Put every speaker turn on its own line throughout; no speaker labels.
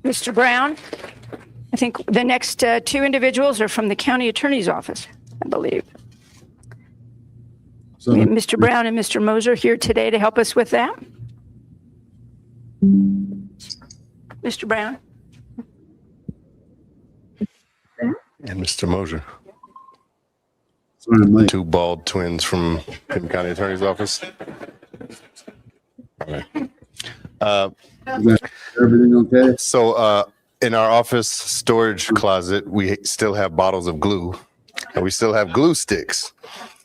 Mr. Brown. I think the next two individuals are from the county attorney's office, I believe.
So,
We have Mr. Brown and Mr. Moser here today to help us with that. Mr. Brown.
And Mr. Moser.
sorry, I'm late.
Two bald twins from Pittman County Attorney's Office. All right.
Is everything okay?
So in our office storage closet, we still have bottles of glue, and we still have glue sticks.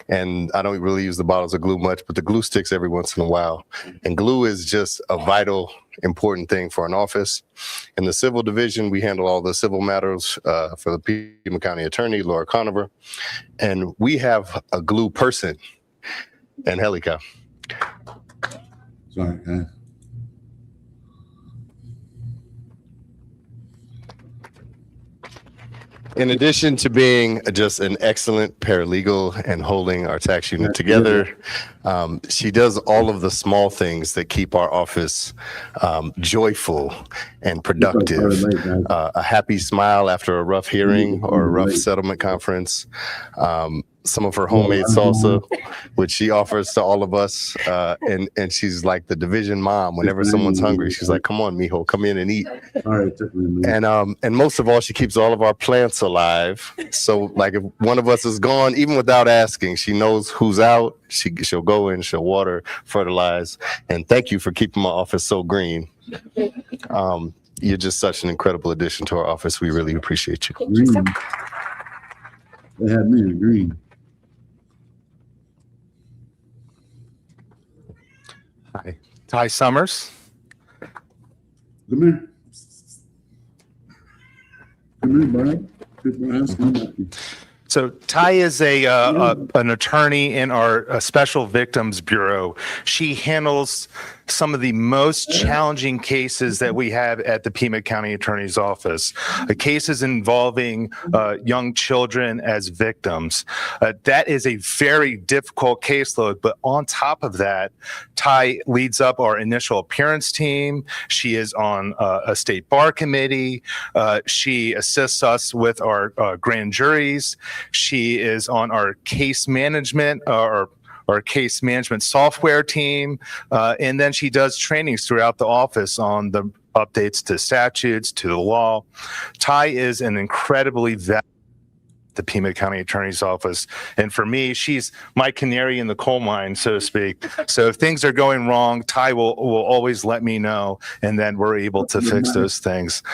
And I don't really use the bottles of glue much, but the glue sticks every once in a while. And glue is just a vital, important thing for an office. In the civil division, we handle all the civil matters for the Pittman County Attorney, Laura Conover. And we have a glue person and helicopter.
Sorry, guys.
In addition to being just an excellent paralegal and holding our tax unit together, she does all of the small things that keep our office joyful and productive. A happy smile after a rough hearing or a rough settlement conference. Some of her homemade salsa, which she offers to all of us. And she's like the division mom. Whenever someone's hungry, she's like, come on, mijo, come in and eat.
All right, took me a minute.
And most of all, she keeps all of our plants alive. So like if one of us is gone, even without asking, she knows who's out. She'll go in, she'll water, fertilize. And thank you for keeping my office so green. You're just such an incredible addition to our office. We really appreciate you.
Green. They had me in green.
Hi, Ty Summers.
Come here. Come here, Brian. People are asking about you.
So Ty is an attorney in our Special Victims Bureau. She handles some of the most challenging cases that we have at the Pima County Attorney's Office, cases involving young children as victims. That is a very difficult caseload, but on top of that, Ty leads up our initial appearance team. She is on a state bar committee. She assists us with our grand juries. She is on our case management, our case management software team, and then she does trainings throughout the office on the updates to statutes, to the law. Ty is an incredibly valuable the Pima County Attorney's Office. And for me, she's my canary in the coal mine, so to speak. So if things are going wrong, Ty will always let me know, and then we're able to fix those things.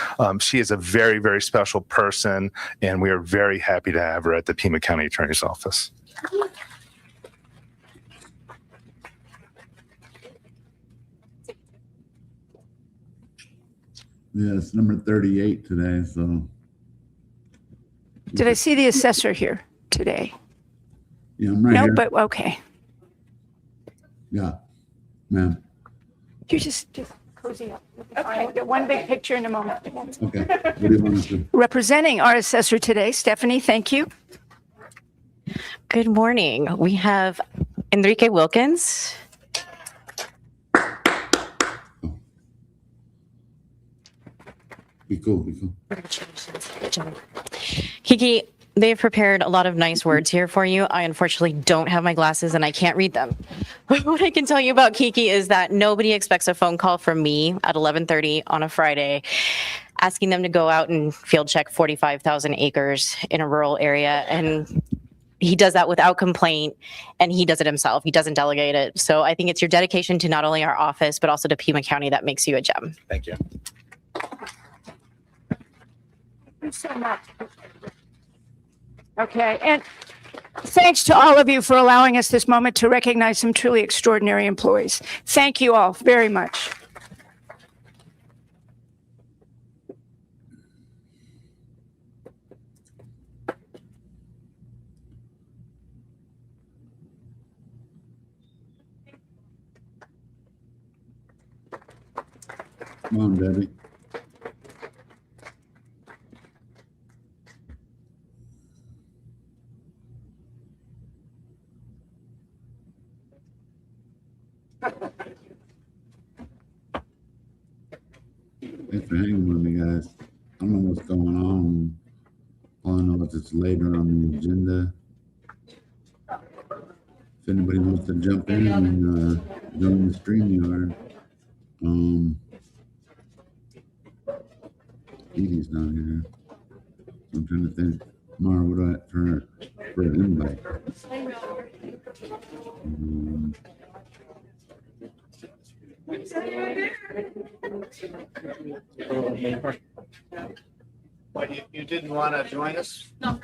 She is a very, very special person, and we are very happy to have her at the Pima County Attorney's Office.
Yeah, it's number 38 today, so.
Did I see the assessor here today?
Yeah, I'm right
No,
here.
but okay.
Yeah, ma'am.
You just cozy up. I'll get one big picture in a moment.
Okay, what do you want us to?
Representing our assessor today, Stephanie, thank you.
Good morning. We have Enrique Wilkins.
Be cool, be cool.
Kiki, they've prepared a lot of nice words here for you. I unfortunately don't have my glasses and I can't read them. But what I can tell you about Kiki is that nobody expects a phone call from me at 11:30 on a Friday asking them to go out and field check 45,000 acres in a rural area. And he does that without complaint, and he does it himself. He doesn't delegate it. So I think it's your dedication to not only our office, but also to Pima County that makes you a gem.
Thank you.
Thanks so much. Okay, and thanks to all of you for allowing us this moment to recognize some truly extraordinary employees. Thank you all very much.
Come on, Debbie. Thanks for hanging with me, guys. I don't know what's going on. All I know is it's later on the agenda. If anybody wants to jump in and join the StreamYard, Edie's not here. So I'm trying to think. Mara, what do I for an invite?
What, you didn't want to join us? No.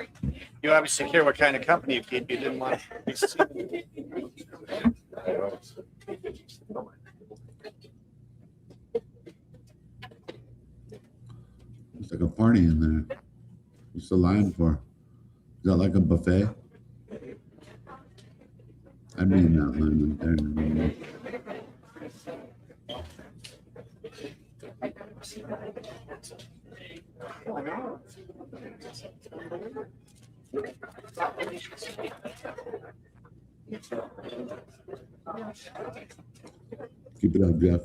You obviously care what kind of company you keep. You didn't want to.
It's like a party in there. What's the line for? Is that like a buffet? I'd be in that line right there. Keep it up, Jeff.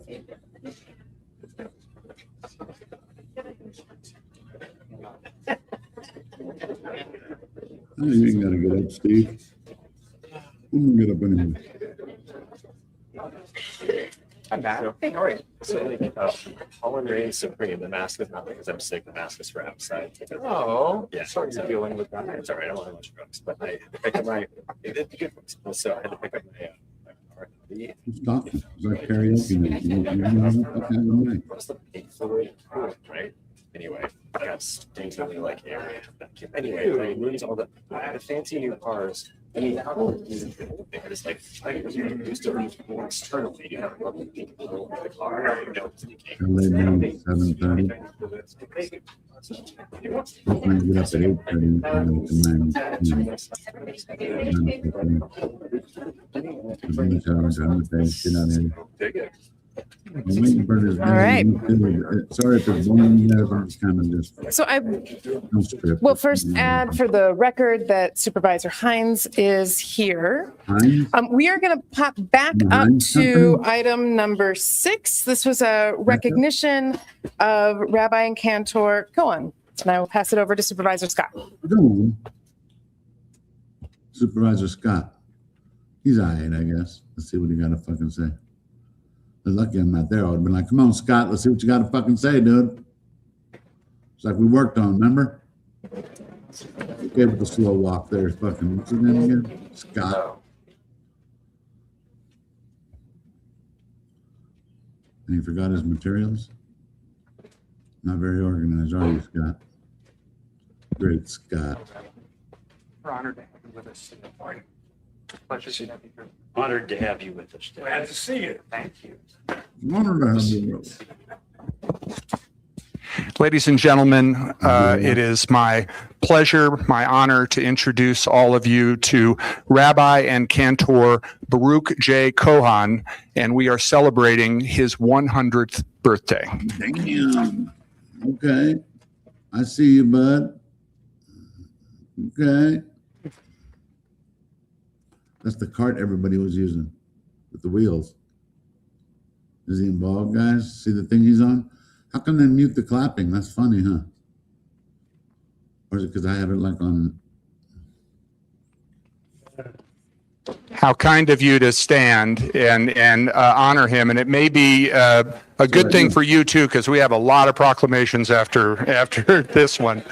Oh, you ain't gotta get up, Steve. You can get up anyway.
I'm Matt. Hey, how are you? So, Holland Reign Supreme. The mask is not because I'm sick. The mask is for outside.
Oh,
Yeah, sorry to dealing with that. It's all right. I don't want much drugs, but I had to pick up my. So I had to pick up my R&D.
Stop. It's like karaoke night. You know what the night.
What's the pink fluid? Right? Anyway, I got stinkingly like area. Anyway, it ruins all the fancy new cars. I mean, how cool is it? It's like you're used to more externally. You have a lovely people in the car. You don't
Late night, 7:30. Hopefully get up at 8:30 and 9. I'm waiting for this.
All right.
Sorry if it's boring you guys. I'm just kind of just
So I
no script.
will first add for the record that Supervisor Hines is here.
Hines?
We are going to pop back up to item number 6. This was a recognition of Rabbi and Cantor. Go on. And I will pass it over to Supervisor Scott.
Go on. Supervisor Scott. He's all right, I guess. Let's see what he got to fucking say. They're lucky I'm not there. I would have been like, come on, Scott, let's see what you got to fucking say, dude. It's like we worked on, remember? Okay, with the slow walk there, fucking, what's his name again? Scott. And he forgot his materials? Not very organized, are you, Scott? Great Scott.
We're honored to have you with us. Pleasure to have you here.
Honored to have you with us.
Glad to see you. Thank you.
Honored to have you.
Ladies and gentlemen, it is my pleasure, my honor to introduce all of you to Rabbi and Cantor Baruch J. Kohan, and we are celebrating his 100th birthday.
Damn. Okay. I see you, bud. Okay. That's the cart everybody was using with the wheels. Is he involved, guys? See the thing he's on? How come they mute the clapping? That's funny, huh? Or is it because I have it like on?
How kind of you to stand and honor him. And it may be a good thing for you too, because we have a lot of proclamations after this one.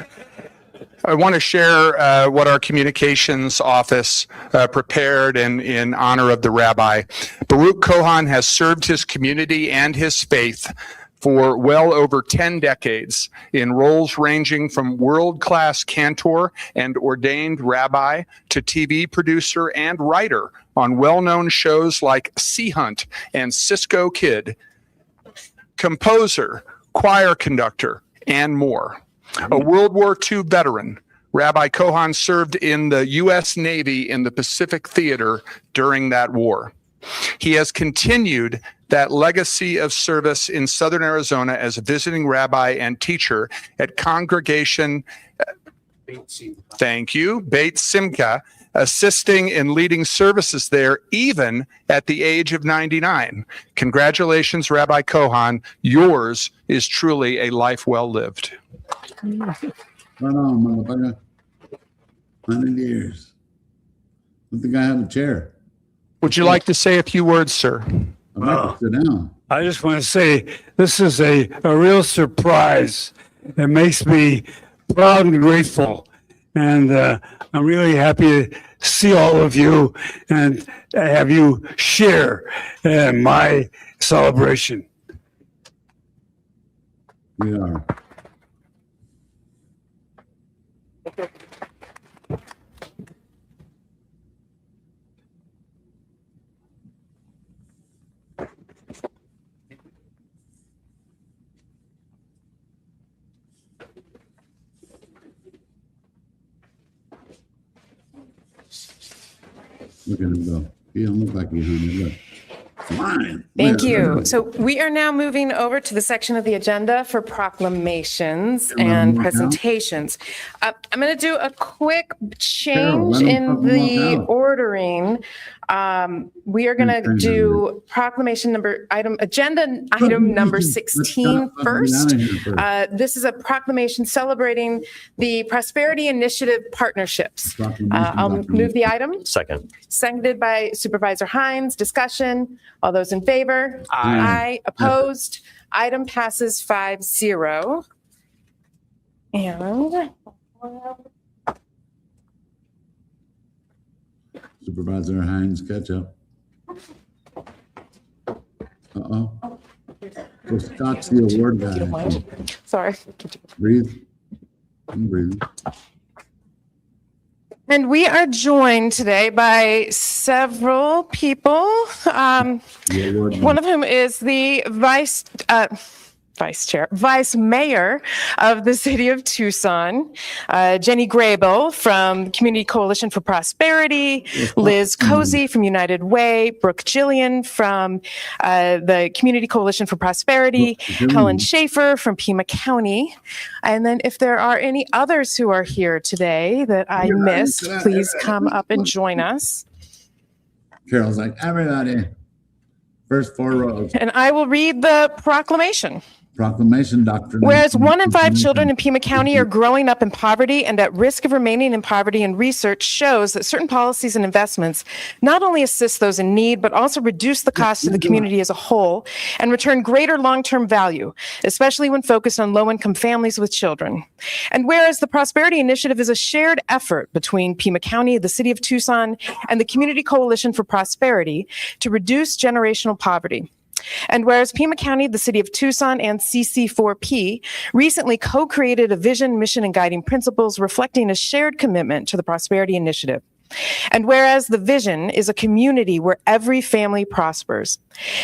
I want to share what our communications office prepared in honor of the rabbi. Baruch Kohan has served his community and his faith for well over 10 decades in roles ranging from world-class cantor and ordained rabbi to TV producer and writer on well-known shows like Sea Hunt and Cisco Kid, composer, choir conductor, and more. A World War II veteran, Rabbi Kohan served in the U.S. Navy in the Pacific Theater during that war. He has continued that legacy of service in Southern Arizona as a visiting rabbi and teacher at Congregation, thank you, Beit Simcha, assisting and leading services there even at the age of 99. Congratulations, Rabbi Kohan. Yours is truly a life well lived.
Right on, motherfucker. 100 years. Let the guy have a chair.
Would you like to say a few words, sir?
I'd like to sit down.
I just want to say this is a real surprise. It makes me proud and grateful. And I'm really happy to see all of you and have you share my celebration.
We are. Look at him go. He don't look like he's hungry. Look. Flying.
Thank
Yeah.
you. So we are now moving over to the section of the agenda for proclamations and presentations. I'm going to do a quick change
let 'em
in
fucking
the
walk out.
ordering. We are going to do agenda item number 16 first. This is a proclamation celebrating the Prosperity Initiative partnerships. I'll move the item.
Second.
Seconded by Supervisor Hines. Discussion. All those in favor? Aye. Opposed? Item passes 5-0. And
Supervisor Hines, catch up. Uh-oh. So Scott's the award guy.
sorry.
Breathe. I'm breathing.
And we are joined today by several people,
The award guy.
one of whom is the Vice Mayor of the City of Tucson, Jenny Grable from Community Coalition for Prosperity, Liz Cozy from United Way, Brooke Gillian from the Community Coalition for Prosperity, Helen Schaefer from Pima County. And then if there are any others who are here today that I missed, please come up and join us.
Carol's like, everybody. First 4 rows.
And I will read the proclamation.
Proclamation doctrine.
Whereas 1 in 5 children in Pima County are growing up in poverty and at risk of remaining in poverty, and research shows that certain policies and investments not only assist those in need, but also reduce the cost to the community as a whole and return greater long-term value, especially when focused on low-income families with children. And whereas the Prosperity Initiative is a shared effort between Pima County, the City of Tucson, and the Community Coalition for Prosperity to reduce generational poverty. And whereas Pima County, the City of Tucson, and CC4P recently co-created a vision, mission, and guiding principles reflecting a shared commitment to the Prosperity Initiative. And whereas the vision is a community where every family prospers.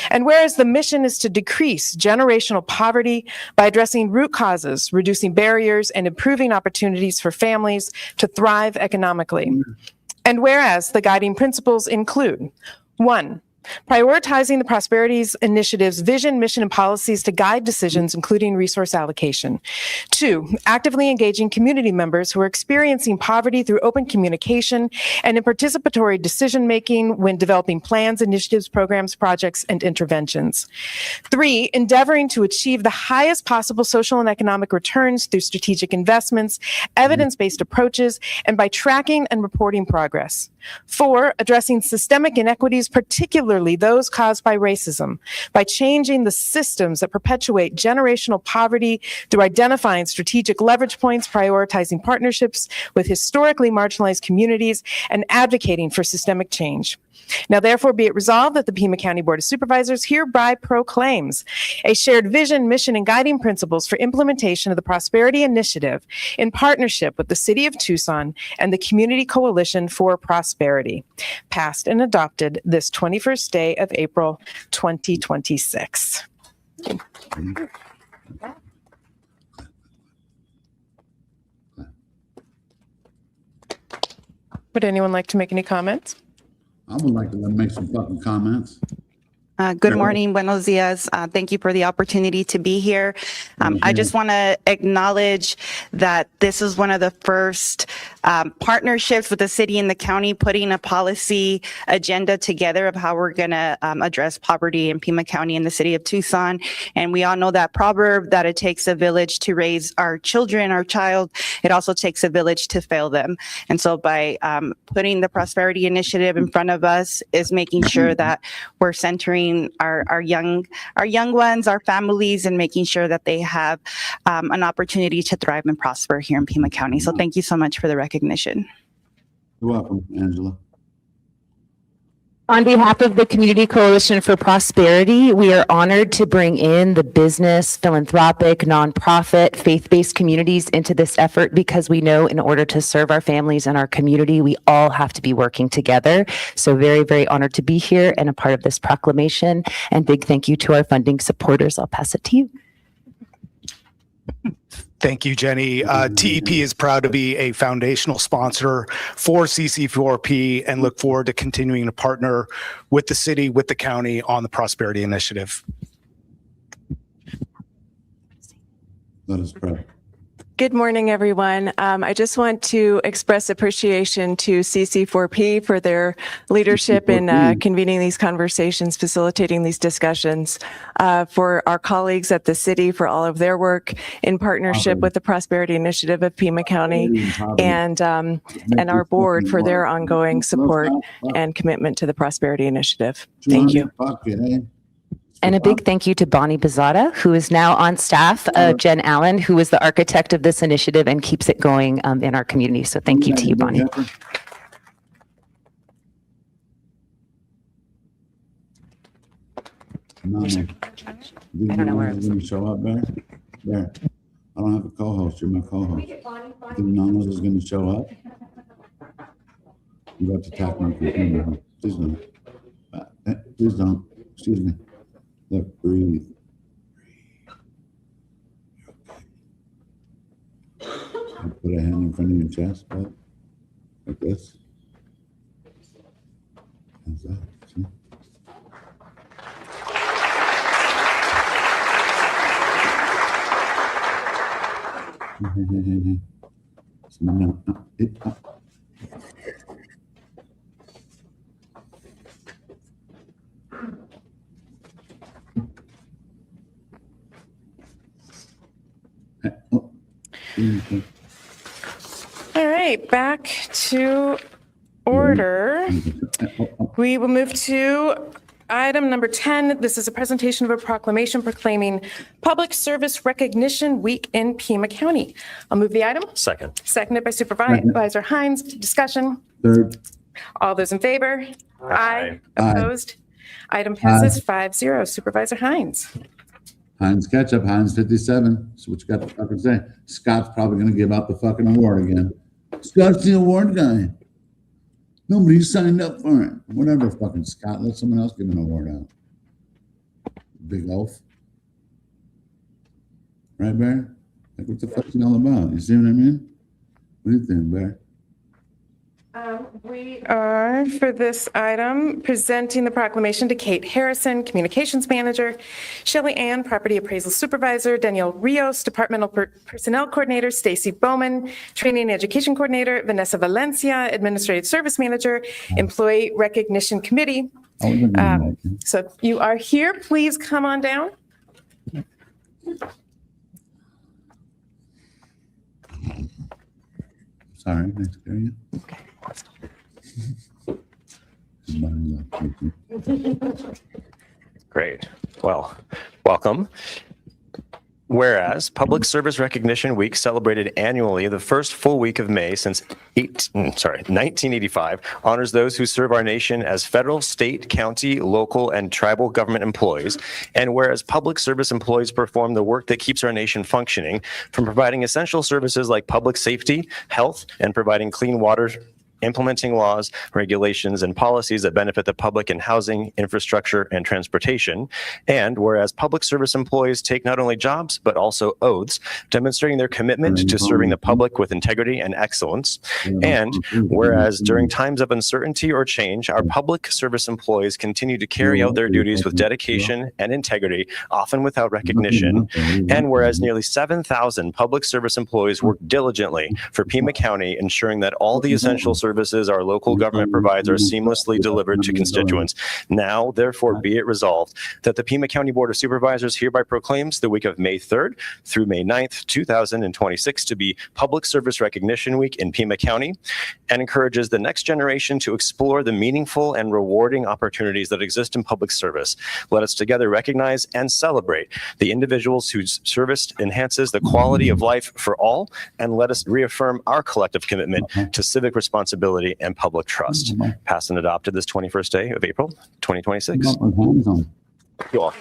And whereas the mission is to decrease generational poverty by addressing root causes, reducing barriers, and improving opportunities for families to thrive economically. And whereas the guiding principles include 1, prioritizing the Prosperity Initiative's vision, mission, and policies to guide decisions, including resource allocation. 2, actively engaging community members who are experiencing poverty through open communication and in participatory decision-making when developing plans, initiatives, programs, projects, and interventions. 3, endeavoring to achieve the highest possible social and economic returns through strategic investments, evidence-based approaches, and by tracking and reporting progress. 4, addressing systemic inequities, particularly those caused by racism, by changing the systems that perpetuate generational poverty through identifying strategic leverage points, prioritizing partnerships with historically marginalized communities, and advocating for systemic change. Now, therefore, be it resolved that the Pima County Board of Supervisors hereby proclaims a shared vision, mission, and guiding principles for implementation of the Prosperity Initiative in partnership with the City of Tucson and the Community Coalition for Prosperity, passed and adopted this 21st day of April, 2026. Would anyone like to make any comments?
I would like to make some fucking comments.
Good morning, buenos dias. Thank you for the opportunity to be here. I just want to acknowledge that this is one of the first partnerships with the city and the county putting a policy agenda together of how we're going to address poverty in Pima County and the city of Tucson. And we all know that proverb that it takes a village to raise our children, our child. It also takes a village to fail them. And so by putting the Prosperity Initiative in front of us is making sure that we're centering our young ones, our families, and making sure that they have an opportunity to thrive and prosper here in Pima County. So thank you so much for the recognition.
You're welcome, Angela.
On behalf of the Community Coalition for Prosperity, we are honored to bring in the business, philanthropic, nonprofit, faith-based communities into this effort because we know in order to serve our families and our community, we all have to be working together. So very, very honored to be here and a part of this proclamation. And big thank you to our funding supporters. I'll pass it to you.
Thank you, Jenny. TEP is proud to be a foundational sponsor for CC4P and look forward to continuing to partner with the city, with the county on the Prosperity Initiative.
Let us pray.
Good morning, everyone. I just want to express appreciation to CC4P for their leadership in convening these conversations, facilitating these discussions, for our colleagues at the city for all of their work in partnership with the Prosperity Initiative of Pima County, and our board for their ongoing support and commitment to the Prosperity Initiative. Thank you.
And a big thank you to Bonnie Bezada, who is now on staff of Jen Allen, who is the architect of this initiative and keeps it going in our community. So thank you to you, Bonnie.
I
don't know where it is.
Going to show up there? There. I don't have a co-host. You're my co-host. Think Nanos is going to show up? You got to tap my computer. Huh? Please don't. Please don't. Excuse me. Look, breathe. Put a hand in front of your chest, bud. Like this. How's that? See?
All right, back to order. We will move to item number 10. This is a presentation of a proclamation proclaiming Public Service Recognition Week in Pima County. I'll move the item.
Second.
Seconded by Supervisor Hines. Discussion.
Third.
All those in favor? Aye.
Aye.
Opposed? Item passes 5-0. Supervisor Hines.
Heinz ketchup, Heinz 57. So what you got to fucking say? Scott's probably going to give out the fucking award again. Scott's the award guy. Nobody signed up for it. Whatever, fucking Scott. Let someone else give an award out. Big oaf. Right, Bear? Like, what the fuck's it all about? You see what I mean? What do you think, Bear?
We are, for this item, presenting the proclamation to Kate Harrison, Communications Manager, Shelley Ann, Property Appraisal Supervisor, Danielle Rios, Departmental Personnel Coordinator, Stacy Bowman, Training and Education Coordinator, Vanessa Valencia, Administrative Service Manager, Employee Recognition Committee. So if you are here, please come on down.
Sorry, nice to hear you.
Okay.
Great. Well, welcome. Whereas Public Service Recognition Week celebrated annually the first full week of May since 1985 honors those who serve our nation as federal, state, county, local, and tribal government employees. And whereas public service employees perform the work that keeps our nation functioning, from providing essential services like public safety, health, and providing clean water implementing laws, regulations, and policies that benefit the public in housing, infrastructure, and transportation. And whereas public service employees take not only jobs, but also oaths, demonstrating their commitment to serving the public with integrity and excellence. And whereas during times of uncertainty or change, our public service employees continue to carry out their duties with dedication and integrity, often without recognition. And whereas nearly 7,000 public service employees work diligently for Pima County, ensuring that all the essential services our local government provides are seamlessly delivered to constituents. Now, therefore, be it resolved that the Pima County Board of Supervisors hereby proclaims the week of May 3rd through May 9th, 2026 to be Public Service Recognition Week in Pima County, and encourages the next generation to explore the meaningful and rewarding opportunities that exist in public service. Let us together recognize and celebrate the individuals whose service enhances the quality of life for all, and let us reaffirm our collective commitment to civic responsibility and public trust. Passed and adopted this 21st day of April, 2026. You all.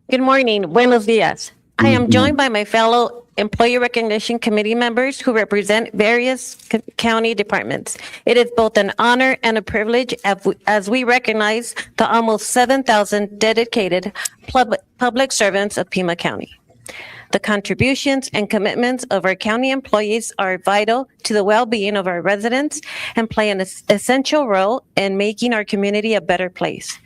Good morning. Buenos dias. I am joined by my fellow Employee Recognition Committee members who represent various county departments. It is both an honor and a privilege as we recognize the almost 7,000 dedicated public servants of Pima County. The contributions and commitments of our county employees are vital to the well-being of our residents and play an essential role in making our community a better place.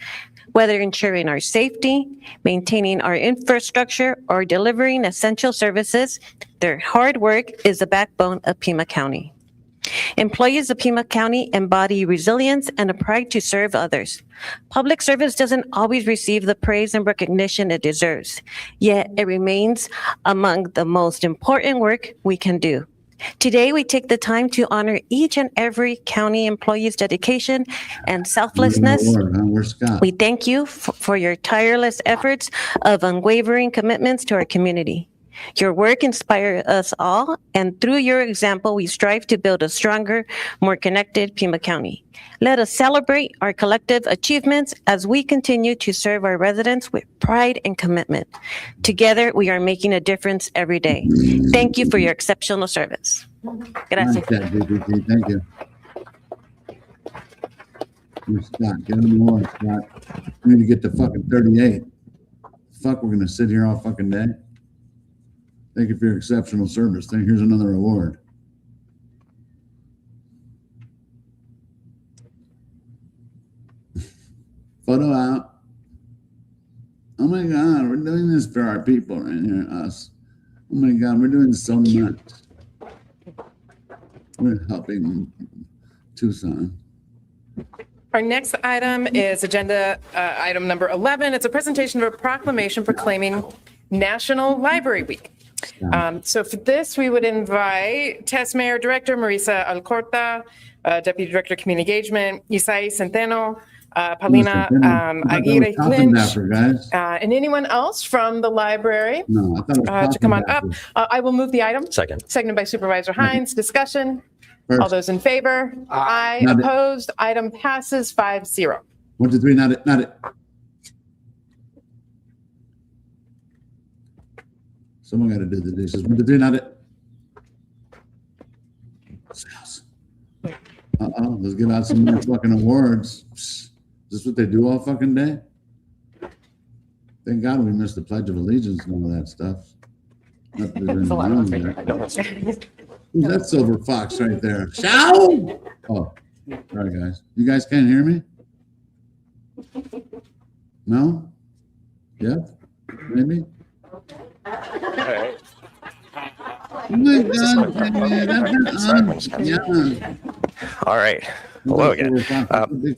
Whether ensuring our safety, maintaining our infrastructure, or delivering essential services, their hard work is the backbone of Pima County. Employees of Pima County embody resilience and a pride to serve others. Public service doesn't always receive the praise and recognition it deserves, yet it remains among the most important work we can do. Today, we take the time to honor each and every county employee's dedication and selflessness. We thank you for your tireless efforts of unwavering commitments to our community. Your work inspires us all, and through your example, we strive to build a stronger, more connected Pima County. Let us celebrate our collective achievements as we continue to serve our residents with pride and commitment. Together, we are making a difference every day. Thank you for your exceptional service. Gracias.
Thank you. Scott, get him more, Scott. We need to get to fucking 38. Fuck, we're gonna sit here all fucking day. Thank you for your exceptional service. Here's another award. Photo out. Oh my God, we're doing this for our people right here, us. Oh my God, we're doing so much. We're helping Tucson.
Our next item is agenda item number 11. It's a presentation of a proclamation proclaiming National Library Week. So for this, we would invite Test Mayor Director Marisa Alcorta, Deputy Director Community Engagement, Isai Centeno, Paulina Aguirre Lynch, and anyone else from the library to come on up. I will move the item. Seconded by Supervisor Hines. Discussion. All those in favor? Aye. Opposed? Item passes 5-0.
1, 2, 3, not it. Someone got to do the dishes. 1, 2, 3, not it. Let's give out some more fucking awards. Is this what they do all fucking day? Thank God we missed the Pledge of Allegiance and all that stuff. Not that there's anything wrong there. Who's that silver fox right there? Shout! Oh, sorry guys. You guys can't hear me? No? Yeah? Maybe?
Alright.
Oh my God, that's yeah.
All right. Hello again.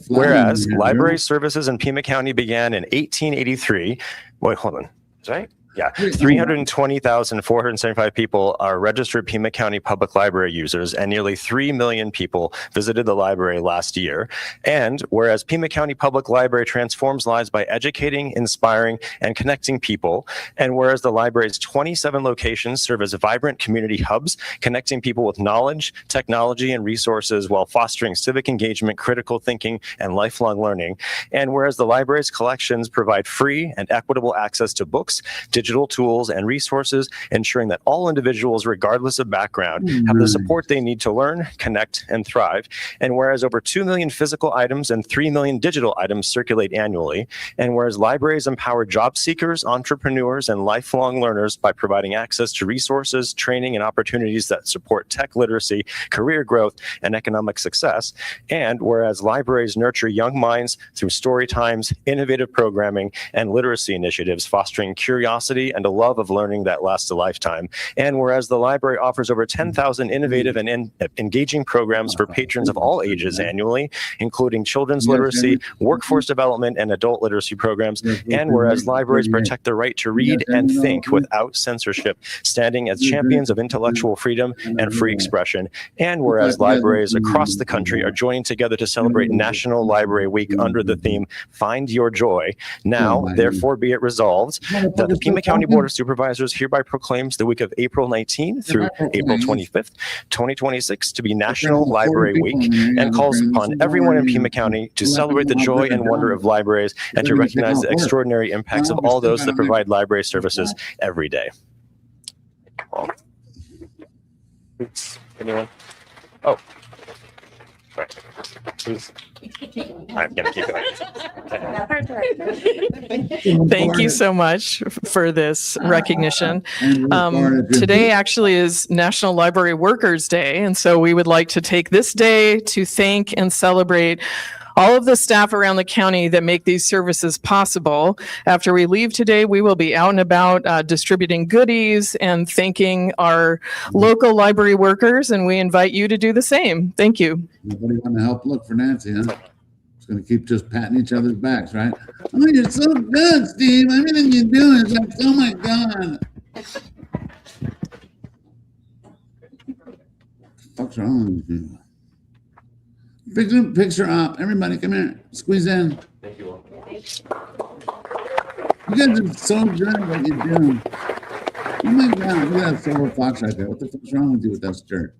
Whereas library services in Pima County began in 1883. Wait, hold on. Is that right? Yeah, 320,475 people are registered Pima County Public Library users, and nearly 3 million people visited the library last year. And whereas Pima County Public Library transforms lives by educating, inspiring, and connecting people, and whereas the library's 27 locations serve as vibrant community hubs, connecting people with knowledge, technology, and resources while fostering civic engagement, critical thinking, and lifelong learning. And whereas the library's collections provide free and equitable access to books, digital digital tools and resources, ensuring that all individuals, regardless of background, have the support they need to learn, connect, and thrive. And whereas over 2 million physical items and 3 million digital items circulate annually, and whereas libraries empower job seekers, entrepreneurs, and lifelong learners by providing access to resources, training, and opportunities that support tech literacy, career growth, and economic success. And whereas libraries nurture young minds through story times, innovative programming, and literacy initiatives, fostering curiosity and a love of learning that lasts a lifetime. And whereas the library offers over 10,000 innovative and engaging programs for patrons of all ages annually, including children's literacy, workforce development, and adult literacy programs. And whereas libraries protect the right to read and think without censorship, standing as champions of intellectual freedom and free expression. And whereas libraries across the country are joining together to celebrate National Library Week under the theme, Find Your Joy. Now, therefore be it resolved that the Pima County Board of Supervisors hereby proclaims the week of April 19th through April 25th, 2026 to be National Library Week, and calls upon everyone in Pima County to celebrate the joy and wonder of libraries and to recognize the extraordinary impacts of all those that provide library services every day. Anyone? Oh. Right. Who's? I'm going to keep going.
Thank you so much for this recognition. Today actually is National Library Workers Day, and so we would like to take this day to thank and celebrate all of the staff around the county that make these services possible. After we leave today, we will be out and about distributing goodies and thanking our local library workers, and we invite you to do the same. Thank you.
Nobody want to help look for Nancy, huh? It's going to keep just patting each other's backs, right? Oh, you're so good, Steve. Everything you do is like, oh my God. What's wrong with you? Picture up. Everybody, come here. Squeeze in.
Thank you all.
You guys are so good at what you're doing. Oh my God, look at that silver fox right there. What the fuck's wrong with you with that skirt?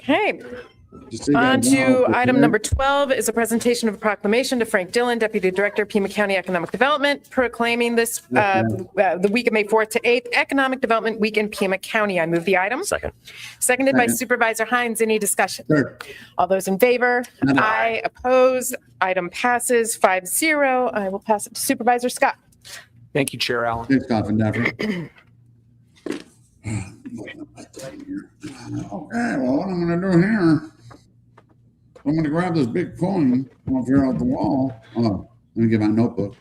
Okay. On to item number 12 is a presentation of a proclamation to Frank Dillon, Deputy Director, Pima County Economic Development, proclaiming this the week of May 4th to 8th, Economic Development Week in Pima County. I move the item.
Second.
Seconded by Supervisor Hines. Any discussion?
Sure.
All those in favor? Aye. Opposed? Item passes 5-0. I will pass it to Supervisor Scott.
Thank you, Chair Allen.
Thanks, Coffin Duffer. Okay, well, what I'm going to do here, I'm going to grab this big coin off here off the wall. Oh, let me get my notebook.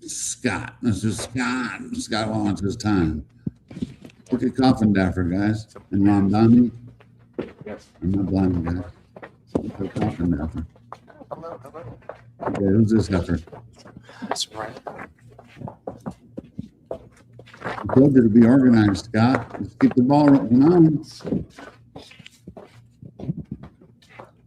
Scott. This is Scott. Scott wants his time. Look at Coffin Daffer, guys. And Ron Donnie. I'm not blind, guys. Look at Coffin Daffer. Okay, who's this heifer?
That's right.
I told you to be organized, Scott. Let's keep the ball rolling on.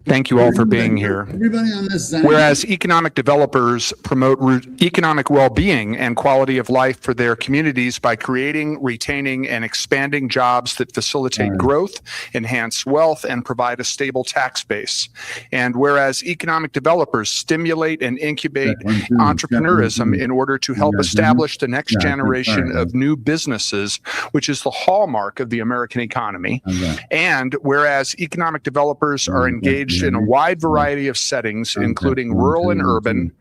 Thank you all for being here.
Everybody on this side.
Whereas economic developers promote economic well-being and quality of life for their communities by creating, retaining, and expanding jobs that facilitate growth, enhance wealth, and provide a stable tax base. And whereas economic developers stimulate and incubate entrepreneurism in order to help establish the next generation of new businesses, which is the hallmark of the American economy. And whereas economic developers are engaged in a wide variety of settings, including rural and urban,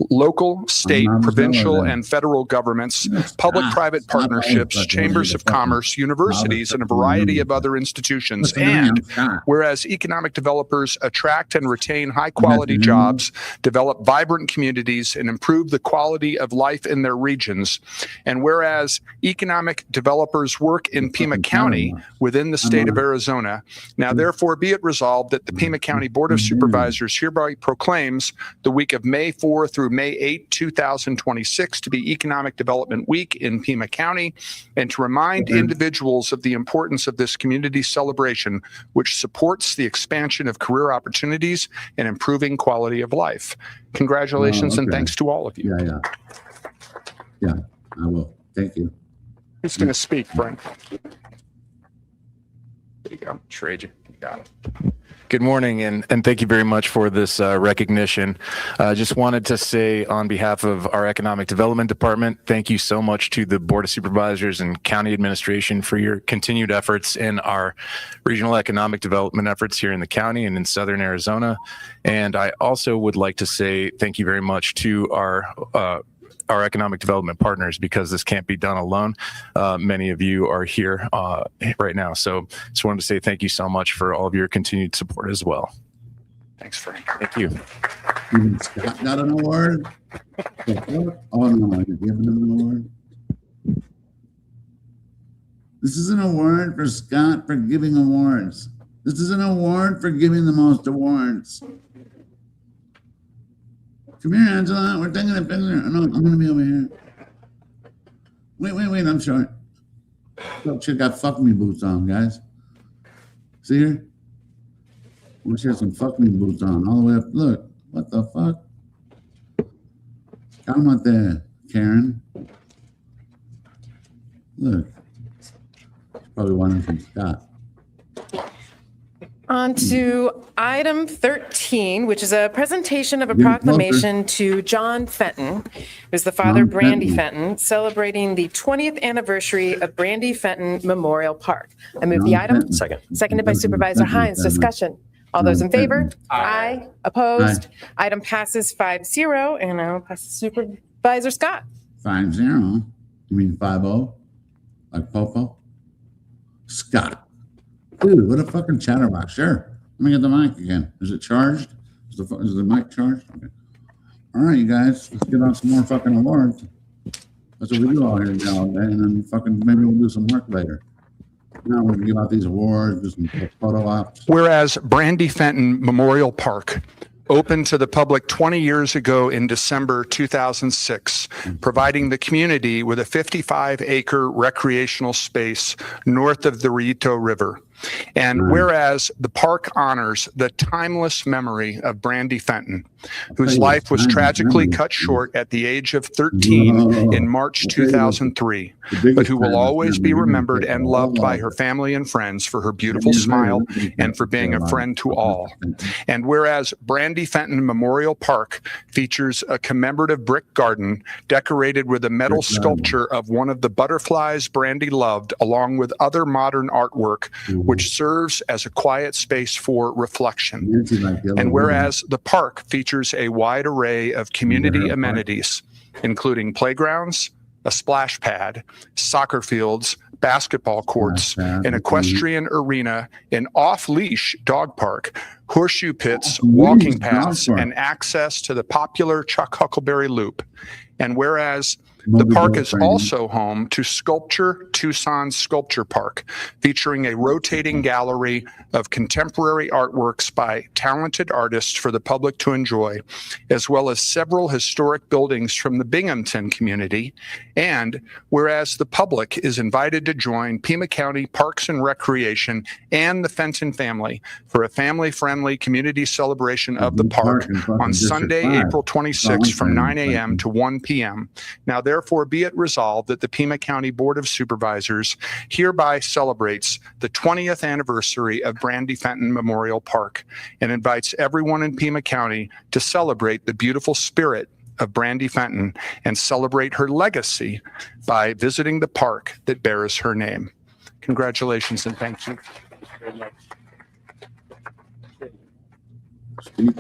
local, state, provincial, and federal governments, public-private partnerships, chambers of commerce, universities, and a variety of other institutions. And whereas economic developers attract and retain high-quality jobs, develop vibrant communities, and improve the quality of life in their regions, and whereas economic developers work in Pima County within the state of Arizona, now therefore be it resolved that the Pima County Board of Supervisors hereby proclaims the week of May 4 through May 8, 2026 to be Economic Development Week in Pima County, and to remind individuals of the importance of this community celebration, which supports the expansion of career opportunities and improving quality of life. Congratulations and thanks to all of you.
Yeah, I will. Thank you.
Who's going to speak, Brent? you. Trade you. Got it.
Good morning, and thank you very much for this recognition. Just wanted to say on behalf of our Economic Development Department, thank you so much to the Board of Supervisors and County Administration for your continued efforts in our regional economic development efforts here in the county and in Southern Arizona. And I also would like to say thank you very much to our economic development partners, because this can't be done alone. Many of you are here right now. So just wanted to say thank you so much for all of your continued support as well.
Thanks, Frank.
Thank you.
Even Scott got an award? Oh, no, you're giving him an award? This is an award for Scott for giving awards. This is an award for giving the most awards. Come here, Angela. We're taking a picture. No, I'm going to be over here. Wait. I'm short. Look, she got fuck me boots on, guys. See her? Well, she has some fuck me boots on all the way up. Look, what the fuck? Come out there, Karen. Look. She's probably wanting from Scott.
On to item 13, which is a presentation of a proclamation to John Fenton, who's the father of Brandy Fenton, celebrating the 20th anniversary of Brandy Fenton Memorial Park. I move the item.
Second.
Seconded by Supervisor Hines. Discussion. All those in favor? Aye. Opposed? Item passes 5-0, and I will pass to Supervisor Scott.
5-0. You mean 5-0? Like Popo? Scott. Dude, what a fucking chatterbox. Sure. Let me get the mic again. Is it charged? Is the mic charged? Okay. All right, you guys. Let's get on some more fucking awards. That's what we do all here all day. And then fucking maybe we'll do some work later. Now we're going to give out these awards, do some photo ops.
Whereas Brandy Fenton Memorial Park opened to the public 20 years ago in December 2006, providing the community with a 55-acre recreational space north of the Rito River. And whereas the park honors the timeless memory of Brandy Fenton, whose life was tragically cut short at the age of 13 in March 2003, but who will always be remembered and loved by her family and friends for her beautiful smile and for being a friend to all. And whereas Brandy Fenton Memorial Park features a commemorative brick garden decorated with a metal sculpture of one of the butterflies Brandy loved, along with other modern artwork, which serves as a quiet space for reflection. And whereas the park features a wide array of community amenities, including playgrounds, a splash pad, soccer fields, basketball courts, an equestrian arena, an off-leash dog park, horseshoe pits, walking paths, and access to the popular Chuck Huckleberry Loop. And whereas the park is also home to Sculpture Tucson Sculpture Park, featuring a rotating gallery of contemporary artworks by talented artists for the public to enjoy, as well as several historic buildings from the Binghamton community. And whereas the public is invited to join Pima County Parks and Recreation and the Fenton family for a family-friendly community celebration of the park on Sunday, April 26th from 9 a.m. to 1 p.m. Now, therefore, be it resolved that the Pima County Board of Supervisors hereby celebrates the 20th anniversary of Brandy Fenton Memorial Park and invites everyone in Pima County to celebrate the beautiful spirit of Brandy Fenton and celebrate her legacy by visiting the park that bears her name. Congratulations and thank you.
Speech.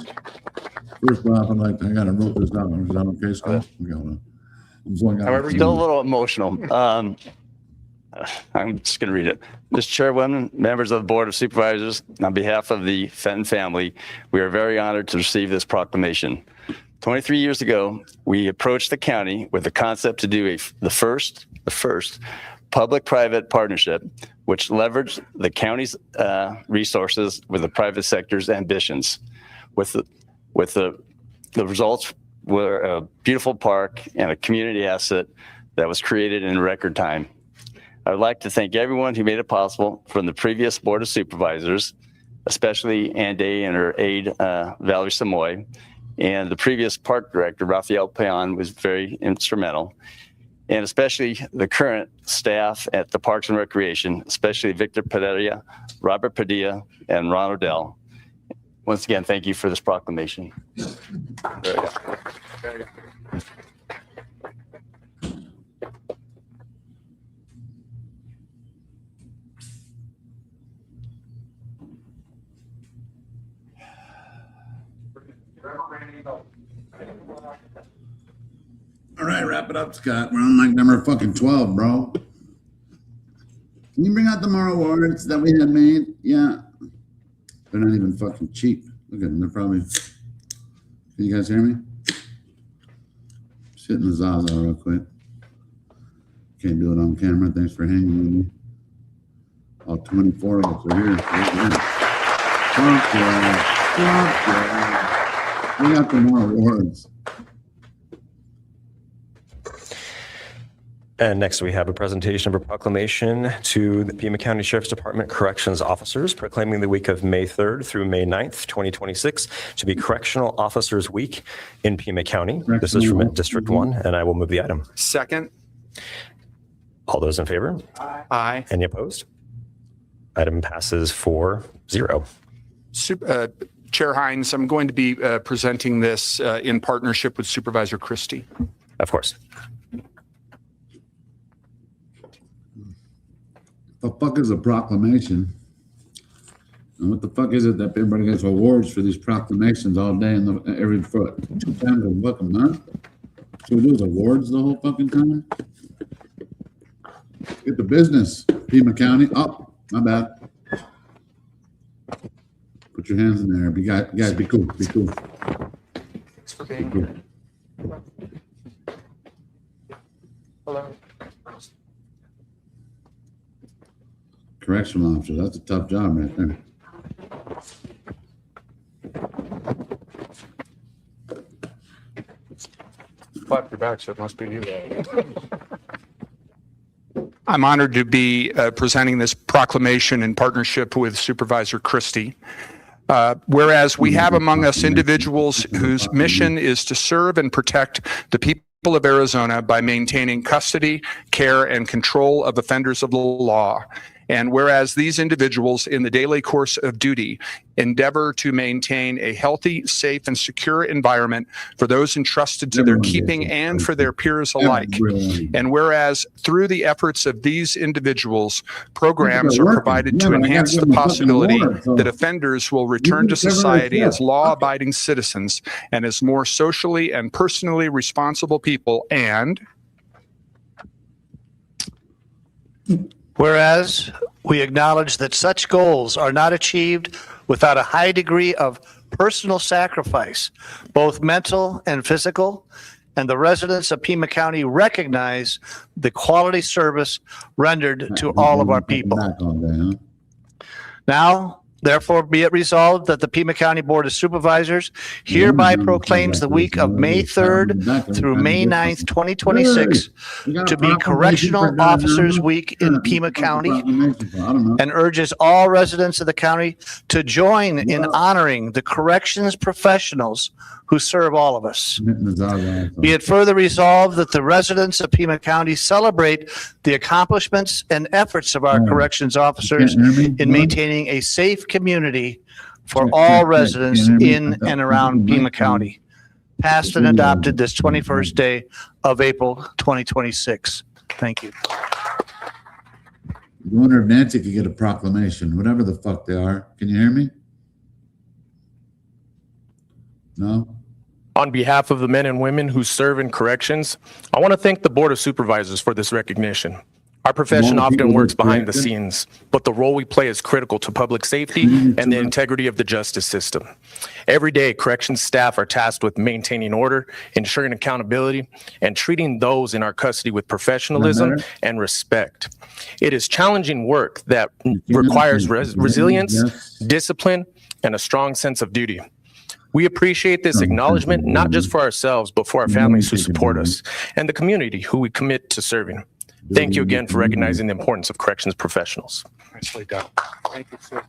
First off, I gotta wrote this down. Is that okay, Scott?
However, still a little emotional. I'm just going to read it. Ms. Chairwoman, members of the Board of Supervisors, on behalf of the Fenton family, we are very honored to receive this proclamation. 23 years ago, we approached the county with the concept to do the first public-private partnership, which leveraged the county's resources with the private sector's ambitions. With the results were a beautiful park and a community asset that was created in record time. I would like to thank everyone who made it possible, from the previous Board of Supervisors, especially Ann Day and her aide, Valerie Samoy, and the previous park director, Raphael Payan, was very instrumental. and especially the current staff at the Parks and Recreation, especially Victor Padilla, Robert Padilla, and Ron Odell. Once again, thank you for this proclamation. There you go.
All right, wrap it up, Scott. We're on like number fucking 12, bro. Can you bring out the more awards that we had made? Yeah. They're not even fucking cheap. Look at them. They're probably. Can you guys hear me? Just hitting the Zaza real quick. Can't do it on camera. Thanks for hanging with me. All 24 of us are here. Fuck yeah. Fuck yeah. We got the more awards.
And next, we have a presentation of a proclamation to the Pima County Sheriff's Department Corrections Officers proclaiming the week of May 3rd through May 9th, 2026 to be Correctional Officers Week in Pima County. This is from District 1, and I will move the item.
Second.
All those in favor?
Aye.
Any opposed? Item passes 4-0.
Chair Hines, I'm going to be presenting this in partnership with Supervisor Christie.
Of course.
The fuck is a proclamation? And what the fuck is it that everybody gets awards for these proclamations all day and every foot? 2 times a fucking month? So we lose awards the whole fucking time? Get the business, Pima County. Oh, my bad. Put your hands in there. Guys, be cool. Be cool.
Thanks for being here. Hello.
Correctional officer. That's a tough job right there.
Flap your back, so it must be you. I'm honored to be presenting this proclamation in partnership with Supervisor Christie. Whereas we have among us individuals whose mission is to serve and protect the people of Arizona by maintaining custody, care, and control of offenders of the law. And whereas these individuals in the daily course of duty endeavor to maintain a healthy, safe, and secure environment for those entrusted to their keeping and for their peers alike. And whereas through the efforts of these individuals, programs are provided to enhance the possibility that offenders will return to society as law-abiding citizens and as more socially and personally responsible people. And
whereas we acknowledge that such goals are not achieved without a high degree of personal sacrifice, both mental and physical, and the residents of Pima County recognize the quality service rendered to all of our people. Now, therefore, be it resolved that the Pima County Board of Supervisors hereby proclaims the week of May 3rd through May 9th, 2026 to be Correctional Officers Week in Pima County and urges all residents of the county to join in honoring the corrections professionals who serve all of us. Be it further resolved that the residents of Pima County celebrate the accomplishments and efforts of our corrections officers in maintaining a safe community for all residents in and around Pima County. Passed and adopted this 21st day of April 2026. Thank you.
I wonder if Nancy could get a proclamation, whatever the fuck they are. Can you hear me? No?
On behalf of the men and women who serve in corrections, I want to thank the Board of Supervisors for this recognition. Our profession often works behind the scenes, but the role we play is critical to public safety and the integrity of the justice system. Every day, corrections staff are tasked with maintaining order, ensuring accountability, and treating those in our custody with professionalism and respect. It is challenging work that requires resilience, discipline, and a strong sense of duty. We appreciate this acknowledgement, not just for ourselves, but for our families who support us and the community who we commit to serving. Thank you again for recognizing the importance of corrections professionals.
Nicely done. Thank you, sir.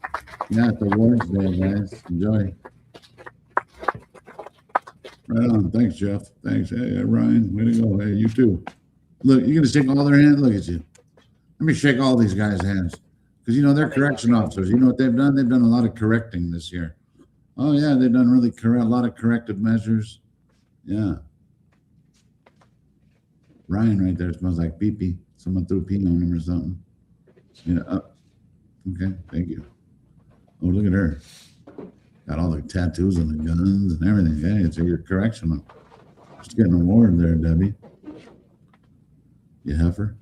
Yeah, it's awards day, guys. Enjoy. Right on. Thanks, Jeff. Thanks. Hey, Ryan. Way to go. Hey, you too. Look, you're gonna shake all their hands. Look at you. Let me shake all these guys' hands because you know they're correction officers. You know what they've done? They've done a lot of correcting this year. Oh yeah, they've done really a lot of corrective measures. Yeah. Ryan right there smells like pee-pee. Someone threw pee on him or something. Yeah. Okay. Thank you. Oh, look at her. Got all the tattoos and the guns and everything. Hey, it's your correctional. Just getting an award there, Debbie. You heifer.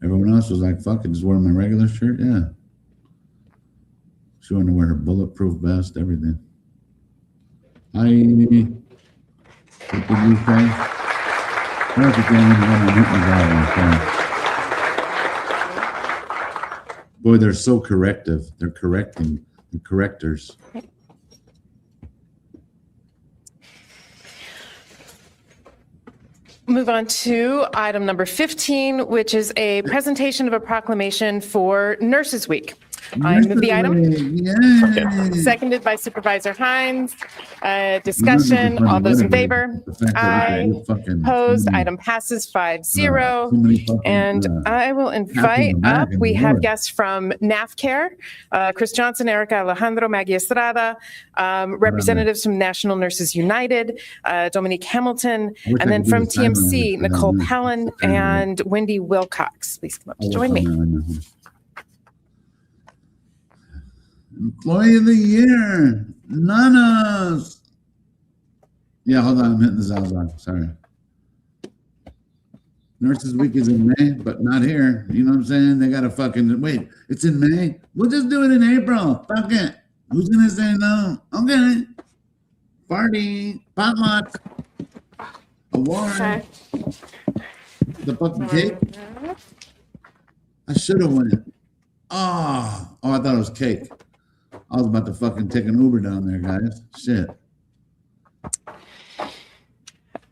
Everyone else was like, fuck it, just wear my regular shirt. Yeah. She wanted to wear her bulletproof vest, everything. Hi. What did you say? I don't think anyone hit my guy. Boy, they're so corrective. They're correcting. The correctors.
Move on to item number 15, which is a presentation of a proclamation for Nurses Week. I move the item.
Yay.
Seconded by Supervisor Hines. Discussion. All those in favor? Aye. Opposed? Item passes 5-0. And I will invite up, we have guests from NAFCARE, Chris Johnson, Erica Alejandro, Maggie Estrada, representatives from National Nurses United, Dominique Hamilton, and then from TMC, Nicole Pellin and Wendy Wilcox. Please come up to join me.
Employee of the Year, Nanos. Yeah, hold on, I'm hitting the Zalzal. Sorry. Nurses Week is in May, but not here. You know what I'm saying? They got to fucking wait. It's in May. We'll just do it in April. Fuck it. Who's gonna say no? Okay. Party, potluck, award, the fucking cake. I should have went. Oh, I thought it was cake. I was about to fucking take an Uber down there, guys. Shit.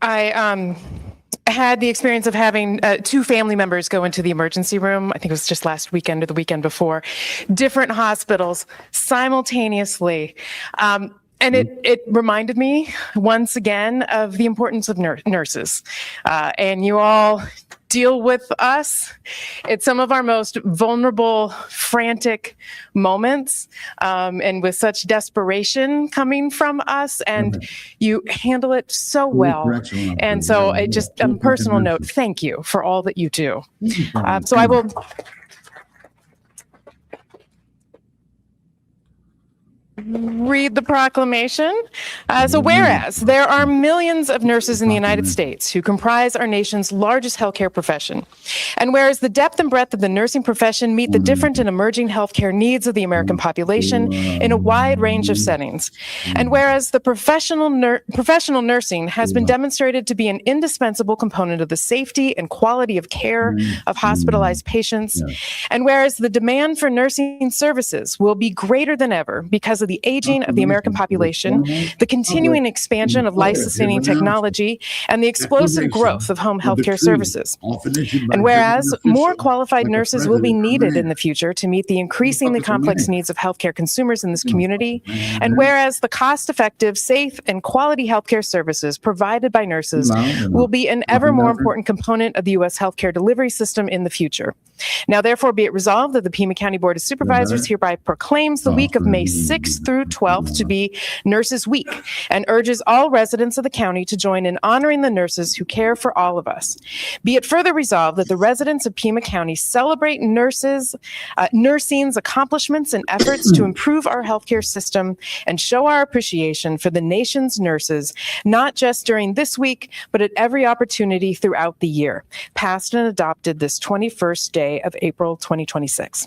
I had the experience of having two family members go into the emergency room. I think it was just last weekend or the weekend before. Different hospitals simultaneously. And it reminded me once again of the importance of nurses. And you all deal with us at some of our most vulnerable, frantic moments, and with such desperation coming from us, and you handle it so well. And so it just, on a personal note, thank you for all that you do. So I will read the proclamation. So whereas there are millions of nurses in the United States who comprise our nation's largest healthcare profession, and whereas the depth and breadth of the nursing profession meet the different and emerging healthcare needs of the American population in a wide range of settings, and whereas the professional nursing has been demonstrated to be an indispensable component of the safety and quality of care of hospitalized patients, and whereas the demand for nursing services will be greater than ever because of the aging of the American population, the continuing expansion of life-sustaining technology, and the explosive growth of home healthcare services. And whereas more qualified nurses will be needed in the future to meet the increasingly complex needs of healthcare consumers in this community, and whereas the cost-effective, safe, and quality healthcare services provided by nurses will be an ever more important component of the U.S. healthcare delivery system in the future. Now, therefore, be it resolved that the Pima County Board of Supervisors hereby proclaims the week of May 6th through 12th to be Nurses Week, and urges all residents of the county to join in honoring the nurses who care for all of us. Be it further resolved that the residents of Pima County celebrate nursing's accomplishments and efforts to improve our healthcare system and show our appreciation for the nation's nurses, not just during this week, but at every opportunity throughout the year, passed and adopted this 21st day of April 2026.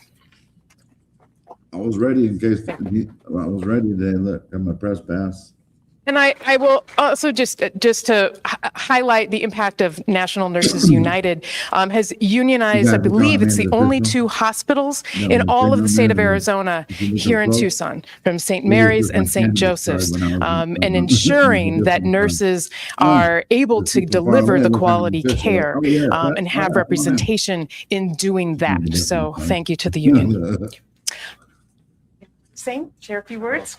I was ready in case I was ready today. Look, got my press pass.
And I will also just to highlight the impact of National Nurses United has unionized, I believe it's the only two hospitals in all of the state of Arizona here in Tucson, from St. Mary's and St. Joseph's, and ensuring that nurses are able to deliver the quality care and have representation in doing that. So thank you to the union. Singh, share a few words.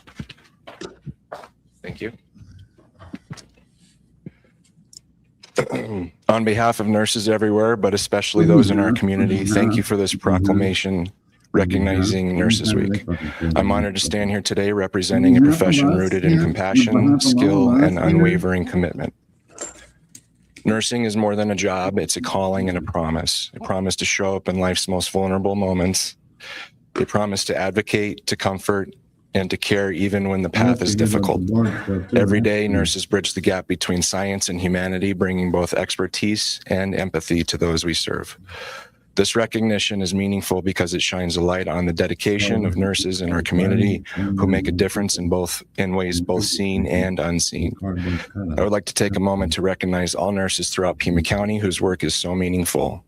Thank you.
On behalf of nurses everywhere, but especially those in our community, thank you for this proclamation recognizing Nurses Week. I'm honored to stand here today representing a profession rooted in compassion, skill, and unwavering commitment. Nursing is more than a job, it's a calling and a promise to show up in life's most vulnerable moments, a promise to advocate, to comfort, and to care even when the path is difficult. Every day, nurses bridge the gap between science and humanity, bringing both expertise and empathy to those we serve. This recognition is meaningful because it shines a light on the dedication of nurses in our community who make a difference in ways both seen and unseen. I would like to take a moment to recognize all nurses throughout Pima County whose work is so meaningful.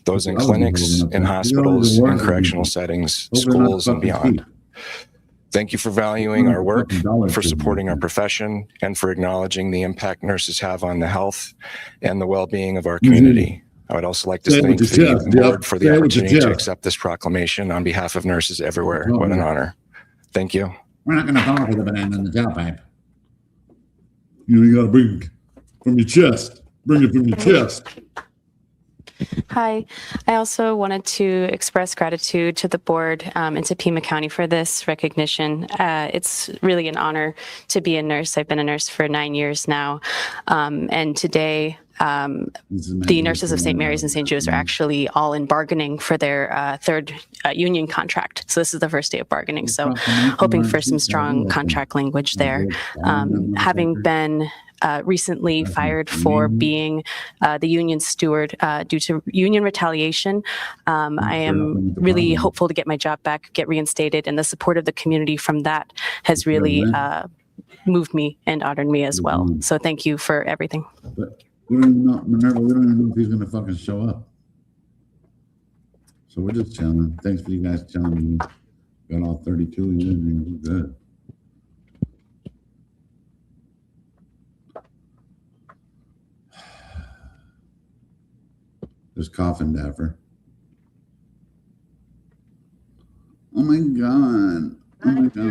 Those in clinics, in hospitals, in correctional settings, schools, and beyond. Thank you for valuing our work, for supporting our profession, and for acknowledging the impact nurses have on the health and the well-being of our community. I would also like to thank the board for the opportunity to accept this proclamation on behalf of nurses everywhere. What an honor. Thank you.
We're not going to talk with the banana in the tailpipe. You got to bring from your chest. Bring it from your chest.
Hi, I also wanted to express gratitude to the board and to Pima County for this recognition. It's really an honor to be a nurse. I've been a nurse for 9 years now. And today, the nurses of St. Mary's and St. Joe's are actually all in bargaining for their third union contract. So this is the first day of bargaining. So hoping for some strong contract language there. Having been recently fired for being the union steward due to union retaliation. I am really hopeful to get my job back, get reinstated, and the support of the community from that has really moved me and honored me as well. So thank you for everything.
But we don't even know, Minerva, we don't even know if he's going to fucking show up. So we're just chilling. Thanks for you guys chilling. Got all 32 in here. We're good. There's Coffin Dapper. Oh my God. Oh my God.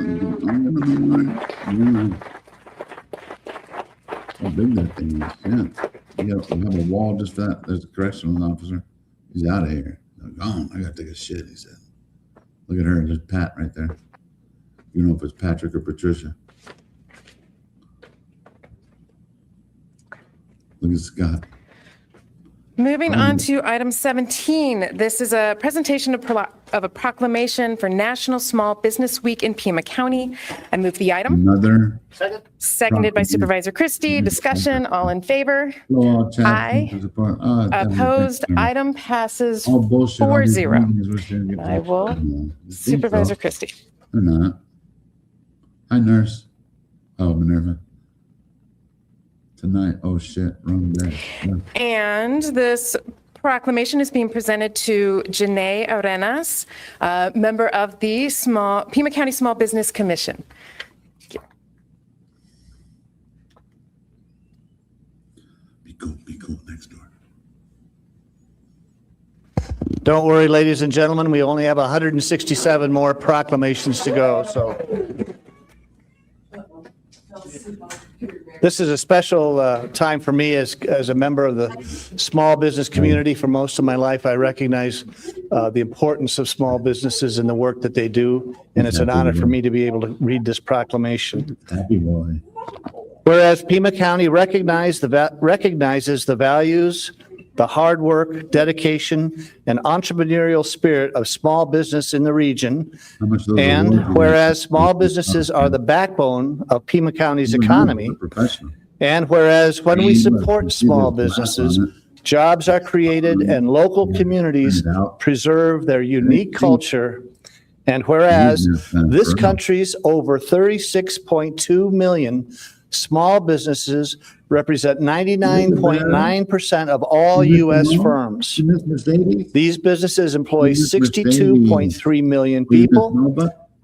How big that thing is. Yeah. You have a wall just for that. There's a correctional officer. He's out of here. I'm gone. I got to take a shit, he said. Look at her. There's Pat right there. You know if it's Patrick or Patricia. Look at Scott.
Moving on to item 17. This is a presentation of a proclamation for National Small Business Week in Pima County. I move the item.
Another.
Seconded by Supervisor Christie. Discussion, all in favor? Aye. Opposed, item passes 4-0. I will, Supervisor Christie.
They're not. Hi, nurse. Oh, Minerva. Tonight, oh shit, wrong day. Yeah.
And this proclamation is being presented to Janae Arenas, member of the Pima County Small Business Commission.
Be cool next door.
Don't worry, ladies and gentlemen, we only have 167 more proclamations to go, so. This is a special time for me as a member of the small business community. For most of my life, I recognize the importance of small businesses and the work that they do, and it's an honor for me to be able to read this proclamation.
Happy boy.
Whereas Pima County recognizes the values, the hard work, dedication, and entrepreneurial spirit of small business in the region. And whereas small businesses are the backbone of Pima County's economy, and whereas when we support small businesses, jobs are created and local communities preserve their unique culture. And whereas this country's over 36.2 million small businesses represent 99.9% of all U.S. firms. These businesses employ 62.3 million people,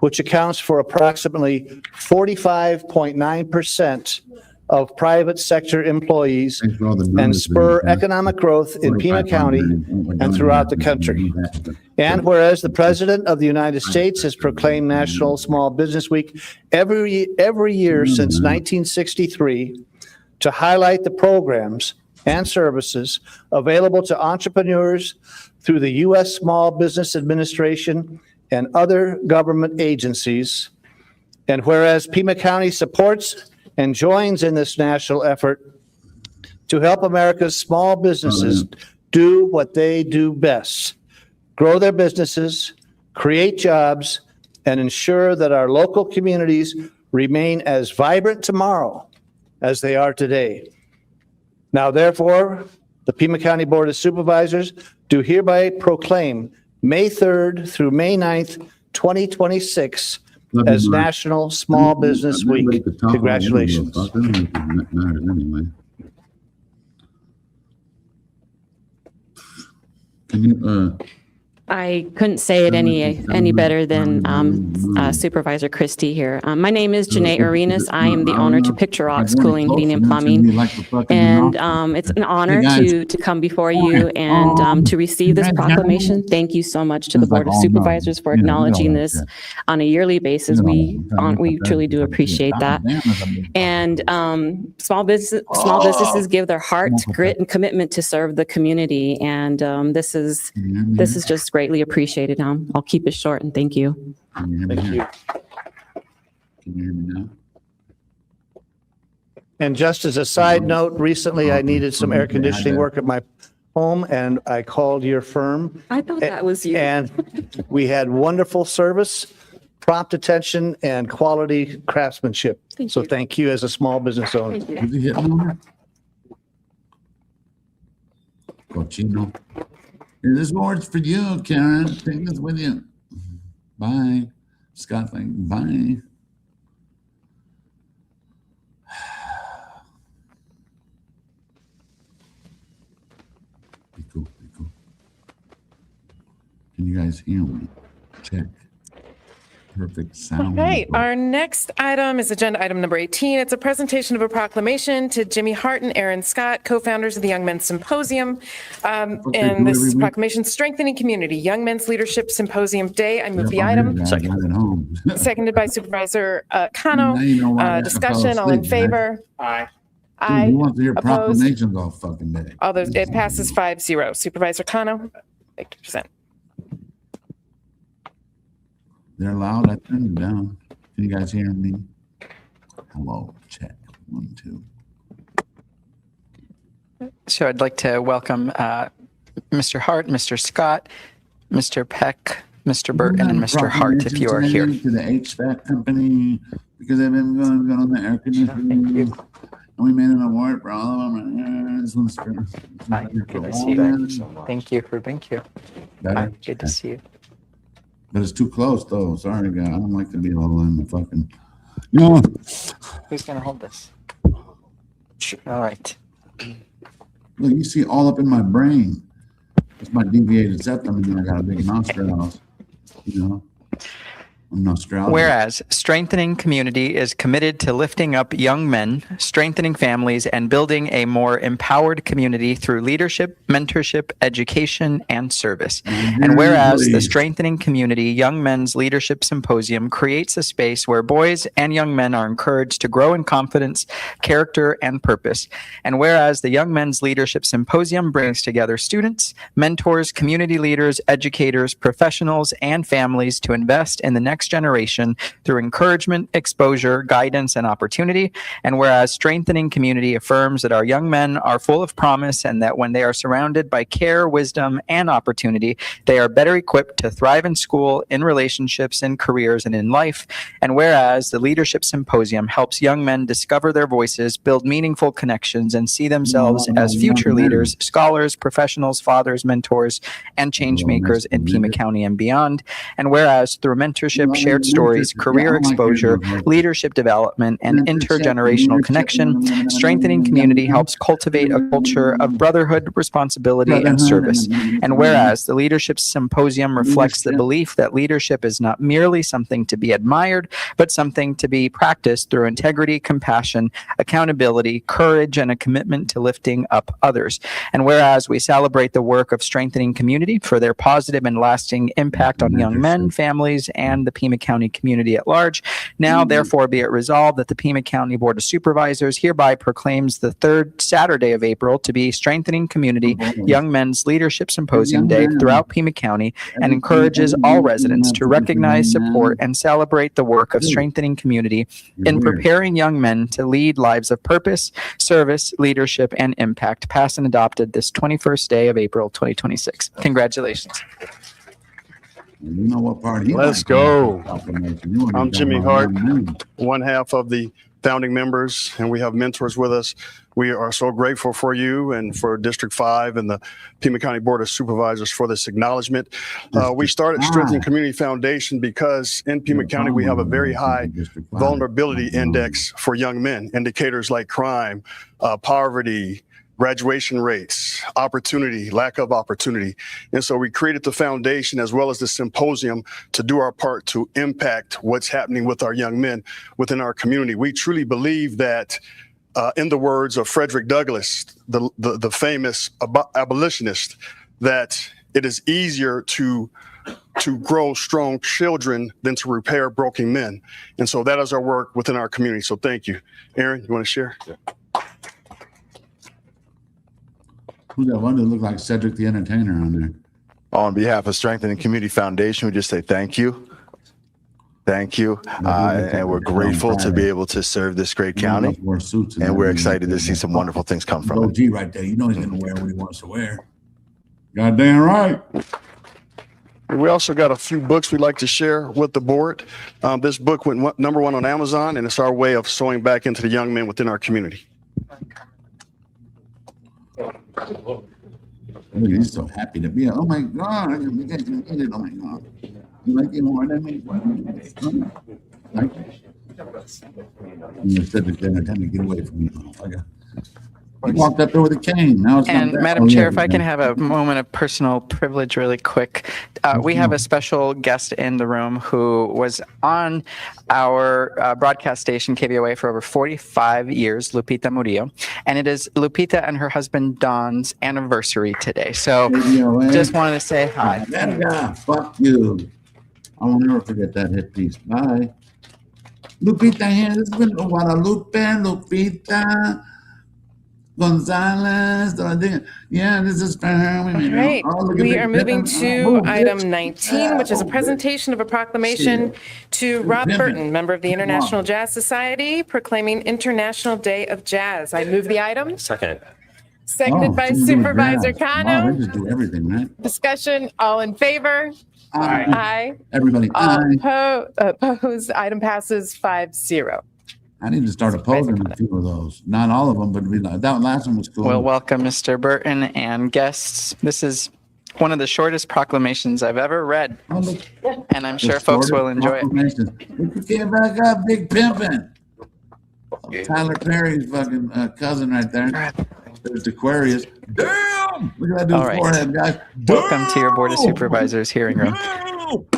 which accounts for approximately 45.9% of private sector employees and spur economic growth in Pima County and throughout the country. And whereas the President of the United States has proclaimed National Small Business Week every year since 1963 to highlight the programs and services available to entrepreneurs through the U.S. Small Business Administration and other government agencies. And whereas Pima County supports and joins in this national effort to help America's small businesses do what they do best, grow their businesses, create jobs, and ensure that our local communities remain as vibrant tomorrow as they are today. Now, therefore, the Pima County Board of Supervisors do hereby proclaim May 3rd through May 9th, 2026 as National Small Business Week. Congratulations.
Can you,
I couldn't say it any better than Supervisor Christie here. My name is Janae Arenas. I am the owner to Picture Rocks Cooling, Heating, and Plumbing. And it's an honor to come before you and to receive this proclamation. Thank you so much to the Board of Supervisors for acknowledging this on a yearly basis. We truly do appreciate that. And small businesses give their heart, grit, and commitment to serve the community. And this is just greatly appreciated. I'll keep it short and thank you.
Thank you. Can you hear me now?
And just as a side note, recently I needed some air conditioning work at my home and I called your firm.
I thought that was you.
And we had wonderful service, prompt attention, and quality craftsmanship. So thank you as a small business owner.
Did you hit me? Cochino. Here, this board's for you, Karen. Take this with you. Bye. Scott, bye. Be cool. Can you guys hear me? Check. Perfect sound.
Okay, our next item is agenda item number 18. It's a presentation of a proclamation to Jimmy Hart and Aaron Scott, co-founders of the Young Men's Symposium. And this proclamation, Strengthening Community, Young Men's Leadership Symposium Day. I move the item. Seconded by Supervisor Cano. Discussion, all in favor?
Aye.
Aye.
Who wants to hear
Opposed?
proclamations all fucking day?
All those, it passes 5-0. Supervisor Cano, 50%.
They're loud. I turned them down. Can you guys hear me? Hello. Check. 1, 2.
So I'd like to welcome Mr. Hart, Mr. Scott, Mr. Peck, Mr. Burton, and Mr. Hart, if you are here.
To the HVAC company, because they've been going on the air conditioning. And we made an award for all of them. This one's for.
Hi, good to see you. Thank you.
Better?
Good to see you.
But it's too close, though. Sorry, guy. I don't like to be all in the fucking. No.
Who's going to hold this? All right.
Look, you see all up in my brain. It's my deviated septum, and then I got a big nostrils. You know? I'm Nostradamus.
Whereas Strengthening Community is committed to lifting up young men, strengthening families, and building a more empowered community through leadership, mentorship, education, and service. And whereas the Strengthening Community Young Men's Leadership Symposium creates a space where boys and young men are encouraged to grow in confidence, character, and purpose. And whereas the Young Men's Leadership Symposium brings together students, mentors, community leaders, educators, professionals, and families to invest in the next generation through encouragement, exposure, guidance, and opportunity. And whereas Strengthening Community affirms that our young men are full of promise and that when they are surrounded by care, wisdom, and opportunity, they are better equipped to thrive in school, in relationships, in careers, and in life. And whereas the Leadership Symposium helps young men discover their voices, build meaningful connections, and see themselves as future leaders, scholars, professionals, fathers, mentors, and change makers in Pima County and beyond. And whereas through mentorship, shared stories, career exposure, leadership development, and intergenerational connection, Strengthening Community helps cultivate a culture of brotherhood, responsibility, and service. And whereas the Leadership Symposium reflects the belief that leadership is not merely something to be admired, but something to be practiced through integrity, compassion, accountability, courage, and a commitment to lifting up others. And whereas we celebrate the work of Strengthening Community for their positive and lasting impact on young men, families, and the Pima County community at large. Now, therefore, be it resolved that the Pima County Board of Supervisors hereby proclaims the third Saturday of April to be Strengthening Community Young Men's Leadership Symposium Day throughout Pima County, and encourages all residents to recognize, support, and celebrate the work of strengthening community in preparing young men to lead lives of purpose, service, leadership, and impact, passed and adopted this 21st day of April 2026. Congratulations.
You know what party?
Let's go. I'm Jimmy Hart, one half of the founding members, and we have mentors with us. We are so grateful for you and for District 5 and the Pima County Board of Supervisors for this acknowledgement. We started Strengthening Community Foundation because in Pima County, we have a very high vulnerability index for young men, indicators like crime, poverty, graduation rates, opportunity, lack of opportunity. And so we created the foundation as well as the symposium to do our part to impact what's happening with our young men within our community. We truly believe that, in the words of Frederick Douglass, the famous abolitionist, that it is easier to grow strong children than to repair broken men. And so that is our work within our community. So thank you. Aaron, you want to share? Yeah.
Who's that one that looked like Cedric the Entertainer on there?
On behalf of Strengthening Community Foundation, we just say thank you. Thank you. And we're grateful to be able to serve this great county. And we're excited to see some wonderful things come from it.
OG right there. You know he's going to wear what he wants to wear. Goddamn right.
We also got a few books we'd like to share with the board. This book went #1 on Amazon, and it's our way of sewing back into the young men within our community.
He's so happy to be here. Oh my God. Oh my God. You like it more than me? Like you said that they're trying to get away from me. He walked up there with a cane. Now it's
And
not
Madam Chair, if I can have a moment of personal privilege really quick. We have a special guest in the room who was on our broadcast station, KBOA, for over 45 years, Lupita Murillo. And it is Lupita and her husband Don's anniversary today. So just wanted to say hi.
Fuck you. I will never forget that hit piece. Bye. Lupita here. This has been Guadalupe, Lupita Gonzalez. Yeah, this is for her.
All right, we are moving to item 19, which is a presentation of a proclamation to Rob Burton, member of the International Jazz Society, proclaiming International Day of Jazz. I move the item.
Second.
Seconded by Supervisor Kano.
They just do everything, right?
Discussion, all in favor? Aye.
Everybody,
All opposed, item passes 5-0.
I need to start opposing a few of those. Not all of them, but that last one was cool.
Well, welcome, Mr. Burton and guests. This is one of the shortest proclamations I've ever read, and I'm sure folks will enjoy it.
Get back up, Big Pimpin'. Tyler Perry's fucking cousin right there. There's Aquarius. Damn! Look at that dude's forehead, guys.
Welcome to your Board of Supervisors hearing room.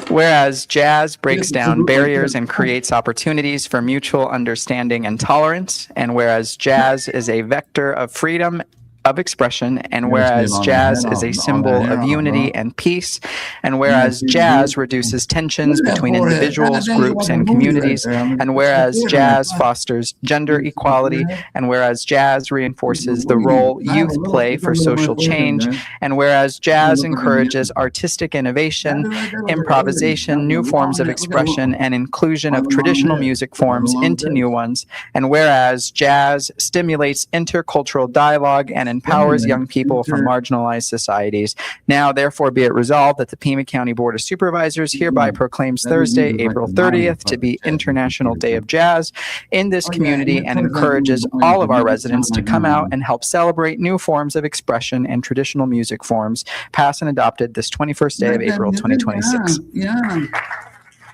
Whereas jazz breaks down barriers and creates opportunities for mutual understanding and tolerance, and whereas jazz is a vector of freedom of expression, and whereas jazz is a symbol of unity and peace, and whereas jazz reduces tensions between individuals, groups, and communities, and whereas jazz fosters gender equality, and whereas jazz reinforces the role youth play for social change, and whereas jazz encourages artistic innovation, improvisation, new forms of expression, and inclusion of traditional music forms into new ones, and whereas jazz stimulates intercultural dialogue and empowers young people from marginalized societies. Now, therefore, be it resolved that the Pima County Board of Supervisors hereby proclaims Thursday, April 30th to be International Day of Jazz in this community and encourages all of our residents to come out and help celebrate new forms of expression and traditional music forms, passed and adopted this 21st day of April 2026.
Yeah. I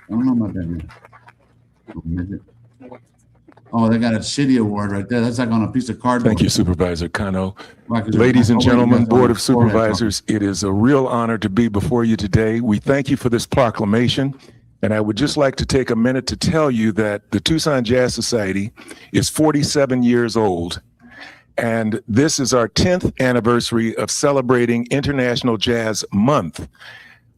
don't know about that. Oh, they got a city award right there. That's like on a piece of cardboard.
Thank you, Supervisor Kano. Ladies and gentlemen, Board of Supervisors, it is a real honor to be before you today. We thank you for this proclamation. And I would just like to take a minute to tell you that the Tucson Jazz Society is 47 years old. And this is our 10th anniversary of celebrating International Jazz Month.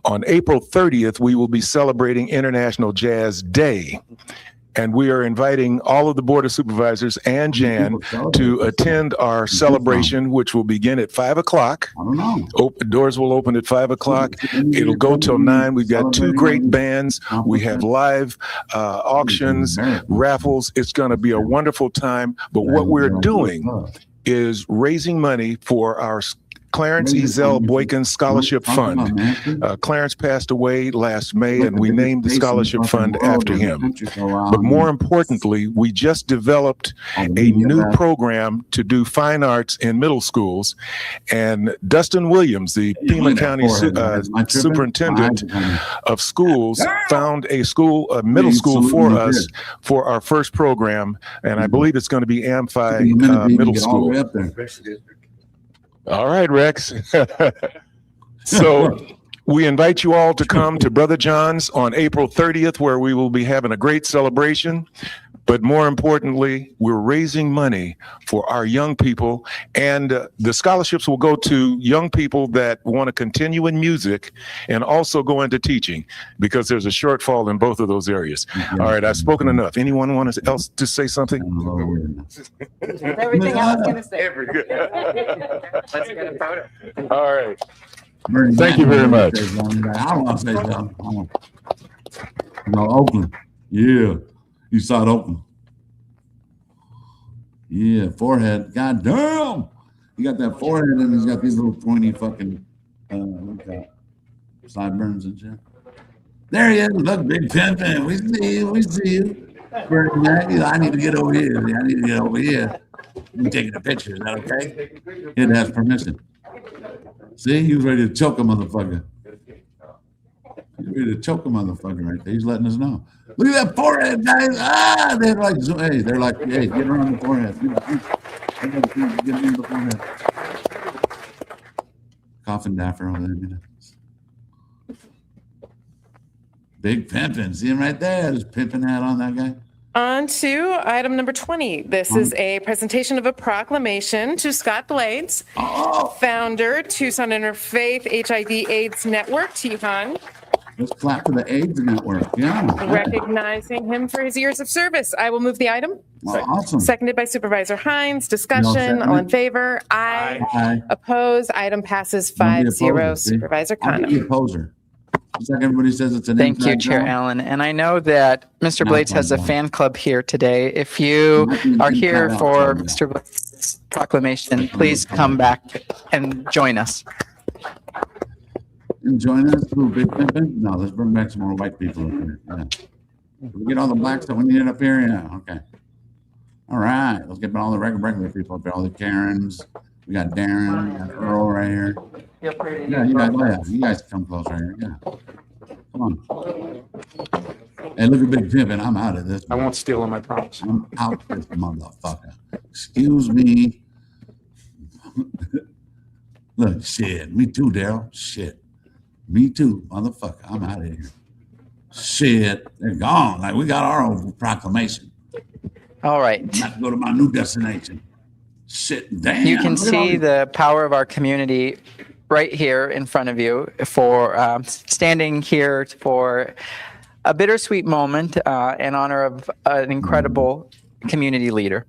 On April 30th, we will be celebrating International Jazz Day. And we are inviting all of the Board of Supervisors and Jan to attend our celebration, which will begin at 5 o'clock. Doors will open at 5 o'clock. It'll go till 9. We've got 2 great bands. We have live auctions, raffles. It's going to be a wonderful time. But what we're doing is raising money for our Clarence Ezell Boykin Scholarship Fund. Clarence passed away last May, and we named the scholarship fund after him. But more importantly, we just developed a new program to do fine arts in middle schools. And Dustin Williams, the Pima County Superintendent of Schools, found a middle school for us for our first program. And I believe it's going to be Amphi Middle School. All right, Rex. So we invite you all to come to Brother John's on April 30th, where we will be having a great celebration. But more importantly, we're raising money for our young people. And the scholarships will go to young people that want to continue in music and also go into teaching, because there's a shortfall in both of those areas. All right, I've spoken enough. Anyone want else to say something?
Everything I was going to say.
Let's get a photo.
All right. Thank you very much.
I want to say something. No, Oakland. Yeah. You saw it open. Yeah, forehead. God damn. He got that forehead and he's got these little pointy fucking sideburns and shit. There he is. Look, Big Pimpin'. We see you. We see you. I need to get over here. I need to get over here. I'm taking a picture. Is that okay? It has permission. See, he was ready to choke a motherfucker. He's ready to choke a motherfucker right there. He's letting us know. Look at that forehead, guys. They're like, hey, get around the forehead. Get around the forehead. Coffin daffer over there. Big pimpin'. See him right there? Just pimping hat on that guy.
On to item number 20. This is a presentation of a proclamation to Scott Blades, founder, Tucson Interfaith HIV/AIDS Network, THON.
Let's clap for the AIDS Network. Yeah.
Recognizing him for his years of service. I will move the item.
Awesome.
Seconded by Supervisor Hines. Discussion. All in favor? Aye. Opposed? Item passes 5-0. Supervisor Kano.
Opposer. It's like everybody says it's an
Thank you, Chair Allen. And I know that Mr. Blades has a fan club here today. If you are here for Mr. Blades' proclamation, please come back and join us.
And join us. Big pimpin'? No, let's bring back some more white people up here. Yeah. We get all the blacks that we need up here? Yeah, okay. All right. Let's get all the regular people up here. All the Karens. We got Darren. We got Earl right here. Yeah, you guys come close right here. Yeah. Come on. Hey, look at Big Pimpin'. I'm out of this.
I won't steal on my promise.
I'm out this motherfucker. Excuse me. Look, shit. Me too, Daryl. Shit. Me too, motherfucker. I'm out of here. Shit. They're gone. Like, we got our own proclamation.
All right.
I'm about to go to my new destination. Shit, damn.
You can see the power of our community right here in front of you for standing here for a bittersweet moment in honor of an incredible community leader.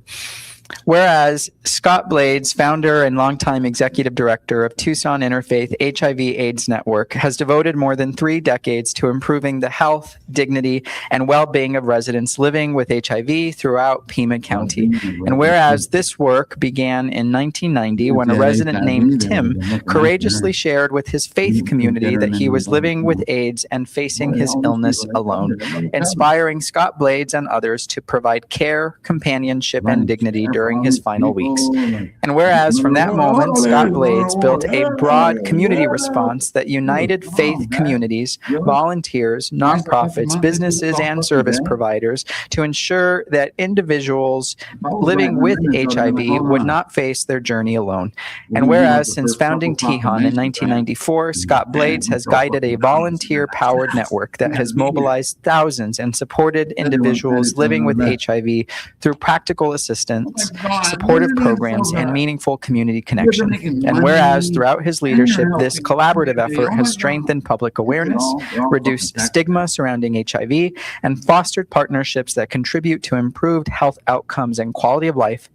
Whereas Scott Blades, founder and longtime executive director of Tucson Interfaith HIV/AIDS Network, has devoted more than 3 decades to improving the health, dignity, and well-being of residents living with HIV throughout Pima County. And whereas this work began in 1990 when a resident named Tim courageously shared with his faith community that he was living with AIDS and facing his illness alone, inspiring Scott Blades and others to provide care, companionship, and dignity during his final weeks. And whereas from that moment, Scott Blades built a broad community response that united faith communities, volunteers, nonprofits, businesses, and service providers to ensure that individuals living with HIV would not face their journey alone. And whereas since founding THON in 1994, Scott Blades has guided a volunteer-powered network that has mobilized thousands and supported individuals living with HIV through practical assistance, service, supportive programs, and meaningful community connection. And whereas throughout his leadership, this collaborative effort has strengthened public awareness, reduced stigma surrounding HIV, and fostered partnerships that contribute to improved health outcomes and quality of life.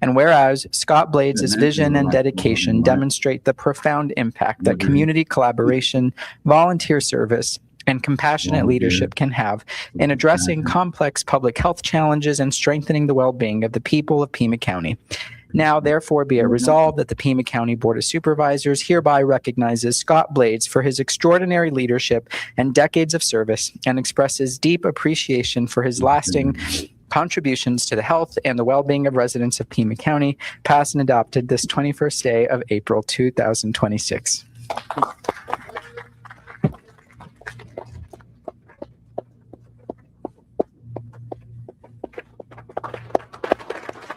And whereas Scott Blades' vision and dedication demonstrate the profound impact that community collaboration, volunteer service, and compassionate leadership can have in addressing complex public health challenges and strengthening the well-being of the people of Pima County. Now, therefore, be it resolved that the Pima County Board of Supervisors hereby recognizes Scott Blades for his extraordinary leadership and decades of service and expresses deep appreciation for his lasting contributions to the health and the well-being of residents of Pima County, passed and adopted this 21st day of April 2026.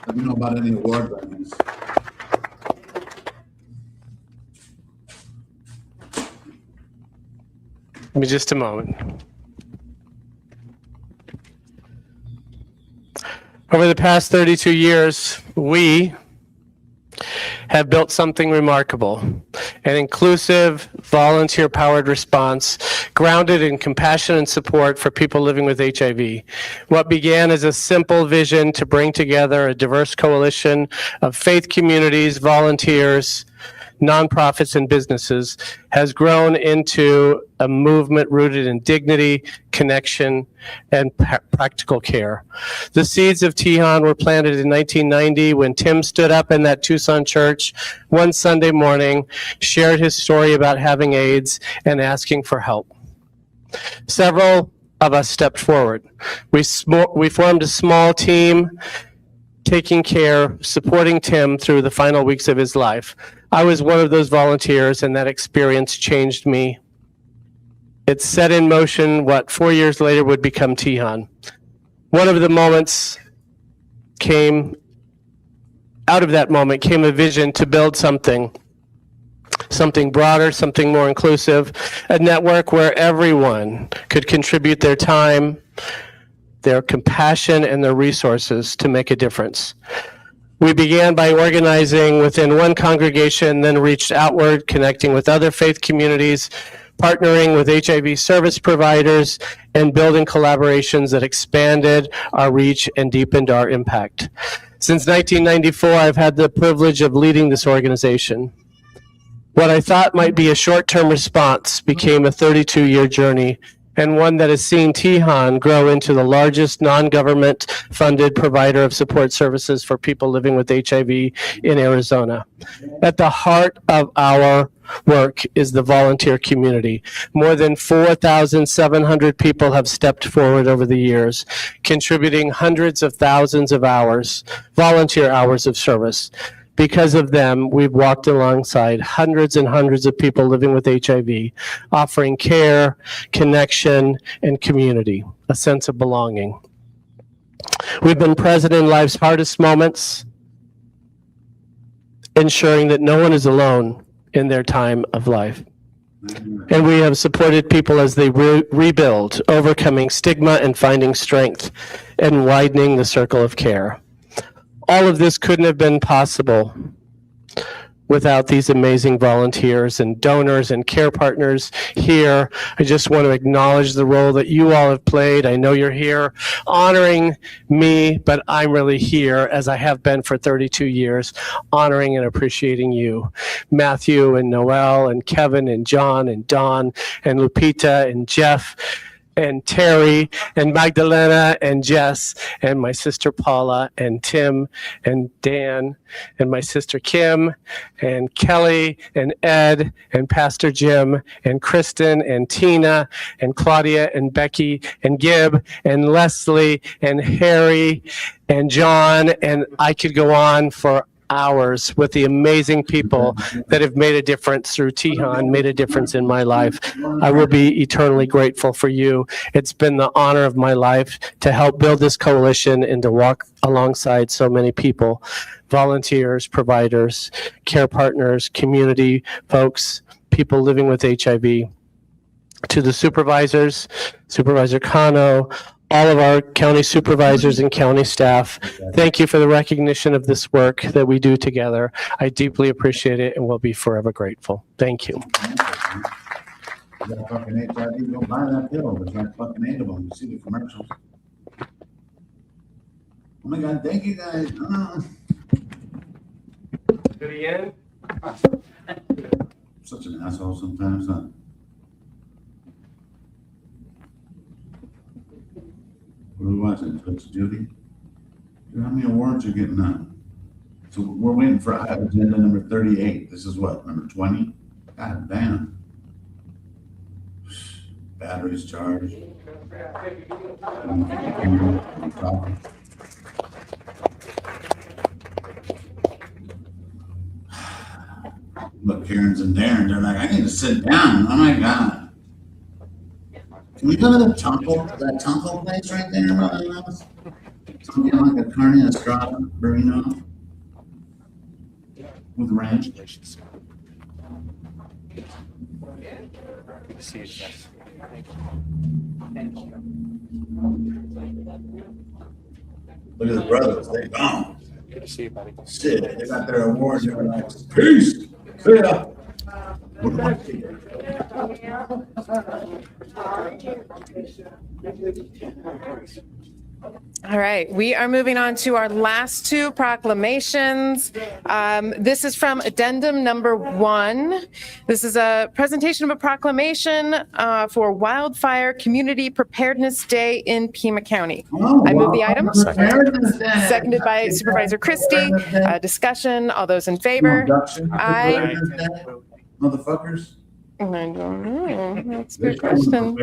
Let me know about any award winners.
Give me just a moment. Over the past 32 years, we have built something remarkable, an inclusive, volunteer-powered response grounded in compassion and support for people living with HIV. What began as a simple vision to bring together a diverse coalition of faith communities, volunteers, nonprofits, and businesses has grown into a movement rooted in dignity, connection, and practical care. The seeds of Tihan were planted in 1990 when Tim stood up in that Tucson church one Sunday morning, shared his story about having AIDS, and asking for help. Several of us stepped forward. We formed a small team, taking care, supporting Tim through the final weeks of his life. I was one of those volunteers, and that experience changed me. It set in motion what 4 years later would become Tihan. One of the moments out of that moment came a vision to build something broader, something more inclusive, a network where everyone could contribute their time, their compassion, and their resources to make a difference. We began by organizing within one congregation, then reached outward, connecting with other faith communities, partnering with HIV service providers, and building collaborations that expanded our reach and deepened our impact. Since 1994, I've had the privilege of leading this organization. What I thought might be a short-term response became a 32-year journey, and one that has seen Tihan grow into the largest non-government funded provider of support services for people living with HIV in Arizona. At the heart of our work is the volunteer community. More than 4,700 people have stepped forward over the years, contributing hundreds of thousands of hours, volunteer hours of service. Because of them, we've walked alongside hundreds and hundreds of people living with HIV, offering care, connection, and community, a sense of belonging. We've been present in life's hardest moments, ensuring that no one is alone in their time of life. And we have supported people as they rebuild, overcoming stigma and finding strength, and widening the circle of care. All of this couldn't have been possible without these amazing volunteers and donors and care partners here. I just want to acknowledge the role that you all have played. I know you're here honoring me, but I'm really here, as I have been for 32 years, honoring and appreciating you. Matthew and Noel and Kevin and John and Don and Lupita and Jeff and Terry and Magdalena and Jess and my sister Paula and Tim and Dan and my sister Kim and Kelly and Ed and Pastor Jim and Kristen and Tina and Claudia and Becky and Gib and Leslie and Harry and John, and I could go on for hours with the amazing people that have made a difference through Tihan, made a difference in my life. I will be eternally grateful for you. It's been the honor of my life to help build this coalition and to walk alongside so many people, volunteers, providers, care partners, community folks, people living with HIV. To the supervisors, Supervisor Cano, all of our county supervisors and county staff. Thank you for the recognition of this work that we do together. I deeply appreciate it and will be forever grateful. Thank you.
You got fucking HIV, go buy that pill. There's like fucking 8 of them. You see the commercials. Oh my God, thank you guys.
To the end.
Such an asshole sometimes, huh? What are we watching? Judge Judy? How many awards are you getting now? So we're waiting for agenda number 38. This is what, number 20? God damn. Batteries charged. Look, Karen's and Darren, they're like, I need to sit down. Oh my God. Can we go to the Tuncle place right there? Something like a carne asada burrito with ranch. Look at the brothers, they gone.
Good to see you, buddy.
Shit, they got their awards. They're like, peace. See ya.
All right, we are moving on to our last two proclamations. This is from addendum number 1. This is a presentation of a proclamation for Wildfire Community Preparedness Day in Pima County. I move the item. Seconded by Supervisor Christie. Discussion, all those in favor? Aye.
Motherfuckers.
I don't know. That's a good question.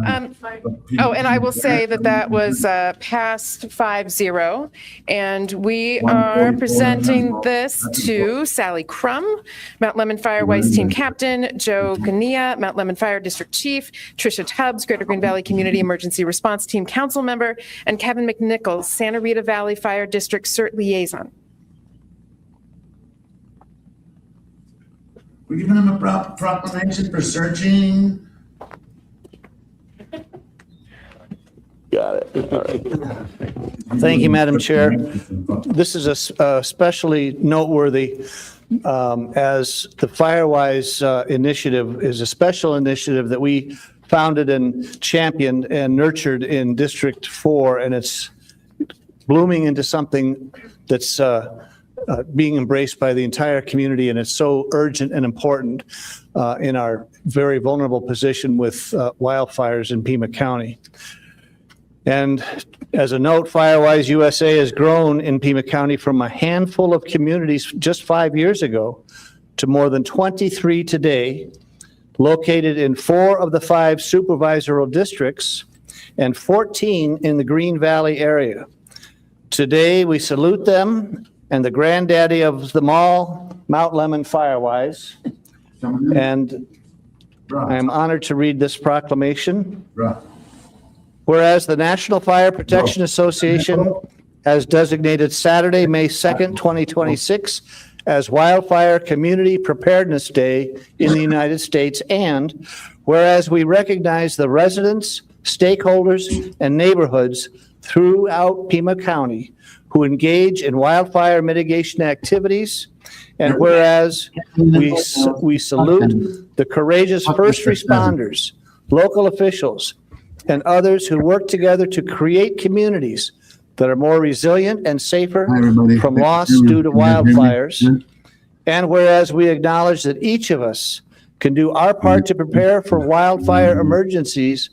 And I will say that was passed 5-0. And we are presenting this to Sally Crum, Mount Lemon Fire Wise Team Captain, Joe Gania, Mount Lemon Fire District Chief, Tricia Tubbs, Greater Green Valley Community Emergency Response Team Council Member, and Kevin McNichols, Santa Rita Valley Fire District CERT Liaison.
We're giving them a proclamation for searching.
Got it. All right. Thank you, Madam Chair. This is especially noteworthy as the Firewise initiative is a special initiative that we founded and championed and nurtured in District 4, and it's blooming into something that's being embraced by the entire community, and it's so urgent and important in our very vulnerable position with wildfires in Pima County. And as a note, Firewise USA has grown in Pima County from a handful of communities just 5 years ago to more than 23 today, located in 4 of the 5 supervisoral districts and 14 in the Green Valley area. Today, we salute them and the granddaddy of them all, Mount Lemon Firewise. And I am honored to read this proclamation. Whereas the National Fire Protection Association has designated Saturday, May 2nd, 2026 as Wildfire Community Preparedness Day in the United States, and whereas we recognize the residents, stakeholders, and neighborhoods throughout Pima County who engage in wildfire mitigation activities, and whereas we salute the courageous first responders, local officials, and others who work together to create communities that are more resilient and safer from loss due to wildfires, and whereas we acknowledge that each of us can do our part to prepare for wildfire emergencies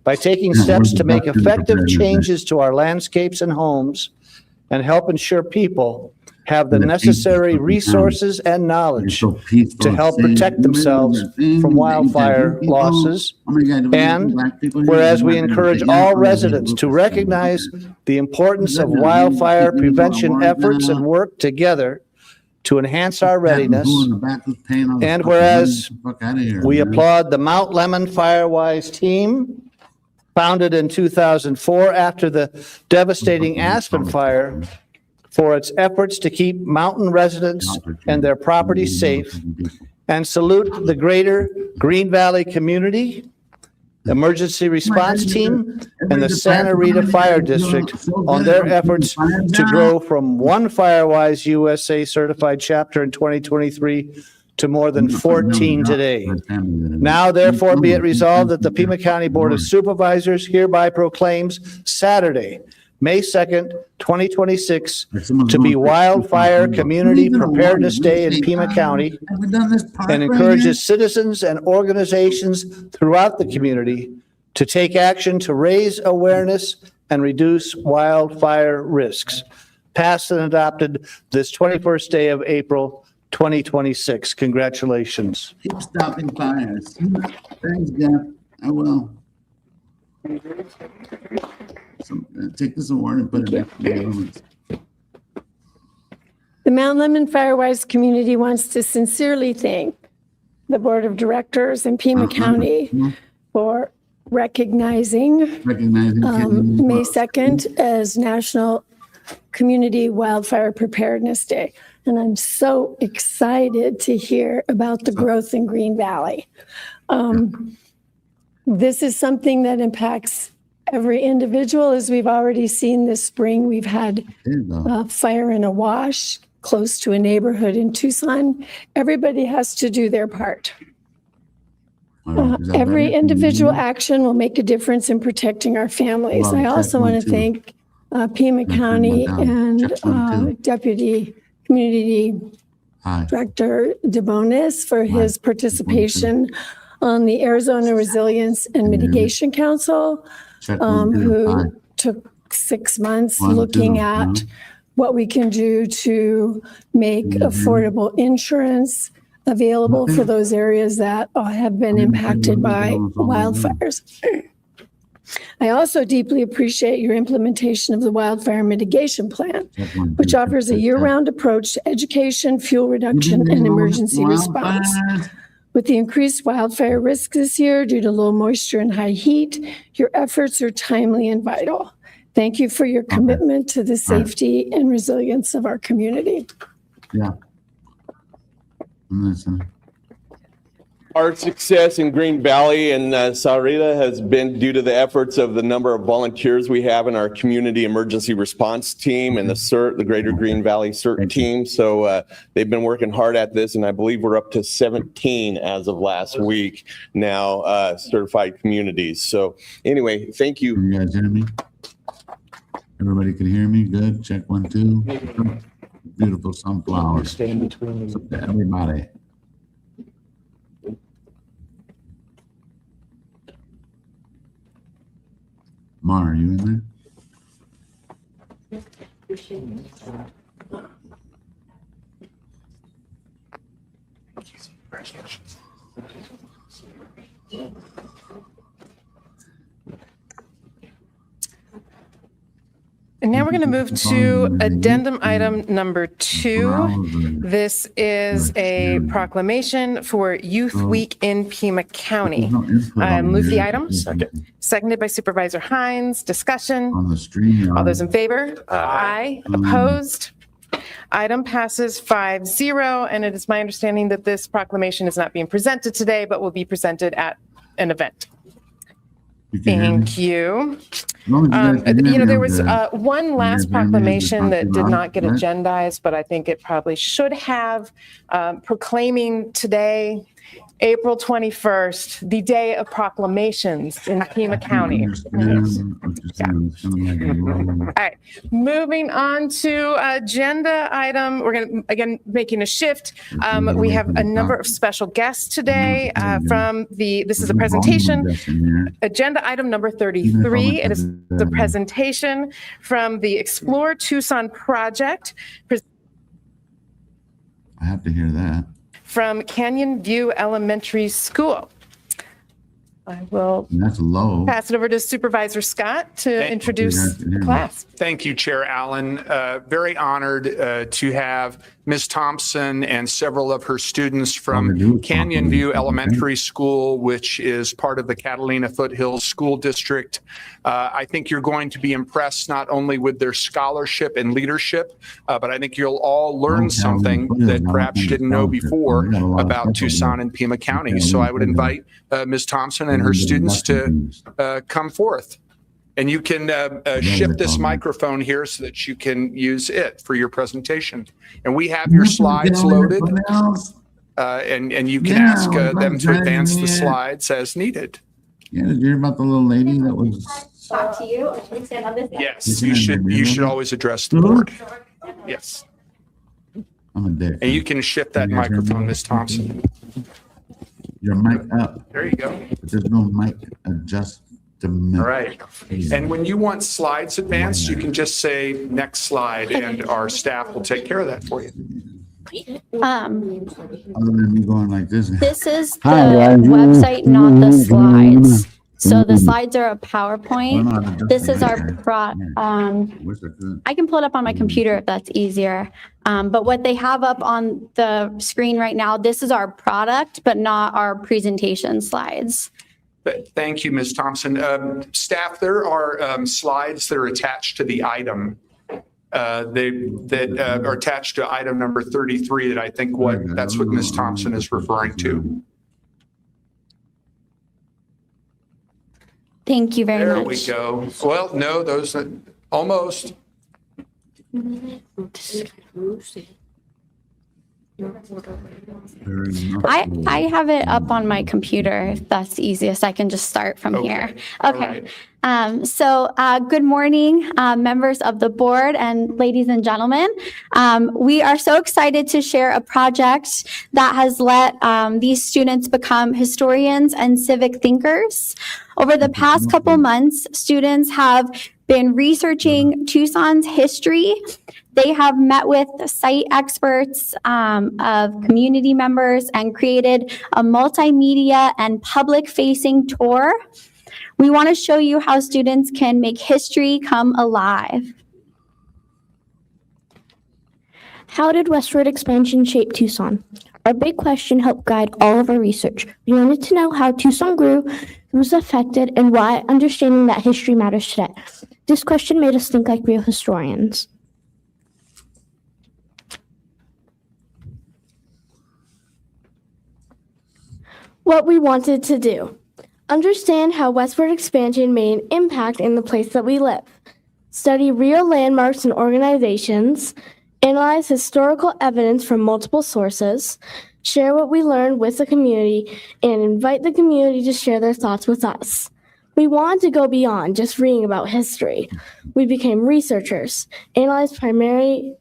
by taking steps to make effective changes to our landscapes and homes and help ensure people have the necessary resources and knowledge to help protect themselves from wildfire losses. And whereas we encourage all residents to recognize the importance of wildfire prevention efforts and work together to enhance our readiness. And whereas we applaud the Mount Lemon Firewise team, founded in 2004 after the devastating Aspen fire, for its efforts to keep mountain residents and their property safe, and salute the greater Green Valley community Emergency Response Team and the Santa Rita Fire District on their efforts to grow from one Firewise USA certified chapter in 2023 to more than 14 today. Now therefore be it resolved that the Pima County Board of Supervisors hereby proclaims Saturday, May 2nd, 2026 to be Wildfire Community Preparedness Day in Pima County and encourages citizens and organizations throughout the community to take action to raise awareness and reduce wildfire risks. Passed and adopted this 21st day of April, 2026. Congratulations.
Keep stopping fires. Thanks, Jeff. I will. So, take this award and put it back in the elements.
The Mount Lemon Firewise community wants to sincerely thank the Board of Directors in Pima County for recognizing May 2nd as National Community Wildfire Preparedness Day. And I'm so excited to hear about the growth in Green Valley. This is something that impacts every individual. As we've already seen this spring, we've had a fire in a wash close to a neighborhood in Tucson. Everybody has to do their part. Every individual action will make a difference in protecting our families. I also want to thank Pima County and Deputy Community Director DeBonis for his participation on the Arizona Resilience and Mitigation Council, who took 6 months looking at what we can do to make affordable insurance available for those areas that have been impacted by wildfires. I also deeply appreciate your implementation of the Wildfire Mitigation Plan, which offers a year-round approach to education, fuel reduction, and emergency response. With the increased wildfire risk this year due to low moisture and high heat, your efforts are timely and vital. Thank you for your commitment to the safety and resilience of our community.
Yeah. Listen.
Our success in Green Valley and Sarita has been due to the efforts of the number of volunteers we have in our community emergency response team and the CERT, the Greater Green Valley CERT team. So they've been working hard at this, and I believe we're up to 17 as of last week now, certified communities. So anyway, thank you.
Can you guys hear me? Everybody can hear me? Good. Check 1, 2. Beautiful sunflowers.
Stay in between.
Everybody. Mar, are you in there?
And now we're going to move to addendum item number 2. This is a proclamation for Youth Week in Pima County. Move the item. Seconded by Supervisor Hines. Discussion. All those in favor? Aye. Opposed? Item passes 5-0, and it is my understanding that this proclamation is not being presented today, but will be presented at an event. Thank you. There was one last proclamation that did not get agendized, but I think it probably should have, proclaiming today, April 21st, the day of proclamations in Pima County. All right, moving on to agenda item. We're going to, again, making a shift. We have a number of special guests today this is a presentation, agenda item number 33. It is the presentation from the Explore Tucson Project.
I have to hear that.
From Canyon View Elementary School. I will pass it over to Supervisor Scott to introduce the class.
Thank you, Chair Allen. Very honored to have Ms. Thompson and several of her students from Canyon View Elementary School, which is part of the Catalina Foothills School District. I think you're going to be impressed not only with their scholarship and leadership, but I think you'll all learn something that perhaps you didn't know before about Tucson and Pima County. So I would invite Ms. Thompson and her students to come forth. And you can shift this microphone here so that you can use it for your presentation. And we have your slides loaded, and you can ask them to advance the slides as needed.
Yeah, did you hear about the little lady that was?
Talk to you. Stand on this side.
Yes, you should always address the board. Yes.
I'm a dick.
And you can shift that microphone, Ms. Thompson.
Your mic up.
There you go.
But there's no mic adjustment.
All right. And when you want slides advanced, you can just say next slide and our staff will take care of that for you.
Other than me going like this.
This is the website, not the slides. So the slides are a PowerPoint. This is our I can pull it up on my computer if that's easier. But what they have up on the screen right now, this is our product, but not our presentation slides.
Thank you, Ms. Thompson. Staff, there are slides that are attached to the item. That are attached to item number 33 that I think that's what Ms. Thompson is referring to.
Thank you very
There we
much.
go. Well, no, those almost.
I have it up on my computer if that's easiest. I can just start from here. Okay. Good morning, members of the board and ladies and gentlemen. We are so excited to share a project that has let these students become historians and civic thinkers. Over the past couple months, students have been researching Tucson's history. They have met with site experts of community members and created a multimedia and public-facing tour. We want to show you how students can make history come alive.
How did westward expansion shape Tucson? Our big question helped guide all of our research. We wanted to know how Tucson grew, who was affected, and why understanding that history matters today. This question made us think like real historians. What we wanted to do. Understand how westward expansion made an impact in the place that we live. Study real landmarks and organizations. Analyze historical evidence from multiple sources. Share what we learned with the community and invite the community to share their thoughts with us. We wanted to go beyond just reading about history. We became researchers, analyzed primary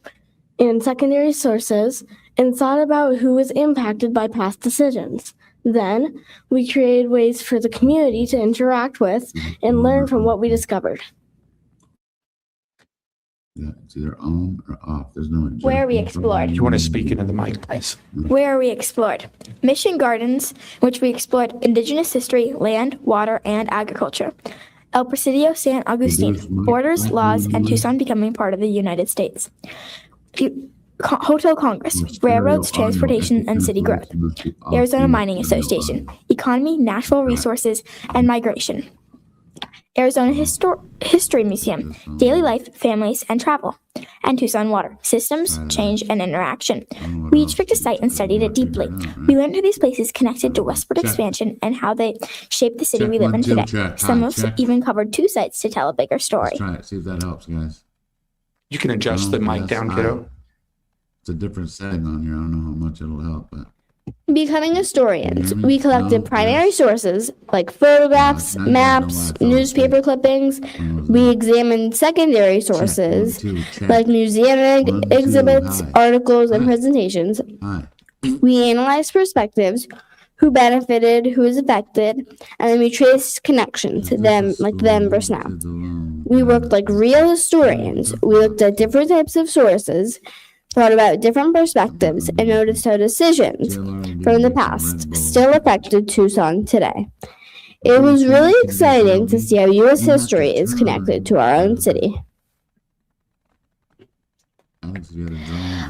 and secondary sources, and thought about who was impacted by past decisions. Then, we created ways for the community to interact with and learn from what we discovered.
Yeah, it's either on or off. There's no.
Where we explored.
You want to speak into the mic, please?
Where we explored. Mission Gardens, which we explored indigenous history, land, water, and agriculture. El Presidio San Agustin, borders, laws, and Tucson becoming part of the United States. Hotel Congress, railroads, transportation, and city growth. Arizona Mining Association, economy, natural resources, and migration. Arizona History Museum, daily life, families, and travel. And Tucson Water, systems, change, and interaction. We each picked a site and studied it deeply. We learned how these places connected to westward expansion and how they shaped the city we live in today. Some of us even covered 2 sites to tell a bigger story.
Let's try it, see if that helps, guys.
You can adjust the mic down, kiddo.
It's a different setting on here. I don't know how much it'll help, but.
Becoming historians, we collected primary sources like photographs, maps, newspaper clippings. We examined secondary sources like museum exhibits, articles, and presentations. We analyzed perspectives, who benefited, who was affected, and then we traced connections to them, like them versus now. We worked like real historians. We looked at different types of sources, thought about different perspectives, and noticed how decisions from the past still affected Tucson today. It was really exciting to see how U.S. history is connected to our own city.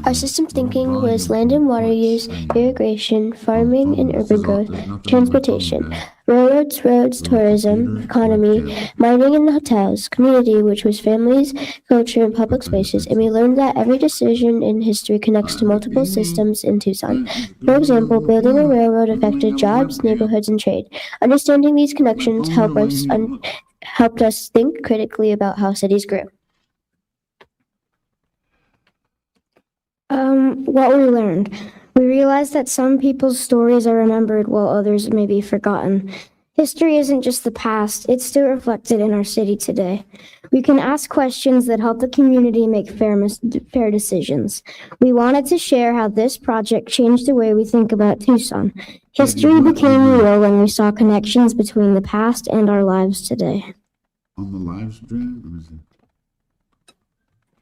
Our system thinking was land and water use, irrigation, farming and urban growth, transportation. railroads, roads, tourism, economy, mining and hotels, community, which was families, culture, and public spaces, and we learned that every decision in history connects to multiple systems in Tucson. For example, building a railroad affected jobs, neighborhoods, and trade. Understanding these connections helped us think critically about how cities grew. What we learned. We realized that some people's stories are remembered while others may be forgotten. History isn't just the past, it's still reflected in our city today. We can ask questions that help the community make fair decisions. We wanted to share how this project changed the way we think about Tucson. History became real when we saw connections between the past and our lives today.
On the live stream?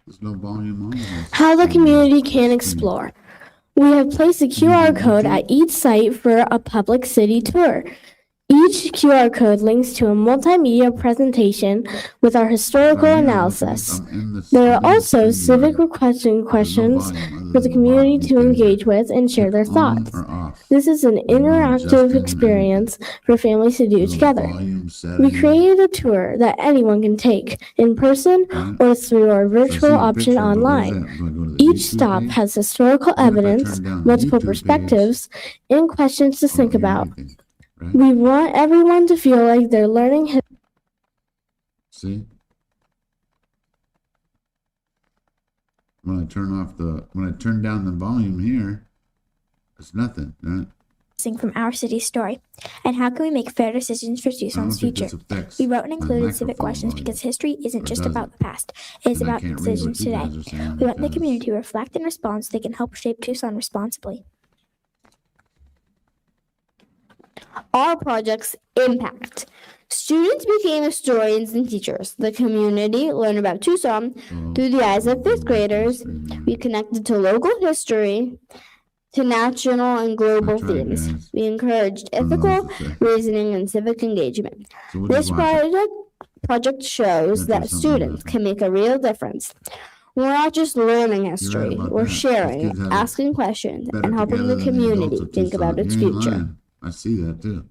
There's no volume on this.
How the community can explore. We have placed a QR code at each site for a public city tour. Each QR code links to a multimedia presentation with our historical analysis. There are also civic questions for the community to engage with and share their thoughts. This is an interactive experience for families to do together. We created a tour that anyone can take in person or through our virtual option online. Each stop has historical evidence, multiple perspectives, and questions to think about. We want everyone to feel like they're learning.
See? When I turn down the volume here, it's nothing, right?
From our city's story, and how can we make fair decisions for Tucson's future? We wrote and included civic questions because history isn't just about the past, it is about decisions today. We want the community to reflect and respond so they can help shape Tucson responsibly.
Our project's impact. Students became historians and teachers. The community learned about Tucson through the eyes of fifth graders. We connected to local history, to national and global themes. We encouraged ethical reasoning and civic engagement. This project shows that students can make a real difference. We're not just learning history, we're sharing it, asking questions, and helping the community think about its future.
I see that too.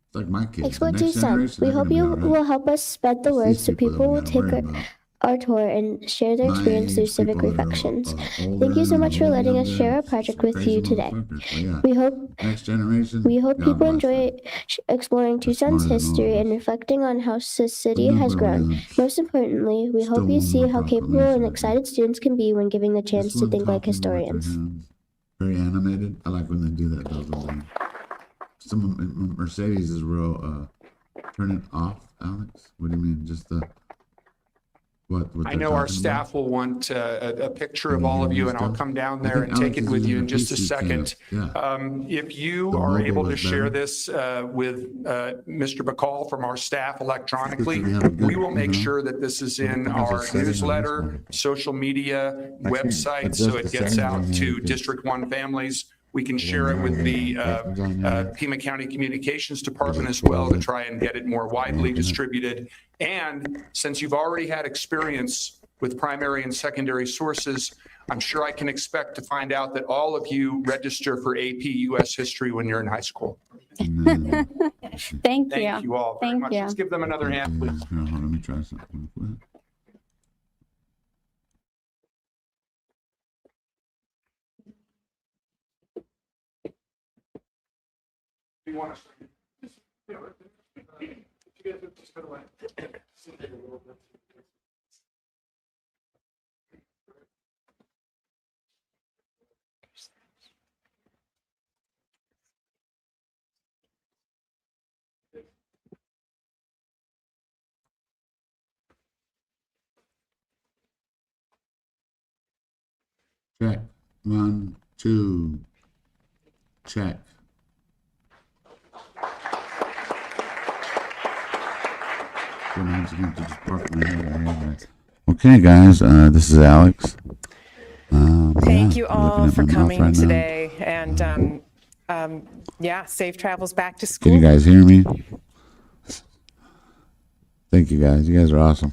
It's like my kids.
Explore Tucson. We hope you will help us spread the word so people will take our tour and share their experience through civic reflections. Thank you so much for letting us share our project with you today. We hope people enjoy exploring Tucson's history and reflecting on how the city has grown. Most importantly, we hope you see how capable and excited students can be when given the chance to think like historians.
Very animated. I like when they do that though. Some Mercedes is real. Turn it off, Alex. What do you mean? Just the what?
I know our staff will want a picture of all of you, and I'll come down there and take it with you in just a second. If you are able to share this with Mr. Bacall from our staff electronically, we will make sure that this is in our newsletter, social media, website, so it gets out to District 1 families. We can share it with the Pima County Communications Department as well to try and get it more widely distributed. And since you've already had experience with primary and secondary sources, I'm sure I can expect to find out that all of you register for AP US History when you're in high school.
Thank
you all very much. Let's give them another hand, please.
Hold on, let me try something.
You want to you guys just go away.
Check. 1, 2. Check. Okay, guys, this is Alex.
Thank you all for coming today, and safe travels back to school.
Can you guys hear me? Thank you, guys. You guys are awesome.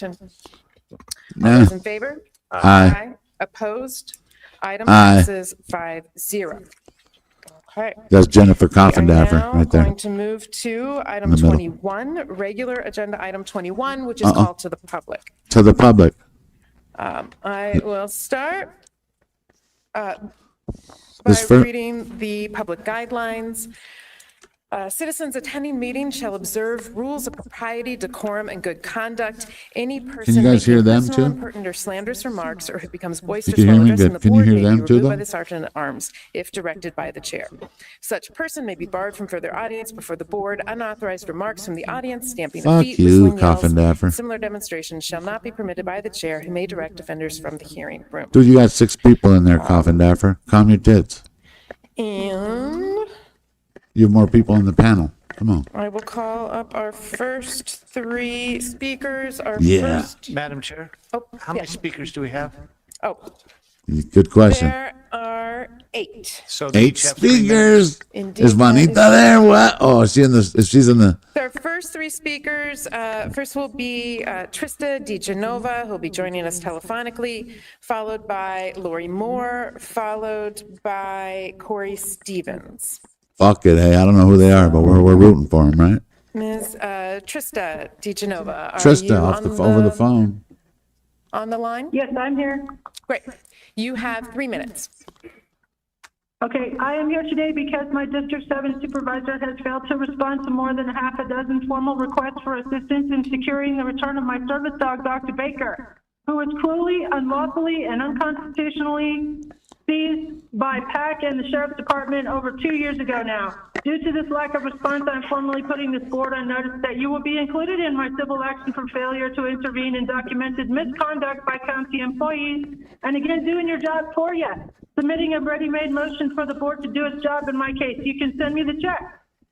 action? All
Nah.
those in favor?
Aye.
Opposed? Item
Aye.
passes 5-0. Okay.
That's Jennifer
We are
Coffindaffer
now
right there.
going to move to item
In the middle.
21, regular agenda item 21, which is
Uh-oh.
called to the public.
To the public.
I will start. by
This fir-
reading the public guidelines. Citizens attending meetings shall observe rules of propriety, decorum, and good conduct. Any person
you guys
making
hear them
personal,
too?
impertinent, or slanderous remarks, or who becomes boisterous
you hear
while
me
addressing
good?
the
Can you
board
hear
may be
them too,
removed by
though?
the sergeant at arms if directed by the chair. Such person may be barred from further audience before the board. Unauthorized remarks from the audience, stamping of
Fuck
feet,
you,
whistling
Coffin
yells,
Daffer.
similar demonstrations shall not be permitted by the chair, who may direct offenders from the hearing room.
Dude, you got 6 people in there, Coffin Daffer. Calm your tits.
And
You have more people on the panel. Come on.
I will call up our first 3 speakers. Our
Yeah.
first.
Madam Chair,
Oh,
how many speakers do we have?
Oh,
Good question.
there are 8.
So they
8
each have 3
speakers.
Indeed,
Is Juanita there? What? Oh, she's in the.
Our first 3 speakers, first will be Trista DiGenova, who'll be joining us telephonically, followed by Lori Moore, followed by Corey Stevens.
Fuck it, hey, I don't know who they are, but we're rooting for them, right?
Ms. Trista DiGenova, are
Trista
you
off over the phone.
on the line?
Yes, I'm here.
Great. You have 3 minutes.
Okay, I am here today because my District 7 supervisor has failed to respond to more than a half a dozen formal requests for assistance in securing the return of my service dog, Dr. Baker, who was cruelly, unlawfully, and unconstitutionally seized by PAC and the Sheriff's Department over 2 years ago now. Due to this lack of response, I'm formally putting this board on notice that you will be included in my civil action for failure to intervene in documented misconduct by county employees, and again, doing your job for you. Submitting a ready-made motion for the board to do its job in my case. You can send me the check.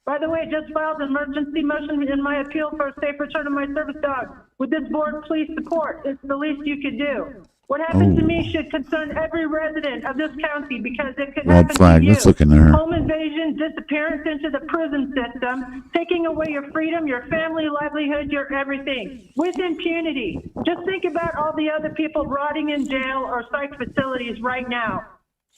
By the way, I just filed an emergency motion in my appeal for a safe return of my service dog. Would this board please support? It's the least you could do. What happened to me should concern every resident of this county because it could
Red
happen
flag.
to you.
Let's look in there.
Home invasion, disappearance into the prison system, taking away your freedom, your family, livelihood, your everything, with impunity. Just think about all the other people rotting in jail or psych facilities right now.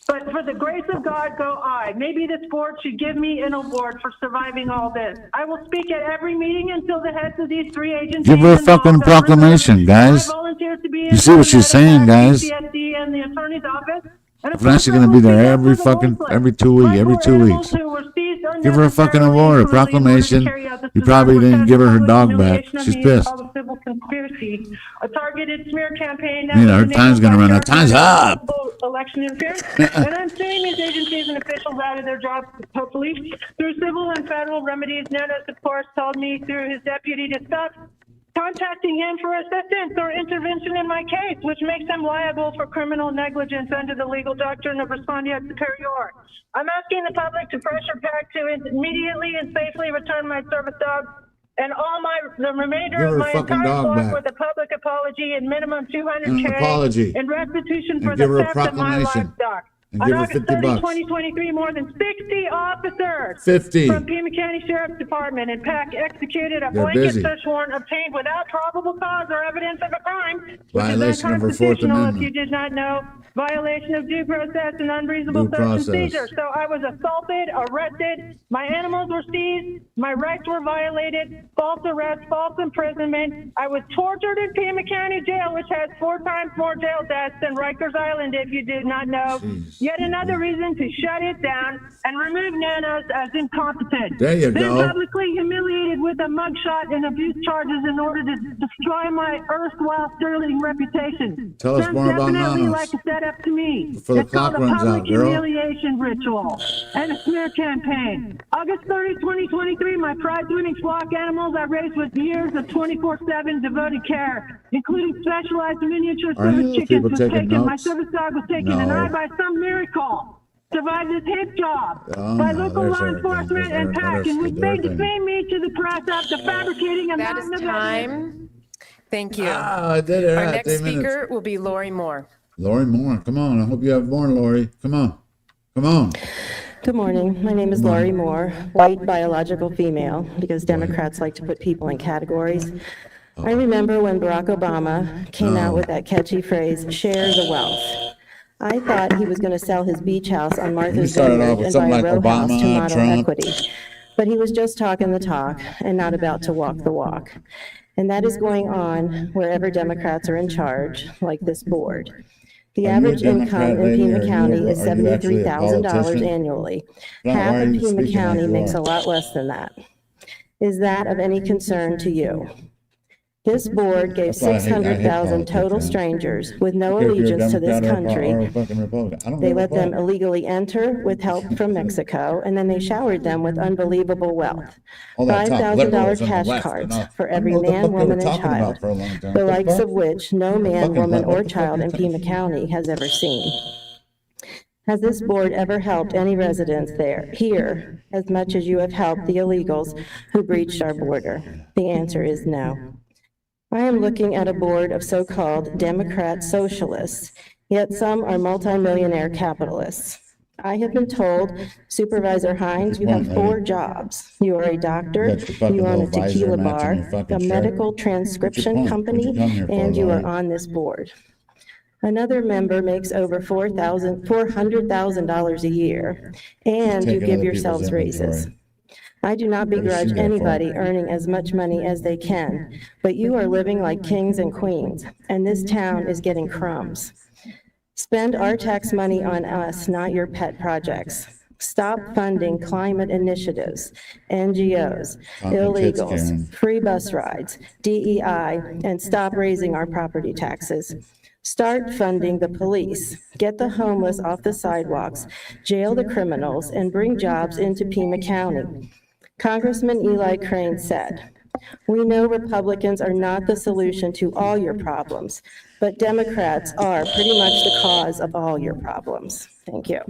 But for the grace of God, go I. Maybe this board should give me an award for surviving all this. I will speak at every meeting until the heads of these 3 agencies.
Give her a fucking proclamation, guys. You see what she's saying, guys?
And the attorney's office.
I'm actually going to be there every 2 weeks. Give her a fucking award, a proclamation. You probably didn't give her dog back. She's pissed.
Civil conspiracy, a targeted smear campaign.
You know, her time's going to run out. Time's up.
Election interference. And I'm suing these agencies and officials out of their jobs, hopefully, through civil and federal remedies. Nanos, of course, told me through his deputy to stop contacting him for assistance or intervention in my case, which makes him liable for criminal negligence under the legal doctrine of respondeat superior. I'm asking the public to pressure PAC to immediately and safely return my service dog and all the remainder of my entire flock with a public apology and minimum $200K in restitution for the theft of my livestock.
And give her 50 bucks.
2023, more than 60 officers
50
from Pima County Sheriff's Department and PAC executed a blanket search warrant obtained without probable cause or evidence of a crime, which is unconstitutional if you did not know. Violation of due process and unreasonable search and seizure. So I was assaulted, arrested, my animals were seized, my rights were violated, false arrest, false imprisonment. I was tortured in Pima County Jail, which has 4 times more jail deaths than Rikers Island, if you did not know. Jeez. Yet another reason to shut it down and remove Nanos as incompetent.
There you
Been
go.
publicly humiliated with a mugshot and abuse charges in order to destroy my erstwhile sterling reputation.
Tell us more about
definitely
Nanos.
like a setup to me.
Before the
It's called
clock
a
runs
public
out, girl.
humiliation ritual and a smear campaign. August 30, 2023, my prize-winning flock animals I raised with years of 24/7 devoted care, including specialized miniature
Are any
service
of those
chickens
people
was
taking
taken. My
notes?
service dog was taken,
No.
and I, by some miracle, survived this hit job
Oh,
by
no,
local
there's
law
her
enforcement
thing.
and
There's
PAC, in which they
her thing.
defamed me to the press after fabricating a
That is
mountain of evidence.
time. Thank you.
I did it.
Our
Right,
next
3 minutes.
speaker will be Lori Moore.
Lori Moore, come on. I hope you have more, Lori. Come on. Come on.
Good morning. My name is Lori Moore, white biological female, because Democrats like to put people in categories. I remember when Barack Obama came out with that catchy phrase, share the wealth. I thought he was going to sell his beach house on Martha's
started off
Vineyard
with
and buy
something
a
like
row house to
Obama,
model
Trump.
equity. But he was just talking the talk and not about to walk the walk. And that is going on wherever Democrats are in charge, like this board. The
Are you a
average income
Democrat,
in
lady, or
Pima County is
are you actually a
$73,000
politician?
annually.
No, why
Half
are
of
you
Pima
speaking
County
like you
makes
are?
a lot less than that. Is that of any concern to you? This board gave
That's why I hate
600,000
politics,
total
man.
strangers with no
I don't care if you're a
allegiance to this
Democrat or
country.
a fucking Republican. I don't
They
give a
let them
fuck.
illegally enter with help from Mexico, and then they showered them with unbelievable wealth.
All that talk,
$5,000
liberals on the
cash
left,
cards
and all.
for
I don't
every
know what the
man,
fuck they were
woman, and
talking about
child,
for a long time.
the
What
likes
fuck?
of which no man,
fucking
woman,
what
or
the fuck
child
are
in
you
Pima County has ever seen. Has this board ever helped any residents here as much as you have helped the illegals who breached our border? The answer is no. I am looking at a board of so-called Democrat socialists, yet some are multimillionaire capitalists. I have been told, Supervisor Hines, you have 4 jobs. You are a doctor, you own a tequila bar, a medical transcription company, and you are on this board. Another member makes over $400,000 a year, and you give yourselves raises. I do not begrudge anybody earning as much money as they can, but you are living like kings and queens, and this town is getting crumbs. Spend our tax money on us, not your pet projects. Stop funding climate initiatives, NGOs, illegals, free bus rides, DEI, and stop raising our property taxes. Start funding the police, get the homeless off the sidewalks, jail the criminals, and bring jobs into Pima County. Congressman Eli Crane said, "We know Republicans are not the solution to all your problems, but Democrats are pretty much the cause of all your problems." Thank you.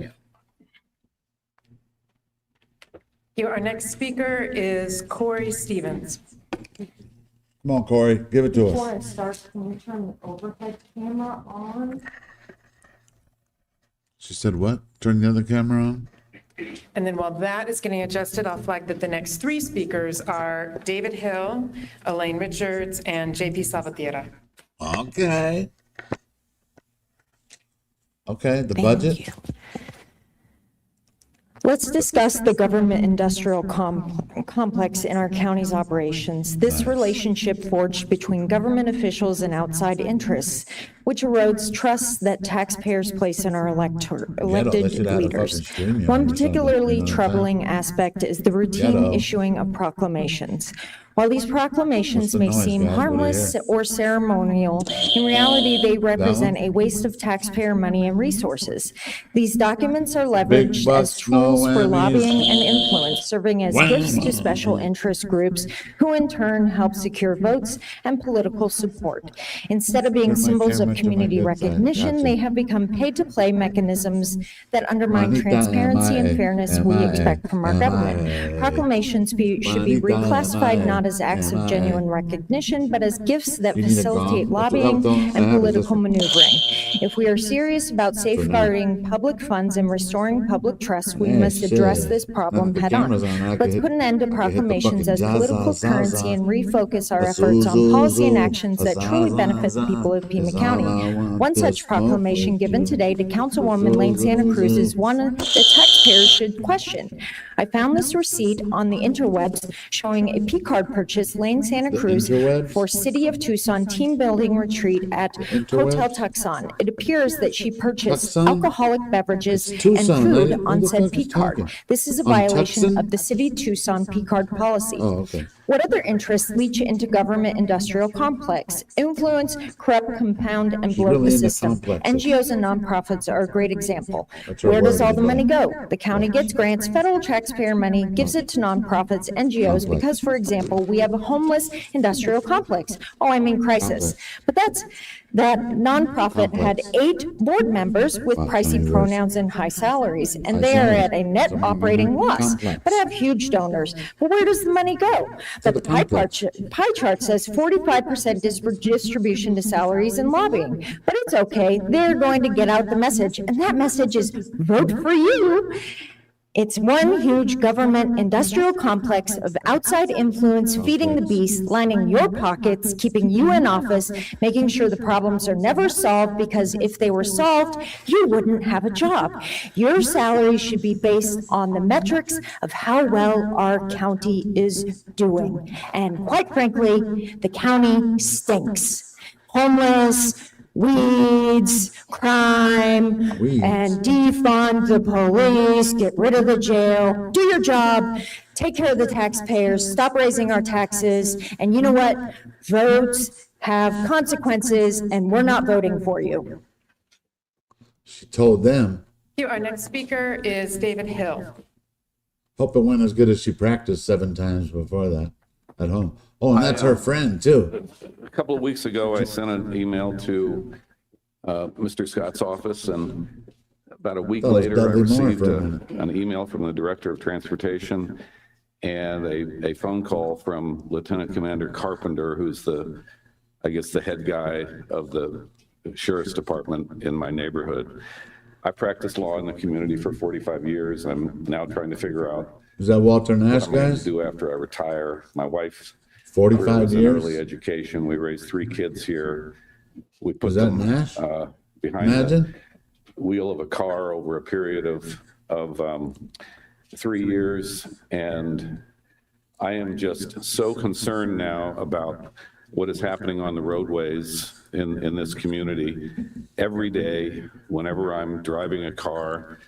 Our next speaker is Corey Stevens.
Come on, Corey, give it to us.
Before I start, can you turn the overhead camera on?
She said what? Turn the other camera on?
And then while that is getting adjusted, I'll flag that the next 3 speakers are David Hill, Elaine Richards, and JP Salvatierra.
Okay. Okay, the budget?
Let's discuss the government-industrial complex in our county's operations. This relationship forged between government officials and outside interests, which erodes trust that taxpayers place in our elected leaders. One particularly troubling aspect is the routine issuing of proclamations. While these proclamations may seem harmless or ceremonial, in reality, they represent a waste of taxpayer money and resources. These documents are leveraged as tools for lobbying and influence, serving as gifts to special interest groups, who in turn help secure votes and political support. Instead of being symbols of community recognition, they have become paid-to-play mechanisms that undermine transparency and fairness we expect from our government. Proclamations should be reclassified not as acts of genuine recognition, but as gifts that facilitate lobbying and political maneuvering. If we are serious about safeguarding public funds and restoring public trust, we must address this problem head-on. Let's put an end to proclamations as political currency and refocus our efforts on policy and actions that truly benefit the people of Pima County. One such proclamation given today to Councilwoman Lane Santa Cruz is one that taxpayers should question. I found this receipt on the interwebs showing a P-card purchase Lane Santa Cruz for City of Tucson team building retreat at Hotel Tucson. It appears that she purchased alcoholic beverages and food on said P-card. This is a violation of the City of Tucson P-card policy. What other interests leach into government industrial complex, influence, corrupt, compound, and bloat the system? NGOs and nonprofits are a great example. Where does all the money go? The county gets grants, federal taxpayer money, gives it to nonprofits, NGOs, because, for example, we have a homeless industrial complex. Oh, I'm in crisis. But that nonprofit had 8 board members with pricey pronouns and high salaries, and they are at a net operating loss, but have huge donors. But where does the money go? But the pie chart says 45% distribution to salaries and lobbying. But it's okay, they're going to get out the message, and that message is vote for you. It's one huge government industrial complex of outside influence feeding the beast, lining your pockets, keeping you in office, making sure the problems are never solved, because if they were solved, you wouldn't have a job. Your salary should be based on the metrics of how well our county is doing. And quite frankly, the county stinks. Homeless, weeds, crime, and defund the police, get rid of the jail, do your job, take care of the taxpayers, stop raising our taxes, and you know what? Votes have consequences, and we're not voting for you.
She told them.
Our next speaker is David Hill.
Hope it went as good as she practiced 7 times before that at home. Oh, and that's her friend too.
A couple of weeks ago, I sent an email to Mr. Scott's office, and about a week later, I received an email from the Director of Transportation and a phone call from Lieutenant Commander Carpenter, who's I guess the head guy of the Sheriff's Department in my neighborhood. I practiced law in the community for 45 years. I'm now trying to figure out
Is that Walter Nash,
what I'm going
guys?
to do after I retire. My wife
45
was in
years?
early education. We raised 3 kids here. We put
Was that
them
Nash?
Behind
Imagine.
the wheel of a car over a period of 3 years, and I am just so concerned now about what is happening on the roadways in this community. Every day, whenever I'm driving a car,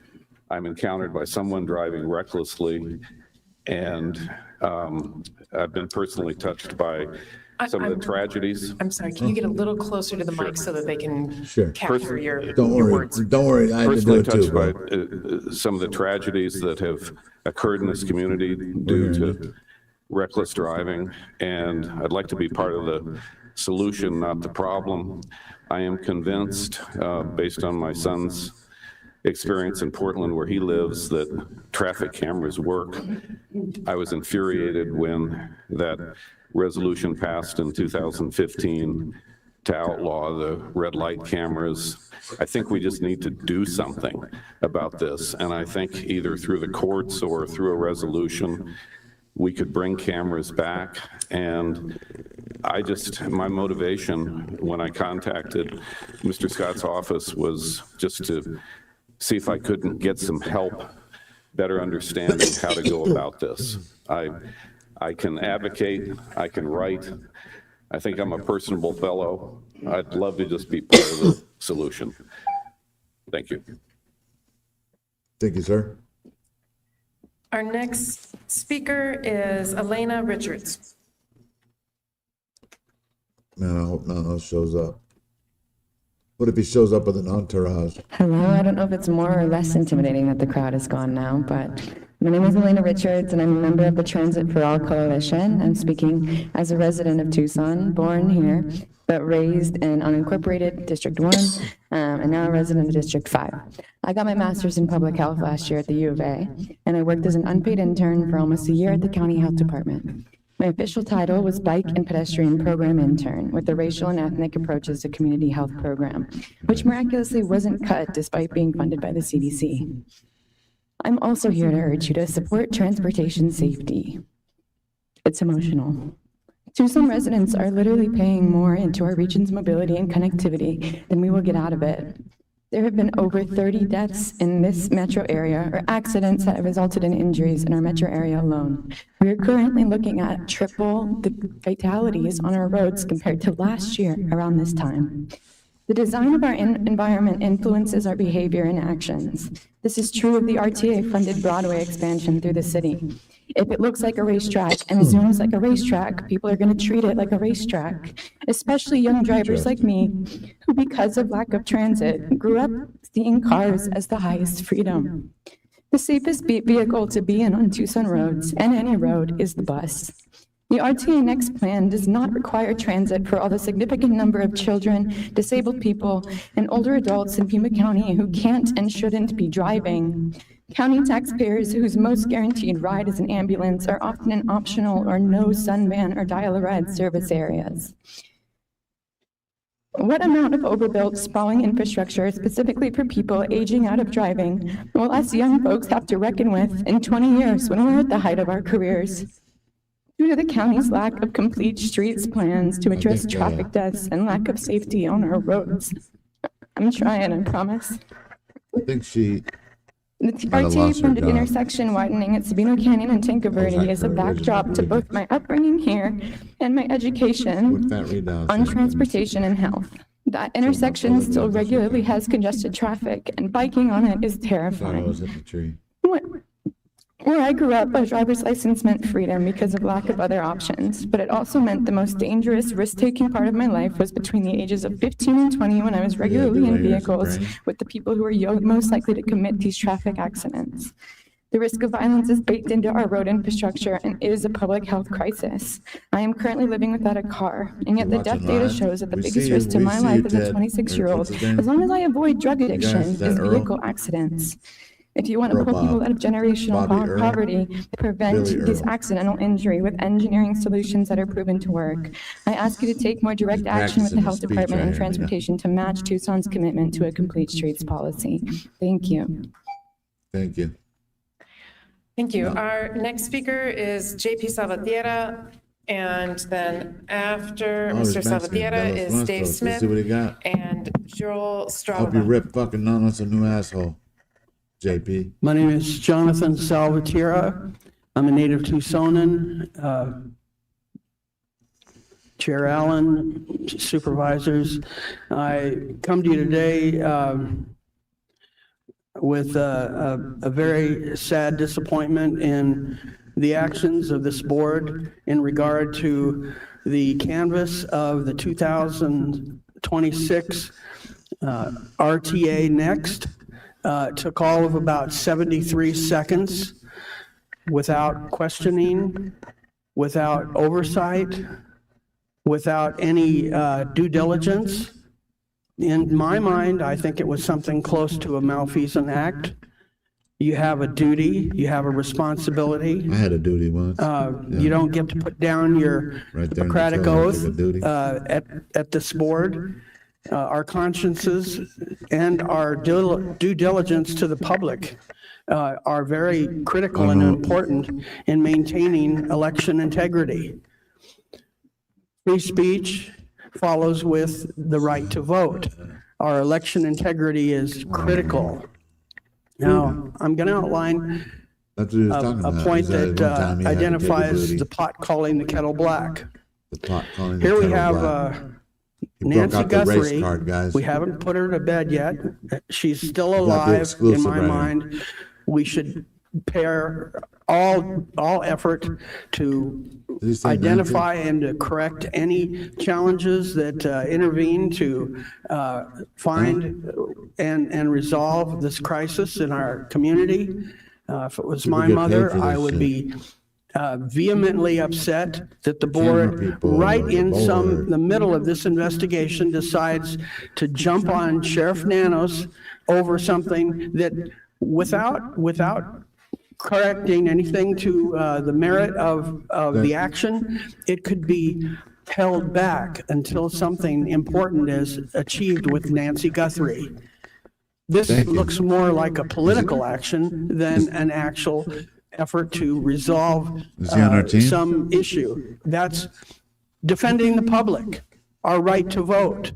I'm encountered by someone driving recklessly, and I've been personally touched by some of the tragedies.
I'm sorry, can you get a little closer to the mic so that they can capture your
Don't
your
worry.
words?
Don't worry. I had to do
Personally
it too,
touched
bro.
by some of the tragedies that have occurred in this community due to reckless driving, and I'd like to be part of the solution, not the problem. I am convinced, based on my son's experience in Portland where he lives, that traffic cameras work. I was infuriated when that resolution passed in 2015 to outlaw the red light cameras. I think we just need to do something about this, and I think either through the courts or through a resolution, we could bring cameras back. And my motivation when I contacted Mr. Scott's office was just to see if I couldn't get some help, better understanding how to go about this. I can advocate, I can write. I think I'm a personable fellow. I'd love to just be part of the solution. Thank you.
Thank you, sir.
Our next speaker is Elena Richards.
Man, I hope Nanos shows up. What if he shows up with an entourage?
Hello, I don't know if it's more or less intimidating that the crowd is gone now, but my name is Elena Richards and I'm a member of the Transit for All Coalition. I'm speaking as a resident of Tucson, born here, but raised in unincorporated District 1, and now a resident of District 5. I got my master's in public health last year at the U of A, and I worked as an unpaid intern for almost a year at the county health department. My official title was Bike and Pedestrian Program Intern with the Racial and Ethnic Approaches to Community Health Program, which miraculously wasn't cut despite being funded by the CDC. I'm also here to urge you to support transportation safety. It's emotional. Tucson residents are literally paying more into our region's mobility and connectivity than we will get out of it. There have been over 30 deaths in this metro area, or accidents that have resulted in injuries in our metro area alone. We are currently looking at triple the fatalities on our roads compared to last year around this time. The design of our environment influences our behavior and actions. This is true of the RTA-funded Broadway expansion through the city. If it looks like a racetrack and zooms like a racetrack, people are going to treat it like a racetrack, especially young drivers like me, who because of lack of transit, grew up seeing cars as the highest freedom. The safest vehicle to be in on Tucson roads, and any road, is the bus. The RTA Next plan does not require transit for all the significant number of children, disabled people, and older adults in Pima County who can't and shouldn't be driving. County taxpayers whose most guaranteed ride is an ambulance are often in optional or no Sunvan or dial-a-ride service areas. What amount of overbuilt, sprawling infrastructure specifically for people aging out of driving will us young folks have to reckon with in 20 years when we're at the height of our careers? Due to the county's lack of complete streets plans to address traffic deaths and lack of safety on our roads. I'm trying, I promise.
I think she...
The RTA-funded intersection widening at Sabino Canyon and Tinker Verde is a backdrop to both my upbringing here and my education on transportation and health. That intersection still regularly has congested traffic, and biking on it is terrifying. Where I grew up, a driver's license meant freedom because of lack of other options, but it also meant the most dangerous, risk-taking part of my life was between the ages of 15 and 20 when I was regularly in vehicles with the people who are most likely to commit these traffic accidents. The risk of violence is baked into our road infrastructure and is a public health crisis. I am currently living without a car, and yet the death data shows that the biggest risk to my life as a 26-year-old, as long as I avoid drug addiction, is vehicle accidents. If you want to pull people out of generational poverty, prevent this accidental injury with engineering solutions that are proven to work. I ask you to take more direct action with the Health Department and Transportation to match Tucson's commitment to a complete streets policy. Thank you.
Thank you.
Thank you. Our next speaker is JP Salvatierra, and then after Mr. Salvatierra is Dave Smith
See what he got.
and Joel
Hope you
Strava.
rip fucking Nanos a new asshole, JP.
My name is Jonathan Salvatierra. I'm a native Tucsonan. Chair Allen, supervisors, I come to you today with a very sad disappointment in the actions of this board in regard to the canvass of the 2026 RTA Next. Took all of about 73 seconds without questioning, without oversight, without any due diligence. In my mind, I think it was something close to a malfeasant act. You have a duty, you have a responsibility.
I had a duty once.
You don't get to put down your Hippocratic oath at this board. Our consciences and our due diligence to the public are very critical and important in maintaining election integrity. Free speech follows with the right to vote. Our election integrity is critical. Now, I'm going to outline a point that identifies the pot calling the kettle black. Here we have Nancy Guthrie. We haven't put her to bed yet. She's still alive in my mind. We should pair all effort to identify and to correct any challenges that intervene to find and resolve this crisis in our community. If it was my mother, I would be vehemently upset that the board, right in the middle of this investigation, decides to jump on Sheriff Nanos over something that without correcting anything to the merit of the action, it could be held back until something important is achieved with Nancy Guthrie. This looks more like a political action than an actual effort to resolve some issue. That's defending the public, our right to vote,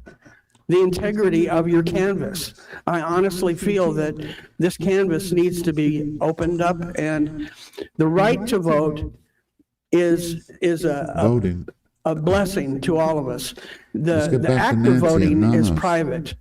the integrity of your canvas. I honestly feel that this canvas needs to be opened up, and the right to vote is a blessing to all of us. The act of voting is private.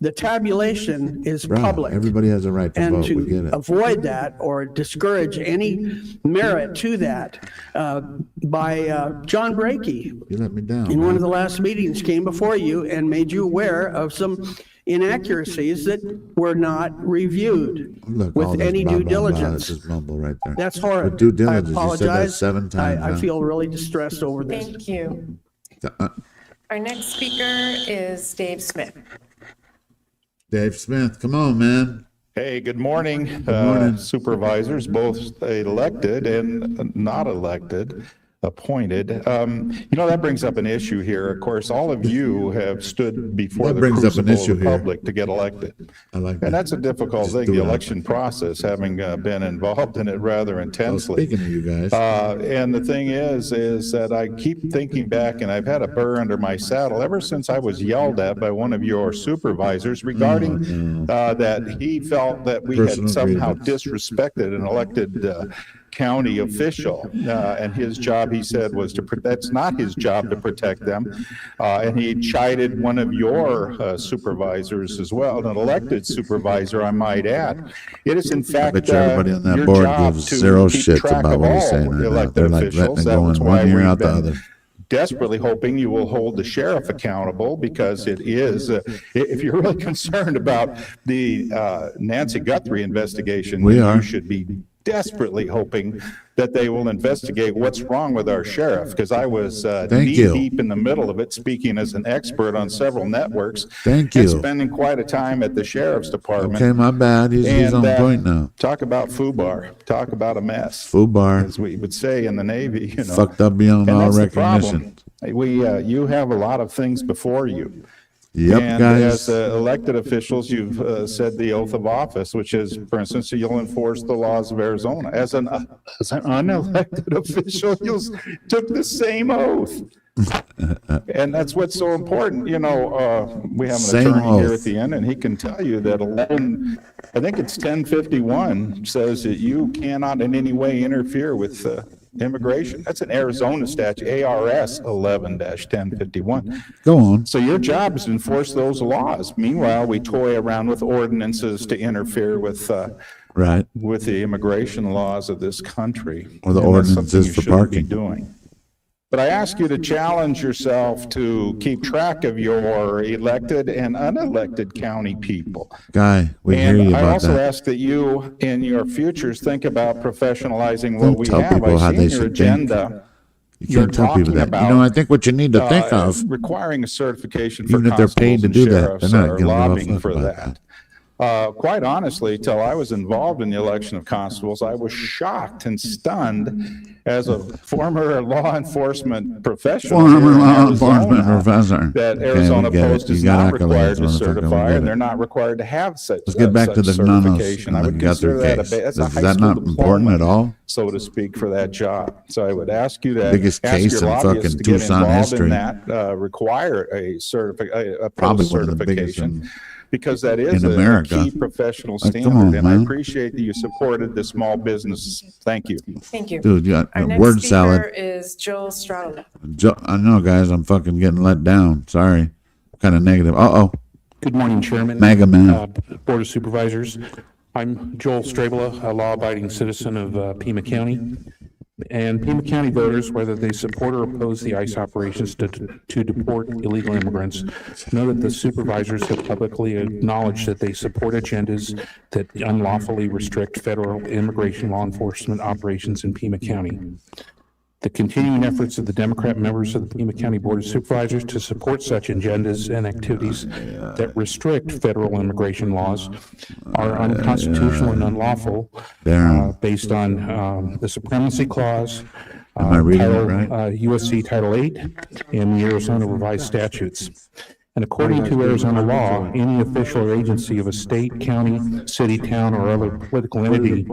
The tabulation is public.
Everybody has a right to vote.
And
We get
to
it.
avoid that or discourage any merit to that by John Brakey,
You let me down.
in one of the last meetings, came before you and made you aware of some inaccuracies that were not reviewed
Look, all
with
this
any
blah,
due
blah, blah,
diligence.
it's just mumble right there.
That's horrible.
With due
I
diligence, you said that
apologize.
7 times.
I
now.
feel really distressed over this.
Thank you.
Uh,
Our next speaker is Dave Smith.
Dave Smith, come on, man.
Hey, good morning,
morning.
supervisors, both elected and not elected, appointed. That brings up an issue here. Of course, all of you have stood before
That
the
brings up an
crucible of
issue
the
here.
public to get elected.
I like that.
And that's a difficult
Just
thing,
do
the
it.
election process, having been involved in it rather intensely.
Speaking of you guys,
And the thing is that I keep thinking back, and I've had a burr under my saddle ever since I was yelled at by one of your supervisors regarding that he felt that we had
Personal
somehow
grievance.
disrespected an elected county official, and his job, he said, was that's not his job to protect them. And he chided one of your supervisors as well, an elected supervisor, I might add. It is in fact
everybody on that
your
board
job
gives
to
zero
keep
shits
track
about
of
what he's
all
saying right now.
elected
They're like
officials.
letting it go
That's
in
why
one ear
we've
out the
been
other.
desperately hoping you will hold the sheriff accountable, because it is, if you're really concerned about the Nancy Guthrie investigation,
We
then
are.
you should be desperately hoping that they will investigate what's wrong with our sheriff, because I was knee deep in the middle of it, speaking as an expert on several networks.
Thank
and
you.
spending quite a time at the sheriff's department.
Okay, my bad. He's on point now.
Talk about FUBAR. Talk about a mess.
FUBAR.
As we would say in the Navy, you know.
Fucked up beyond
And
all
that's the
recognition.
problem. You have a lot of things before you.
Yep,
and
guys.
as elected officials, you've said the oath of office, which is, for instance, you'll enforce the laws of Arizona. As an unelected official, you took the same oath. And that's what's so important. You know, we have an
Same
attorney here
oath.
at the end, and he can tell you that 11, I think it's 1051, says that you cannot in any way interfere with immigration. That's an Arizona statute, ARS 11-1051.
Go on.
So your job is to enforce those laws. Meanwhile, we toy around with ordinances to interfere with
Right.
with the immigration laws of this country.
Or the
And that's something
ordinances
you
for
shouldn't be
parking.
doing. But I ask you to challenge yourself to keep track of your elected and unelected county people.
Guy, we hear you
And I
about
also
that.
ask that you, in your futures, think about professionalizing
Don't
what we
tell
have.
people
I
how
see
they
in your
should think.
agenda.
You
you're
can't tell people
talking
that. You know, I think what you need to think of,
requiring a certification for
even if they're paid
constables
to
and
do that,
sheriffs
they're not
are
giving a
lobbying
fuck
for
about
that. Quite honestly, till I was involved in the election of constables, I was shocked and stunned as a former law enforcement professional here
Former
in
law
Arizona,
enforcement professor.
that
Okay,
Arizona
we get it.
Post
You
is
got
not
accolades,
required to
motherfucker, we
certify,
get
and
it.
they're not required to have such
Let's get back
such
to the Nanos
certification. I
and the
would consider
Guthrie
that
case.
that's a
Is
high
that
school
not important
diploma,
at all?
so to speak, for that job. So I would ask you to
Biggest
ask
case
your
in
lobbyists
fucking
to get
Tucson
involved
history.
in that, require a
Probably
post
one of the biggest
certification, because that is
in
a
America.
key professional
Like, come
standard.
on,
And I
man.
appreciate that you supported the small business. Thank you.
Thank you.
Dude, you got
Our
a
next
word
speaker
salad.
is Joel Stroud.
I know, guys, I'm fucking getting let down. Sorry. Kind of negative. Uh-oh.
Good morning, Chairman.
MAGA man.
Board of Supervisors. I'm Joel Strabla, a law-abiding citizen of Pima County. And Pima County voters, whether they support or oppose the ICE operations to deport illegal immigrants, know that the supervisors have publicly acknowledged that they support agendas that unlawfully restrict federal immigration law enforcement operations in Pima County. The continuing efforts of the Democrat members of the Pima County Board of Supervisors to support such agendas and activities that restrict federal immigration laws are unconstitutional and unlawful based on the Supremacy Clause,
Am I reading it right?
USC Title 8, and the Arizona Revised Statutes. And according to Arizona law, any official or agency of a state, county, city, town, or other political entity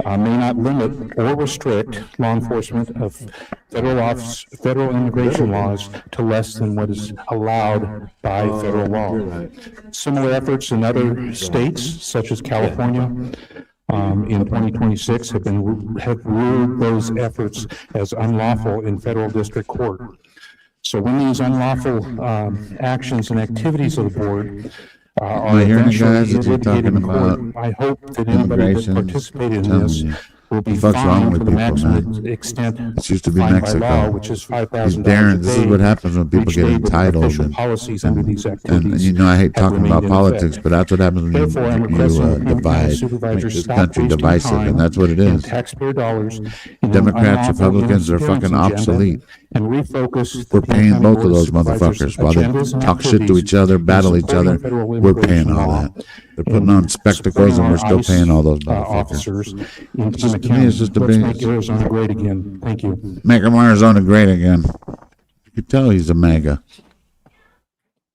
may not limit or restrict law enforcement of federal immigration laws to less than what is allowed by federal law. Similar efforts in other states, such as California, in 2026 have ruled those efforts as unlawful in federal district court. So when these unlawful actions and activities of the board are
hearing you
eventually
guys that you're
litigated
talking
in court,
about
I hope that anybody that
immigration?
participated in
Telling
this
you.
will be
The fuck's wrong
fined
with
for the
people,
maximum
man?
extent
This used to be
fined by
Mexico.
law, which is
These
$5,000
Darren,
a
this is
day
what happens when people
each
get
day, but
entitled
official
and,
policies under these activities
you know, I hate
have
talking
remained
about
in
politics,
effect.
but that's what happens when
Therefore, I'm requesting the Pima County
divide, make
supervisors
this
stop
country
wasting
divisive,
time
and that's what it
and
is.
taxpayer dollars in
Democrats,
unlawful
Republicans are
interference
fucking
agenda
obsolete.
and refocus
We're
the Pima
paying
County
both
Board
of those
Supervisors'
motherfuckers while they
agendas and
talk shit to
activities
each other,
in
battle each
supporting
other.
federal
We're paying
immigration
all
law
that. They're putting on spectacles and we're still paying all those motherfuckers.
officers in
It's just,
Pima
to me,
County.
it's just a
Let's
big,
make Arizona great again. Thank you.
make Arizona great again. You can tell he's a MAGA.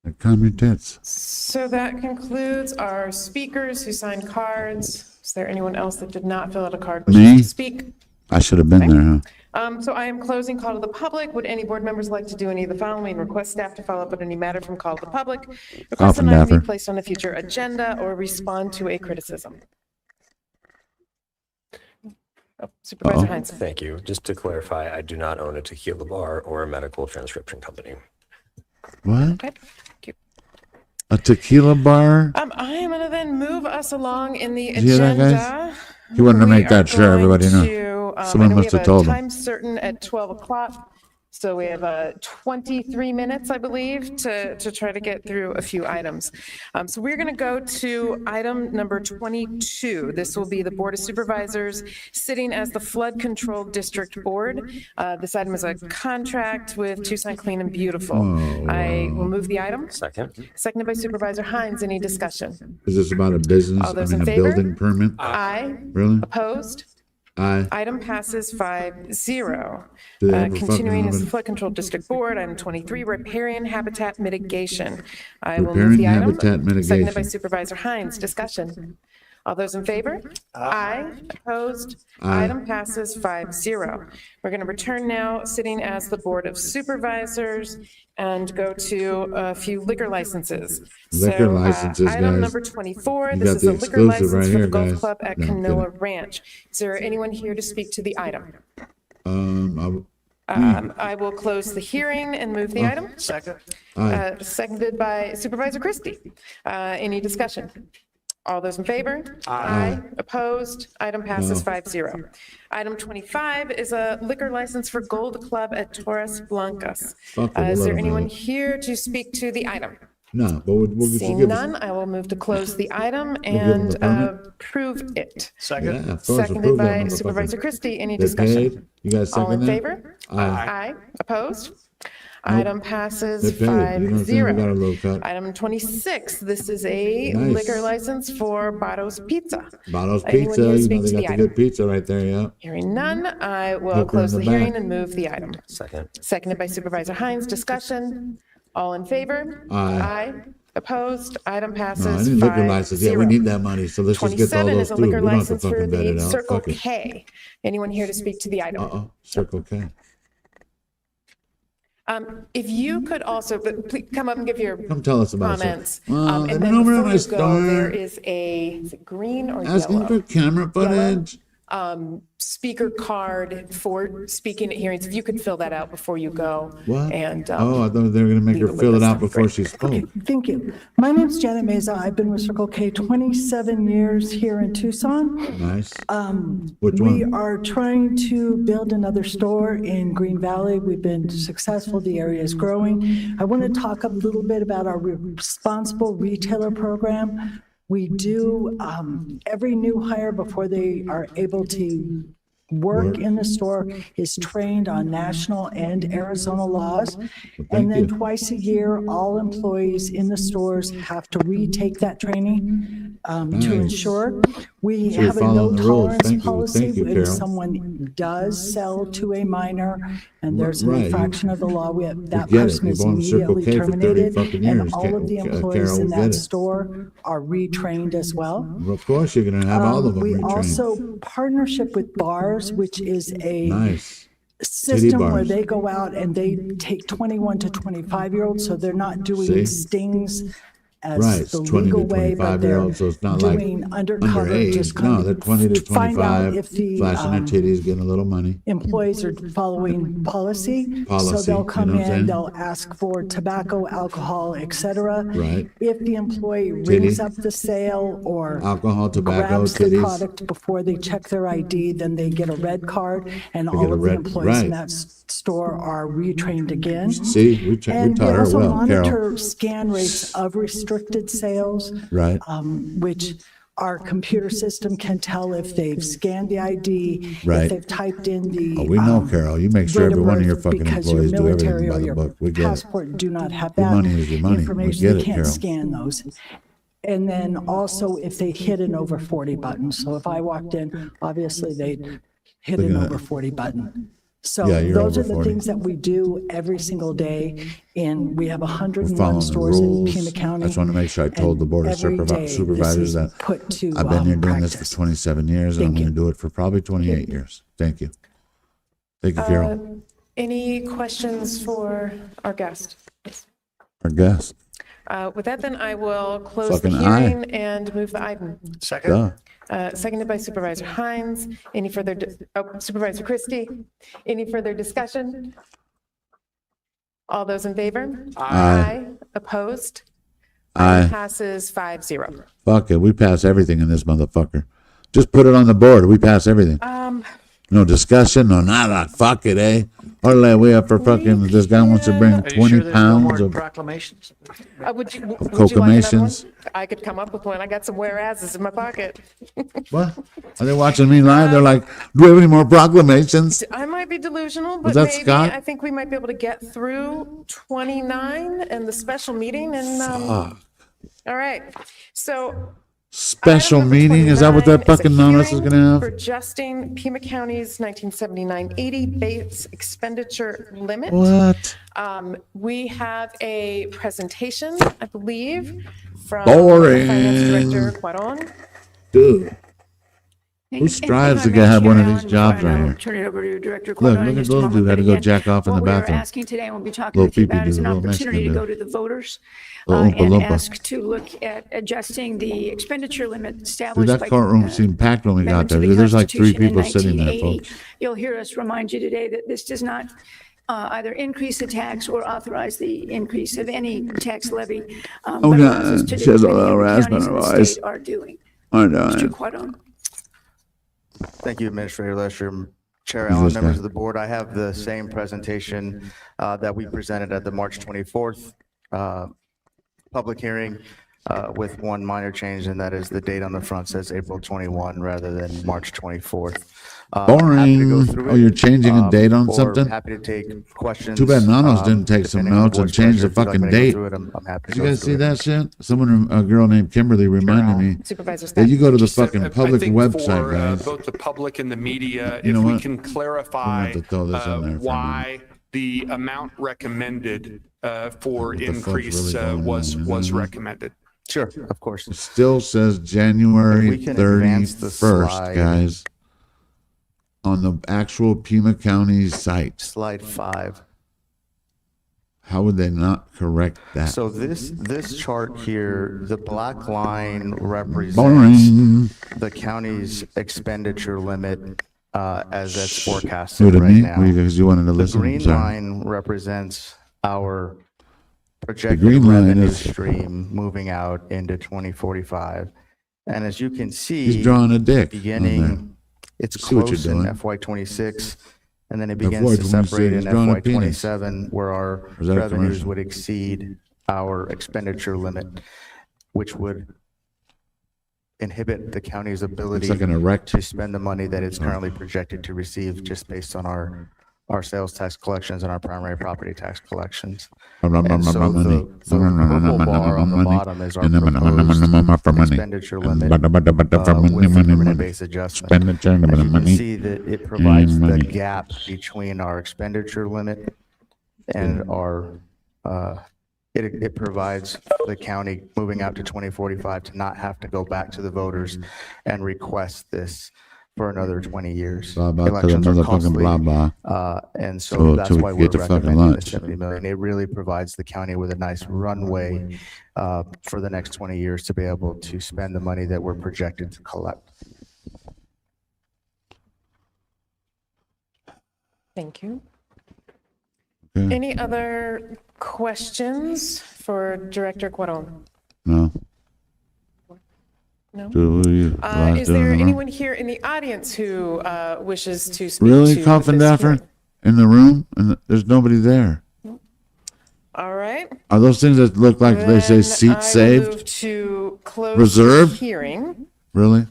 Like, calm your tits.
So that concludes our speakers who signed cards. Is there anyone else that did not fill out a card wishing
Me?
to speak?
I should have been there, huh?
So I am closing call to the public. Would any board members like to do any of the following? Request staff to follow up on any matter from call to the public. Request
Coffin
an item be
Dapper.
placed on a future agenda or respond to a criticism. Supervisor Hines.
Thank you. Just to clarify, I do not own a tequila bar or a medical transcription company.
What?
Okay. Thank you.
A tequila bar?
I am going to then move us along in the
Did you hear that,
agenda.
guys? He wanted to make that sure everybody knew. Someone must have told him.
Time certain at 12 o'clock. So we have 23 minutes, I believe, to try to get through a few items. So we're going to go to item number 22. This will be the Board of Supervisors sitting as the Flood Control District Board. This item is a contract with Tucson Clean and Beautiful. I will move the item.
Second.
Seconded by Supervisor Hines. Any discussion?
Is this about a business?
All those
I mean,
in
a
favor?
building permit?
Aye.
Really?
Opposed?
Aye.
Item passes 5-0.
Do they have a
Continuing
fucking
as the
oven?
Flood Control District Board, item 23, riparian habitat mitigation. I will move
Riparian
the item.
habitat mitigation.
Seconded by Supervisor Hines. Discussion. All those in favor? Aye. Opposed?
Aye.
Item passes 5-0. We're going to return now, sitting as the Board of Supervisors, and go to a few liquor licenses.
Liquor licenses,
Item
guys.
number 24,
You
this
got
is
the
a liquor
exclusive
license
right
for
here,
the Golf
guys.
Club at
No, I'm
Canoa Ranch. Is there anyone here to speak to the item? I will close the hearing and move the item.
Second.
Aye.
Seconded by Supervisor Christie. Any discussion? All those in favor?
Aye.
Opposed? Item passes
No.
5-0. Item 25 is a liquor license for Gold Club at Torres Blancas.
Fuck it,
Is
we'll let
there
'em
anyone
have it.
here to speak to the item?
No, but we'll get you
Seeing
give
none,
us.
I will move to close the item
give them the
and
permit?
approve it.
Second.
Yeah, of course,
Seconded
approve that
by
motherfucker.
Supervisor Christie. Any
They
discussion?
paid? You guys
All in
second that?
favor?
Aye.
Opposed? Item passes
They paid. You know what I'm saying? We got a
5-0.
little cut.
Item 26, this is a
Nice.
liquor license for Botto's Pizza.
Botto's
Anyone
Pizza,
here to
you know
speak
they
to
got
the
the
item?
good pizza right there, yeah.
Hearing none, I will
Hooker in
close
the
the hearing
back.
and move the item.
Second.
Seconded by Supervisor Hines. Discussion. All in favor?
Aye.
Opposed? Item
No, I
passes
need liquor license. Yeah, we
5-0.
need that money, so let's just get all
27
those
is a
through. We
liquor
don't have to
license for
fucking vet it
the
out.
Circle
Fuck it.
K. Anyone here to speak to the item?
Circle K.
If you could also, but please come up and give your
Come tell us about it.
comments.
Well, they've
And
been
then
over at
before
my
you go,
store.
there is is it green or
Asking
yellow?
for camera footage.
Speaker card for speaking at hearings. If you could fill that out before you go.
What?
And
Oh, I thought they were gonna make her
leave it
fill
with
it
us.
out before she spoke.
Thank you. My name's Janet Meza. I've been with Circle K 27 years here in Tucson.
Nice. Which
We
one?
are trying to build another store in Green Valley. We've been successful. The area is growing. I want to talk a little bit about our responsible retailer program. We do, every new hire before they are able to work in the store is trained on national and Arizona laws. And then twice a year, all employees in the stores have to retake that training to ensure. We
So you're
have a no
following the rules.
tolerance
Thank you.
policy.
Thank you,
If
Carol.
someone does sell to a minor and there's an
Right, you-
infraction of the law, that
get it.
person is
You've owned Circle
immediately
K for 30
terminated.
fucking
And
years,
all of the
Carol,
employees
we
in
get
that
it.
store are retrained as well.
Well, of course, you're gonna have all of them
We
retrained.
also partnership with bars, which is a
Nice.
system where
bars.
they go out and they take 21 to 25-year-olds, so they're not doing
See?
stings
Right,
as
it's
the
20 to
legal way, but they're
25-year-olds, so it's not like
doing undercover, just
underage. No, they're 20 to
find out
25,
if the
flashing their titties, getting a little money.
employees are following policy. So
Policy,
they'll
you
come
know what I'm saying?
in, they'll ask for tobacco, alcohol, et cetera.
Right.
If the employee rings
Titty.
up the sale or
Alcohol, tobacco,
grabs the
titties.
product before they check their ID, then they get a red card, and
They get
all
a
of the
red-
employees in
right.
that store are retrained again.
See, we taught her
also
well, Carol.
monitor scan rates of restricted sales.
Right.
Which our computer system can tell if they've scanned the ID,
Right.
if they've typed in the.
Oh, we know, Carol. You make sure
date of
every one of your
birth,
fucking
because your
employees do
military
everything by
or
the
your
book. We get it.
passport do not have
Your
that
money is your money. We
information.
get
They
it,
can't
Carol.
scan those. And then also if they hit an over 40 button. So if I walked in, obviously they'd hit
Look
an
at
over
that.
40 button. So
Yeah, you're
those
over
are the
40.
things that we do every single day. And we have
We're
101
following the
stores in
rules.
Pima County.
I just want to make sure I told the Board of
every day this
Supervisors
is
that
put to,
I've been here doing this
practice.
for 27 years, and I'm going to do it for probably 28 years. Thank you. Thank you, Carol.
Any questions for our guest?
Our guest.
With that, then I will close the
Fucking aye.
hearing and move the item.
Second.
Duh.
Seconded by Supervisor Hines. Any further, Supervisor Christie? Any further discussion? All those in favor?
Aye.
Opposed?
Aye.
Item passes 5-0.
Fuck it, we pass everything in this motherfucker. Just put it on the board, we pass everything. No discussion, no nada, fuck it, eh? Orle, we have for fucking, this guy wants to bring
Are you sure
20
there's no
pounds
more
of
proclamations?
Would you like another one?
proclamations.
I could come up with one. I got some whereases in my pocket.
What? Are they watching me live? They're like, do we have any more proclamations?
I might be delusional,
Was
but
that
maybe
Scott?
I think we might be able to get through 29 and the special meeting and,
Fuck.
all right. So
Special meeting, is that what that fucking Nanos is gonna
for
have?
adjusting Pima County's 1979-80 base expenditure limit.
What?
We have a presentation, I believe, from
Boring.
Finance Director Cuaron.
Dude. Who strives to have one of these jobs right here?
Turn it over to Director
Look,
Quattro
look
in
at
just a
little
moment.
dude had to
But
go
again,
jack off in the
what we're
bathroom.
asking today, and we'll be talking
Little
with you
pee-pee
about, is
dude,
an
little Mexican
opportunity to
dude.
go to the voters
Little Oompa
and
Loompa.
ask to look at adjusting the expenditure limit
Dude,
established
that
by
courtroom seemed packed when we got
amendment to
there.
the
There's like 3
Constitution in
people sitting there,
1980.
folks.
You'll hear us remind you today that this does not either increase the tax or authorize the increase of any tax levy.
Oh,
but
God,
allows us to
she has a
do
little
what many
raspberry
counties in the
voice.
state are doing.
I know.
Mr. Quattro.
Thank you, Administrator Lesher, Chair
Who's
Allen,
this
members
guy?
of the board. I have the same presentation that we presented at the March 24th public hearing with one minor change, and that is the date on the front says April 21 rather than March 24th. Happy to go
Boring.
through
Oh,
it,
you're changing a date on
or
something?
Happy to take questions.
Too bad Nanos didn't take some
depending on
notes and
board's
change the
pleasure. If you'd
fucking
like me to go
date.
through it, I'm happy to
Did you
go
guys
through
see
it.
that shit? Someone, a girl named Kimberly reminded me
Supervisor
that you go to the
Just,
fucking public
I think
website,
for,
guys.
both the public and the media,
You
if
know
we
what?
can
I'm
clarify
gonna have to throw this in there for a minute.
why the amount recommended for
What the fuck's
increase
really going
was
on?
was recommended.
Sure, of course.
It still says
If
January
we can advance the
31st,
slide.
guys, on the actual Pima County site.
Slide 5.
How would they not correct that?
So this chart here, the black line represents
Boring.
the county's expenditure limit as it's
Who
forecasted
to
right
me?
now.
Because you wanted to
The
listen. I'm
green
sorry.
line represents our projected
green line
revenue
is-
stream moving out into 2045. And as you can see,
He's drawing a dick on there.
beginning, it's
See what you're
close in
doing.
FY '26, and then it
FY
begins to
26,
separate in
he's drawing a
FY
penis.
'27, where our
Or is that a
revenues
commercial?
would exceed our expenditure limit, which would inhibit the county's ability
like an erect.
to spend the money that it's currently projected to receive just based on our sales tax collections and our primary property tax collections. And so the purple bar on the bottom is our proposed expenditure limit with the permanent base adjustment. As you can see that it provides the gap between our expenditure limit and our, it provides the county moving out to 2045 to not have to go back to the voters and request this for another 20 years.
Blah, blah, to the
Elections are
motherfucking
costly,
blah, blah.
and so
So
that's
till we
why
can
we're
get to fucking
recommending the
lunch.
70 million. It really provides the county with a nice runway for the next 20 years to be able to spend the money that we're projected to collect.
Thank you.
Okay.
Any other questions for Director Cuaron?
No.
No?
Do you-
Is there anyone here in the audience who wishes to speak
Really,
to
Coffin
this
Daffer?
hearing?
In the room? And there's nobody there.
All right.
Are those things that look like they say
Then
seat
I will
saved?
move to close
Reserved?
the hearing.
Really?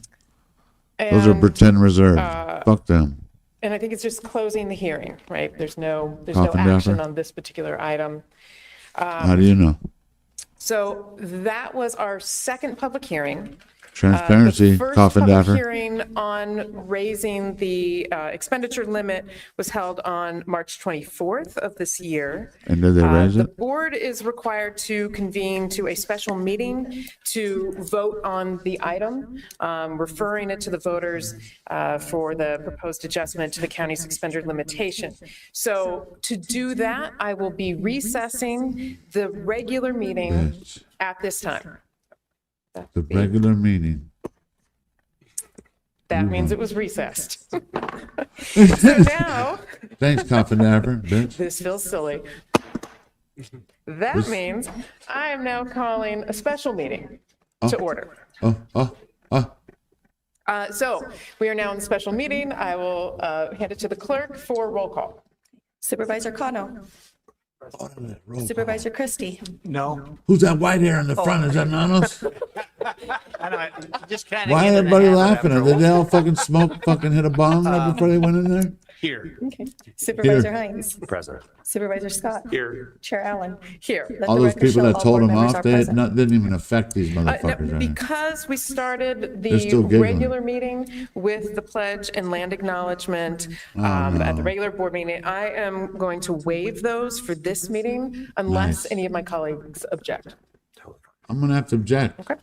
Those are
And,
pretend reserved.
uh,
Fuck them.
And I think it's just closing the hearing, right? There's no
Coffin
action
Daffer?
on this particular item.
How do you know?
So that was our second public hearing.
Transparency,
The
coffin
first public
dapper.
hearing on raising the expenditure limit was held on March 24th of this year.
And did they raise
The
it?
board is required to convene to a special meeting to vote on the item, referring it to the voters for the proposed adjustment to the county's expenditure limitation. So to do that, I will be recessing the regular meeting at this time.
The regular meeting.
That means it was recessed. So now.
Thanks, coffin dapper, bitch.
This feels silly. That means I am now calling a special meeting to order. So we are now in the special meeting. I will hand it to the clerk for roll call.
Supervisor Cano. Supervisor Christie.
No.
Who's that white hair in the front? Is that Nanos?
I know, just kind of.
Why is everybody laughing? Did they all fucking smoke, fucking hit a bong right before they went in there?
Here.
Okay. Supervisor
Here.
Hines.
Present.
Supervisor Scott.
Here.
Chair Allen.
Here.
Let
All
the
those
record
people
show
that
all
told
board
them
members
off,
are
they
present.
didn't even affect these
No,
motherfuckers right here.
because we started
They're still
the
giggling.
regular meeting with the pledge and land acknowledgement
Oh,
at the
no.
regular board meeting, I am going to waive those for this meeting unless
Nice.
any of my colleagues object.
I'm gonna have to object.
Okay.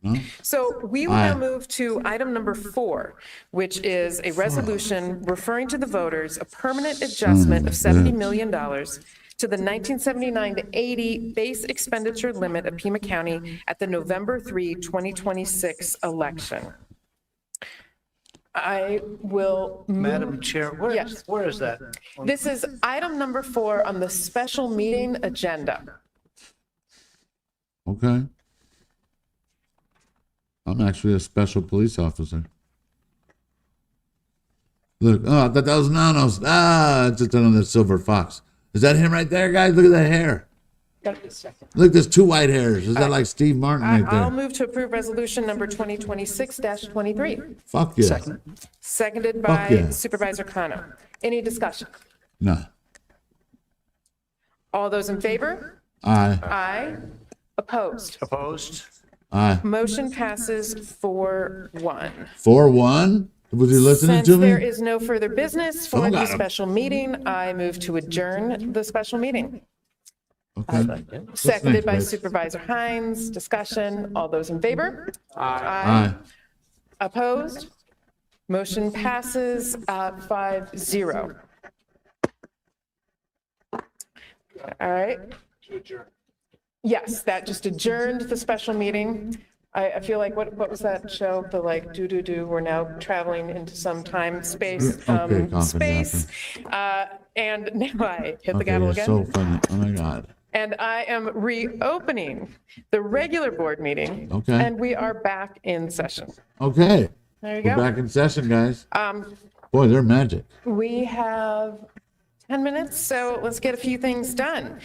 No?
So we will
Aye.
now move to item number 4, which is a resolution referring to the voters a permanent adjustment of $70 million to the 1979 to 80 base expenditure limit of Pima County at the November 3, 2026 election. I will move.
Madam Chair,
Yes.
where is that?
This is item number 4 on the special meeting agenda.
Okay. I'm actually a special police officer. Look, oh, I thought that was Nanos. Ah, it's just another silver fox. Is that him right there, guys? Look at that hair. Look, there's 2 white hairs. Is that like Steve Martin right
I'll
there?
move to approve resolution number 2026-23.
Fuck yeah.
Seconded
Fuck
by
yeah.
Supervisor Cano. Any discussion?
Nah.
All those in favor?
Aye.
Aye. Opposed?
Opposed?
Aye.
Motion passes 4-1.
4-1? Was he listening
Since
to me?
there is no further business for
Someone
the
got him.
special meeting, I move to adjourn the special meeting.
Okay.
Seconded by
Thanks, bitch.
Supervisor Hines. Discussion. All those in favor?
Aye.
Opposed? Motion passes 5-0. All right. Yes, that just adjourned the special meeting. I feel like, what was that show? The like, do, we're now traveling into some time, space,
Okay, coffin
space. And now I hit the
Okay,
gavel
you're
again.
so funny. Oh my God.
And I am reopening the regular board meeting.
Okay.
And we are back in session.
Okay.
There you
We're
go.
back in session, guys. Boy, they're magic.
We have 10 minutes, so let's get a few things done.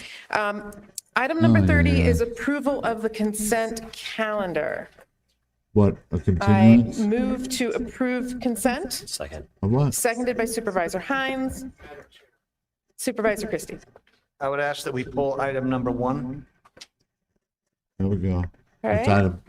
Item number 30 is approval of the consent calendar.
What, a
I
continuance?
move to approve consent.
Second.
Of what?
Seconded by Supervisor Hines. Supervisor Christie.
I would ask that we pull item number 1.
There we go.
right.
It's item.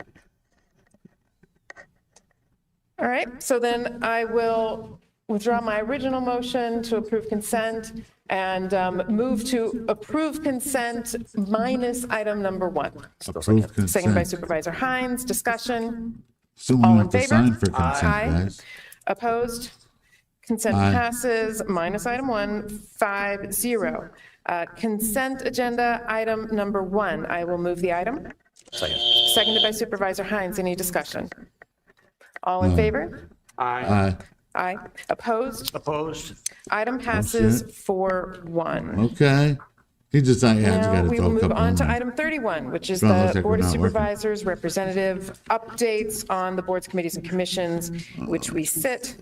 All right, so then I will withdraw my original motion to approve consent and move to approve consent minus item number 1.
Approve
Second by
consent.
Supervisor Hines. Discussion.
Soon we
All in
have to
favor?
sign for consent,
Aye.
guys.
Opposed? Consent
Aye.
passes minus item 1, 5-0. Consent agenda item number 1. I will move the item.
Second.
Seconded by Supervisor Hines. Any discussion? All in
Aye.
favor?
Aye.
Aye. Opposed?
Opposed?
Item passes 4-1.
Okay. He just, yeah, I just
Now,
gotta
we
throw
will
a
move
couple
on
in
to
there.
item 31, which is
John, looks
the
like
Board
we're
of
not working.
Supervisors representative updates on the boards, committees, and commissions, which we sit.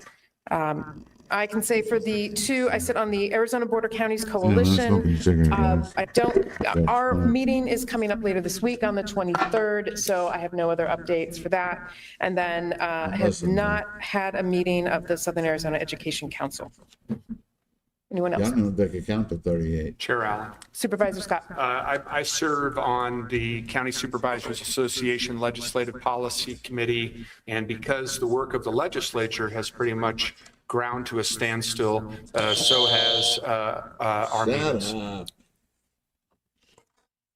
I can say for the 2, I sit on the Arizona Border Counties Coalition. I don't, our meeting is coming up later this week on the 23rd, so I have no other updates for that. And then have not had a meeting of the Southern Arizona Education Council. Anyone
Yeah,
else?
I don't know if they could count to 38.
Chair Allen.
Supervisor Scott.
I serve on the County Supervisors Association Legislative Policy Committee, and because the work of the legislature has pretty much ground to a standstill, so has our meetings.
Shut up.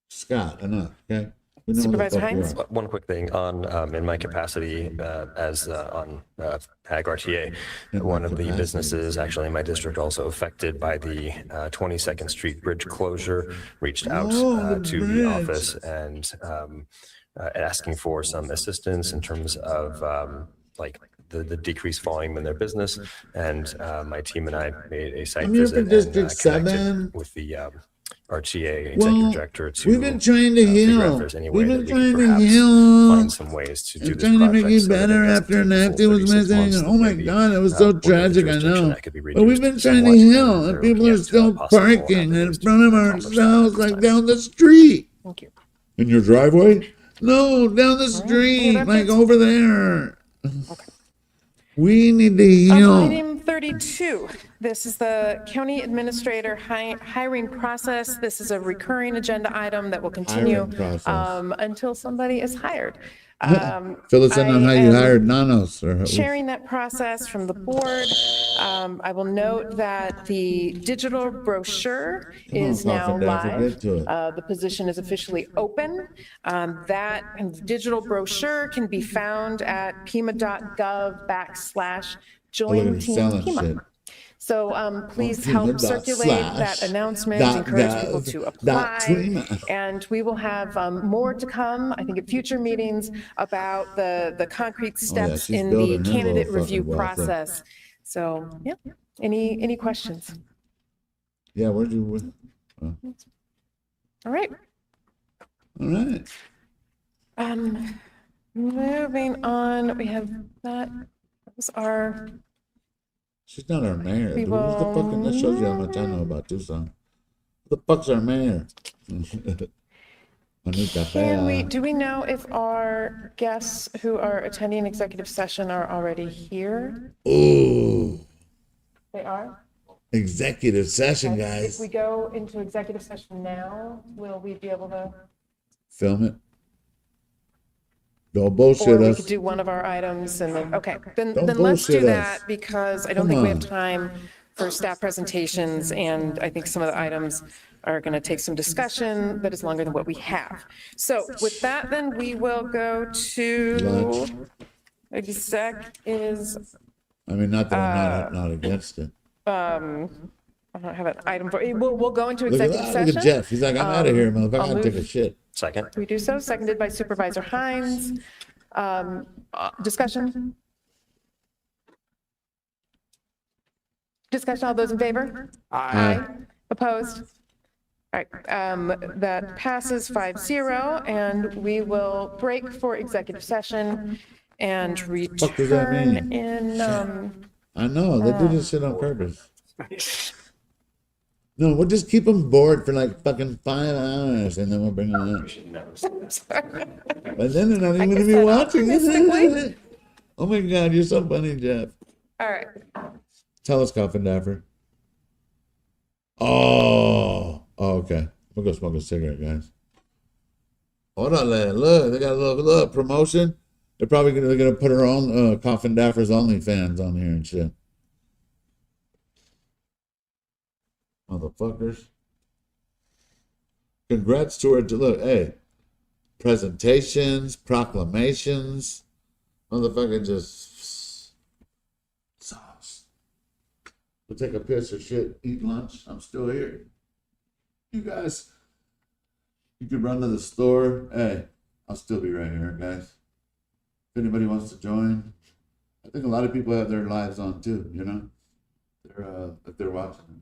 Scott, enough, okay? We know who the
Supervisor
fuck you
Hines?
are.
One quick thing on, in my capacity as on HAG RTA, one of the businesses actually in my district also affected by the 22nd Street Bridge closure reached out to the office and asking for some assistance in terms of like the decreased volume in their business. And my team and I made a site
I'm here
visit
for District
and connected
7.
with the RTA executive director to
we've been trying to
figure out
heal.
if there's any way
We've
that
been
we could
trying to
perhaps
heal.
find some ways to do
I'm
this
trying to make
project
you
so that it
better
doesn't
after
take the full
Nancy was
36
missing.
months,
Oh my
maybe,
God, it was so
within the
tragic, I
jurisdiction,
know.
that could be
But we've been
reduced
trying to
somewhat,
heal,
and
and
they're
people
looking
are
at,
still
possible
parking in
avenues
front of our house, like down the street.
Thank you.
In your driveway? No, down the street, like over there. We need to heal.
Item 32, this is the county administrator hiring process. This is a recurring agenda item that will continue
Hiring process.
until somebody is hired.
Fill us in on how you
I am
hired Nanos.
sharing that process from the board. I will note that the digital brochure is now
Coffin Dapper,
live.
get to it.
The position is officially open. That digital brochure can be found at pima.gov/join Team
selling
Pima.
shit.
So please
Pima
help
dot
circulate
slash
that announcement,
dot
encourage
gov
people to
dot
apply.
Pima.
And we will have more to come, I think, at future meetings about the concrete steps
she's
in the
building her
candidate
little
review
fucking wall thing.
process. So, yeah, any questions?
Yeah, where'd you?
All right.
All right.
Moving on, we have that was our,
She's not our mayor.
We
Dude. Who's the fucking? That shows you how much I know about Tucson. Who the fuck's our mayor?
do we know if our guests who are attending executive session are already here?
Ooh,
They are?
executive session,
If
guys.
we go into executive session now, will we be able to?
Film it. Don't
Or
bullshit
we
us.
could do one of our items and then, okay, then
Don't
let's do
bullshit
that
us.
because I don't
Come
think we have
on.
time for staff presentations and I think some of the items are going to take some discussion that is longer than what we have. So with that, then we will go to
Lunch.
exec is,
I mean, not that I'm not against it.
I don't have an item for, we'll go into
Look at
executive
that.
session.
Look at Jeff. He's like, I'm out of here, motherfucker.
I'll
I gotta take a
move.
shit.
Second.
We do so, seconded by Supervisor Hines. Discussion? Discussion, all those in favor?
Aye.
Opposed? All right, that passes 5-0, and we will break for executive session and
fuck does that
return
mean?
in,
I know. They do this shit on purpose. No, we'll just keep them bored for like fucking 5 hours and then we'll bring them up. But then they're not even going to be watching. Oh my God, you're so funny, Jeff.
all right.
Tell us, Coffin Dapper. Oh, okay. We'll go smoke a cigarette, guys. Hold on, look, they got a little promotion. They're probably gonna put her on Coffin Dapper's OnlyFans on here and shit. Motherfuckers. Congrats to her. Look, hey, presentations, proclamations. Motherfucker just sauce. We'll take a piss or shit, eat lunch. I'm still here. You guys, you could run to the store. Hey, I'll still be right here, guys. If anybody wants to join, I think a lot of people have their lives on too, you know? If they're watching.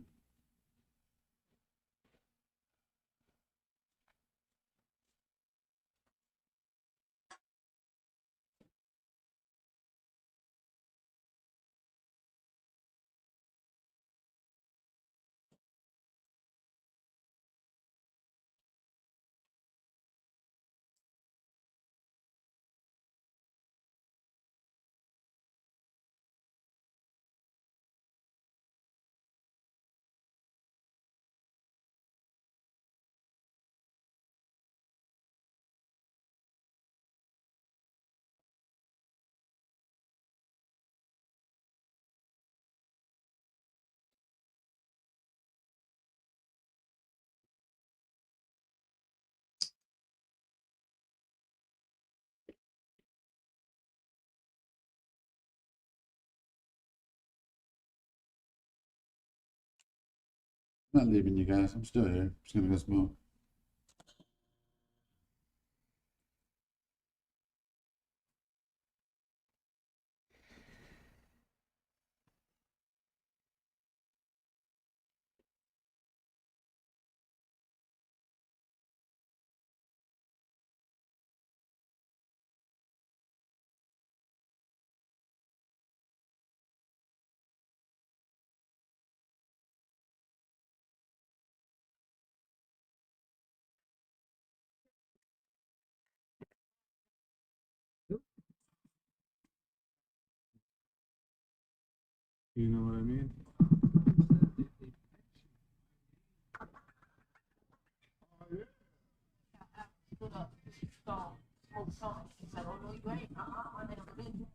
I'm not leaving you guys. I'm still here. Just gonna go smoke.
You know what I mean?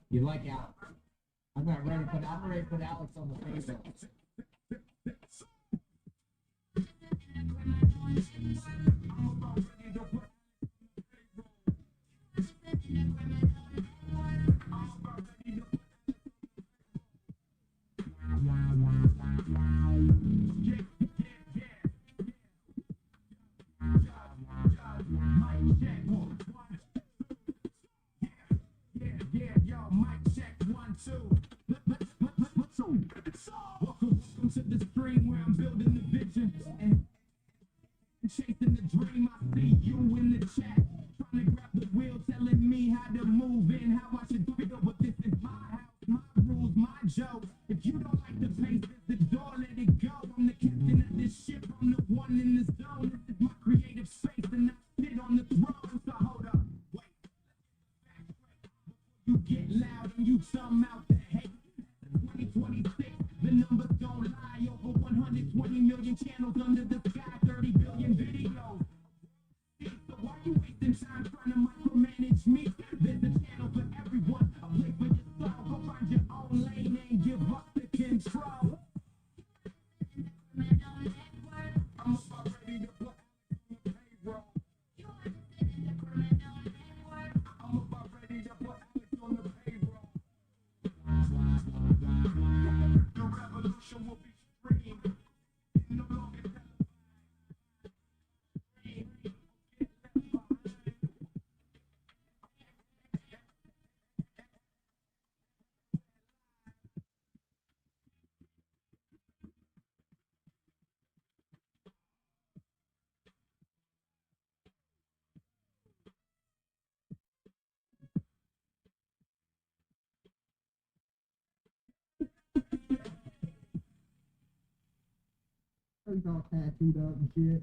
You like Alex? I'm ready to put Alex on the table. Welcome to the stream where I'm building the vision and chasing the dream. I see you in the chat, trying to grab the wheel, telling me how to move and how I should feel. But this is my house, my rules, my joke. If you don't like the pace at the door, let it go. I'm the captain of this ship, I'm the one in the zone. This is my creative space and I sit on the throne. So hold up, wait. You get loud and you thumb out the hate. 2026, the numbers don't lie. Over 120 million channels under the sky, 30 billion videos. So why you wasting time trying to micromanage me? There's a channel for everyone, a place for your soul. Go find your own lane and give up the control. I'm about ready to put Alex on the payroll. I'm about ready to put Alex on the payroll. The revolution will be streamed. No longer he's all tattooed up and shit.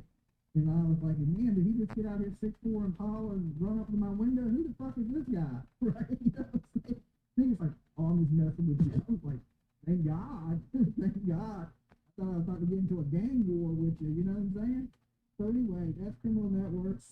And I was like, man, did he just get out here 6'4" and tall and run up to my window? Who the fuck is this guy? Right? You know what I'm saying? He was like, oh, I'm just messing with you. I was like, thank God. Thank God. I thought I was about to get into a gang war with you. You know what I'm saying? So anyway, that's Criminal Network.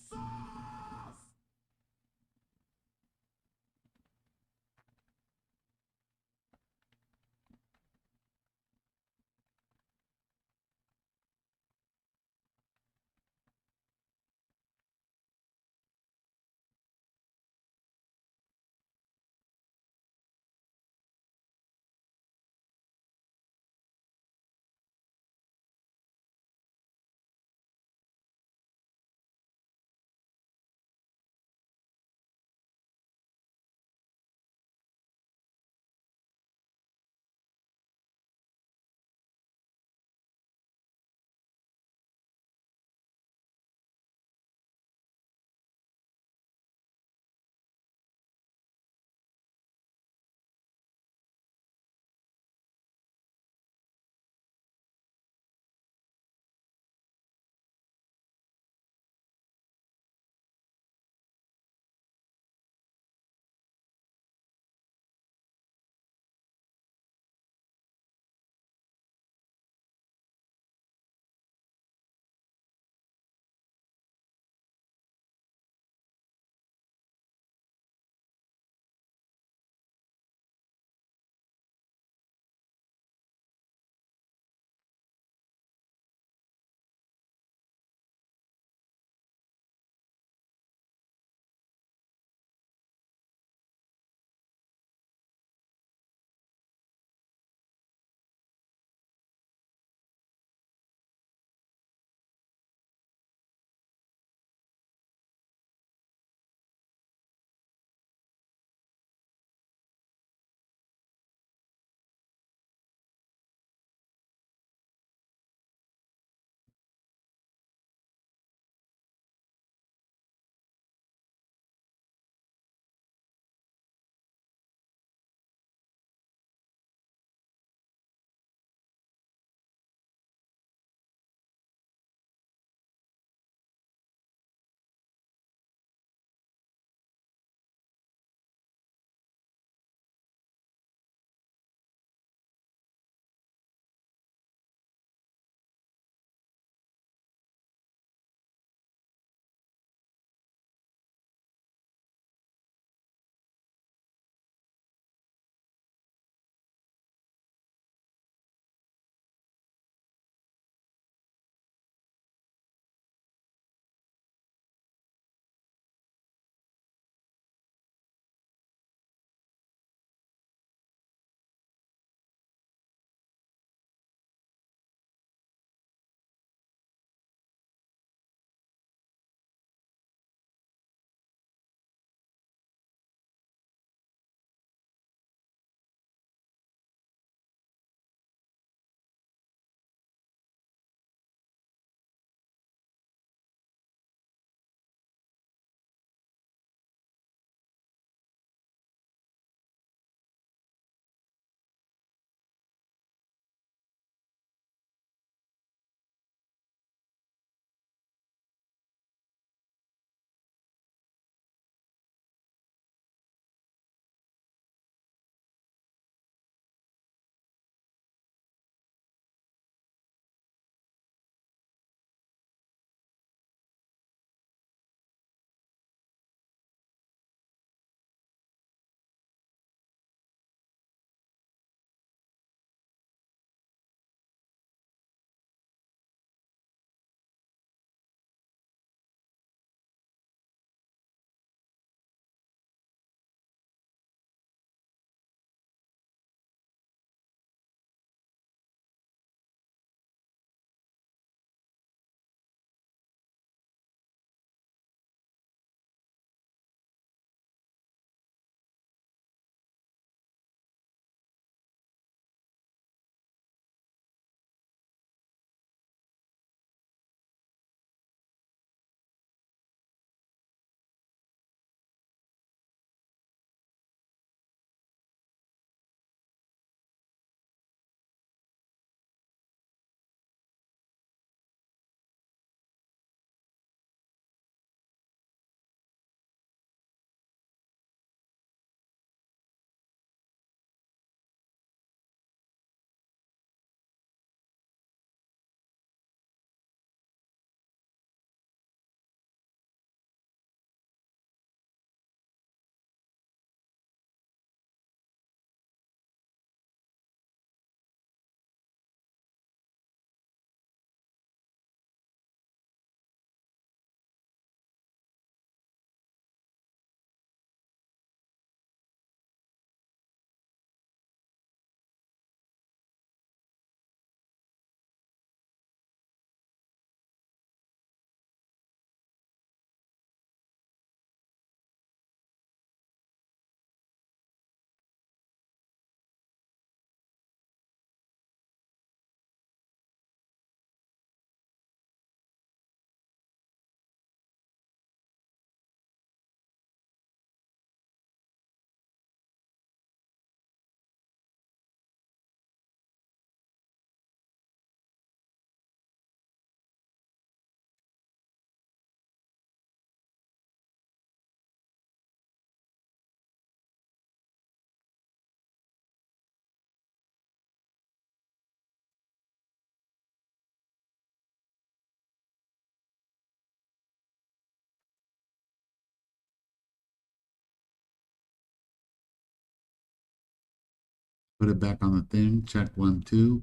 put it back on the thing. Check 1, 2.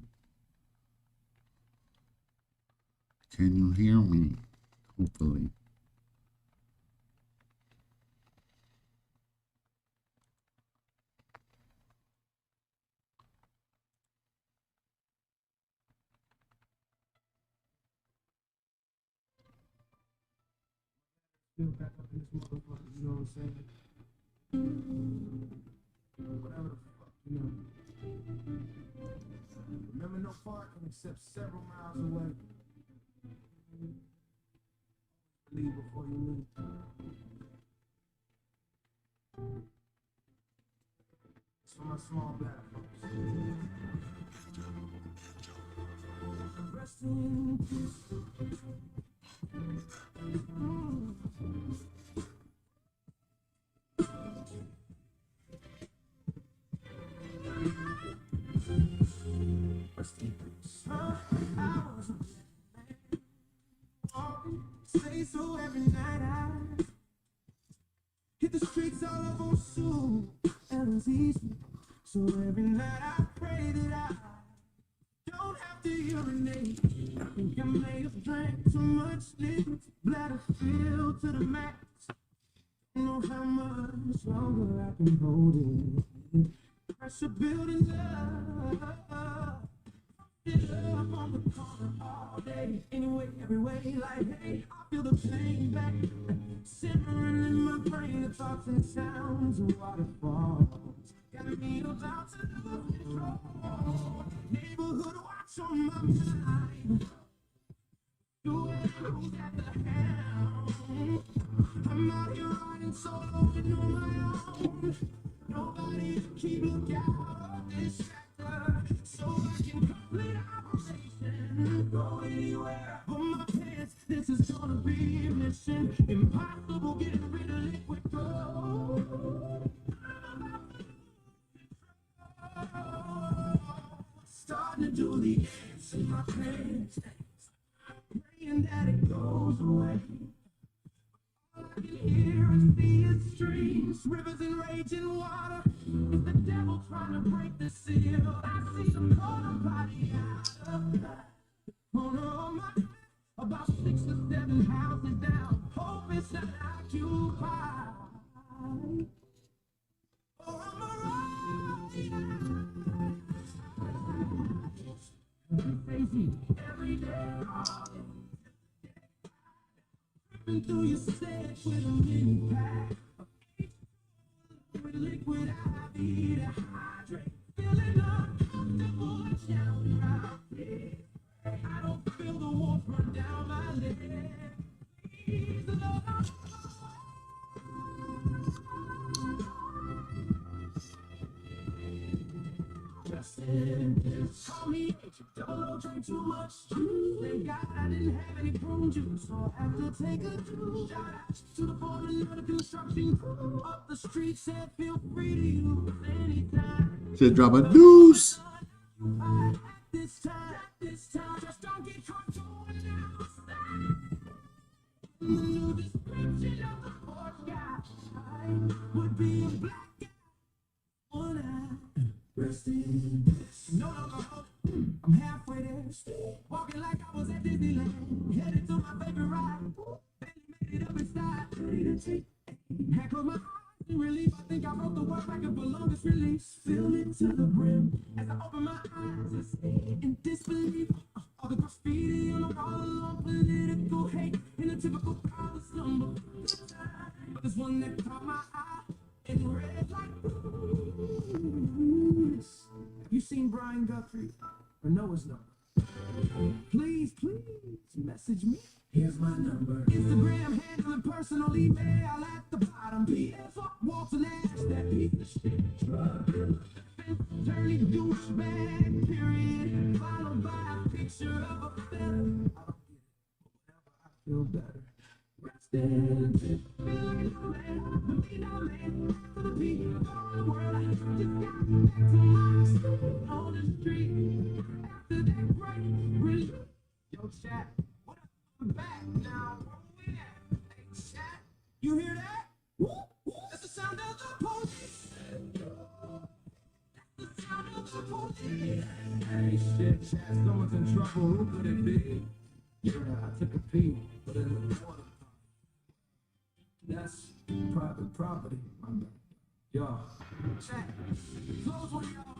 Can you hear me? Hopefully.
Back up in this motherfucker, you know what I'm saying? Whatever the fuck, you know. Remember, no parking except several miles away. Leave before you leave. It's for my small black folks. Rest in peace. Say so every night I hit the streets all over soon and it's easy. So every night I pray that I don't have to urinate. I think I may have drank too much liquid, bladder filled to the max. Don't know how much longer I can hold it. Pressure building up. It up on the corner all day, anyway, every way, like, hey, I feel the pain back, simmering in my brain, the thoughts and sounds of waterfalls, got me about to lose control, neighborhood watch on my mind, who's at the helm, I'm out here riding solo and on my own, nobody to keep lookout of this sector, so I can complete operation, go anywhere but my pants. This is gonna be a mission impossible, getting rid of liquid gold. Starting to do the ants in my pants, praying that it goes away. All I can hear and see is streams, rivers and raging water. It's the devil trying to break the seal. I see them pulling a body out of the corner of my head, about 6 or 7 houses down. Hope it's not occupied. Oh, I'm a rider. Crazy every day. Dripping through your set with a mini pack. With liquid IV to hydrate, feeling uncomfortable and shouting out. I don't feel the warmth run down my leg. Please, Lord. Just in this. Call me agent, double drink too much juice. Thank God I didn't have any prune juice, so I have to take a juice. Shout out to the foreman of the construction crew. Up the street said feel free to use anytime.
Said drop a deuce.
This time, just don't get caught going outside. The new description of the poor guy would be a black guy, one eye. Rest in peace. No, I'm halfway there. Walking like I was at Disneyland. Headed to my favorite ride. Barely made it up inside. Had closed my eyes in relief. I think I wrote the word record for longest release. Filled it to the brim as I open my eyes and stay in disbelief. All the graffiti on the wall along political hate in a typical college slumber. But there's one that caught my eye and read like this. Have you seen Brian Guthrie or Noah's number? Please message me. Here's my number. Instagram handle and personal email at the bottom. PS Walter Nash, that piece of shit. Dirty douchebag, period. Followed by a picture of a feather. I feel better. Rest in peace. Feel like no man, but me no man. To the people of the world, I just got back to my school on the street. After that great relief. Yo, chat, what up? I'm back now. Where we at? Hey, chat, you hear that? Woo, woo. That's the sound of the police. That's the sound of the Hey, shit, chat's going in trouble. Who could it be? Yeah, I took a peek, but it looked water. That's private property. My bad. Yo, chat. Close one, y'all.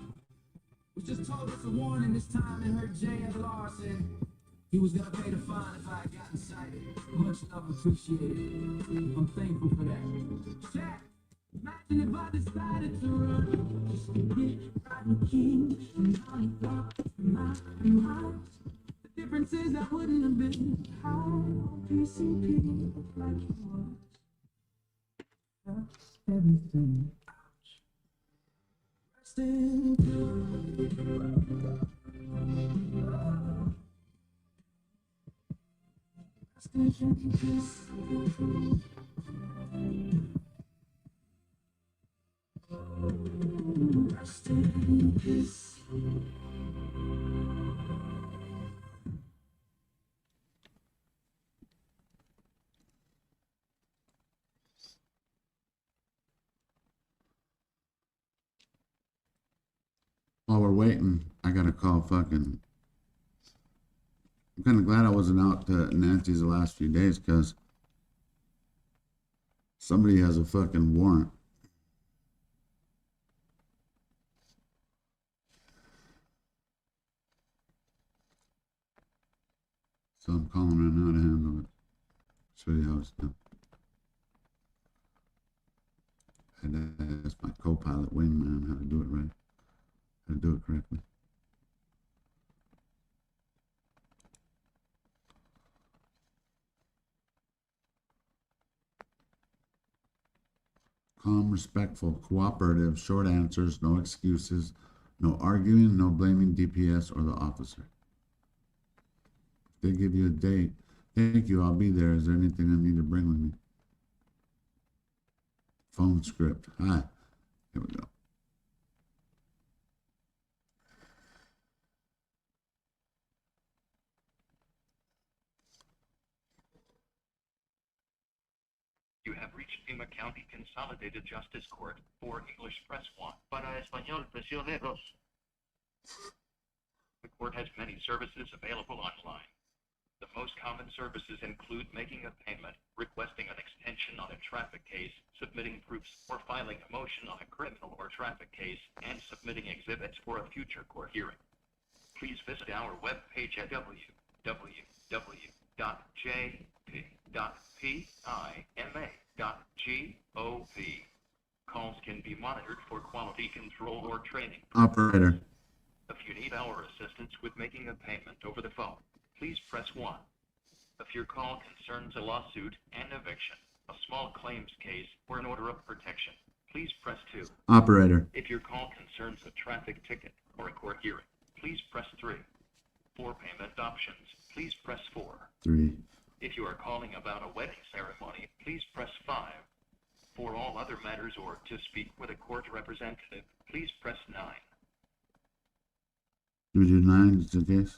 Was just told us a warning this time and heard Jay and Larson. He was gonna pay the fine if I had gotten cited. Much love appreciated. I'm thankful for that. Chat. Imagine if I decided to run just to get Rodney King and Johnny Block from my heart. The difference is I wouldn't have been high on PCP like it was. That's everything. Rest in peace. Rest in peace. Rest in peace.
While we're waiting, I gotta call fucking. I'm kind of glad I wasn't out to Nancy's the last few days because somebody has a fucking warrant. So I'm calling right now to handle it. Show you how it's done. I had to ask my co-pilot wingman how to do it right. How to do it correctly. Calm, respectful, cooperative, short answers, no excuses, no arguing, no blaming DPS or the officer. If they give you a date, thank you, I'll be there. Is there anything I need to bring with me? Phone script. Hi. Here we go.
You have reached Pima County Consolidated Justice Court. For English, press 1. Para español, presione dos. The court has many services available online. The most common services include making a payment, requesting an extension on a traffic case, submitting proofs, or filing a motion on a criminal or traffic case, and submitting exhibits for a future court hearing. Please visit our webpage at www.jp.pima.gov. Calls can be monitored for quality control or training.
Operator.
If you need our assistance with making a payment over the phone, please press 1. If your call concerns a lawsuit, an eviction, a small claims case, or an order of protection, please press 2.
Operator.
If your call concerns a traffic ticket or a court hearing, please press 3. For payment options, please press 4.
3.
If you are calling about a wedding ceremony, please press 5. For all other matters or to speak with a court representative, please press 9.
Do we do 9 just in case?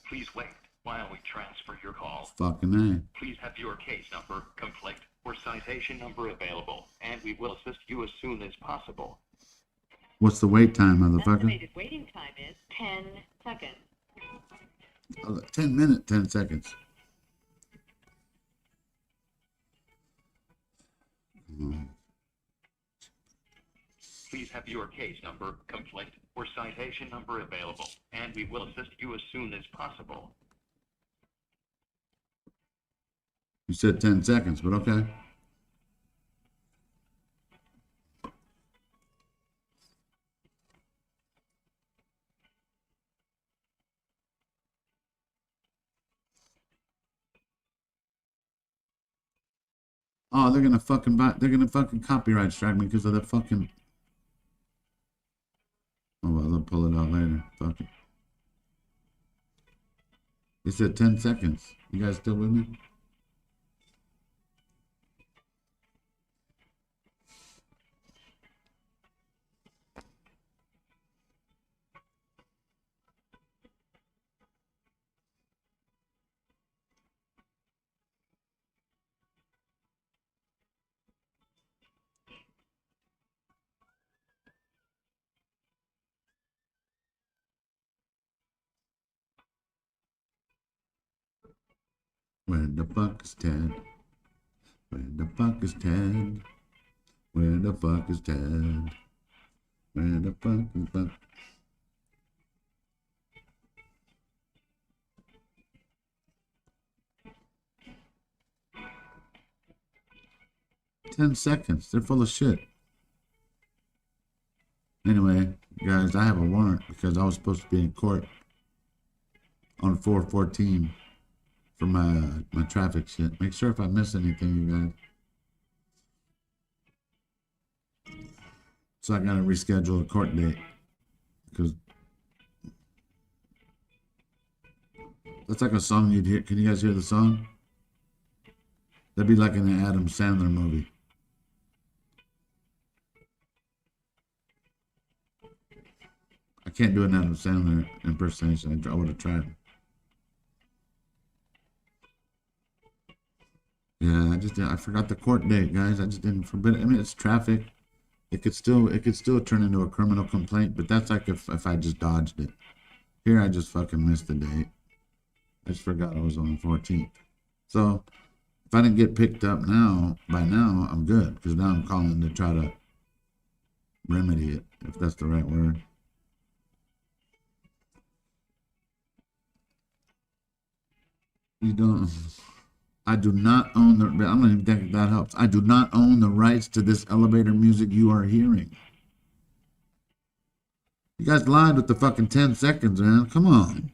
Please wait while we transfer your call.
Fucking A.
Please have your case number, complaint, or citation number available, and we will assist you as soon as possible.
What's the wait time, motherfucker?
Estimated waiting time is 10 seconds.
Oh, 10 minutes, 10 seconds.
Please have your case number, complaint, or citation number available, and we will assist you as soon as possible.
You said 10 seconds, but okay. Oh, they're gonna fucking copyright strike me because of that fucking. Oh well, they'll pull it out later. Fuck it. They said 10 seconds. You guys still with me? the fuck is Ted? Where the fuck is Ted? Where the fuck is Ted? Where the fuck is fuck? "10 seconds. They're full of shit." Anyway, guys, I have a warrant because I was supposed to be in court on 4/14 for my traffic shit. Make sure if I miss anything, you guys. So I gotta reschedule a court date because that's like a song you'd hear. Can you guys hear the song? That'd be like in an Adam Sandler movie. I can't do an Adam Sandler impersonation. I would have tried. Yeah, I forgot the court date, guys. I just didn't forbid it. I mean, it's traffic. It could still turn into a criminal complaint, but that's like if I just dodged it. Here, I just fucking missed the date. I just forgot I was on the 14th. So if I didn't get picked up by now, I'm good, because now I'm calling to try to remedy it, if that's the right word. I do not own the, I don't even think that helps. I do not own the rights to this elevator music you are hearing. You guys lied with the fucking 10 seconds, man. Come on.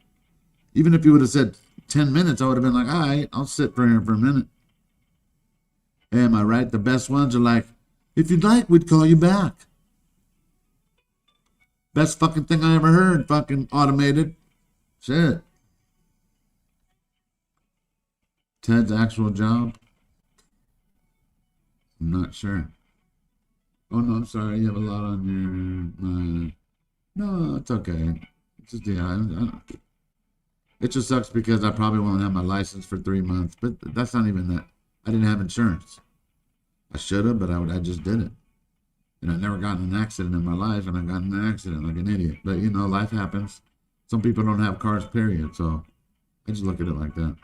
Even if you would have said 10 minutes, I would have been like, all right, I'll sit for here for a minute. Hey, am I right? The best ones are like, if you'd like, we'd call you back. Best fucking thing I ever heard, fucking automated. Shit. Ted's actual job? I'm not sure. Oh, no, I'm sorry. You have a lot on your mind. No, it's okay. It's just, yeah, it just sucks because I probably won't have my license for 3 months, but that's not even that. I didn't have insurance. I should have, but I just didn't. And I never got in an accident in my life, and I got in an accident like an idiot. But, you know, life happens. Some people don't have cars, period, so I just look at it like that.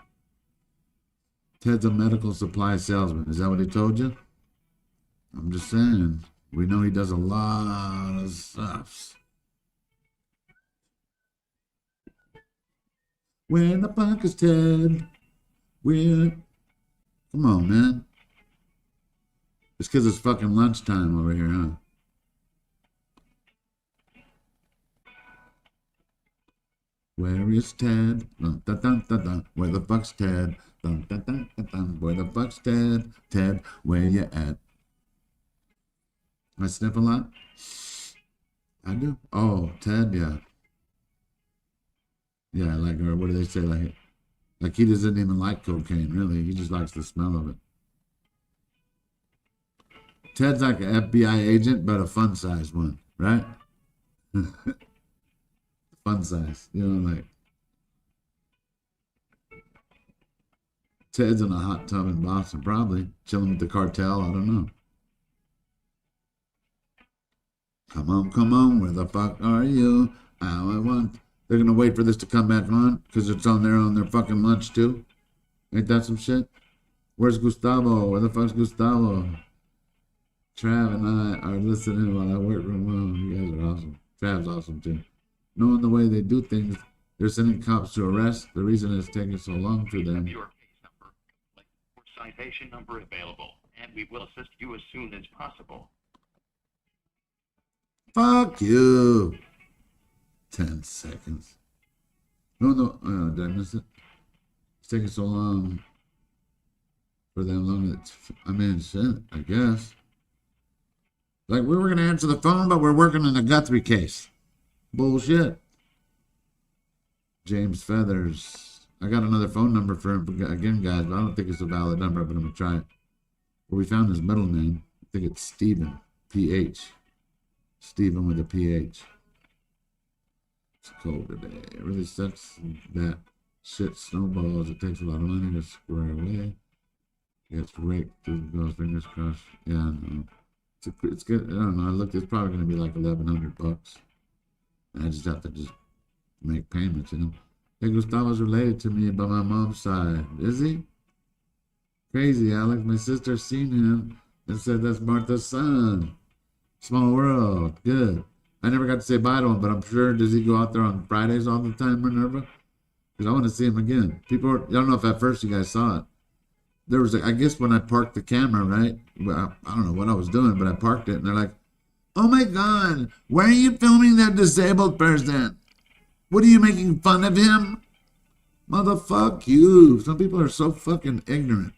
Ted's a medical supply salesman. Is that what he told you? I'm just saying. We know he does a lot of stuff. Where the fuck is Ted? Where? Come on, man. It's because it's fucking lunchtime over here, huh? Where is Ted? Dun, dun, dun, dun, dun. Where the fuck's Ted? Dun, dun, dun, dun, dun. Where the fuck's Ted? Ted, where you at? I sniff a lot? I do. Oh, Ted, yeah. Yeah, like, or what do they say? Like he doesn't even like cocaine, really. He just likes the smell of it. Ted's like an FBI agent, but a fun-sized one, right? Fun size, you know, like Ted's in a hot tub in Boston, probably chilling with the cartel. I don't know. Come on, where the fuck are you? I want. They're gonna wait for this to come back on because it's on their fucking lunch too. Ain't that some shit? Where's Gustavo? Where the fuck's Gustavo? Trav and I are listening while I work from home. You guys are awesome. Trav's awesome too. Knowing the way they do things, they're sending cops to arrest. The reason it's taking so long for them.
Your case number or citation number available, and we will assist you as soon as possible.
Fuck you. 10 seconds. No, did I miss it? It's taking so long for them long. I mean, shit, I guess. Like, we were going to answer the phone, but we're working on the Guthrie case. Bullshit. James Feathers. I got another phone number for him again, guys, but I don't think it's a valid number, but I'm going to try it. Well, we found his middle name. I think it's Stephen. P-H. Stephen with a P-H. It's cold today. It really sucks that shit snowballs. It takes a lot of money to square away. Gets raked through the girls, fingers crossed. Yeah, I know. It's good. I don't know. I looked. It's probably going to be like $1,100. And I just have to just make payments, you know. Hey, Gustavo's related to me by my mom's side. Is he? Crazy, Alex. My sister seen him and said that's Martha's son. Small world. Good. I never got to say bye to him, but I'm sure, does he go out there on Fridays all the time, Minerva? Because I want to see him again. People, I don't know if at first you guys saw it. There was, I guess when I parked the camera, right? Well, I don't know what I was doing, but I parked it, and they're like, oh my God, why are you filming that disabled person? What are you making fun of him? Motherfuck you. Some people are so fucking ignorant.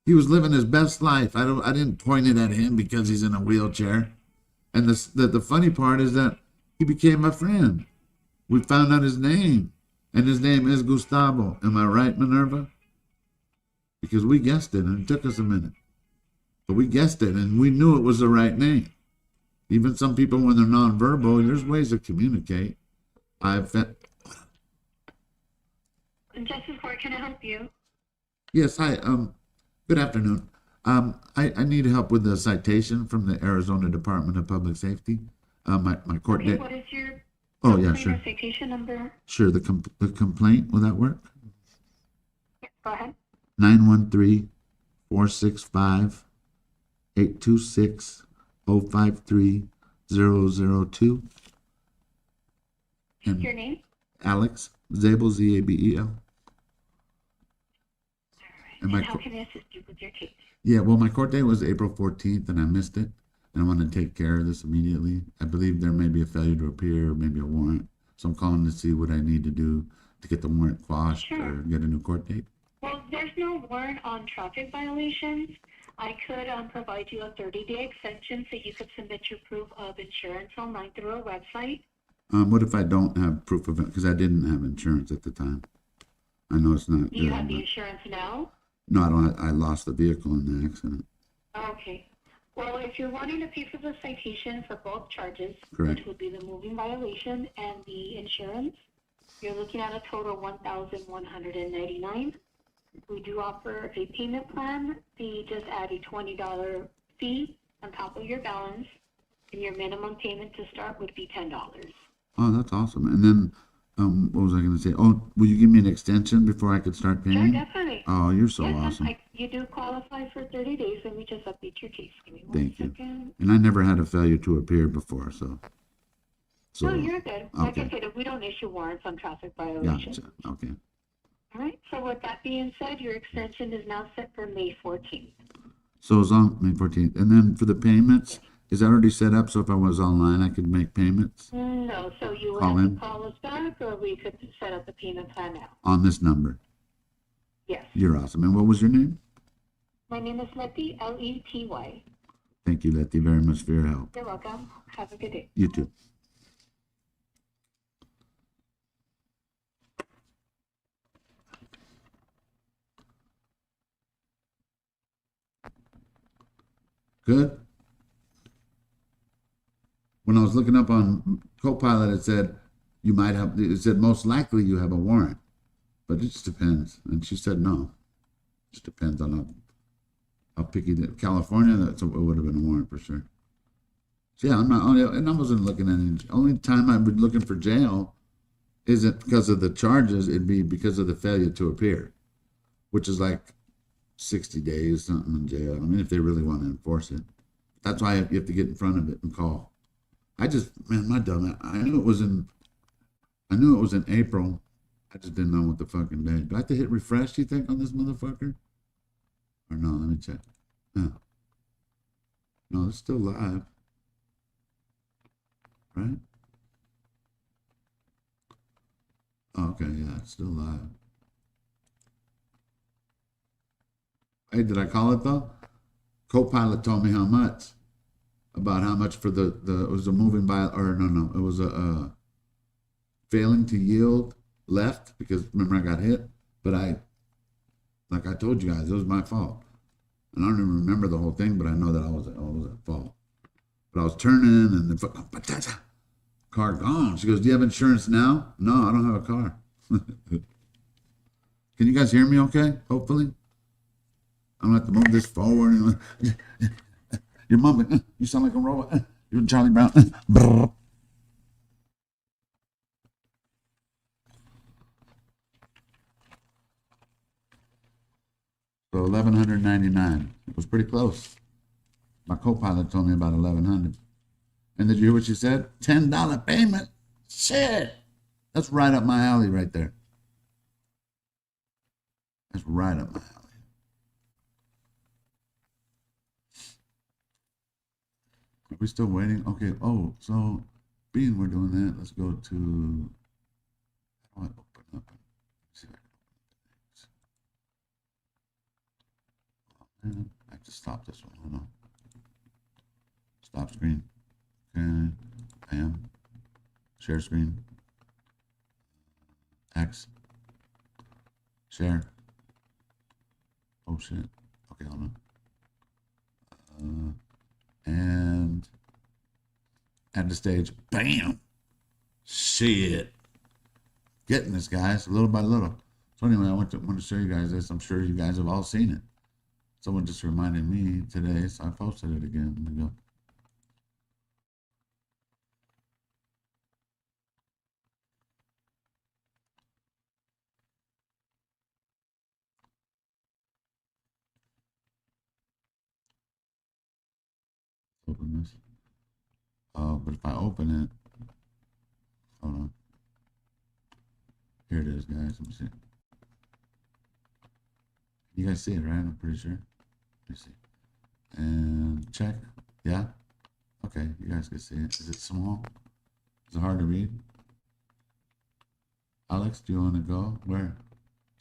He was living his best life. I didn't point it at him because he's in a wheelchair. And the funny part is that he became my friend. We found out his name. And his name is Gustavo. Am I right, Minerva? Because we guessed it, and it took us a minute. But we guessed it, and we knew it was the right name. Even some people, when they're nonverbal, there's ways to communicate.
Justice Court, can I help you?
Yes, hi. Good afternoon. I need help with the citation from the Arizona Department of Public Safety. My court date.
What is your
Oh yeah, sure.
citation number?
Sure. The complaint, will that work?
Yes, go ahead.
913-465-826-053-002. And
Your name?
Alex Zabel, Zabel.
And how can I assist you with your case?
Yeah, well, my court date was April 14th, and I missed it. And I want to take care of this immediately. I believe there may be a failure to appear, maybe a warrant. So I'm calling to see what I need to do to get the warrant quashed or get a new court date.
Well, there's no warrant on traffic violations. I could provide you a 30-day extension so you could submit your proof of insurance online through our website.
What if I don't have proof of it? Because I didn't have insurance at the time. I know it's not.
Do you have the insurance now?
No, I don't. I lost the vehicle in the accident.
Okay. Well, if you're wanting to pay for the citation for both charges,
Correct.
which would be the moving violation and the insurance, you're looking at a total of $1,199. We do offer a payment plan. We just add a $20 fee on top of your balance, and your minimum payment to start would be $10.
Oh, that's awesome. And then, what was I going to say? Oh, will you give me an extension before I could start paying?
Sure, definitely.
Oh, you're so
Yes,
awesome.
you do qualify for 30 days. Let me just update your case. Give me one
Thank you.
second.
And I never had a failure to appear before, so.
No, you're good. Like I
Okay.
said, we don't issue warrants on traffic violations.
Gotcha. Okay.
All right. So with that being said, your extension is now set for May 14th.
So it's on May 14th. And then for the payments, is that already set up? So if I was online, I could make payments
No, so you would
Call
have
in?
to call us back, or we could set up the payment plan now.
on this number.
Yes.
You're awesome. And what was your name?
My name is Letty, Lety.
Thank you, Letty, very much for your help.
You're welcome. Have a good day.
You too. Good. When I was looking up on Copilot, it said you might have, it said most likely you have a warrant, but it just depends. And she said no. It just depends on how picky. California, it would have been a warrant for sure. So yeah, I'm not, and I wasn't looking at any. Only time I would be looking for jail isn't because of the charges. It'd be because of the failure to appear, which is like 60 days, something in jail. I mean, if they really want to enforce it. That's why you have to get in front of it and call. My dumb, I knew it was in April. I just didn't know what the fucking day. Do I have to hit refresh, you think, on this motherfucker? Or no, let me check. No, it's still live. Right? Oh, okay, yeah, it's still live. Hey, did I call it though? Copilot told me how much. About how much for it was a moving by, or no, it was a failing to yield left, because remember I got hit, but like I told you guys, it was my fault. And I don't even remember the whole thing, but I know that I was at fault. But I was turning and the car gone. She goes, do you have insurance now? No, I don't have a car. Can you guys hear me okay? Hopefully. I'm going to have to move this forward. Your mom, you sound like a robot. You're Charlie Brown. So So 1,199. It was pretty close. My co-pilot told me about 1,100. And did you hear what she said? $10 payment. Shit. That's right up my alley right there. That's right up my alley. Are we still waiting? Okay. Oh, so being we're doing that, let's go to. How do I open up? See if I can open it. I have to stop this one. Hold on. Stop screen. Okay. Bam. Share screen. X. Share. Oh shit. Okay, hold on. And add the stage. Bam. Shit. Getting this, guys, little by little. So anyway, I want to show you guys this. I'm sure you guys have all seen it. Someone just reminded me today, so I posted it again. There we go. Open this. But if I open it, hold on. Here it is, guys. Let me see. You guys see it, right? I'm pretty sure. Let me see. And check. Yeah. Okay, you guys can see it. Is it small? Is it hard to read? Alex, do you want to go? Where?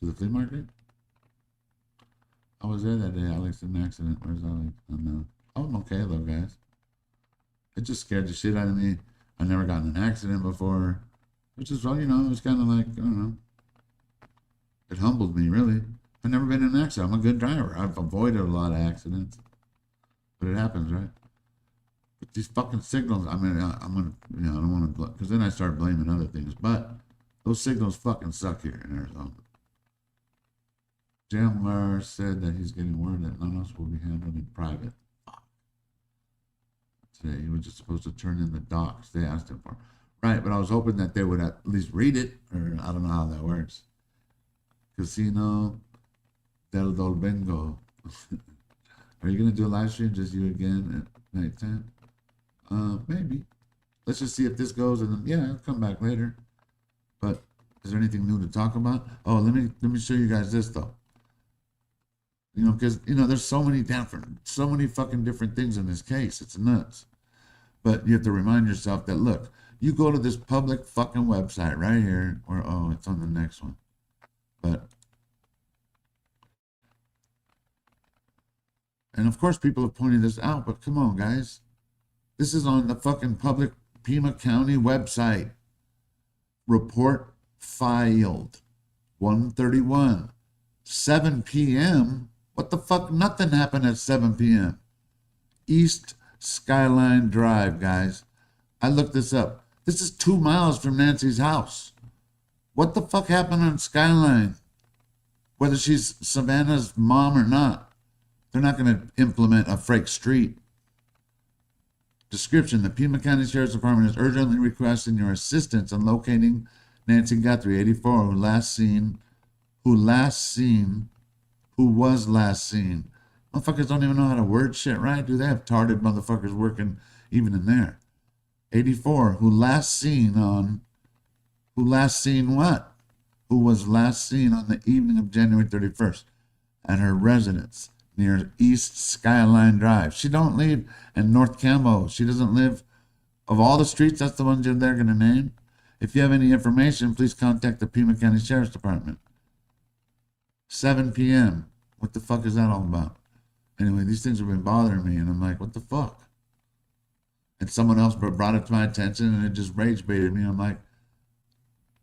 To the flea market? I was there that day. Alex in an accident. Where's Alex? I don't know. I'm okay though, guys. It just scared the shit out of me. I never gotten in an accident before, which is, well, you know, it was kind of like, I don't know. It humbled me, really. I've never been in an accident. I'm a good driver. I've avoided a lot of accidents, but it happens, right? But these fucking signals, I mean, I'm gonna, you know, I don't want to, because then I start blaming other things. But those signals fucking suck here in Arizona. Jamlar said that he's getting word that Nanos will be handled in private. Today, he was just supposed to turn in the docs they asked him for. Right, but I was hoping that they would at least read it, or I don't know how that works. Casino del Dolbengo. Are you going to do a live stream, just you again at nighttime? Maybe. Let's just see if this goes, and then, yeah, I'll come back later. But is there anything new to talk about? Oh, let me show you guys this, though. You know, because, you know, there's so many fucking different things in this case. It's nuts. But you have to remind yourself that, look, you go to this public fucking website right here, or, oh, it's on the next one. But, and of course people have pointed this out, but come on, guys. This is on the fucking public Pima County website. Report filed. 131. 7 p.m. What the fuck? Nothing happened at 7 p.m. East Skyline Drive, guys. I looked this up. This is 2 miles from Nancy's house. What the fuck happened on Skyline? Whether she's Savannah's mom or not, they're not going to implement a fake street. Description: the Pima County Sheriff's Department is urgently requesting your assistance in locating Nancy Guthrie, 84, who was last seen. Motherfuckers don't even know how to word shit right, do they? Have tarded motherfuckers working even in there. 84, who was last seen on the evening of January 31st at her residence near East Skyline Drive. She don't live in North Camo. She doesn't live, of all the streets, that's the ones they're going to name. If you have any information, please contact the Pima County Sheriff's Department. 7 p.m. What the fuck is that all about? Anyway, these things have been bothering me, and I'm like, what the fuck? And someone else brought it to my attention, and it just rage baited me. I'm like,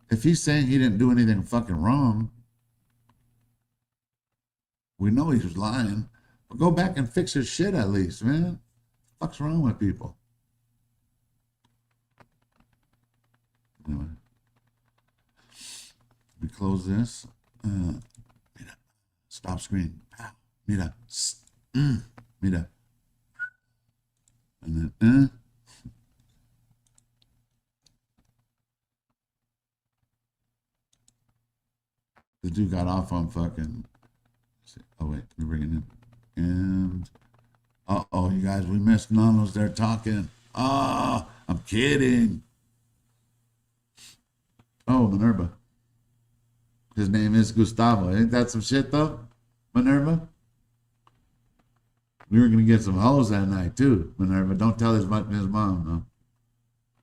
if he's saying he didn't do anything fucking wrong, we know he was lying, but go back and fix his shit at least, man. What the fuck's wrong with people? Anyway, we close this. Stop screen. Mira. Mira. And then, The dude got off on fucking see. Oh, wait, let me bring it in. And, uh-oh, you guys, we missed Nanos. They're talking. Oh, I'm kidding. Oh, Minerva. His name is Gustavo. Ain't that some shit, though, Minerva? We were going to get some hoes that night, too, Minerva. Don't tell his mom, no.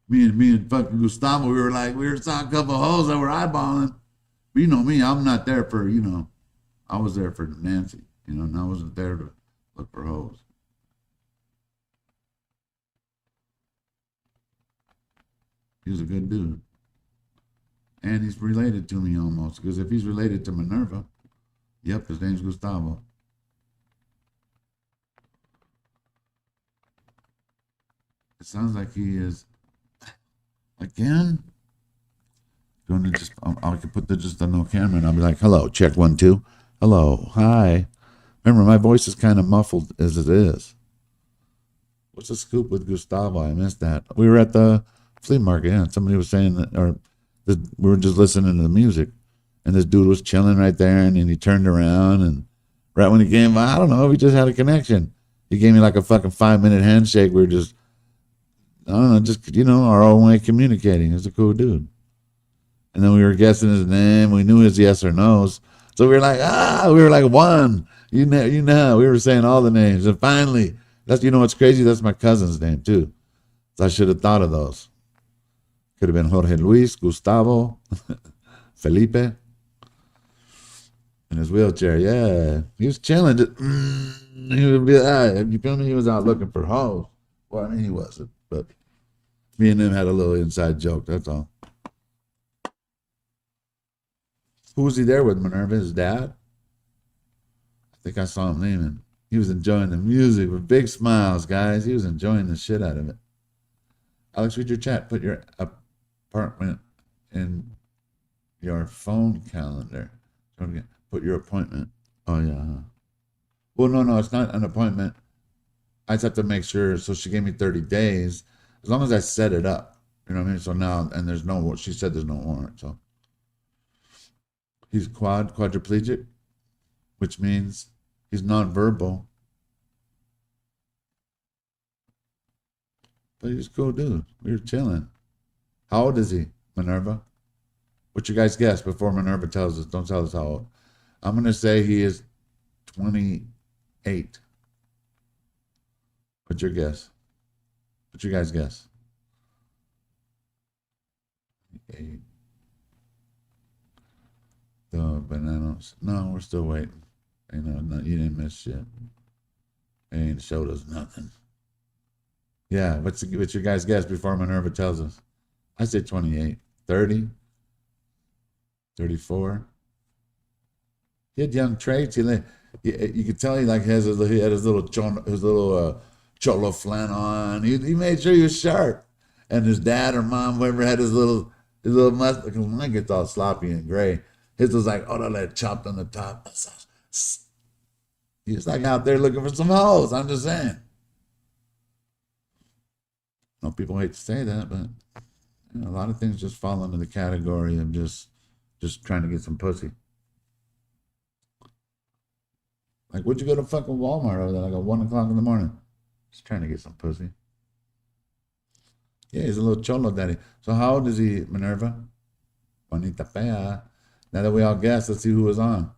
Me and fucking Gustavo, we saw a couple of hoes that were eyeballing. But you know me, I'm not there for, I was there for Nancy, and I wasn't there to look for hoes. He was a good dude. And he's related to me almost, because if he's related to Minerva, yep, his name's Gustavo. It sounds like he is, again, going to just, I could put just on no camera and I'll be like, hello, check 1, 2. Hello, hi. Remember, my voice is kind of muffled as it is. What's the scoop with Gustavo? I missed that. We were at the flea market, and somebody was saying that, we were just listening to the music, and this dude was chilling right there, and then he turned around, and right when he came, I don't know, we just had a connection. He gave me like a fucking 5-minute handshake. We were just, I don't know, just, our own way of communicating. He's a cool dude. And then we were guessing his name. We knew his yes or no's. So we were like one. We were saying all the names. And finally, that's, what's crazy? That's my cousin's name too. So I should have thought of those. Could have been Jorge Luis, Gustavo, Felipe. In his wheelchair, yeah. He was chilling. He would be, you feel me? He was out looking for hoes. Well, I mean, he wasn't. But me and him had a little inside joke, that's all. Who was he there with, Minerva? His dad? I think I saw him leaving. He was enjoying the music with big smiles, guys. He was enjoying the shit out of it. Alex, read your chat. Put your apartment in your phone calendar. Put your appointment. Oh, yeah. Well, no, it's not an appointment. I just have to make sure. So she gave me 30 days. As long as I set it up. You know what I mean? So now, and there's no, she said there's no warrant. So he's quadriplegic, which means he's nonverbal. But he's a cool dude. We were chilling. How old is he, Minerva? What's your guys' guess before Minerva tells us? Don't tell us how old. I'm going to say he is 28. What's your guess? What's your guys' guess? 8. The bananas. No, we're still waiting. You didn't miss shit. They ain't showed us nothing. Yeah, what's your guys' guess before Minerva tells us? I say 28. 30? 34? He had young traits. You could tell he had his little cholo flannel on. He made sure he was sharp. And his dad or mom, whoever had his little mustache. Mine gets all sloppy and gray. His was like, chopped on the top. He was like out there looking for some hoes. I'm just saying. No, people hate to say that, but a lot of things just fall into the category of just trying to get some pussy. Like, would you go to fucking Walmart over there like at 1 o'clock in the morning? Just trying to get some pussy. Yeah, he's a little cholo daddy. So how old is he, Minerva? Bonita Pea. Now that we all guessed, let's see who was on.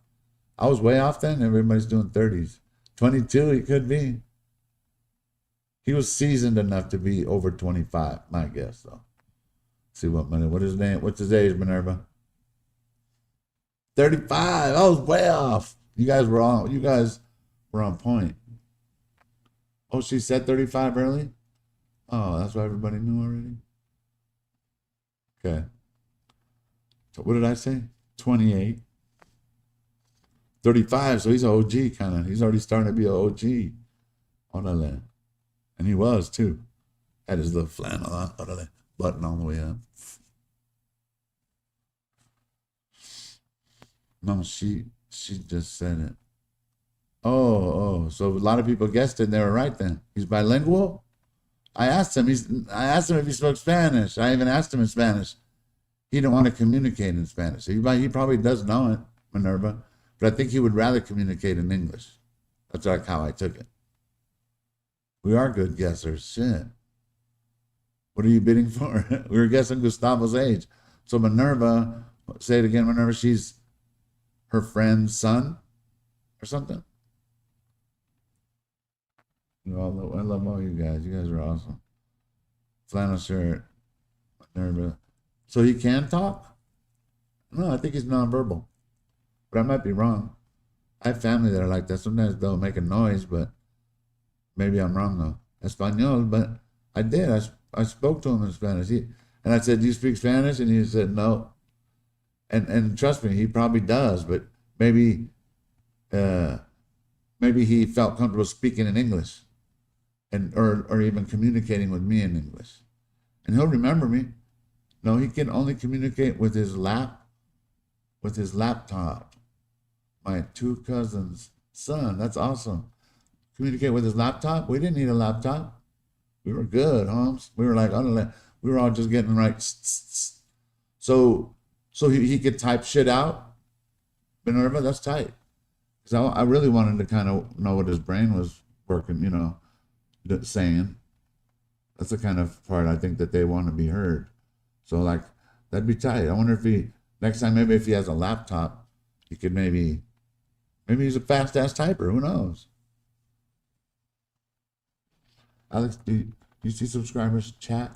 I was way off then. Everybody's doing 30s. 22, he could be. He was seasoned enough to be over 25, my guess, though. See what his name? What's his age, Minerva? 35. I was way off. You guys were on point. Oh, she said 35 early? Oh, that's what everybody knew already? Okay. So what did I say? 28. 35, so he's an OG kind of. He's already starting to be an OG. Orale. And he was, too. Had his little flannel on. Orale. Button all the way up. No, she just said it. Oh, so a lot of people guessed it and they were right then. He's bilingual? I asked him if he spoke Spanish. I even asked him in Spanish. He didn't want to communicate in Spanish. He probably does know it, Minerva. But I think he would rather communicate in English. That's like how I took it. We are good guessers. Shit. What are you bidding for? We were guessing Gustavo's age. So Minerva, say it again, Minerva, she's her friend's son or something? I love all you guys. You guys are awesome. Flannel shirt, Minerva. So he can talk? No, I think he's nonverbal. But I might be wrong. I have family that are like that. Sometimes they'll make a noise, but maybe I'm wrong though. Espanol, but I did. I spoke to him in Spanish. And I said, do you speak Spanish? And he said, no. And trust me, he probably does, but maybe he felt comfortable speaking in English or even communicating with me in English. And he'll remember me. No, he can only communicate with his laptop. My two cousins' son. That's awesome. Communicate with his laptop? We didn't need a laptop. We were good, Holmes. We were like, we were all just getting right. So he could type shit out. Minerva, that's tight. Because I really wanted to kind of know what his brain was working, saying. That's the kind of part I think that they want to be heard. So like, that'd be tight. I wonder if next time, maybe if he has a laptop, he could maybe he's a fast ass typer. Who knows? Alex, do you see subscribers chat?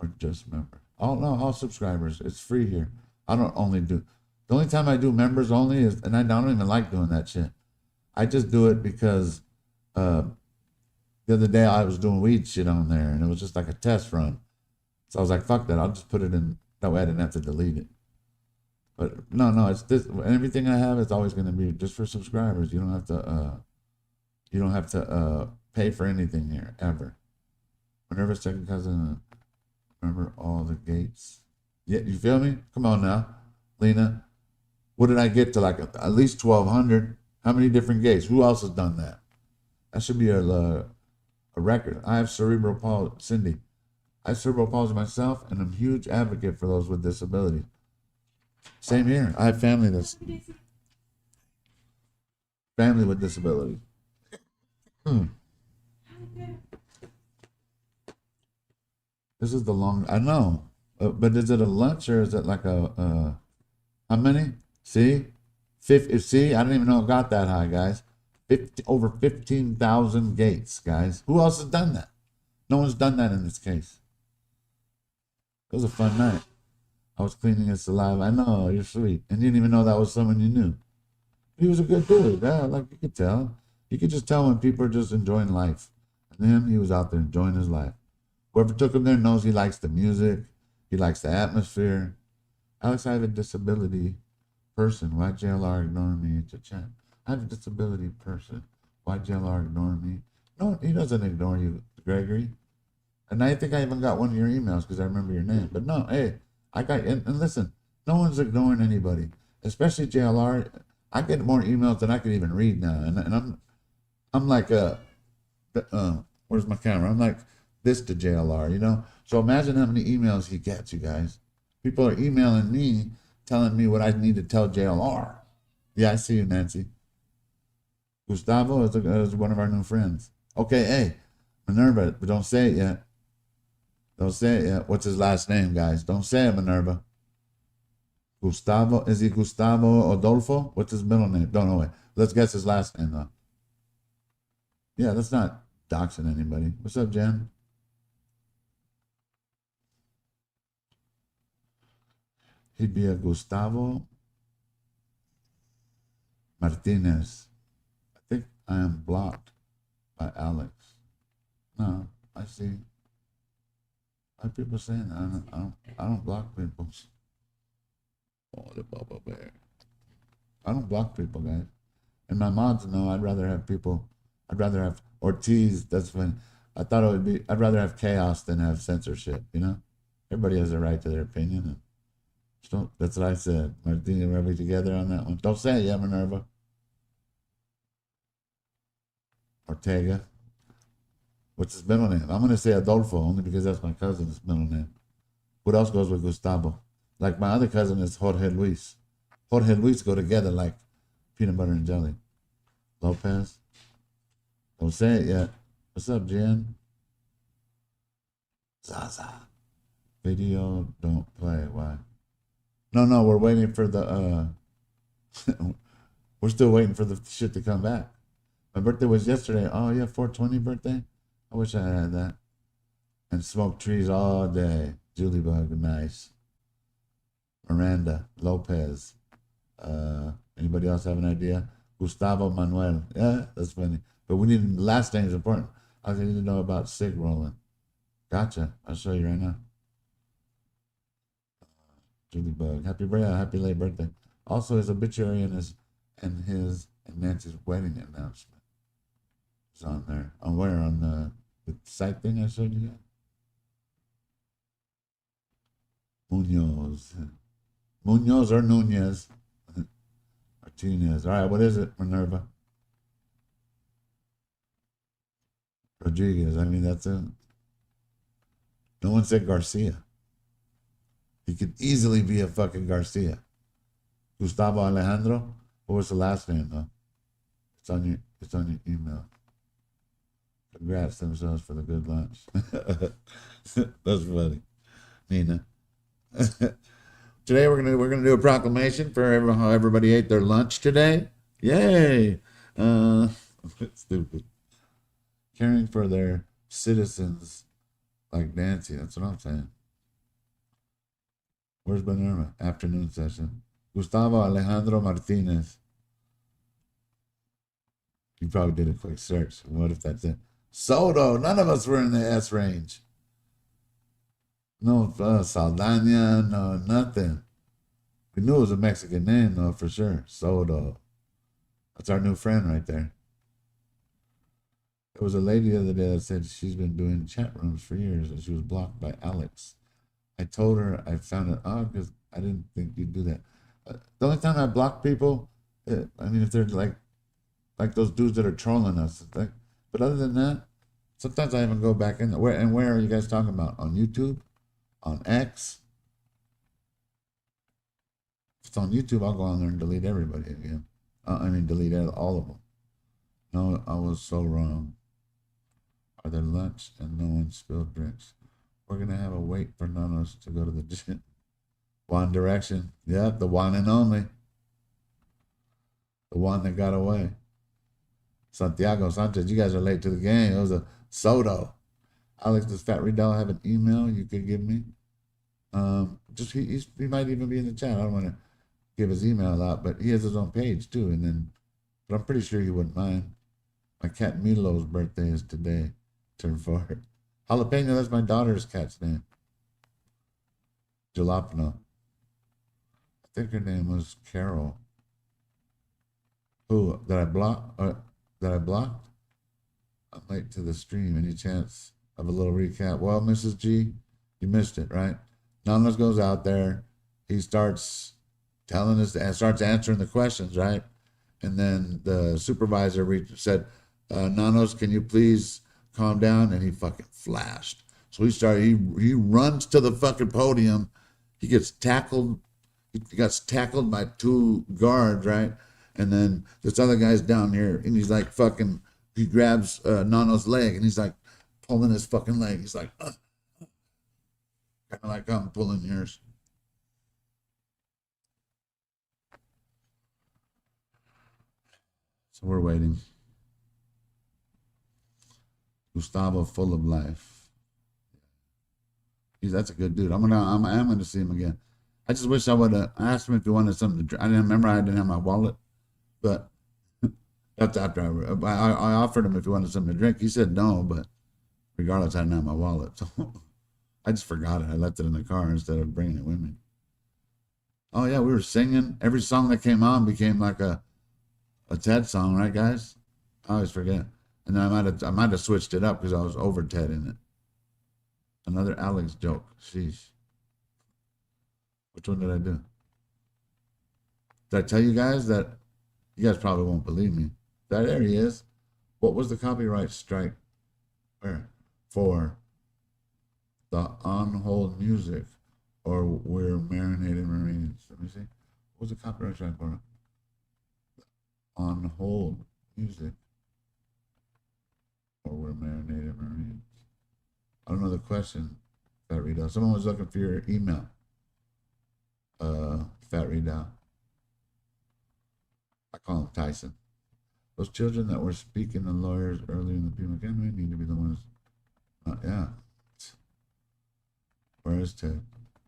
Or just members? All subscribers. It's free here. The only time I do members only is, and I don't even like doing that shit. I just do it because the other day I was doing weed shit on there and it was just like a test run. So I was like, fuck that. I'll just put it in. That way I didn't have to delete it. But no, it's this. Everything I have is always going to be just for subscribers. You don't have to pay for anything here ever. Whenever second cousin, remember all the gates. Yeah, you feel me? Come on now, Lena. What did I get to? Like at least 1,200. How many different gates? Who else has done that? That should be a record. I have cerebral palsy. Cindy, I have cerebral palsy myself, and I'm a huge advocate for those with disabilities. Same here. I have family with disabilities. This is the long. I know, but is it a lunch or is it like a? How many? See, 50. See, I didn't even know it got that high, guys. Over 15,000 gates, guys. Who else has done that? No one's done that in this case. It was a fun night. I was cleaning his saliva. I know, you're sweet. And you didn't even know that was someone you knew. He was a good dude. Yeah, like you could tell. You could just tell when people are just enjoying life. And him, he was out there enjoying his life. Whoever took him there knows he likes the music. He likes the atmosphere. Alex, I have a disability person. Why JLR ignoring me? It's a chat. I have a disability person. Why JLR ignoring me? No, he doesn't ignore you, Gregory. And I think I even got one of your emails because I remember your name. But no, hey, I got, and listen, no one's ignoring anybody, especially JLR. I get more emails than I can even read now. And I'm like, where's my camera? I'm like this to JLR, So imagine how many emails he gets, you guys. People are emailing me, telling me what I need to tell JLR. Yeah, I see you, Nancy. Gustavo is one of our new friends. Okay, hey, Minerva, but don't say it yet. Don't say it yet. What's his last name, guys? Don't say it, Minerva. Gustavo, is he Gustavo Adolfo? What's his middle name? Don't know it. Let's guess his last name, though. Yeah, that's not doxing anybody. What's up, Jen? He'd be a Gustavo Martinez. I think I am blocked by Alex. No, I see. Why people saying that? I don't block people. Oh, the bubble bear. I don't block people, guys. And my mods know I'd rather have Ortiz. That's when I thought it would be. I'd rather have chaos than have censorship. Everybody has a right to their opinion. And that's what I said. Martina and Ruby together on that one. Don't say it yet, Minerva. Ortega. What's his middle name? I'm going to say Adolfo, only because that's my cousin's middle name. What else goes with Gustavo? Like my other cousin is Jorge Luis. Jorge Luis go together like peanut butter and jelly. Lopez. Don't say it yet. What's up, Jen? Zaza. Video don't play. Why? No, we're waiting for the we're still waiting for the shit to come back. My birthday was yesterday. Oh yeah, 420 birthday. I wish I had that. And smoke trees all day. Julie Bug, nice. Miranda Lopez. Anybody else have an idea? Gustavo Manuel. Yeah, that's funny. But we need the last name is important. I need to know about Sig Rolling. Gotcha. I'll show you right now. Julie Bug. Happy birthday. Happy late birthday. Also, his obituary and his and Nancy's wedding announcement is on there. On where? On the site thing I showed you guys? Munoz or Nunez. Martinez. All right, what is it, Minerva? Rodriguez. I mean, that's it. No one said Garcia. He could easily be a fucking Garcia. Gustavo Alejandro. What was the last name though? It's on your email. Congrats themselves for the good lunch. That's funny, Nina. Today we're gonna do a proclamation for how everybody ate their lunch today. Yay! Stupid. Caring for their citizens like Nancy. That's what I'm saying. Where's Minerva? Afternoon session. Gustavo Alejandro Martinez. You probably did a quick search. What if that's it? Soto. None of us were in the S range. No Saldana, no nothing. We knew it was a Mexican name though, for sure. Soto. That's our new friend right there. There was a lady the other day that said she's been doing chat rooms for years and she was blocked by Alex. I told her I found it odd because I didn't think you'd do that. The only time I block people, I mean, if they're like those dudes that are trolling us, but other than that, sometimes I even go back in there. Where are you guys talking about? On YouTube? On X? If it's on YouTube, I'll go on there and delete everybody again. Delete all of them. No, I was so wrong. Are there lunch and no one spilled drinks? We're going to have a wait for Nanos to go to the gym. One Direction. Yep, the one and only. The one that got away. Santiago Sanchez, you guys are late to the game. It was a Soto. Alex, does Fat Riddell have an email you could give me? He might even be in the chat. I don't want to give his email out, but he has his own page too. But I'm pretty sure he wouldn't mind. My cat Milo's birthday is today. Turn 4. Jalapeno, that's my daughter's cat's name. Jalapeno. I think her name was Carol. Who? That I blocked? I'm late to the stream. Any chance of a little recap? Well, Mrs. G, you missed it, right? Nanos goes out there. He starts telling us, starts answering the questions, right? And then the supervisor said, Nanos, can you please calm down? And he fucking flashed. So he runs to the fucking podium. He gets tackled. He got tackled by 2 guards, right? And then this other guy's down here, and he's like fucking, he grabs Nano's leg, and he's like pulling his fucking leg. He's like, kind of like I'm pulling yours. So we're waiting. Gustavo, full of life. That's a good dude. I'm gonna see him again. I just wish I would have asked him if he wanted something to drink. I didn't remember. I didn't have my wallet, but that's after I offered him if he wanted something to drink. He said no, but regardless, I didn't have my wallet, so I just forgot it. I left it in the car instead of bringing it with me. Oh yeah, we were singing. Every song that came on became like a Ted song, right, guys? I always forget. And then I might have switched it up because I was over Ted in it. Another Alex joke. Sheesh. Which one did I do? Did I tell you guys that? You guys probably won't believe me. There he is. What was the copyright strike? Where? For the on hold music, or we're marinating Marines. Let me see. What's the copyright strike for? On hold music. Or we're marinated Marines. I don't know the question, Fat Readout. Someone was looking for your email. Fat Readout. I call him Tyson. Those children that were speaking to lawyers earlier in the Pima County need to be the ones. Yeah. Where is Ted?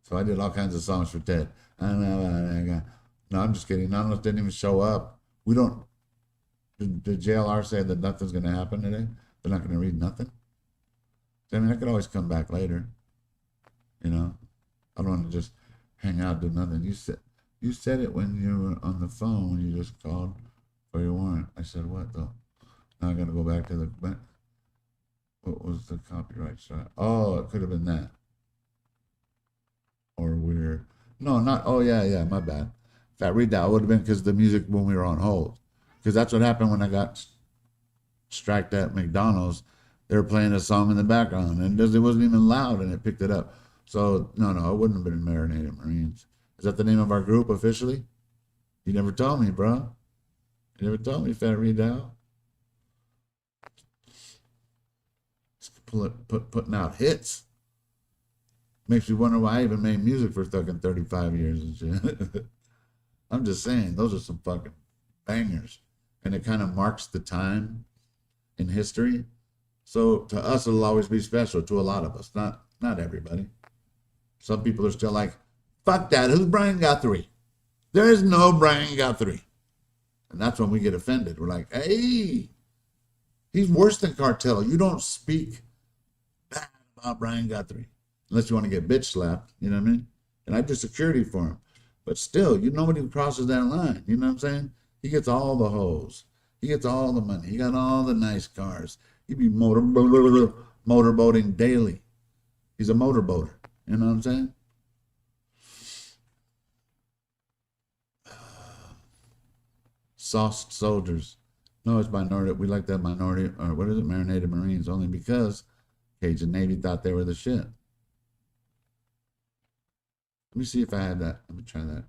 So I did all kinds of songs for Ted. No, I'm just kidding. Nanos didn't even show up. We don't. The JLR said that nothing's going to happen today. They're not going to read nothing. I mean, I could always come back later. You know, I don't want to just hang out, do nothing. You said it when you were on the phone when you just called for your warrant. I said, what though? Now I got to go back to the. What was the copyright strike? Oh, it could have been that. Or we're no, not. Oh yeah, my bad. Fat Readout would have been because the music when we were on hold. Because that's what happened when I got striked at McDonald's. They were playing a song in the background, and it wasn't even loud, and it picked it up. So no, it wouldn't have been Marinated Marines. Is that the name of our group officially? You never told me, bro. You never told me, Fat Readout. Putting out hits. Makes you wonder why I even made music for fucking 35 years and shit. I'm just saying, those are some fucking bangers. And it kind of marks the time in history. So to us, it'll always be special, to a lot of us. Not everybody. Some people are still like, fuck that, who's Brian Guthrie? There is no Brian Guthrie. And that's when we get offended. We're like, hey, he's worse than Cartel. You don't speak bad about Brian Guthrie. Unless you want to get bitch slapped, you know what I mean? And I do security for him. But still, nobody crosses that line, you know what I'm saying? He gets all the hoes. He gets all the money. He got all the nice cars. He'd be motorboating daily. He's a motorboater, you know what I'm saying? Sauced soldiers. No, it's minority. We like that minority, or what is it? Marinated Marines, only because Cajun Navy thought they were the shit. Let me see if I had that. Let me try that.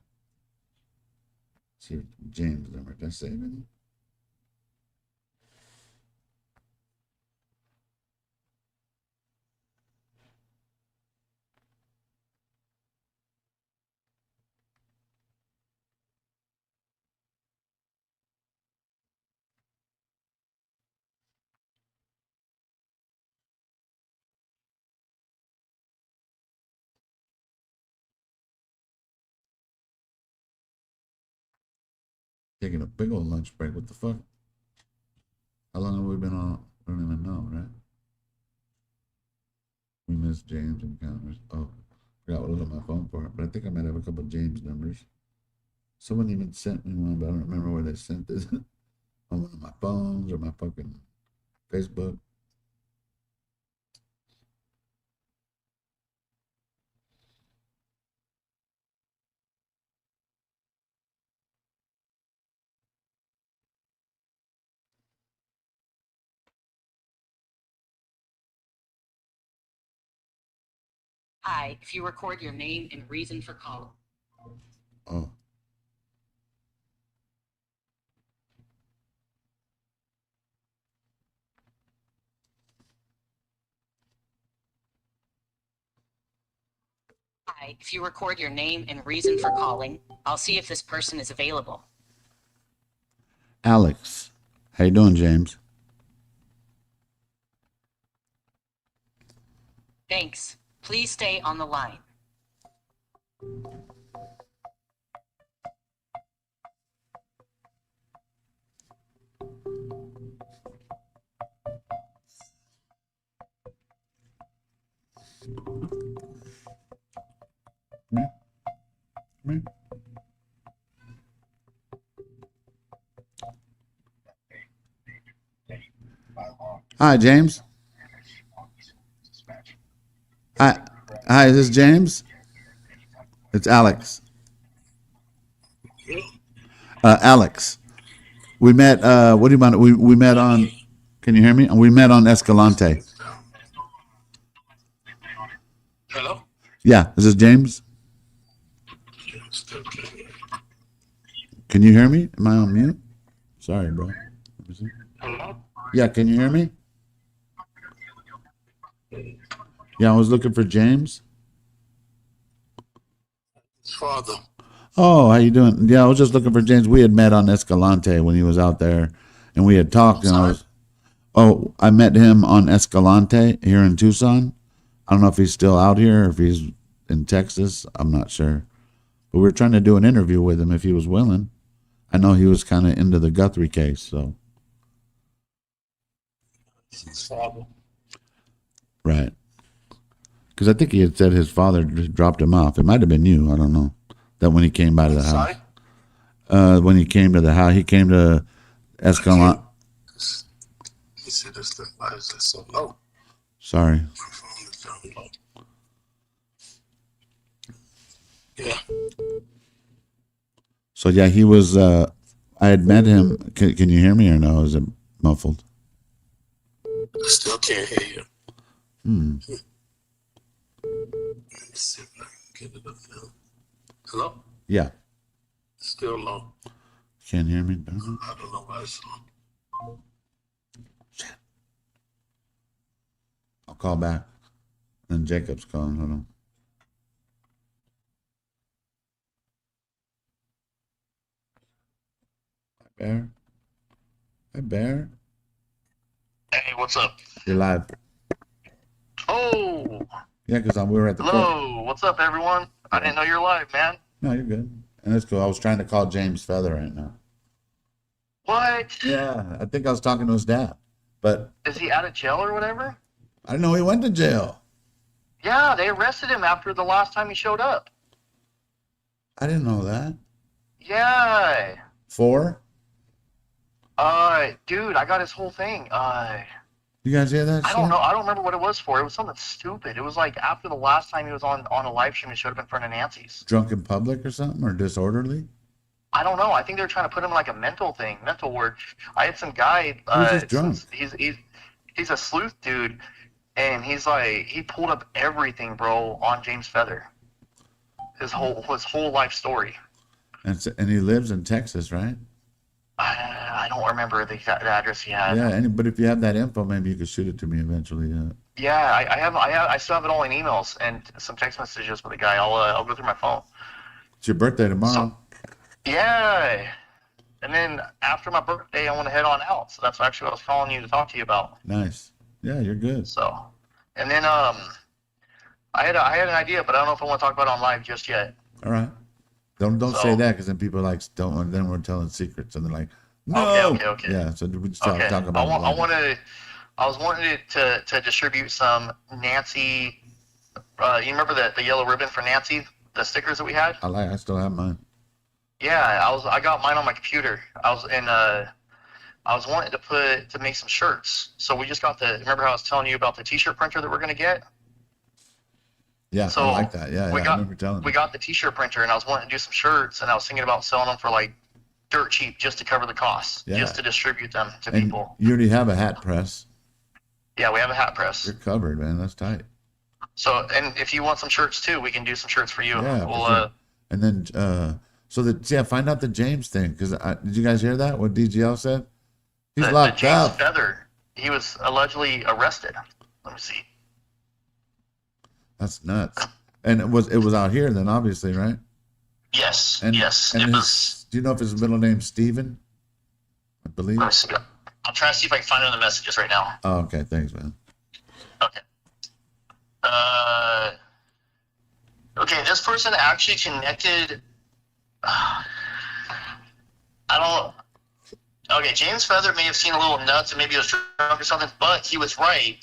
See if James number. Did I save any? Taking a big old lunch break. What the fuck? How long have we been on? I don't even know, right? We missed James encounters. Oh, I forgot what I was on my phone for it, but I think I might have a couple of James numbers. Someone even sent me one, but I don't remember where they sent this. On one of my phones or my fucking Facebook.
Hi, if you record your name and reason for calling.
Oh.
Hi, if you record your name and reason for calling, I'll see if this person is available.
Alex. How you doing, James?
Thanks. Please stay on the line.
Hi, James. Hi, is this James? It's Alex. Alex. We met, what do you want? We met on, can you hear me? We met on Escalante.
Hello?
Yeah, is this James? Can you hear me? Am I on mute? Sorry, bro.
Hello?
Yeah, can you hear me? Yeah, I was looking for James.
His father.
Oh, how you doing? Yeah, I was just looking for James. We had met on Escalante when he was out there, and we had talked. And I met him on Escalante here in Tucson. I don't know if he's still out here or if he's in Texas. I'm not sure. But we were trying to do an interview with him if he was willing. I know he was kind of into the Guthrie case, so.
His father.
Right. Because I think he had said his father just dropped him off. It might have been you. I don't know. That when he came by to the house. When he came to the house, he came to Escalante.
He said that's the why is that so low?
Sorry.
Yeah.
So yeah, he was. I had met him. Can you hear me or no? Is it muffled?
I still can't hear you. Let me see if I can get it up now. Hello?
Yeah.
Still low.
Can't hear me?
I don't know why it's low.
Shit. I'll call back. Then Jacob's calling. Hold on. Hi, Bear. Hi, Bear.
Hey, what's up?
You're live.
Oh,
Yeah, because we were at the court.
hello. What's up, everyone? I didn't know you were live, man.
No, you're good. And that's cool. I was trying to call James Feather right now.
What?
Yeah, I think I was talking to his dad. But
Is he out of jail or whatever?
I didn't know he went to jail.
Yeah, they arrested him after the last time he showed up.
I didn't know that.
Yeah.
4?
Dude, I got his whole thing.
You guys hear that
I
shit?
don't know. I don't remember what it was for. It was something stupid. It was like after the last time he was on a live stream and showed up in front of Nancy's.
Drunk in public or something? Or disorderly?
I don't know. I think they were trying to put him in like a mental ward. I had some guy.
Who's just drunk?
He's a sleuth dude, and he's like he pulled up everything, bro, on James Feather. His whole life story.
And he lives in Texas, right?
I don't remember the exact address he had.
Yeah, but if you have that info, maybe you could shoot it to me eventually.
Yeah, I still have it all in emails and some text messages with the guy. I'll go through my phone.
It's your birthday tomorrow.
Yeah. And then after my birthday, I want to head on out. So that's actually what I was calling you to talk to you about.
Nice. Yeah, you're good.
So, and then I had an idea, but I don't know if I want to talk about it on live just yet.
All right. Don't say that because then people are like don't. Then we're telling secrets and they're like, no.
Okay.
Yeah. So we just talk about.
I was wanting to distribute some Nancy. You remember the yellow ribbon for Nancy, the stickers that we had?
I still have mine.
Yeah, I got mine on my computer. I was wanting to make some shirts. So we just got remember how I was telling you about the t-shirt printer that we're gonna get?
Yeah,
So
I like that. Yeah, I remember telling
we got the t-shirt printer, and I was wanting to do some shirts, and I was thinking about selling them for like dirt cheap just to cover the costs, just to distribute them to
and
people.
You already have a hat press.
Yeah, we have a hat press.
You're covered, man. That's tight.
So, and if you want some shirts too, we can do some shirts for you.
Yeah.
We'll,
sure. And then, find out the James thing. Because did you guys hear that? What DGL said? He's locked
James
up.
Feather, he was allegedly arrested. Let me see.
That's nuts. And it was out here then, obviously, right?
Yes.
And,
yes.
And
it was.
Do you know if his middle name's Steven? I believe.
Let me see. I'm trying to see if I can find it in the messages right now.
Oh, okay. Thanks, man.
Okay. Okay, this person actually connected. Okay, James Feather may have seen a little nuts and maybe he was drunk or something, but he was right.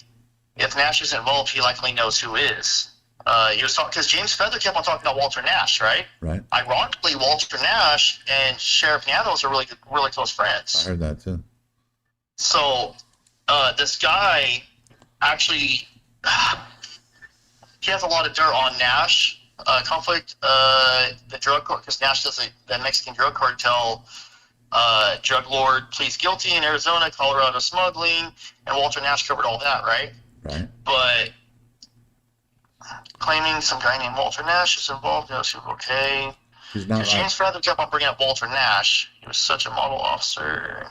If Nash is involved, he likely knows who is. He was talking because James Feather kept on talking about Walter Nash, right?
Right.
Ironically, Walter Nash and Sheriff Nanos are really close friends.
I heard that too.
So, this guy actually, he has a lot of dirt on Nash conflict, the drug court, because Nash does the Mexican drug cartel. Drug lord pleads guilty in Arizona, Colorado smuggling, and Walter Nash covered all that, right?
Right.
But claiming some guy named Walter Nash is involved. Okay.
He's not
Because James forgot to jump on bringing up Walter Nash. He was such a model officer.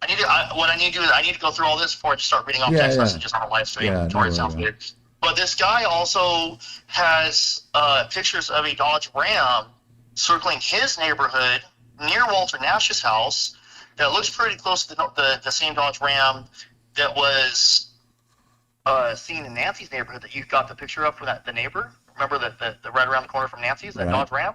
What I need to do is I need to go through all this before I just start reading off text messages on a live stream.
Yeah,
to where it sounds weird. But this guy also has pictures of a Dodge Ram circling his neighborhood near Walter Nash's house that looks pretty close to the same Dodge Ram that was seen in Nancy's neighborhood that you got the picture of for the neighbor. Remember the right around the corner from Nancy's, that Dodge Ram?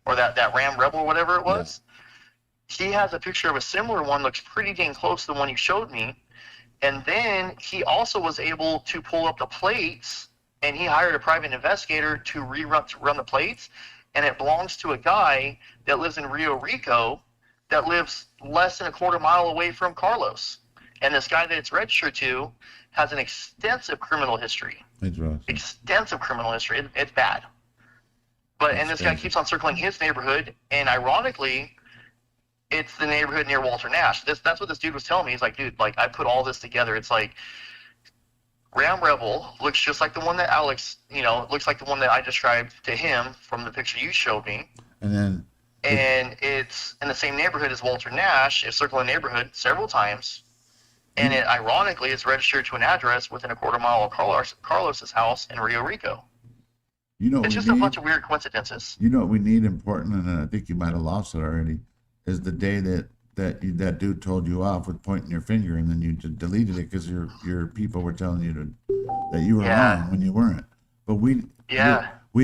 Or that Ram Rebel or whatever it was? Yeah. He has a picture of a similar one, looks pretty dang close to the one you showed me. And then he also was able to pull up the plates, and he hired a private investigator to run the plates. And it belongs to a guy that lives in Rio Rico that lives less than a quarter mile away from Carlos. And this guy that it's registered to has an extensive criminal history. Extensive criminal history. It's bad. And this guy keeps on circling his neighborhood, and ironically, it's the neighborhood near Walter Nash. That's what this dude was telling me. He's like, dude, like, I put all this together. It's like Ram Rebel looks just like the one that Alex, looks like the one that I described to him from the picture you showed me.
And
it's in the same neighborhood as Walter Nash. It's circling the neighborhood several times. And it ironically is registered to an address within a quarter mile of Carlos's house in Rio Rico. It's just a bunch of weird coincidences.
You know what we need important, and I think you might have lost it already, is the day that dude told you off with pointing your finger, and then you deleted it because your people were telling you that you were wrong when you weren't. But we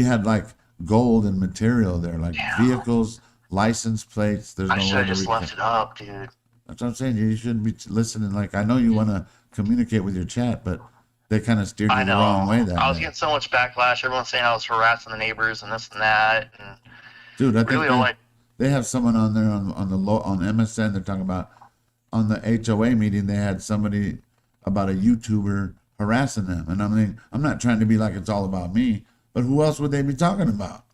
had like gold and material there, like vehicles, license plates. There's no way to
I should have just left it up, dude.
That's what I'm saying. You shouldn't be listening. Like, I know you want to communicate with your chat, but they kind of steered you the wrong way.
I was getting so much backlash. Everyone's saying I was harassing the neighbors and this and that. And
dude, I think
really
they have someone on there on MSN. They're talking about on the HOA meeting. They had somebody about a YouTuber harassing them, and I'm not trying to be like it's all about me, but who else would they be talking about?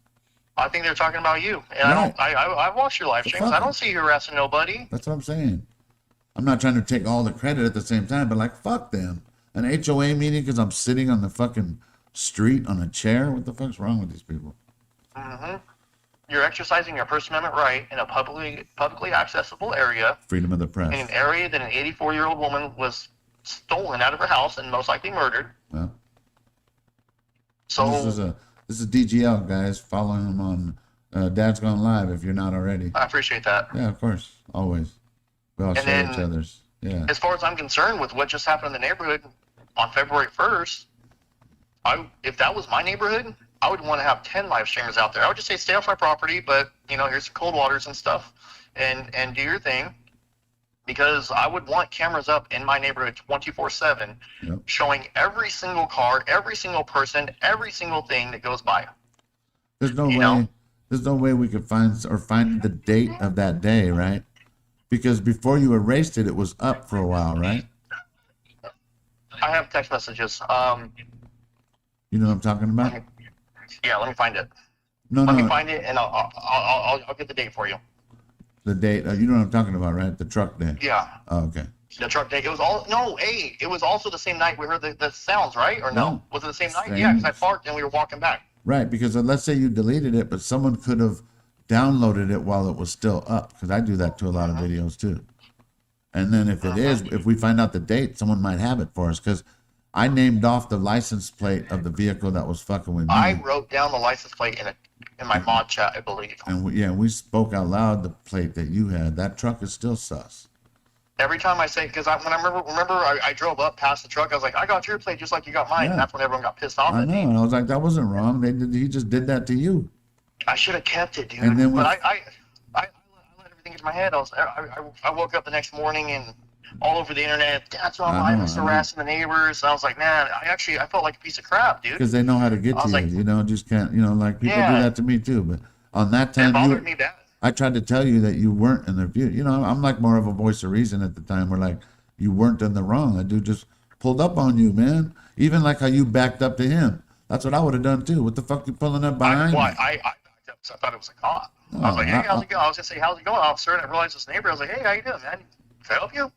I think they're talking about you. And I watch your live streams. I don't see you harassing nobody.
That's what I'm saying. I'm not trying to take all the credit at the same time, but like, fuck them. An HOA meeting because I'm sitting on the fucking street on a chair? What the fuck's wrong with these people?
Mm-hmm. You're exercising your First Amendment right in a publicly accessible area.
Freedom of the press.
In an area that an 84-year-old woman was stolen out of her house and most likely murdered.
Yeah.
So
this is DGL, guys. Following him on Dad's Gone Live if you're not already.
I appreciate that.
Yeah, of course. Always. We all share each other's. Yeah.
As far as I'm concerned with what just happened in the neighborhood on February 1st, if that was my neighborhood, I would want to have 10 live streamers out there. I would just say stay off my property, but, here's some cold waters and stuff, and do your thing. Because I would want cameras up in my neighborhood 24/7, showing every single car, every single person, every single thing that goes by.
There's no way we could find the date of that day, right? Because before you erased it, it was up for a while, right?
I have text messages.
You know what I'm talking about?
Yeah, let me find it.
Let
me find it, and I'll get the date for you.
The date, you know what I'm talking about, right? The truck day.
Yeah.
Oh, okay.
The truck day. It was also the same night we heard the sounds, right? Or no? Was it the same night?
Strange.
Yeah, because I parked and we were walking back.
Right, because let's say you deleted it, but someone could have downloaded it while it was still up, because I do that to a lot of videos too. And then if we find out the date, someone might have it for us, because I named off the license plate of the vehicle that was fucking with me.
I wrote down the license plate in my mod chat, I believe.
And we spoke out loud the plate that you had. That truck is still sus.
Every time I say, because when I drove up past the truck, I was like, I got your plate just like you got mine. Yeah. And that's when everyone got pissed off at me.
And I was like, that wasn't wrong. He just did that to you.
I should have kept it, dude.
And then
but I let everything into my head. I woke up the next morning and all over the internet, that's all I was harassing the neighbors. And I was like, man, I felt like a piece of crap, dude.
Because they know how to get to you, just can't, like people do that to me too. But on that time,
it bothered me bad.
I tried to tell you that you weren't in the view. I'm like more of a voice of reason at the time. Where like you weren't in the wrong. That dude just pulled up on you, man. Even like how you backed up to him. That's what I would have done too. What the fuck you pulling up behind me?
I backed up, so I thought it was a cop. I was like, hey, how's it going? I was gonna say, how's it going, officer? And I realized this neighbor. I was like, hey, how you doing, man? Can I help you?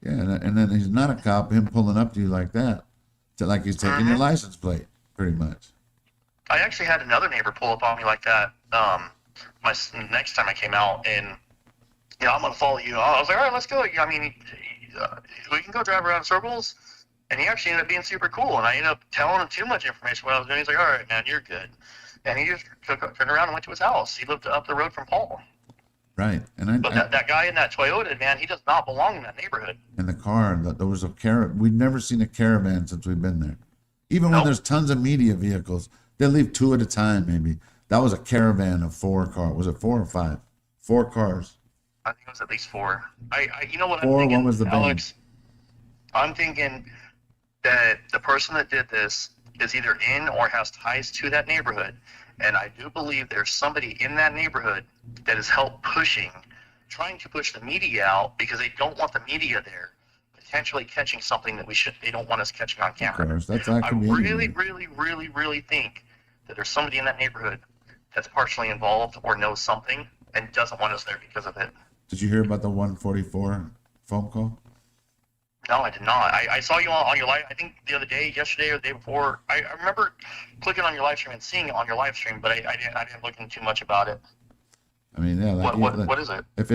Yeah, and then he's not a cop. Him pulling up to you like that, like he's taking your license plate, pretty much.
I actually had another neighbor pull up on me like that. next time I came out, and I'm gonna follow you. I was like, all right, let's go. I mean, we can go drive around in circles. And he actually ended up being super cool, and I ended up telling him too much information what I was doing. He's like, all right, man, you're good. And he just turned around and went to his house. He lived up the road from Paul.
Right. And
But that guy in that Toyota, man, he does not belong in that neighborhood.
in the car, there was a caravan. We've never seen a caravan since we've been there. Even when there's tons of media vehicles, they leave 2 at a time, maybe. That was a caravan of 4 cars. Was it 4 or 5? 4 cars.
I think it was at least 4. You know what
4,
I'm thinking,
one was the van.
Alex? I'm thinking that the person that did this is either in or has ties to that neighborhood. And I do believe there's somebody in that neighborhood that has helped trying to push the media out because they don't want the media there, potentially catching something that they don't want us catching on camera.
Of course, that
I
could be
really,
anybody.
really think that there's somebody in that neighborhood that's partially involved or knows something and doesn't want us there because of it.
Did you hear about the 144 phone call?
No, I did not. I saw you on your live, I think the other day, yesterday or the day before. I remember clicking on your live stream and seeing it on your live stream, but I didn't look into too much about it.
I mean, yeah.
What is it?
If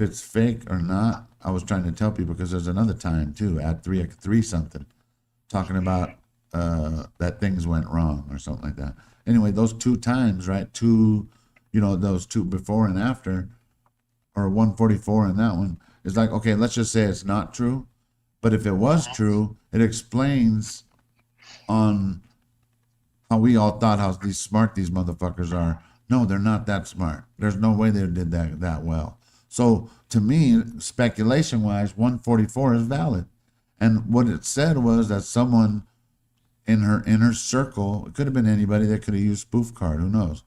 it's fake or not, I was trying to tell people because there's another time too at 3 something, talking about that things went wrong or something like that. Anyway, those 2 times, right? Those 2 before and after, or 144 and that one. It's like, okay, let's just say it's not true. But if it was true, it explains on how we all thought how smart these motherfuckers are. No, they're not that smart. There's no way they did that well. So to me, speculation-wise, 144 is valid. And what it said was that someone in her circle, it could have been anybody that could have used spoof card, who knows.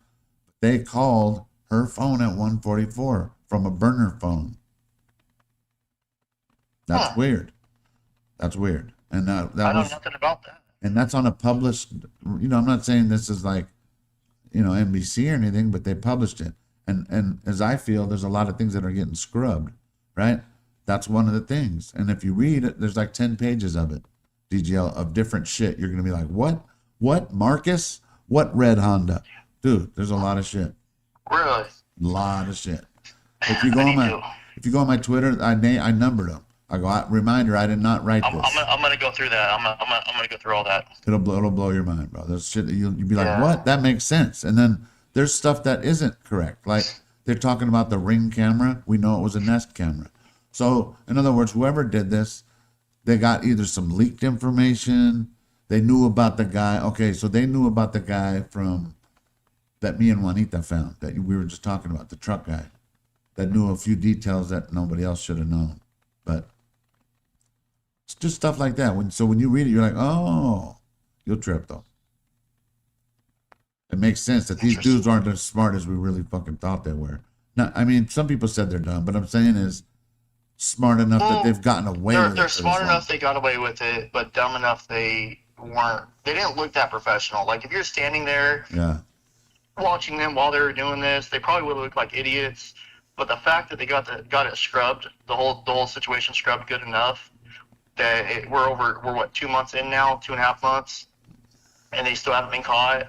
They called her phone at 144 from a burner phone. That's weird. That's weird. And that
I know
was
nothing about that.
And that's on a published, I'm not saying this is like, NBC or anything, but they published it. And as I feel, there's a lot of things that are getting scrubbed, right? That's one of the things. And if you read it, there's like 10 pages of it, DGL, of different shit. You're going to be like, what Marcus? What red Honda? Dude, there's a lot of shit.
Really?
A lot of shit. If you go on my Twitter, I numbered them. I go, reminder, I did not write this.
I'm gonna go through that. I'm gonna go through all that.
It'll blow your mind, bro. There's shit that you'll be like, what? That makes sense. And then there's stuff that isn't correct. Like they're talking about the Ring camera. We know it was a Nest camera. So in other words, whoever did this, they got either some leaked information. They knew about the guy. Okay, so they knew about the guy that me and Juanita found that we were just talking about, the truck guy that knew a few details that nobody else should have known. But it's just stuff like that. When you read it, you're like, oh, you'll trip though. It makes sense that these dudes aren't as smart as we really fucking thought they were. Now, I mean, some people said they're dumb, but I'm saying is smart enough that they've gotten away with it.
They're smart enough they got away with it, but dumb enough they weren't. They didn't look that professional. Like if you're standing there watching them while they were doing this, they probably would look like idiots. But the fact that they got it scrubbed, the whole situation scrubbed good enough that we're what, 2 months in now, 2.5 months, and they still haven't been caught.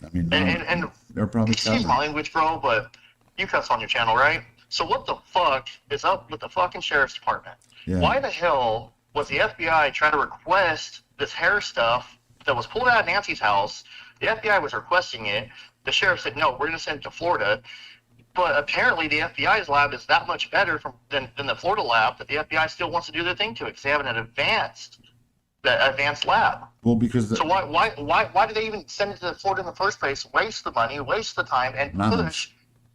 I mean,
and
they're probably
excuse my language, bro, but you cuss on your channel, right? So what the fuck is up with the fucking sheriff's department?
Yeah.
Why the hell was the FBI trying to request this hair stuff that was pulled out of Nancy's house? The FBI was requesting it. The sheriff said, no, we're going to send it to Florida. But apparently the FBI's lab is that much better than the Florida lab that the FBI still wants to do their thing to it because they have an advanced lab.
Well, because
so why did they even send it to Florida in the first place? Waste the money, waste the time, and push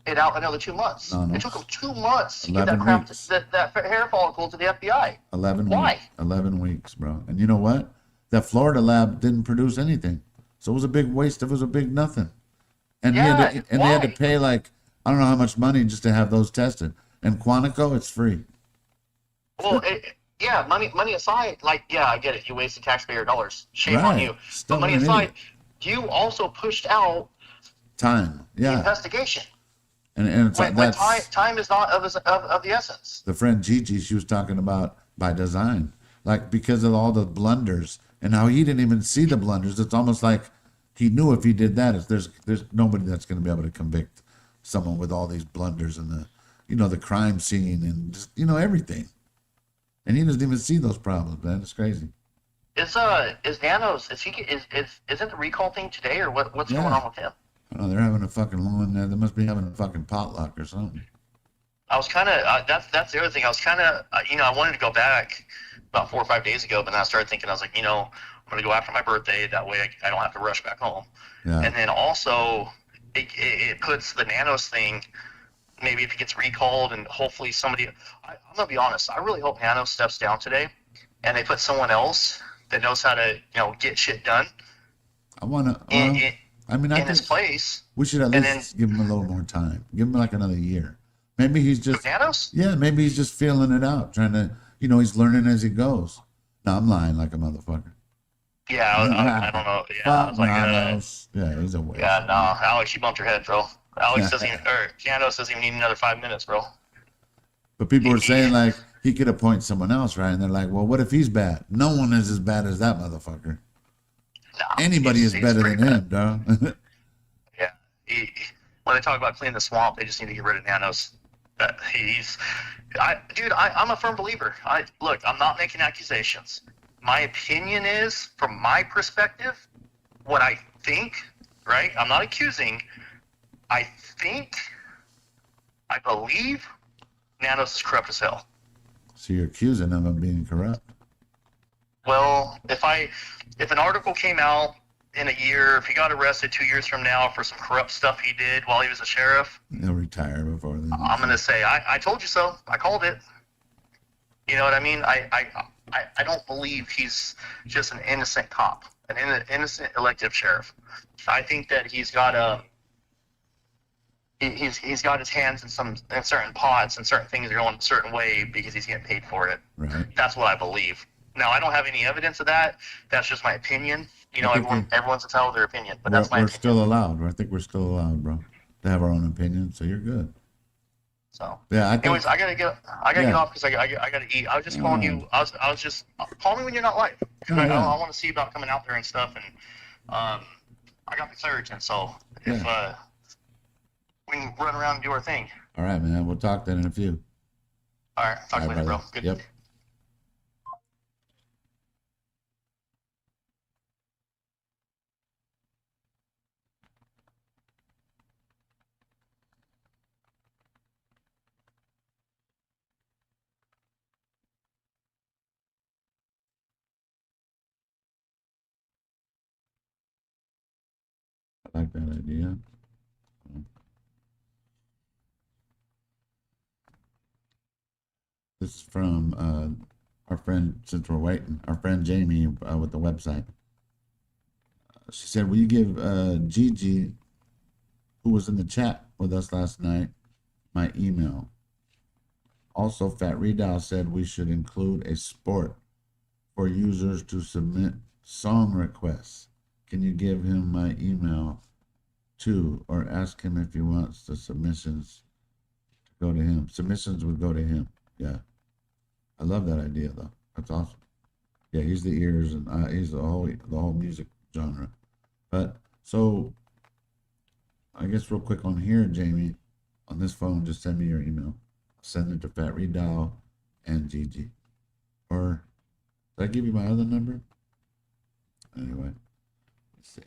it out another 2 months.
Nanos.
It took them 2 months to get
11
that crap,
weeks.
that hair follicle to the FBI.
11
Why?
weeks. 11 weeks, bro. And you know what? That Florida lab didn't produce anything, so it was a big waste. It was a big nothing. And they had to pay like, I don't know how much money just to have those tested. And Quantico, it's free.
Well, money aside, I get it. You wasted taxpayer dollars. Shame on you. But money aside, you also pushed out
time.
The investigation.
And it's
when time is not of the essence.
The friend Gigi, she was talking about by design, like because of all the blunders and how he didn't even see the blunders. It's almost like he knew if he did that, there's nobody that's going to be able to convict someone with all these blunders and the crime scene and just, everything. And he doesn't even see those problems, man. It's crazy.
Is Nanos, isn't the recall thing today, or what's going on with him?
Oh, they're having a fucking lawn there. They must be having a fucking potluck or something.
I was kind of, that's the other thing. I was kind of, I wanted to go back about 4 or 5 days ago, but then I started thinking, I was like, I'm going to go after my birthday. That way I don't have to rush back home.
Yeah.
And then also, it puts the Nanos thing, maybe if it gets recalled and hopefully somebody, I'm going to be honest, I really hope Nanos steps down today and they put someone else that knows how to, get shit done.
I want to,
in his place.
We should at least give him a little more time. Give him like another year. Maybe he's just,
Nanos?
Yeah, maybe he's just feeling it out, trying to, he's learning as he goes. No, I'm lying like a motherfucker.
Yeah, I don't know. Yeah, I was like,
yeah, he's a waste.
Yeah, no, Alex, you bumped your head, bro. Alex doesn't even, or Nanos doesn't even need another 5 minutes, bro.
But people were saying like he could appoint someone else, right? And they're like, well, what if he's bad? No one is as bad as that motherfucker.
No,
anybody is better than him, dog.
Yeah, when they talk about cleaning the swamp, they just need to get rid of Nanos. I'm a firm believer. Look, I'm not making accusations. My opinion is, from my perspective, what I think, right? I'm not accusing. I believe Nanos is corrupt as hell.
So you're accusing him of being corrupt?
Well, if an article came out in a year, if he got arrested 2 years from now for some corrupt stuff he did while he was a sheriff,
he'll retire before then.
I'm going to say, I told you so. I called it. You know what I mean? I don't believe he's just an innocent cop, an innocent elective sheriff. I think that he's got he's got his hands in certain pots, and certain things are going a certain way because he's getting paid for it.
Right.
That's what I believe. Now, I don't have any evidence of that. That's just my opinion. Everyone's entitled to their opinion, but that's my
we're
opinion.
still allowed. I think we're still allowed, bro, to have our own opinion. So you're good.
So
yeah.
Anyways, I gotta get off because I gotta eat. I was just calling you. I was just call me when you're not live. I want to see about coming out there and stuff, and I got the Claritin, so if we can run around and do our thing.
All right, man. We'll talk then in a few.
All right. Talk to you later, bro.
Brother.
Good.
Yep. I like that idea. This is from our friend, since we're waiting, our friend Jamie with the website. She said, will you give Gigi, who was in the chat with us last night, my email? Also, Fat Redal said we should include a sport for users to submit song requests. Can you give him my email too, or ask him if he wants the submissions to go to him? Submissions would go to him. Yeah. I love that idea though. That's awesome. Yeah, he's the ears and he's the whole music genre. But so I guess real quick on here, Jamie, on this phone, just send me your email. I'll send it to Fat Redal and Gigi. Or did I give you my other number? Anyway, let's see.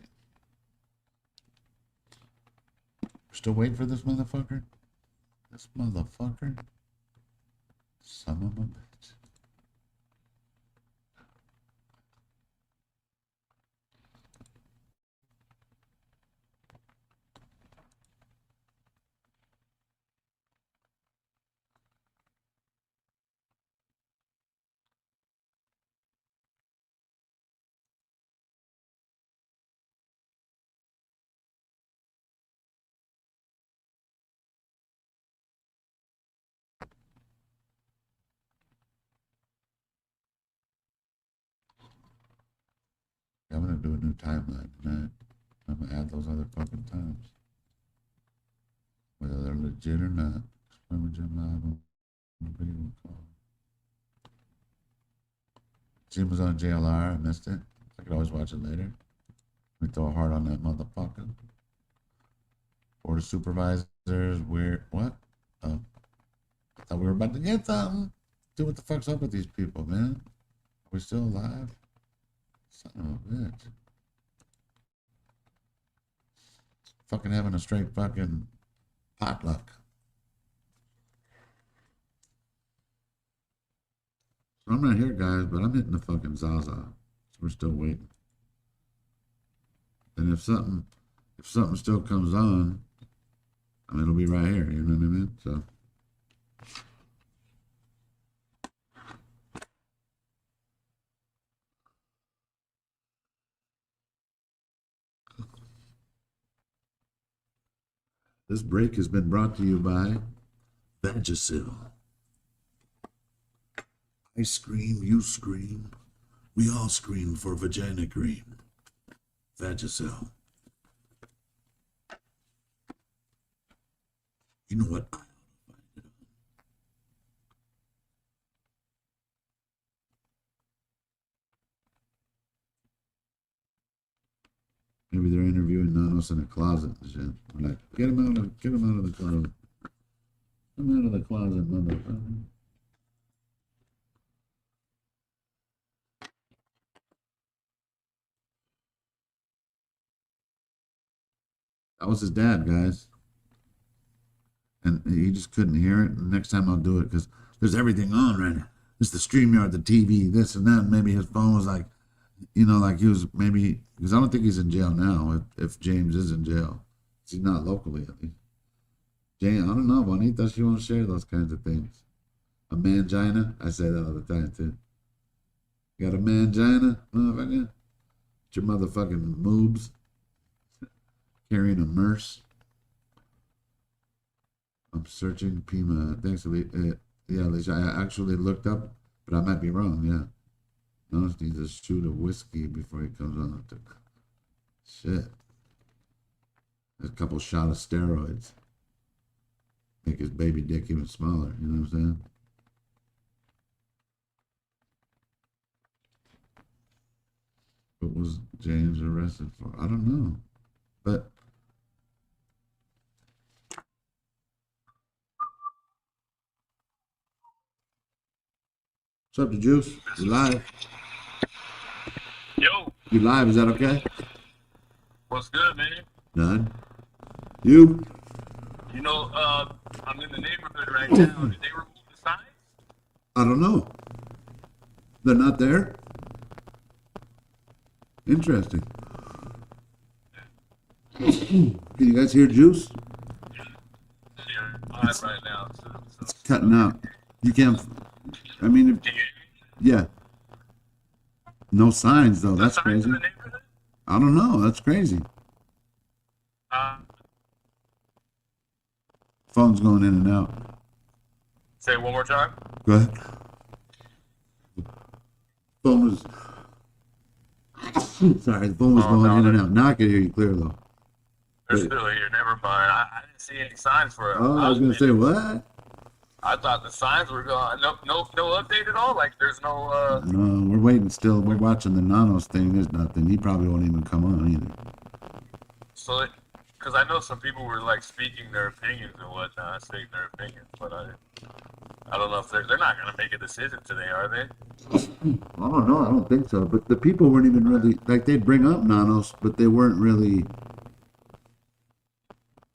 We're still waiting for this motherfucker? This motherfucker? Son of a bitch. I'm gonna do a new timeline tonight. I'm gonna add those other fucking times. Whether they're legit or not. Experiment live on video call. Jim was on JLR, I missed it. I could always watch it later. Let me throw a heart on that motherfucker. Board of Supervisors There's weird. What? Oh, I thought we were about to get something. Dude, what the fuck's up with these people, man? Are we still alive? Son of a bitch. Fucking having a straight fucking potluck. So I'm not here, guys, but I'm hitting the fucking Zaza. So we're still waiting. And if something still comes on, I mean, it'll be right here. You know what I mean? So. This break has been brought to you by Vagisil. I scream, you scream. We all scream for vagina cream. Vagisil. You know what? Maybe they're interviewing Nanos in a closet and shit. We're like, get him out of the closet. Come out of the closet, motherfucker. That was his dad, guys. And he just couldn't hear it. And next time I'll do it because there's everything on right now. There's the StreamYard, the TV, this and that. Maybe his phone was like, you know, like he was maybe, because I don't think he's in jail now, if James is in jail. He's not locally, at least. James, I don't know, Bonita, she won't share those kinds of things. A mangina? I say that all the time, too. You got a mangina, motherfucker? It's your motherfucking moobs. Carrying a merce. I'm searching Pima. Thanks, Alicia. Yeah, Alicia, I actually looked up, but I might be wrong, yeah. Nanos needs a shoot of whiskey before he comes on. Shit. A couple shot of steroids. Make his baby dick even smaller, you know what I'm saying? What was James arrested for? I don't know. But what's up, the Juice? You live?
Yo.
You live? Is that okay?
What's good, man?
None. You?
You know, I'm in the neighborhood right now. Did they remove the signs?
I don't know. They're not there? Interesting. Can you guys hear Juice?
They're live right now.
It's cutting out. You can't. I mean, yeah. No signs though. That's crazy. I don't know. That's crazy. Phone's going in and out.
Say it one more time.
Go ahead. Phone was. Sorry, the phone was going in and out. Now I can hear you clear though.
They're still here. Never mind. I didn't see any signs for it.
Oh, I was gonna say what?
I thought the signs were gone. No update at all. Like there's no.
No, we're waiting still. We're watching the Nanos thing. There's nothing. He probably won't even come on either.
So, because I know some people were like speaking their opinions and whatnot, stating their opinions, but I don't know if they're not gonna make a decision today, are they?
I don't know. I don't think so. But the people weren't even really like they'd bring up Nanos, but they weren't really.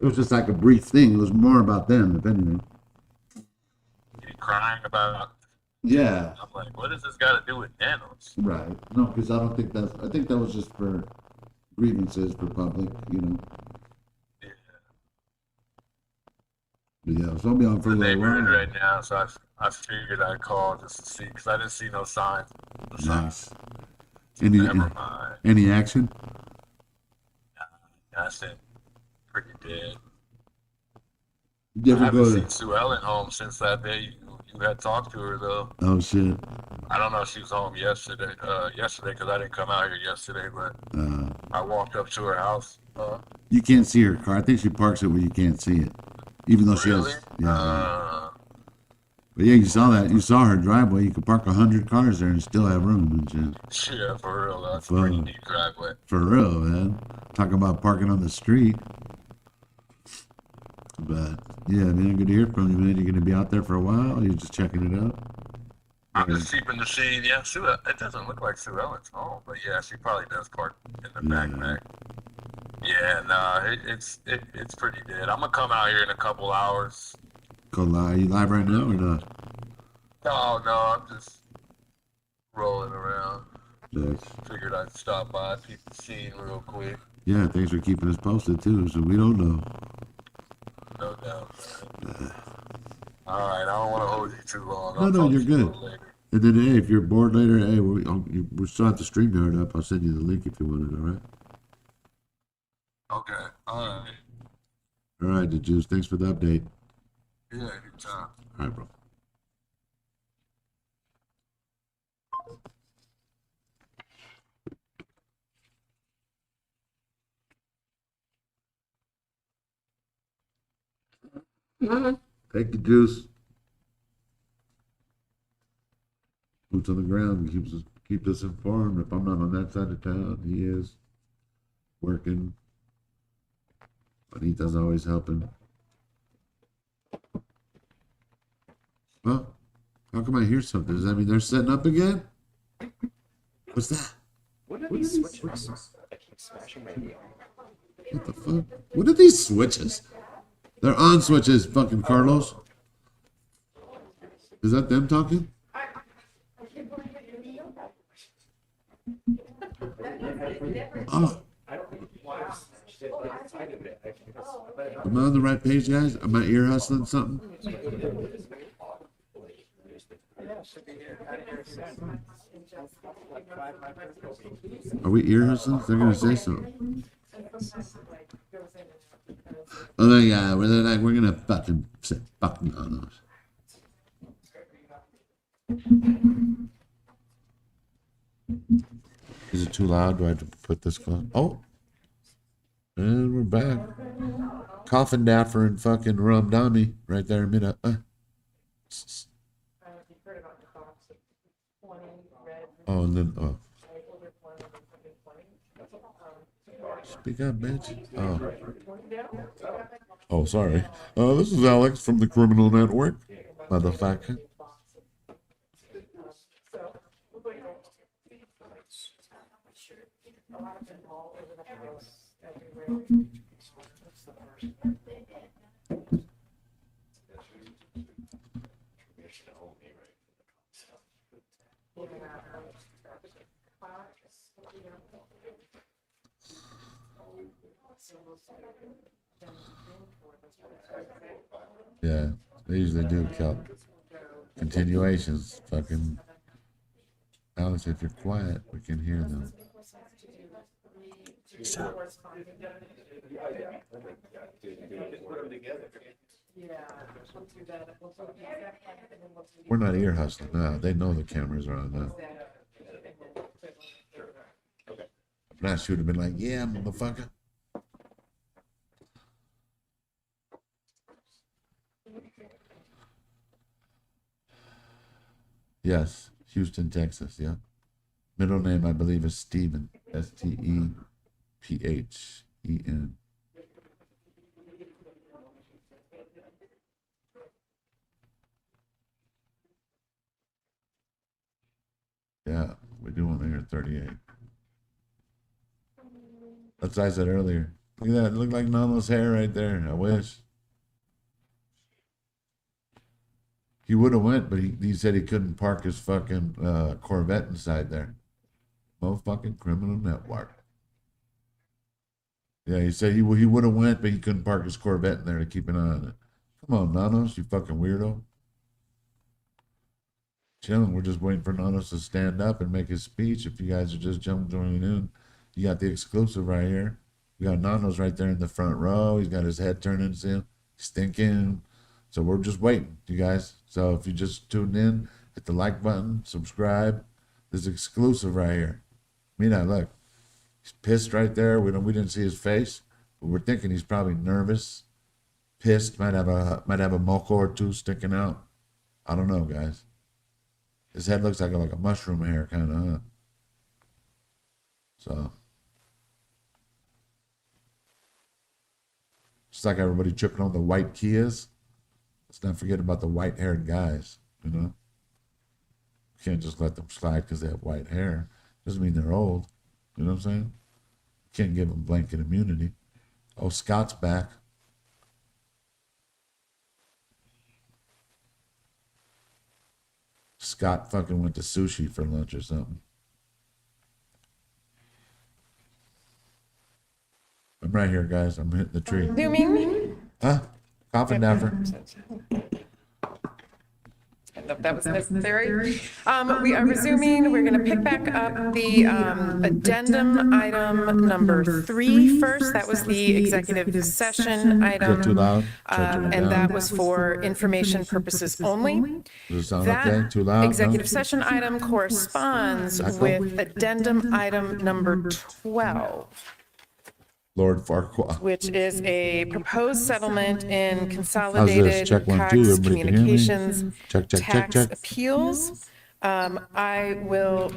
It was just like a brief thing. It was more about them, if anything.
Crying about.
Yeah.
I'm like, what does this got to do with Nanos?
Right. No, because I don't think that's. I think that was just for grievances for public, you know.
Yeah.
But yeah, so I'll be on for a little while.
Right now, so I figured I'd call just to see because I didn't see no signs.
Nice.
Never mind.
Any action?
That's it. Pretty dead.
You
I
ever
haven't
go
seen
to?
Sue Ellen home since that day you had talked to her though.
Oh shit.
I don't know if she was home yesterday. Yesterday because I didn't come out here yesterday, but I walked up to her house.
You can't see her car. I think she parks it where you can't see it, even though she has. Yeah. But yeah, you saw that. You saw her driveway. You could park 100 cars there and still have room and shit.
Yeah, for real. That's a pretty neat driveway.
For real, man. Talk about parking on the street. But yeah, man, good to hear from you, man. You gonna be out there for a while? Or you just checking it out?
I'm just keeping the scene. Yeah, Sue. It doesn't look like Sue Ellen's home, but yeah, she probably does park in the backpack. Yeah, no, it's pretty dead. I'm gonna come out here in a couple hours.
Cool. Are you live right now or not?
No, I'm just rolling around.
Nice.
Figured I'd stop by, peep the scene real quick.
Yeah, thanks for keeping us posted too, so we don't know.
No doubt, man. All right, I don't want to hold you too long.
No, you're good. And then, hey, if you're bored later, hey, we're still at the StreamYard up. I'll send you the link if you want it, all right?
Okay, all right.
All right, the Juice. Thanks for the update.
Yeah, anytime.
All right, bro. Thank you, Juice. Boots on the ground keeps us informed. If I'm not on that side of town, he is working. Anita's always helping. Well, how come I hear something? Does that mean they're setting up again? What's that?
What are these switches? I keep smashing my knee.
What the fuck? What are these switches? They're on switches, fucking Carlos. Is that them talking? Oh. Am I on the right page, guys? Am I ear hustling something? Are we ear hustling? They're gonna say something. Oh my god, we're gonna fucking say fucking Nanos. Is it too loud? Do I have to put this close? Oh. And we're back. Coffin Daffer and fucking Rum Dami right there in mid. Oh, and then, oh. Speak up, bitch. Oh. Oh, sorry. This is Alex from the Criminal Network. Motherfucker. Yeah, they usually do continuations. Fucking Alex, if you're quiet, we can hear them. We're not ear hustling now. They know the cameras are on now. If not, she would have been like, yeah, motherfucker. Yes, Houston, Texas, yeah. Middle name, I believe, is Stephen. Stephen. Yeah, we're doing here 38. That's what I said earlier. Look at that. It looked like Nanos' hair right there. I wish. He would have went, but he said he couldn't park his fucking Corvette inside there. Motherfucking Criminal Network. Yeah, he said he would have went, but he couldn't park his Corvette in there to keep an eye on it. Come on, Nanos, you fucking weirdo. Chilling. We're just waiting for Nanos to stand up and make his speech. If you guys are just joining in, you got the exclusive right here. We got Nanos right there in the front row. He's got his head turned into him. He's thinking. So we're just waiting, you guys. So if you just tuned in, hit the like button, subscribe. This is exclusive right here. Mira, look. He's pissed right there. We didn't see his face, but we're thinking he's probably nervous, pissed, might have a moco or two sticking out. I don't know, guys. His head looks like a mushroom hair, kind of, huh? So Just like everybody tripping on the white Kias. Let's not forget about the white-haired guys, you know? Can't just let them slide because they have white hair. Doesn't mean they're old. You know what I'm saying? Can't give them blanket immunity. Oh, Scott's back. Scott fucking went to sushi for lunch or something. I'm right here, guys. I'm hitting the tree.
Zooming.
Huh? Coffin Dapper.
I don't know if that was necessary. We are resuming. We're going to pick back up the addendum item number 3 first. That was the executive session item.
Too loud?
And that was for information purposes only.
Does it sound
That
okay? Too loud?
executive
No?
session item corresponds
Echo?
with addendum item number 12.
Lord Farquaad.
Which is a proposed settlement in
How's
consolidated
this? Check 1, 2.
Cox
Everybody can hear me?
Communications
Check, check, check,
tax
check.
appeals. I will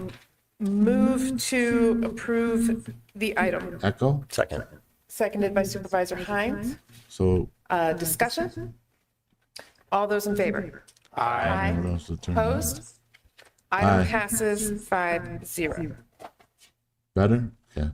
move to approve the item.
Echo?
Second.
Seconded by Supervisor Hines.
So.
Discussion? All those in favor? Aye.
What else to turn on?
Opposed? Item
Aye.
passes 5-0.
Better? Okay.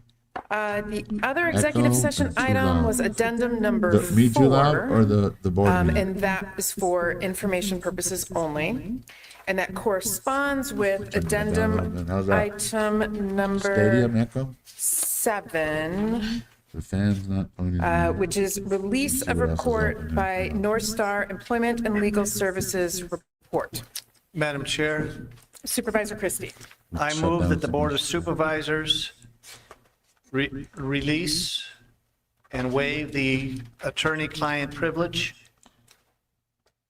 The other executive
Echo,
session
that's too
item
loud.
was addendum number 4.
Me too loud or the board meeting?
And that is for information purposes only. And that corresponds with addendum
How's that?
item number
Stadium echo?
7,
The fans not pointing.
which is release of report by North Star Employment and Legal Services report.
Madam Chair,
Supervisor Christie.
I
Shut
move
down
that the
some
Board of
issues.
Supervisors release and waive the attorney-client privilege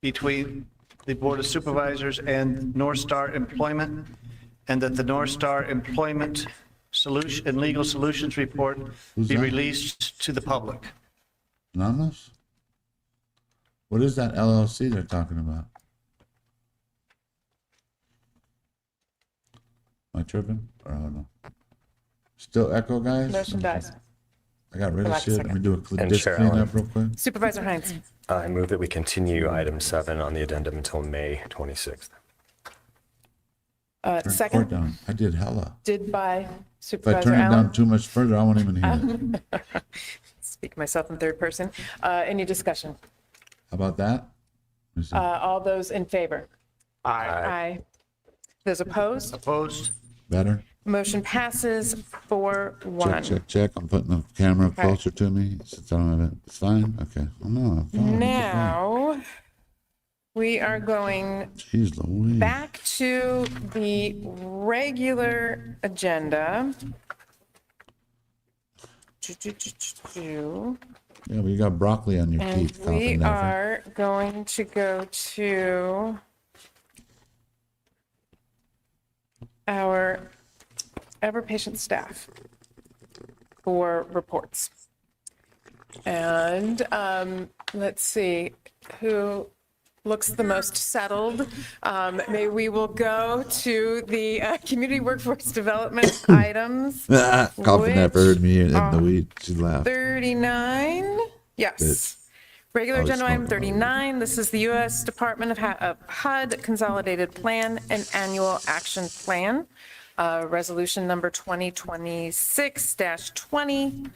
between the Board of Supervisors and North Star Employment, and that the North Star Employment Solution and Legal Solutions report
Who's
be
that?
released to the public.
Nanos? What is that LLC they're talking about? Am I tripping? Or I don't know. Still echo, guys?
Motion dies.
I got rid
For
of
lack of
shit.
second.
Let me do a
And
disc
Chair
cleanup
Allen.
real quick.
Supervisor Hines.
I move that we continue item 7 on the addendum until May 26th.
Turn the court
Second,
down. I did hella.
did by
If I
Supervisor
turn it down
Allen.
too much further, I won't even hear it.
Speak myself in third person. Any discussion?
How about that? Let me see.
All those in favor?
Aye.
Aye. Those opposed?
Opposed?
Better?
Motion passes 4-1.
Check, check, check. I'm putting the camera
Okay.
closer to me since I don't have it. It's fine? Okay. Oh, no, I'm fine.
Now, we are going
Jeez Louise.
back to the regular agenda.
Yeah, but you got broccoli on your
And
teeth.
we
Coffin Dapper.
are going to go to our ever-patient staff for reports. And let's see, who looks the most settled? Maybe we will go to the community workforce development items.
Coffin Dapper heard me in the
are
weed. She laughed.
39, yes.
Bitch.
Regular
Always
agenda item
smoking.
39, this is the U.S. Department of HUD Consolidated Plan and Annual Action Plan, resolution number 2026-20.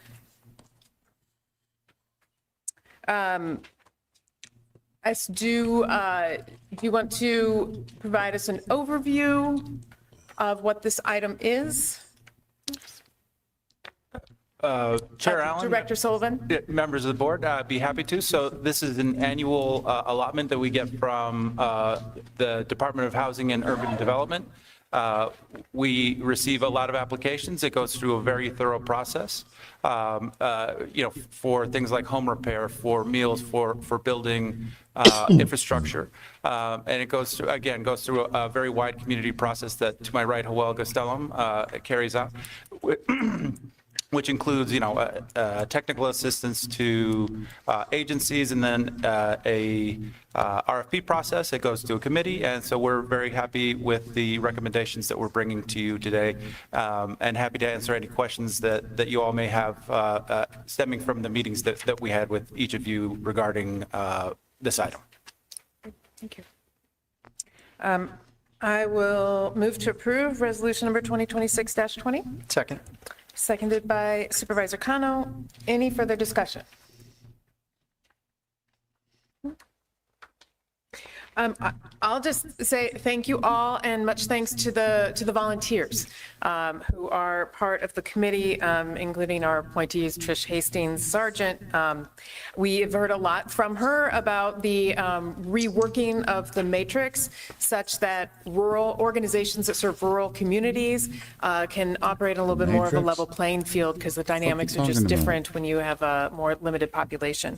Do you want to provide us an overview of what this item is?
Chair Allen.
Director Sullivan?
Members of the board, I'd be happy to. So this is an annual allotment that we get from the Department of Housing and Urban Development. We receive a lot of applications. It goes through a very thorough process, for things like home repair, for meals, for building infrastructure. And it goes through a very wide community process that, to my right, Joel Gastelum carries out. which includes, technical assistance to agencies, and then a RFP process. It goes to a committee, and so we're very happy with the recommendations that we're bringing to you today, and happy to answer any questions that you all may have stemming from the meetings that we had with each of you regarding this item.
Thank you. I will move to approve resolution number 2026-20.
Second.
Seconded by Supervisor Kano. Any further discussion? I'll just say thank you all, and much thanks to the volunteers who are part of the committee, including our appointees, Trish Hastings, Sergeant. We have heard a lot from her about the reworking of the matrix such that rural organizations that serve rural communities can operate a little bit more of a level playing field, because the dynamics are just different when you have a more limited population.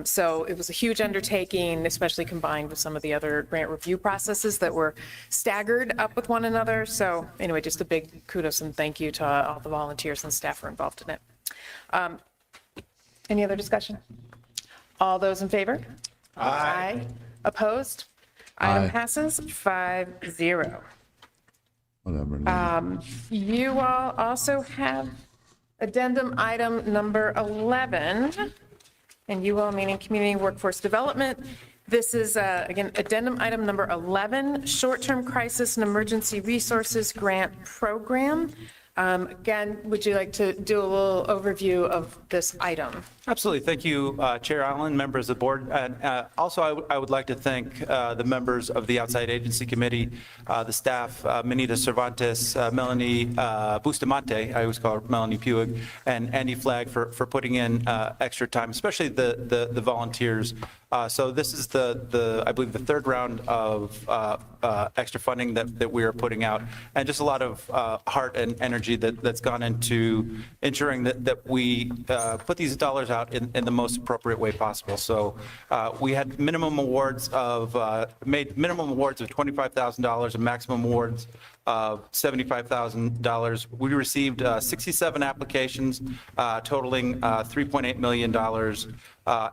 So it was a huge undertaking, especially combined with some of the other grant review processes that were staggered up with one another. So anyway, just a big kudos and thank you to all the volunteers and staff who are involved in it. Any other discussion? All those in favor? Aye. Opposed? Item passes 5-0.
Whatever.
You all also have addendum item number 11, and you all meaning Community Workforce Development. This is, again, addendum item number 11, Short-Term Crisis and Emergency Resources Grant Program. Again, would you like to do a little overview of this item?
Absolutely. Thank you, Chair Allen, members of the board. And also, I would like to thank the members of the Outside Agency Committee, the staff, Manita Cervantes, Melanie Bustamante, I always call her Melanie Puig, and Andy Flagg for putting in extra time, especially the volunteers. So this is I believe the third round of extra funding that we are putting out, and just a lot of heart and energy that's gone into ensuring that we put these dollars out in the most appropriate way possible. So we had minimum awards made minimum awards of $25,000 and maximum awards of $75,000. We received 67 applications totaling $3.8 million.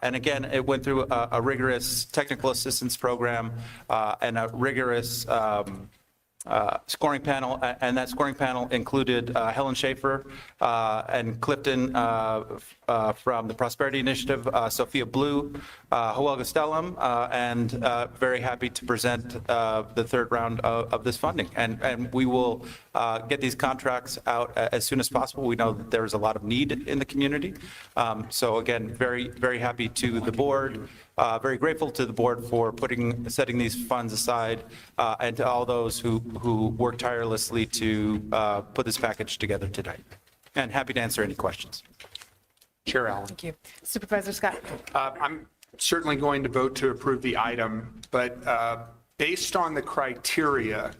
And again, it went through a rigorous technical assistance program and a rigorous scoring panel, and that scoring panel included Helen Schaefer and Clifton from the Prosperity Initiative, Sophia Blue, Joel Gastelum, and very happy to present the third round of this funding. And we will get these contracts out as soon as possible. We know that there is a lot of need in the community. So again, very, very happy to the board. Very grateful to the board for setting these funds aside, and to all those who worked tirelessly to put this package together tonight. And happy to answer any questions.
Chair Allen.
Thank you. Supervisor Scott.
I'm certainly going to vote to approve the item, but based on the criteria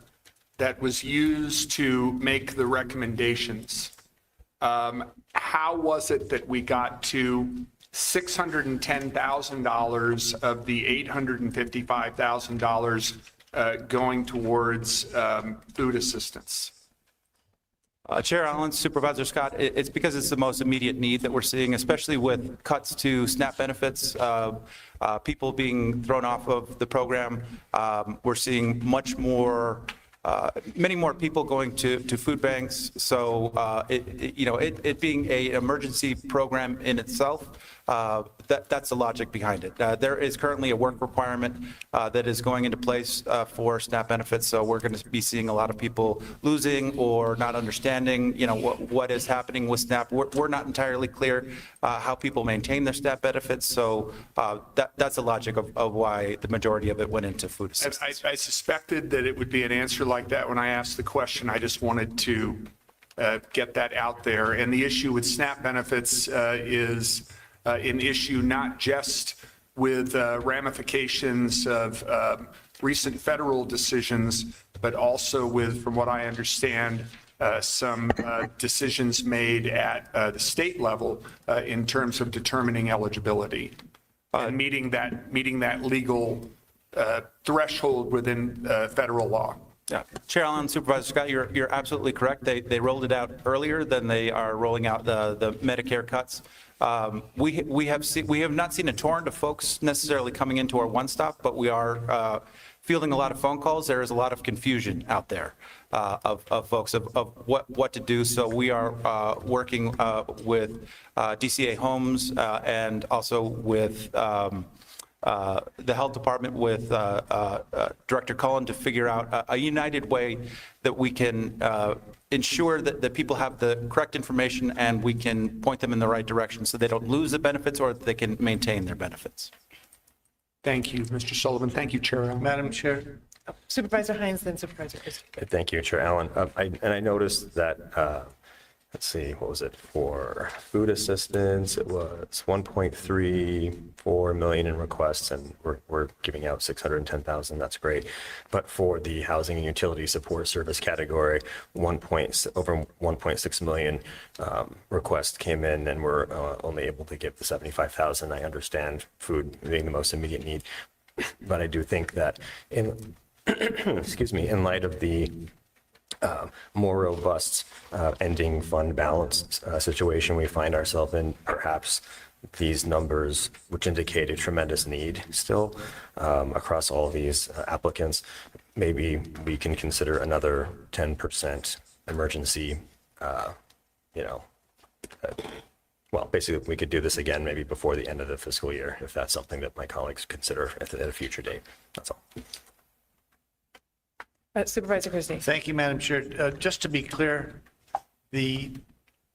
that was used to make the recommendations, how was it that we got to $610,000 of the $855,000 going towards food assistance?
Chair Allen, Supervisor Scott, it's because it's the most immediate need that we're seeing, especially with cuts to SNAP benefits, people being thrown off of the program. We're seeing many more people going to food banks. So it being an emergency program in itself, that's the logic behind it. There is currently a work requirement that is going into place for SNAP benefits. So we're going to be seeing a lot of people losing or not understanding, what is happening with SNAP. We're not entirely clear how people maintain their SNAP benefits. So that's the logic of why the majority of it went into food assistance.
I suspected that it would be an answer like that when I asked the question. I just wanted to get that out there. And the issue with SNAP benefits is an issue not just with ramifications of recent federal decisions, but also with, from what I understand, some decisions made at the state level in terms of determining eligibility and meeting that legal threshold within federal law.
Yeah, Chair Allen, Supervisor Scott, you're absolutely correct. They rolled it out earlier than they are rolling out the Medicare cuts. We have not seen a torrent of folks necessarily coming into our one-stop, but we are fielding a lot of phone calls. There is a lot of confusion out there of folks of what to do. So we are working with DCA Homes and also with the health department with Director Cullen to figure out a united way that we can ensure that people have the correct information and we can point them in the right direction so they don't lose the benefits or they can maintain their benefits.
Thank you, Mr. Sullivan. Thank you, Chair.
Madam Chair.
Supervisor Hines, then Supervisor Christie.
Thank you, Chair Allen. I noticed that, let's see, what was it? For food assistance, it was 1.34 million in requests, and we're giving out 610,000. That's great. But for the housing and utility support service category, over 1.6 million requests came in, and we're only able to give the 75,000. I understand food being the most immediate need, but I do think that excuse me, in light of the more robust ending fund balance situation we find ourselves in, perhaps these numbers, which indicate a tremendous need still across all these applicants, maybe we can consider another 10% emergency, well, basically we could do this again maybe before the end of the fiscal year, if that's something that my colleagues consider at a future date. That's all.
Supervisor Christie.
Thank you, Madam Chair. Just to be clear, the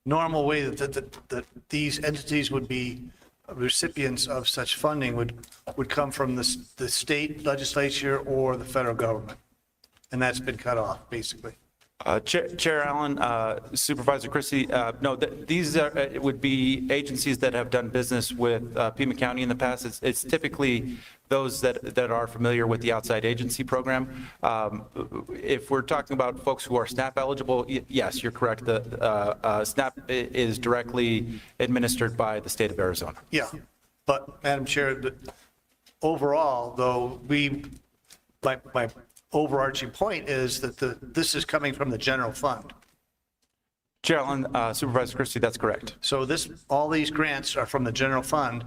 normal way that these entities would be recipients of such funding would come from the state legislature or the federal government. And that's been cut off, basically.
Chair Allen, Supervisor Christie, no, these would be agencies that have done business with Pima County in the past. It's typically those that are familiar with the outside agency program. If we're talking about folks who are SNAP eligible, yes, you're correct. The SNAP is directly administered by the state of Arizona.
Yeah, but Madam Chair, overall, though, my overarching point is that this is coming from the general fund.
Chair Allen, Supervisor Christie, that's correct.
So all these grants are from the general fund.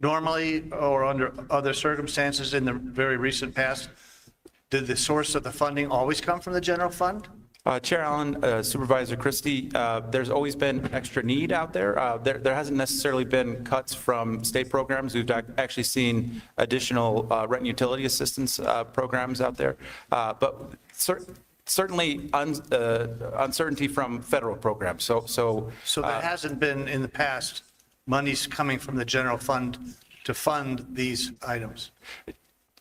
Normally, or under other circumstances in the very recent past, did the source of the funding always come from the general fund?
Chair Allen, Supervisor Christie, there's always been extra need out there. There hasn't necessarily been cuts from state programs. We've actually seen additional rent and utility assistance programs out there. But certainly uncertainty from federal programs. So
there hasn't been in the past monies coming from the general fund to fund these items?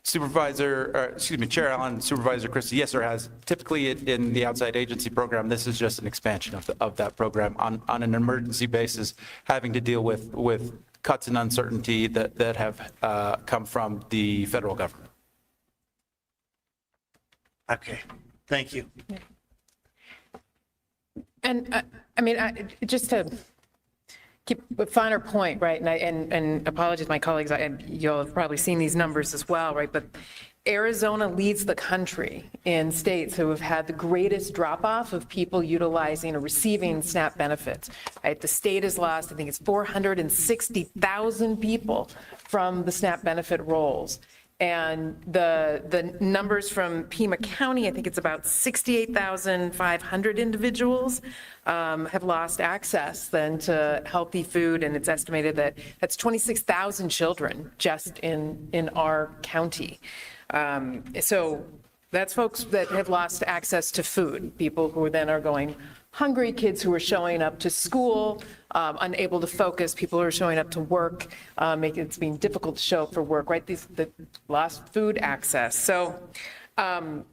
Chair Allen, Supervisor Christie, yes, there has. Typically in the outside agency program, this is just an expansion of that program on an emergency basis, having to deal with cuts and uncertainty that have come from the federal government.
Okay, thank you.
And just to keep a finer point, right, and apologies, my colleagues, you'll have probably seen these numbers as well, right, but Arizona leads the country in states who have had the greatest drop-off of people utilizing or receiving SNAP benefits, right? The state has lost, I think it's 460,000 people from the SNAP benefit rolls. And the numbers from Pima County, I think it's about 68,500 individuals have lost access then to healthy food, and it's estimated that that's 26,000 children just in our county. So that's folks that have lost access to food, people who then are going hungry, kids who are showing up to school, unable to focus, people who are showing up to work, it's being difficult to show up for work, right? The lost food access. So the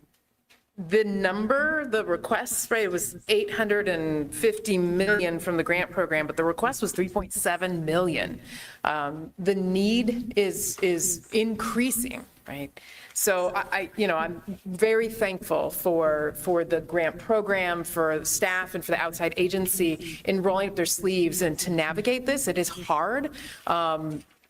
requests, right, it was 850 million from the grant program, but the request was 3.7 million. The need is increasing, right? So I'm very thankful for the grant program, for the staff and for the outside agency in rolling up their sleeves and to navigate this. It is hard.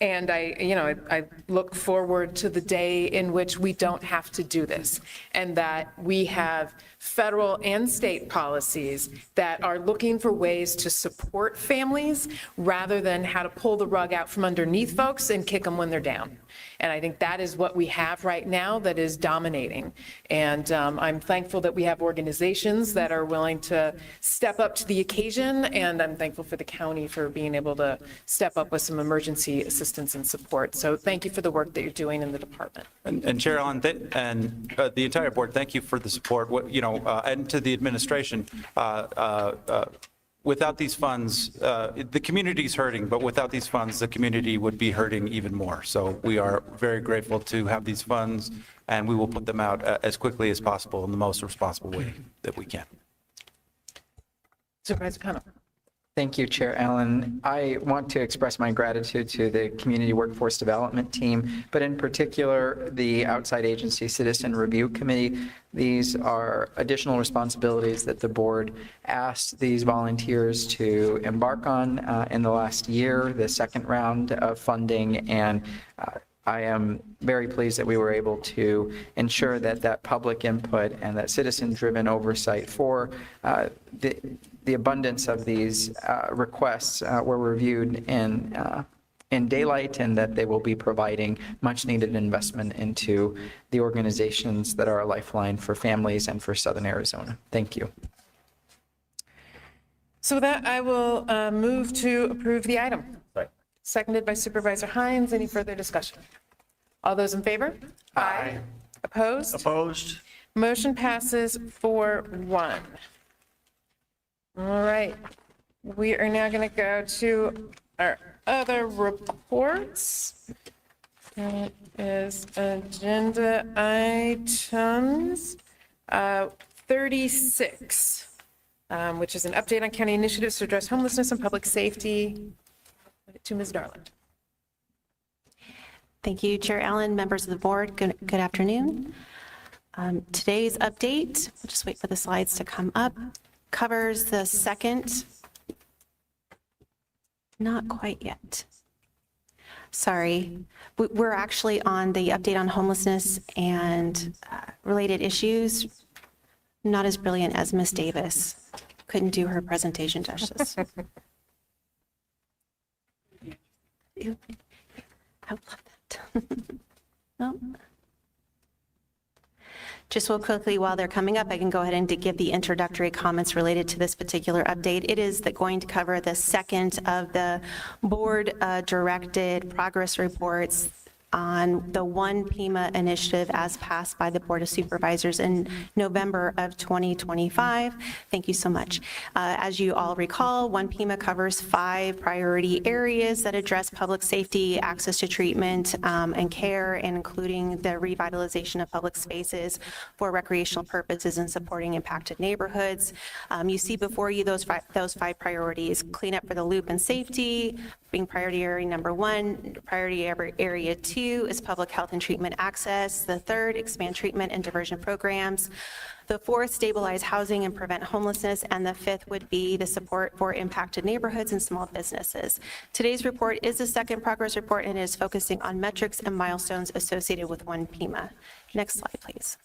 And I look forward to the day in which we don't have to do this, and that we have federal and state policies that are looking for ways to support families rather than how to pull the rug out from underneath folks and kick them when they're down. And I think that is what we have right now that is dominating. And I'm thankful that we have organizations that are willing to step up to the occasion, and I'm thankful for the county for being able to step up with some emergency assistance and support. So thank you for the work that you're doing in the department.
And Chair Allen and the entire board, thank you for the support. And to the administration. Without these funds, the community's hurting, but without these funds, the community would be hurting even more. So we are very grateful to have these funds, and we will put them out as quickly as possible in the most responsible way that we can.
Supervisor Cantor.
Thank you, Chair Allen. I want to express my gratitude to the Community Workforce Development Team, but in particular, the outside agency Citizen Review Committee. These are additional responsibilities that the board asked these volunteers to embark on in the last year, the second round of funding, and I am very pleased that we were able to ensure that public input and that citizen-driven oversight for the abundance of these requests were reviewed in daylight, and that they will be providing much-needed investment into the organizations that are a lifeline for families and for Southern Arizona. Thank you.
So with that, I will move to approve the item. Seconded by Supervisor Hines. Any further discussion? All those in favor? Aye. Opposed?
Opposed.
Motion passes 4-1. All right. We are now going to go to our other reports. That is agenda items 36, which is an update on county initiatives to address homelessness and public safety. To Ms. Darland.
Thank you, Chair Allen, members of the board. Good afternoon. Today's update, we'll just wait for the slides to come up, covers the second, not quite yet. Sorry, we're actually on the update on homelessness and related issues. Not as brilliant as Ms. Davis. Couldn't do her presentation justice. Ew. I would love that. No. Just real quickly, while they're coming up, I can go ahead and give the introductory comments related to this particular update. It is going to cover the second of the board-directed progress reports on the One PEMA initiative as passed by the Board of Supervisors in November of 2025. Thank you so much. As you all recall, One PEMA covers 5 priority areas that address public safety, access to treatment and care, including the revitalization of public spaces for recreational purposes and supporting impacted neighborhoods. You see before you those five priorities: clean up for the loop and safety, being priority area number 1, priority area 2 is public health and treatment access. The 3rd, expand treatment and diversion programs. The 4th, stabilize housing and prevent homelessness. And the 5th would be the support for impacted neighborhoods and small businesses. Today's report is the second progress report and is focusing on metrics and milestones associated with One PEMA. Next slide, please.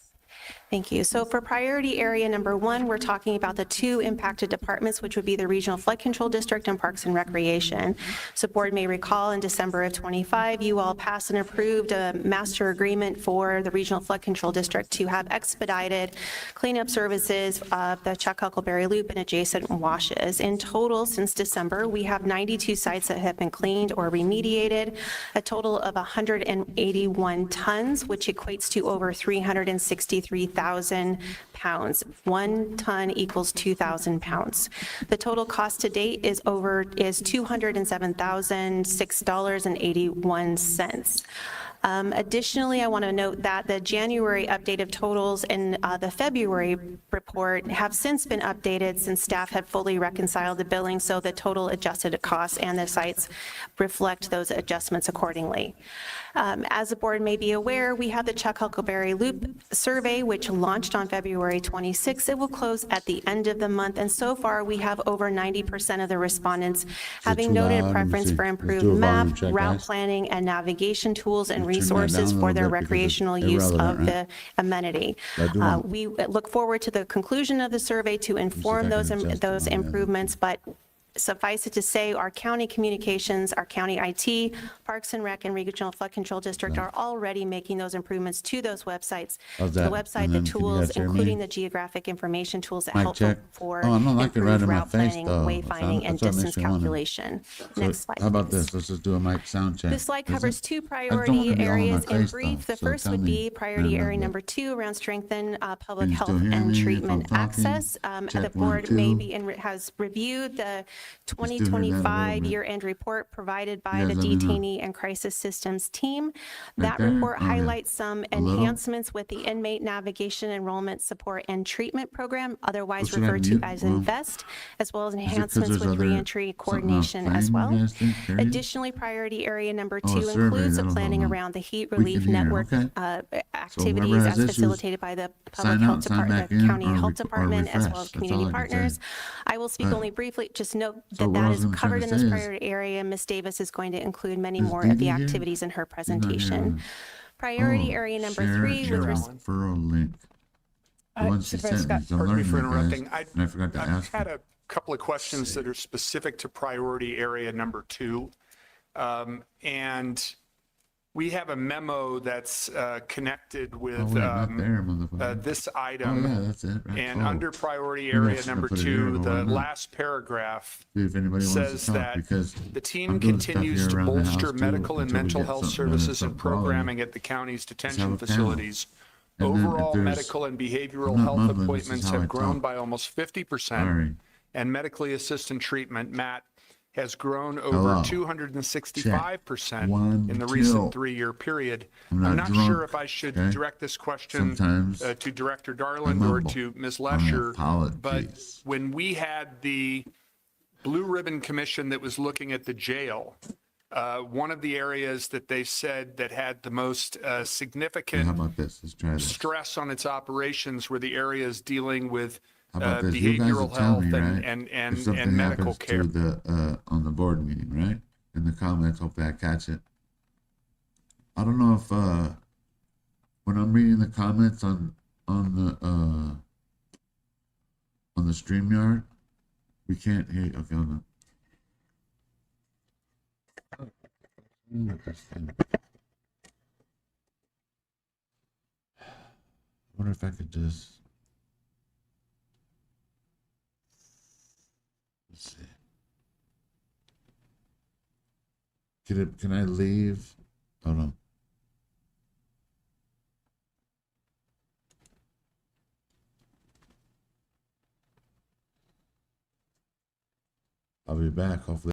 Thank you. So for priority area number 1, we're talking about the 2 impacted departments, which would be the Regional Flood Control District and Parks and Recreation. So board may recall in December of 25, you all passed and approved a master agreement for the Regional Flood Control District to have expedited cleanup services of the Chuck Huckleberry Loop and adjacent washes. In total, since December, we have 92 sites that have been cleaned or remediated, a total of 181 tons, which equates to over 363,000 pounds. 1 ton equals 2,000 pounds. The total cost to date is $207,006.81. Additionally, I want to note that the January update of totals and the February report have since been updated since staff had fully reconciled the billing, so the total adjusted costs and the sites reflect those adjustments accordingly. As the board may be aware, we have the Chuck Huckleberry Loop survey, which launched on February 26th. It will close at the end of the month, and so far we have over 90% of the respondents having noted a preference for improved map, route planning, and navigation tools and resources for their recreational use of the amenity. We look forward to the conclusion of the survey to inform those improvements, but suffice it to say, our county communications, our county IT, Parks and Rec, and Regional Flood Control District are already making those improvements to those websites, to the website, the tools, including the geographic information tools that help for improved route planning, wayfinding, and distance calculation. Next slide,
How about
please.
this? Let's just do a mic sound check.
This slide
Is
covers
it?
two
I don't wanna
priority
be all in my
areas in
face,
brief.
though,
The
so
first
tell
would
me.
be priority
No,
area
no.
number 2 around strengthen public
Can you
health
still hear
and
me if I'm
treatment
talking?
access. The
Check 1,
board may
2.
be has reviewed the
still hear that a little
2025
bit.
year-end report provided by
You
the
guys let me know.
detainee and crisis systems team.
Right
That
there?
report
Oh, yeah.
highlights some
A little?
enhancements with the inmate navigation, enrollment, support, and treatment program, otherwise
Should I
referred to
mute?
as
Well,
INVEST, as well as
it 'cause
enhancements
there's
with
other
reentry
something else
coordination as
playing,
well.
you guys think, period?
Additionally, priority area number
Oh,
2
a survey,
includes the
that'll
planning
help.
around the heat
We
relief
can hear,
network
okay.
activities
whoever
as
has issues,
facilitated by the Public
sign
Health
out, sign
Department,
back
the
in,
County
or
Health
re- or
Department, as well as
refresh. That's
community
all I can say.
partners. I will speak
But-
only briefly, just note
So
that
what
that
I was
is
gonna try
covered
to
in this
say is-
priority area. Ms. Davis is going to include many
Is
more of the
Dee Dee here?
activities in her
She's not here,
presentation.
huh?
Priority
Oh,
area number
share-
3
share
with
referral link. The one she
Supervisor
sent me,
Scott.
so I'm
Pardon me
learning
for
it, guys,
interrupting.
and I forgot to
I've
ask
had
her.
a couple of questions that are specific to priority area number 2. And we have a memo that's connected with
Oh, wait, not there, motherfucker.
this
Oh,
item.
yeah, that's it, right?
And
Oh.
under priority
Maybe I
area
should
number
have put it here,
2,
but
the
why not?
last paragraph
See if anybody wants
says
to talk,
that
because
the team
I'm doing stuff
continues
here
to
around the house,
bolster
too,
medical and
until we
mental
get
health
something done that's
services and
up quality.
programming at the county's
Let's have
detention
a panel.
facilities.
And then if
Overall,
there's-
medical and behavioral
I'm not
health
mumbling, this is
appointments
how I
have grown
talk.
by almost 50%.
Sorry.
And medically assisted treatment, Matt, has grown
Hello.
over 265%
One,
in the recent
two.
3-year period.
I'm
I'm
not
not sure
drunk,
if I should
okay?
direct this question
Sometimes
to Director
I
Darland or
mumble.
to Ms.
My
Lesher.
apologies.
But when we had the Blue Ribbon Commission that was looking at the jail, one of the areas that they said that had the most
Yeah,
significant
how about this? Let's try this.
stress on its operations were the areas dealing with
How about this? You guys will
behavioral
tell
health
me, right?
and
if something
medical
happens
care.
to the on the board meeting, right? In the comments, hopefully I catch it. I don't know if when I'm reading the comments on the StreamYard, we can't hear. Okay, hold on. I wonder if I could just. Let's see. Can I leave? Hold on. I'll be back, hopefully.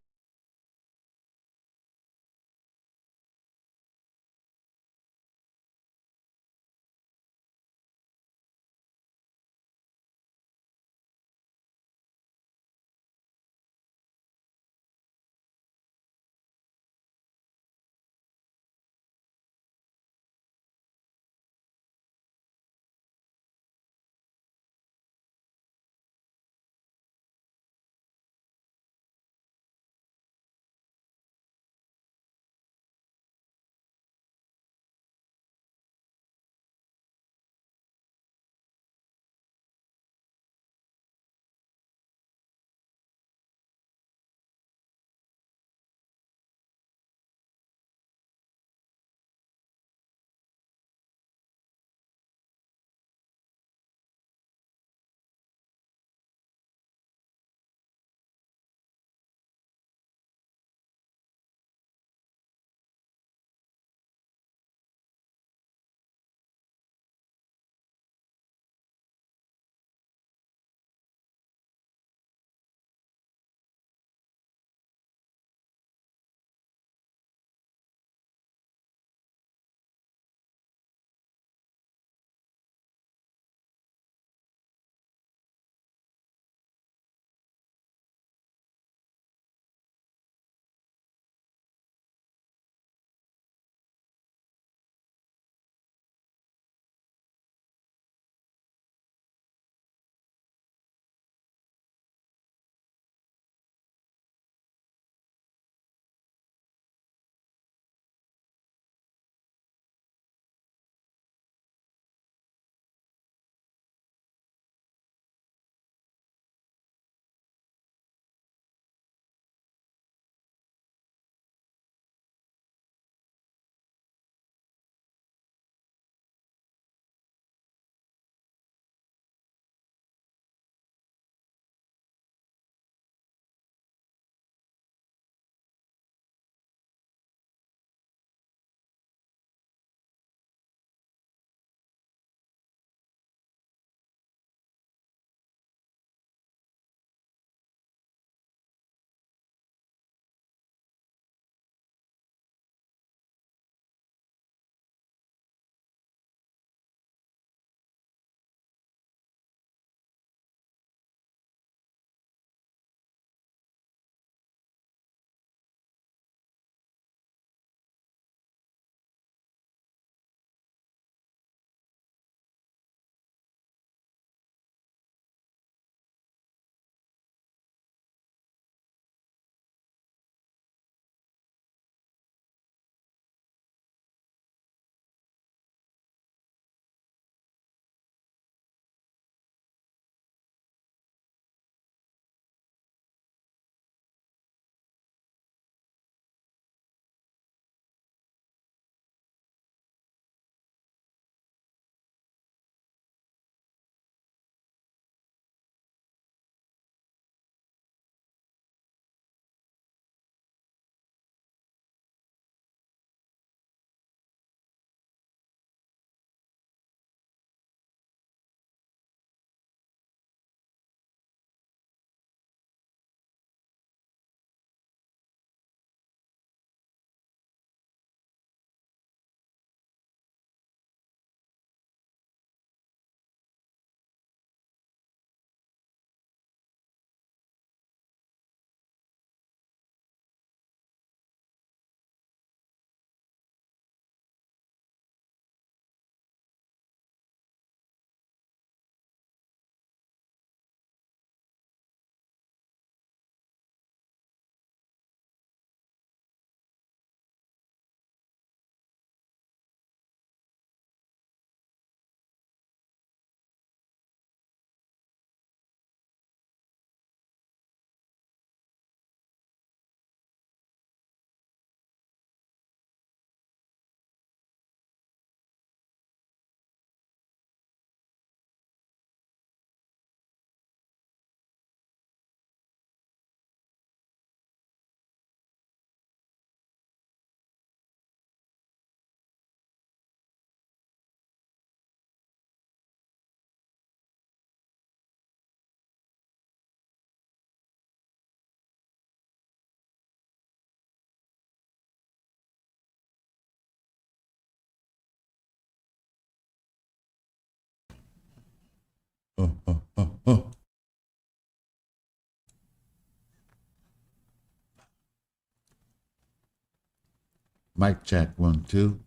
Mic check, 1, 2.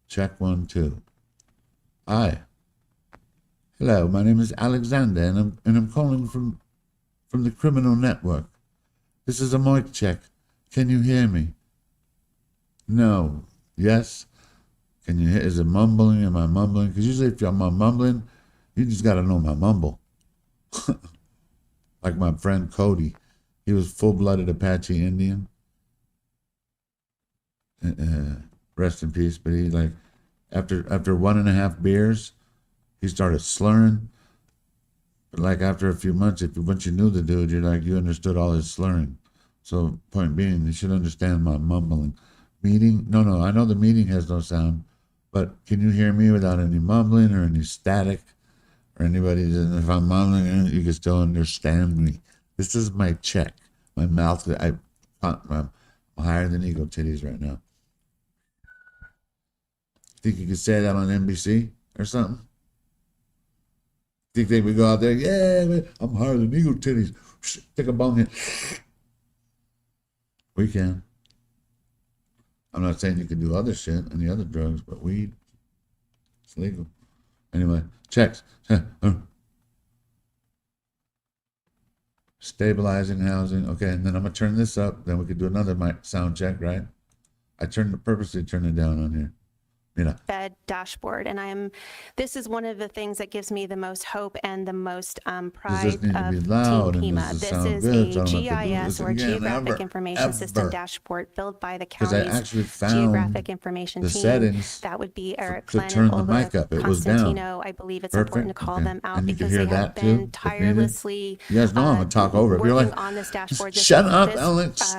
Check, 1, 2. Hi. Hello, my name is Alexander, and I'm calling from the criminal network. This is a mic check. Can you hear me? No. Yes? Can you hear? Is it mumbling? Am I mumbling? Because usually if I'm mumbling, you just got to know my mumble. Like my friend Cody. He was full-blooded Apache Indian. Rest in peace. But he, like, after 1.5 beers, he started slurring. But like after a few months, once you knew the dude, you understood all his slurring. So point being, you should understand my mumbling. Meeting? No, I know the meeting has no sound, but can you hear me without any mumbling or any static or anybody? If I'm mumbling, you can still understand me. This is my check. My mouth, I'm higher than Eagle Titties right now. Think you could say that on NBC or something? Think they would go out there, yeah, man, I'm higher than Eagle Titties. Take a bong in. We can. I'm not saying you can do other shit, any other drugs, but weed, it's legal. Anyway, checks. Stabilizing housing. Okay, and then I'm going to turn this up. Then we could do another sound check, right? I purposely turned it down on here.
Fed dashboard, and this is one of the things that gives me the most hope and the most pride of Team PIMA. This is a GIS or Geographic Information System dashboard built by the county's Geographic Information Team. That would be Eric Glenn and Olga Constantino. I believe it's important to call them out because they have been tirelessly working on this dashboard.
Shut up, Alex.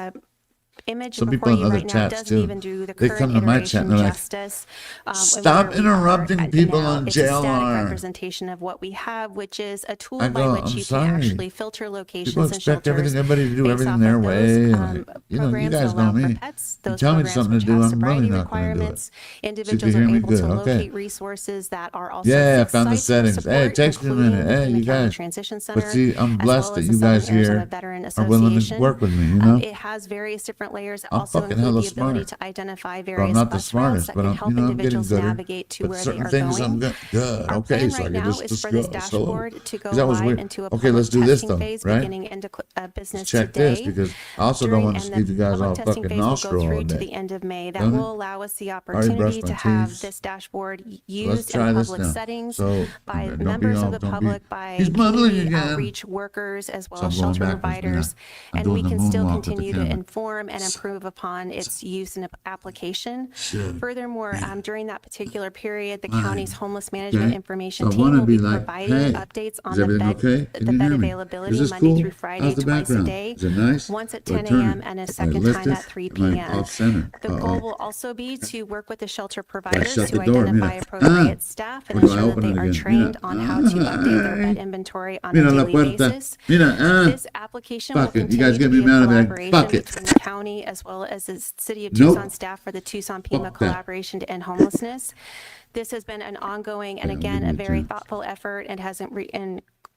Image
some
before
people in
you
other
right now
chats
doesn't
too.
Even do the
They
current
come to my chat and they're like,
justice,
stop interrupting people on
it's a static
JLR.
representation of what we have, which is a tool
I
by
go,
which
I'm
you
sorry.
can actually filter locations
People
and
expect
shelters.
everybody to do
based
everything
off
their
of
way.
those,
And, you know, you
programs
guys
that
know
allow
me.
for pets,
You
those
tell me
programs
something
which
to do,
have
I'm
sobriety
really not going to do it.
requirements.
So if you
Individuals
hear
are
me,
able
good.
to
Okay.
locate resources that are also
Yeah, I
fixed
found the
sites for
settings. Hey,
support,
it takes me a
including
minute.
the
Hey,
Pima
you
County
guys.
Transition
But
Center,
see, I'm
as
blessed
well
that
as
you
the
guys
Southern Arizona
here
Veteran
are willing to
Association.
work with me, you know?
It has various different layers. It
I'm
also
fucking
include
hella
the ability
smart.
to identify
Well,
various
I'm not the
bus routes
smartest,
that
but
can
I'm,
help
you know, I'm getting
individuals
gooder.
navigate to
But
where they
certain
are
things I'm
going.
good.
Our
Okay,
plan
so I
right
can
now
just
is for this
discuss.
dashboard to go
Because that was
live
weird.
into a
Okay,
public
let's do this
testing
though,
phase
right?
beginning into business
Let's check
today.
this because I also don't want to leave you guys all
Public testing
fucking
phase will go
nostril all
through to
day.
the end of May. That
Don't
will
it?
allow us the
I already brushed
opportunity
my
to have
teeth.
this dashboard
So let's
used
try
in
this
public
now.
settings
So
by
don't be
members
all,
of the
don't be.
public, by
He's mumbling
community
again.
outreach workers, as well
So
as
I'm going
shelter
backwards,
providers,
I'm
and
doing
we
the
can still
moonwalk with the
continue to
camera.
inform and improve upon its use and application.
Shit.
Furthermore, during that particular period, the
Fine.
county's homeless management
Okay.
information
So I
team
wanna
will
be
be
like,
providing
hey,
updates on
is
the
everything
bed,
okay? Can
the
you
bed
hear me?
availability
Is this
Monday
cool?
through Friday,
How's the
twice a
background?
day,
Is it nice?
once at
Do I
10
turn
a.m.
it?
and a
Do I
second
lift
time
it?
at 3
Am I
p.m.
off center?
The goal will also be to work with the shelter providers
shut
to
the door,
identify
mira.
appropriate staff and
Or do I
ensure that
open
they
it
are
again?
trained
Mira.
on how to update their bed inventory on a
Mira la
daily
puerta.
basis.
Mira,
This application will
Fuck it. You
continue
guys
to
get
be
me
a
mad at me.
collaboration
Fuck it.
between the county as well as the City of
Nope.
Tucson staff for the Tucson PIMA
Fuck that.
collaboration to end homelessness. This has been an ongoing and
Yeah,
again,
give me
a
a
very
chance.
thoughtful effort and has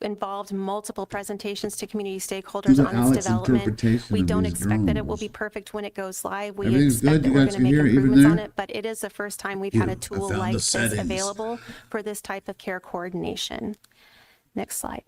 involved multiple presentations to community
Do
stakeholders
the
on its
Alex
development.
interpretation
We
of
don't
these
expect that it will
drones.
be perfect when it goes live. We
Everything's
expect
good?
that
You
we're
guys
going to
can
make
hear it even
improvements on
there?
it, but it is the first time we've
Yeah,
had a
I
tool
found
like
the
this
settings.
available for this type of care coordination. Next slide.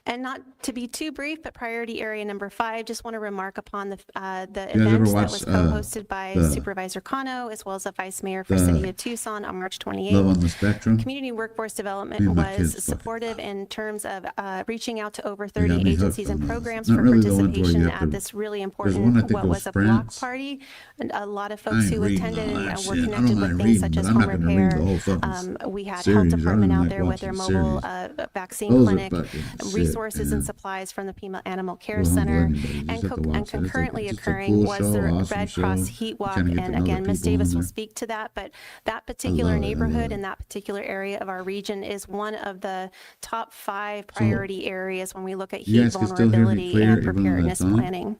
And not to be too brief, but priority area number 5, just want to remark upon the
ever
event that
watch,
was co-hosted by
the-
Supervisor Cano, as well as the Vice Mayor for
the
City of Tucson on March 28th.
Love on the Spectrum?
Community workforce development
Me and my
was
kids fucking-
supportive in terms of reaching out to over
They got
30
me
agencies
hooked
and
on those.
programs
Not
for
really the ones where you
participation
have to-
at this really
There's
important,
one I think
what
was
was a block
France.
party. And a lot of
I
folks
ain't
who
reading
attended
all
and
that
were
shit. I
connected
don't
with
mind
things
reading,
such
but
as
I'm
home
not gonna read the
repair.
whole fucking
We had
series.
health
I don't
department
even
out
like
there with their
watching
mobile
series.
vaccine
Those are
clinic.
fucking
We
shit,
resources and
yeah.
supplies from the Pima Animal Care
We'll humble
Center.
anybody. You just
And
have to watch it. It's
concurrently
just a
occurring
cool
was
show,
the
awesome
Red
show.
Cross
You
Heat Walk.
kinda get to
And
know the
again, Ms.
people in
Davis will
there.
speak to that, but that particular
love it, I love
neighborhood
it.
in that particular area of our region is one of the top 5 priority areas when we look at
You
heat
guys can still hear me
vulnerability
clear
and
even on that
preparedness
phone?
planning.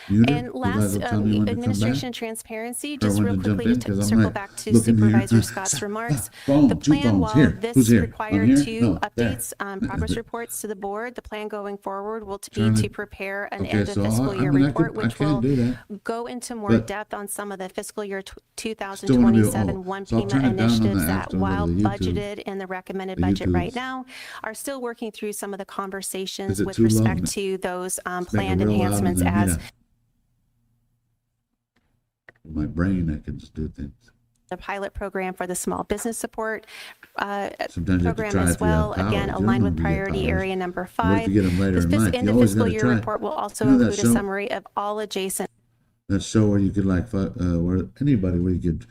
Muted?
And
You guys
last,
will tell me when to come
administration
back?
transparency,
Or
just
when
real
to jump
quickly
in?
to
'Cause I'm
circle
like
back to
looking here.
Supervisor Scott's remarks.
Phone,
The
2
plan,
phones.
while
Here.
this
Who's here?
required
On here?
2
No, there.
updates, progress reports to the board, the plan going forward will be
Charlie.
to prepare an
Okay,
end of
so
fiscal
I
year
mean, I
report,
could- I
which
can
will
do that.
go into more
But
depth on some of the fiscal year
Still wanna be-
2027 One
so I'll
Pima
turn it down on the
initiatives
app
that,
to go to
while
the YouTube.
budgeted in the recommended
The
budget right
YouTubes.
now, are still working through some of the conversations
Is it
with
too low?
respect to those
Let's make it
planned
real loud and
enhancements
then
as
With my brain, I can just do things.
the pilot program for the small business support
Sometimes you have to
program
try
as
if you have
well,
powers.
again,
You don't
aligned
know
with
if you get
priority
powers.
area number
You wait
5.
to get them later in
The
life.
end
You
of
always
fiscal
gotta
year
try.
report will also
You know that
include a
show?
summary of all adjacent
That show where you could like where anybody where you could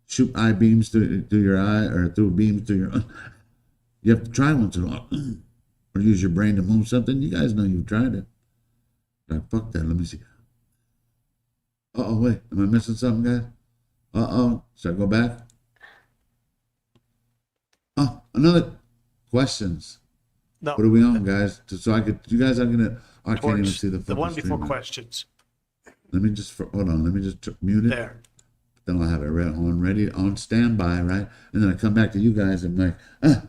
shoot eye beams through your eye or through beams through your. You have to try once in a while, or use your brain to move something. You guys know you've tried it. Like, fuck that. Let me see. Oh wait, am I missing something, guys? Should I go back? Oh, another questions.
No.
What are we on, guys? So I could. You guys are gonna. I can't even
Towards
see the.
the one
fucking
before
stream.
questions.
Let me just hold on. Let me just mute it.
There.
Then I'll have it ready on standby, right? And then I come back to you guys and I'm like,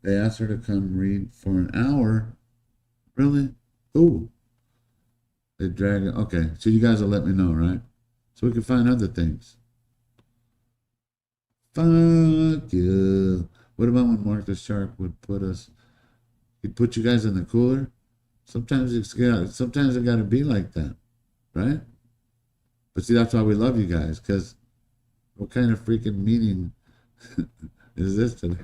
they asked her to come read for an hour. Really? Ooh. They drag it. Okay, so you guys will let me know, right? So we can find other things. Fuck you. What about when Mark the Shark would put us? He'd put you guys in the cooler. Sometimes it got to be like that, right? But see, that's why we love you guys, because what kind of freaking meeting is this today?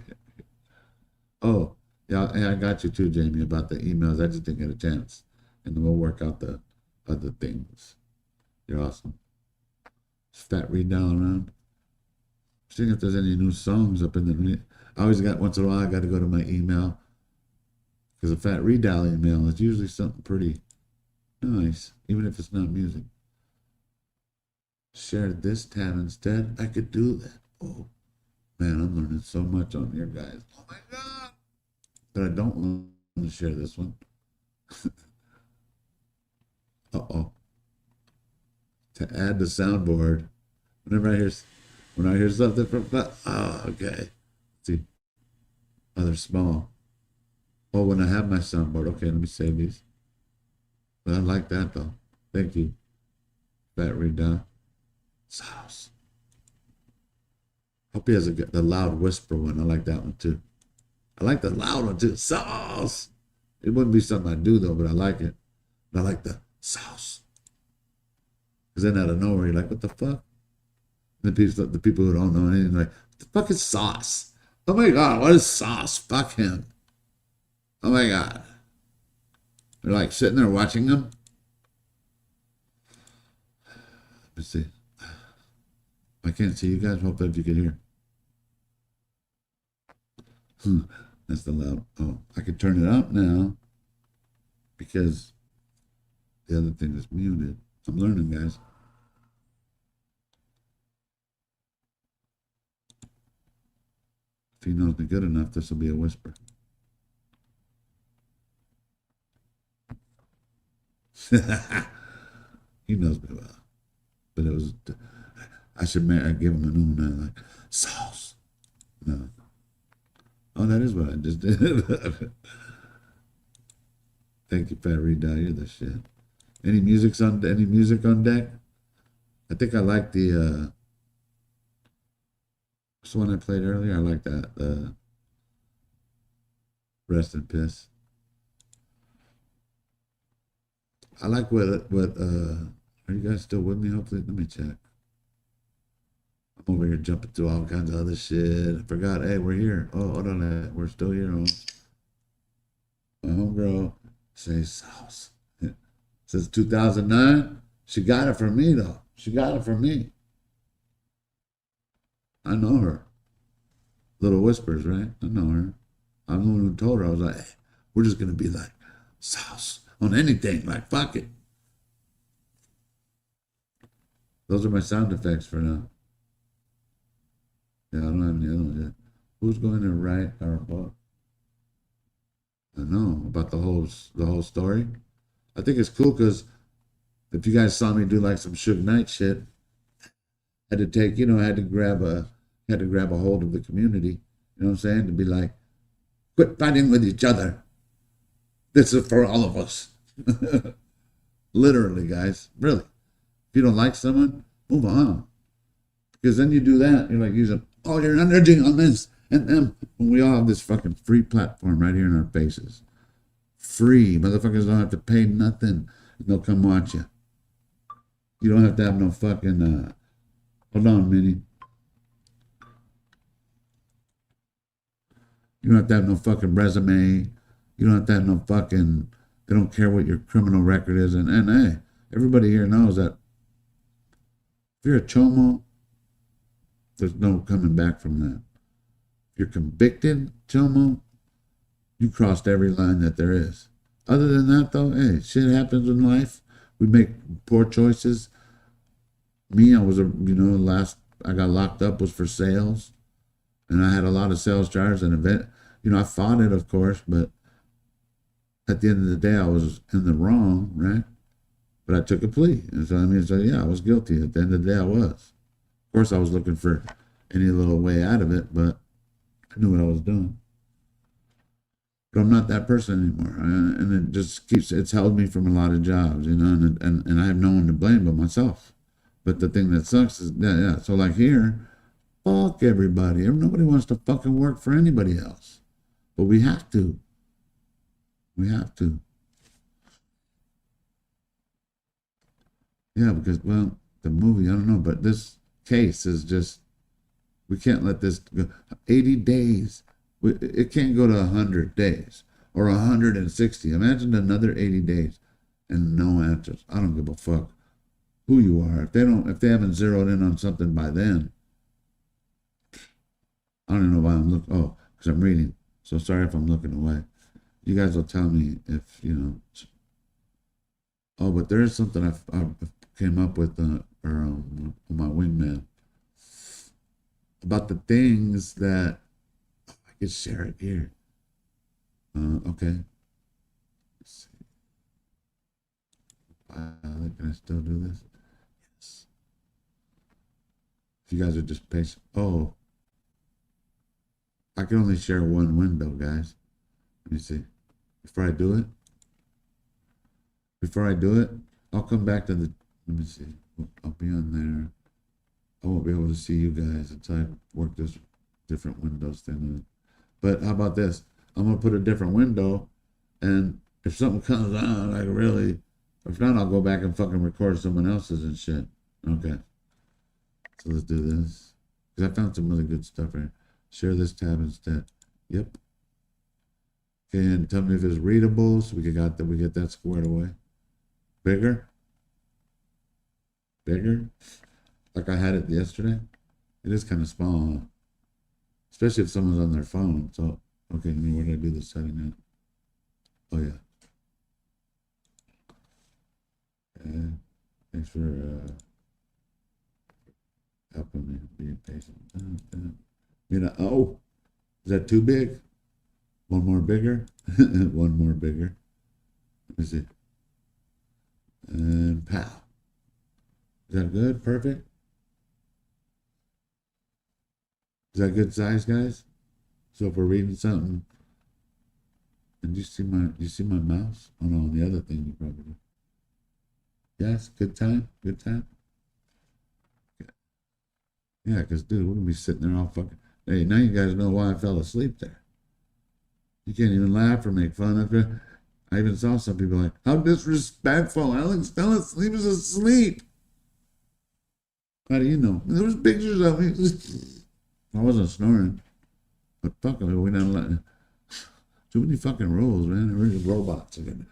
Oh, yeah, I got you too, Jamie, about the emails. I just didn't get a chance. And then we'll work out the other things. You're awesome. Is Fat Read Down around? Seeing if there's any new songs up in the. I always got, once in a while, I got to go to my email. Because a Fat Read Down email is usually something pretty nice, even if it's not music. Share this tab instead. I could do that. Oh, man, I'm learning so much on here, guys. Oh, my God. But I don't want to share this one. Uh-oh. To add the soundboard. When I hear something from... Oh, okay. Let's see. Oh, they're small. Oh, when I have my soundboard. Okay, let me save these. But I like that, though. Thank you. Fat Read Down. Sauce. Hope he has the loud whisper one. I like that one too. I like the loud one too. Sauce. It wouldn't be something I do though, but I like it. But I like the sauce. Because then out of nowhere, you're like, what the fuck? And the people who don't know anything, like, what the fuck is sauce? Oh my God, what is sauce? Fuck him. Oh my God. They're like sitting there watching them. Let me see. I can't see you guys. Hope that you can hear. That's the loud. Oh, I can turn it up now because the other thing is muted. I'm learning, guys. If he knows me good enough, this will be a whisper. He knows me well. But it was... I should give him a new one, like, sauce. No. Oh, that is what I just did. Thank you, Fat Reed. You're the shit. Any music on deck? I think I like the what's the one I played earlier? I like that. Rest in Piss. I like what are you guys still with me? Hopefully, let me check. I'm over here jumping through all kinds of other shit. I forgot. Hey, we're here. Oh, hold on. We're still here. My homegirl says sauce. Since 2009. She got it from me, though. She got it from me. I know her. Little Whispers, right? I know her. I'm the one who told her. I was like, hey, We're just gonna be like sauce on anything, like fuck it. Those are my sound effects for now. Yeah, I don't have any other ones yet. Who's going to write our book? I know about the whole story. I think it's cool because if you guys saw me do like some Suge Knight shit, I had to grab a hold of the community. You know what I'm saying? To be like, quit fighting with each other. This is for all of us. Literally, guys. Really. If you don't like someone, move on. Because then you do that, you're like using all your energy on this and them. When we all have this fucking free platform right here in our faces. Free. Motherfuckers don't have to pay nothing. They'll come watch you. You don't have to have no fucking, hold on, Minnie. You don't have to have no fucking resume. You don't have to have no fucking, they don't care what your criminal record is. And hey, everybody here knows that if you're a chomo, there's no coming back from that. If you're convicted, chomo, you crossed every line that there is. Other than that, though, hey, shit happens in life. We make poor choices. Me, I got locked up was for sales. And I had a lot of sales charges and event. I fought it, of course, but at the end of the day, I was in the wrong, right? But I took a plea. And so, yeah, I was guilty. At the end of the day, I was. Of course, I was looking for any little way out of it, but I knew what I was doing. But I'm not that person anymore. And it just it's held me from a lot of jobs, and I have no one to blame but myself. But the thing that sucks is, yeah. So like here, fuck everybody. Nobody wants to fucking work for anybody else. But we have to. We have to. Yeah, because, well, the movie, I don't know, but this case is just, we can't let this go. 80 days. It can't go to 100 days or 160. Imagine another 80 days and no answers. I don't give a fuck who you are. If they haven't zeroed in on something by then, I don't know why I'm looking. Oh, because I'm reading. So sorry if I'm looking away. You guys will tell me if, Oh, but there is something I came up with my wingman about the things that I could share it here. Okay. Let's see. Can I still do this? Yes. If you guys are just patient. Oh, I can only share one window, guys. Let me see. Before I do it, I'll come back to the, let me see. I'll be on there. I won't be able to see you guys until I work this different windows thing. But how about this? I'm going to put a different window, and if something comes out, like really, if not, I'll go back and fucking record someone else's and shit. Okay. So let's do this. Because I found some really good stuff here. Share this tab instead. Yep. Okay, and tell me if it's readable, so we get that squared away. Bigger? Like I had it yesterday? It is kind of small, huh? Especially if someone's on their phone. So, okay, where did I do the setting at? Oh, yeah. Okay. Thanks for helping me, being patient. Oh, is that too big? One more bigger? One more bigger. Let me see. And pow. Is that good? Perfect? Is that good size, guys? So if we're reading something, and you see my mouse? Oh no, on the other thing you probably do. Yes, good time? Good time? Yeah, because dude, we're gonna be sitting there all fucking. Hey, now you guys know why I fell asleep there. You can't even laugh or make fun of it. I even saw some people like, how disrespectful. Alex fell asleep. He was asleep. How do you know? There was pictures of me. I wasn't snoring. But fuck it, we don't let too many fucking rules, man. We're just robots again.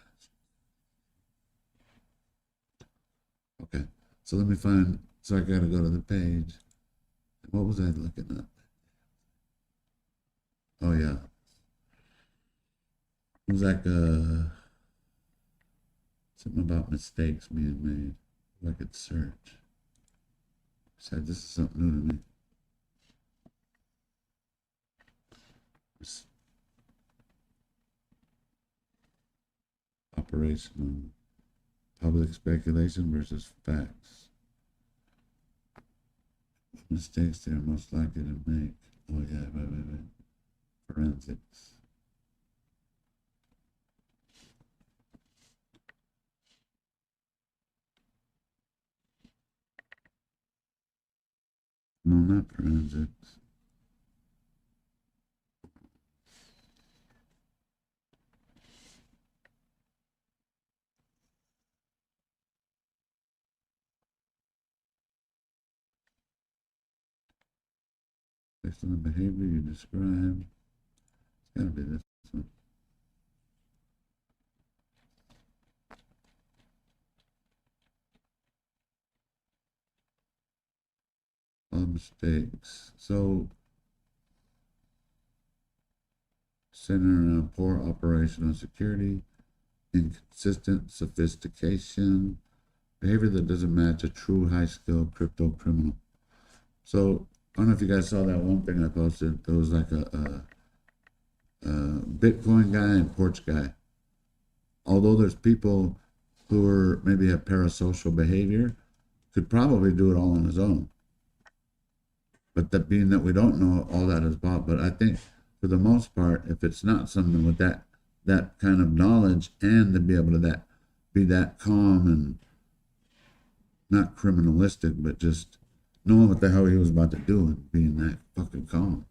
Okay. So let me find, so I gotta go to the page. What was I looking at? Oh yeah. It was like something about mistakes being made. I could search. Said this is something new to me. Operational. Public speculation versus facts. Mistakes they are most likely to make. Oh yeah, wait. Forensics. No, not forensics. Based on the behavior you describe. It's gotta be this one. All mistakes. So, centered around poor operational security, inconsistent sophistication, behavior that doesn't match a true high-skilled crypto criminal. So, I don't know if you guys saw that one thing I posted. There was like a Bitcoin guy and porch guy. Although there's people who are maybe have parasocial behavior, could probably do it all on his own. But that being that we don't know all that is bought, but I think for the most part, if it's not something with that kind of knowledge and to be able to be that calm and not criminalistic, but just knowing what the hell he was about to do and being that fucking calm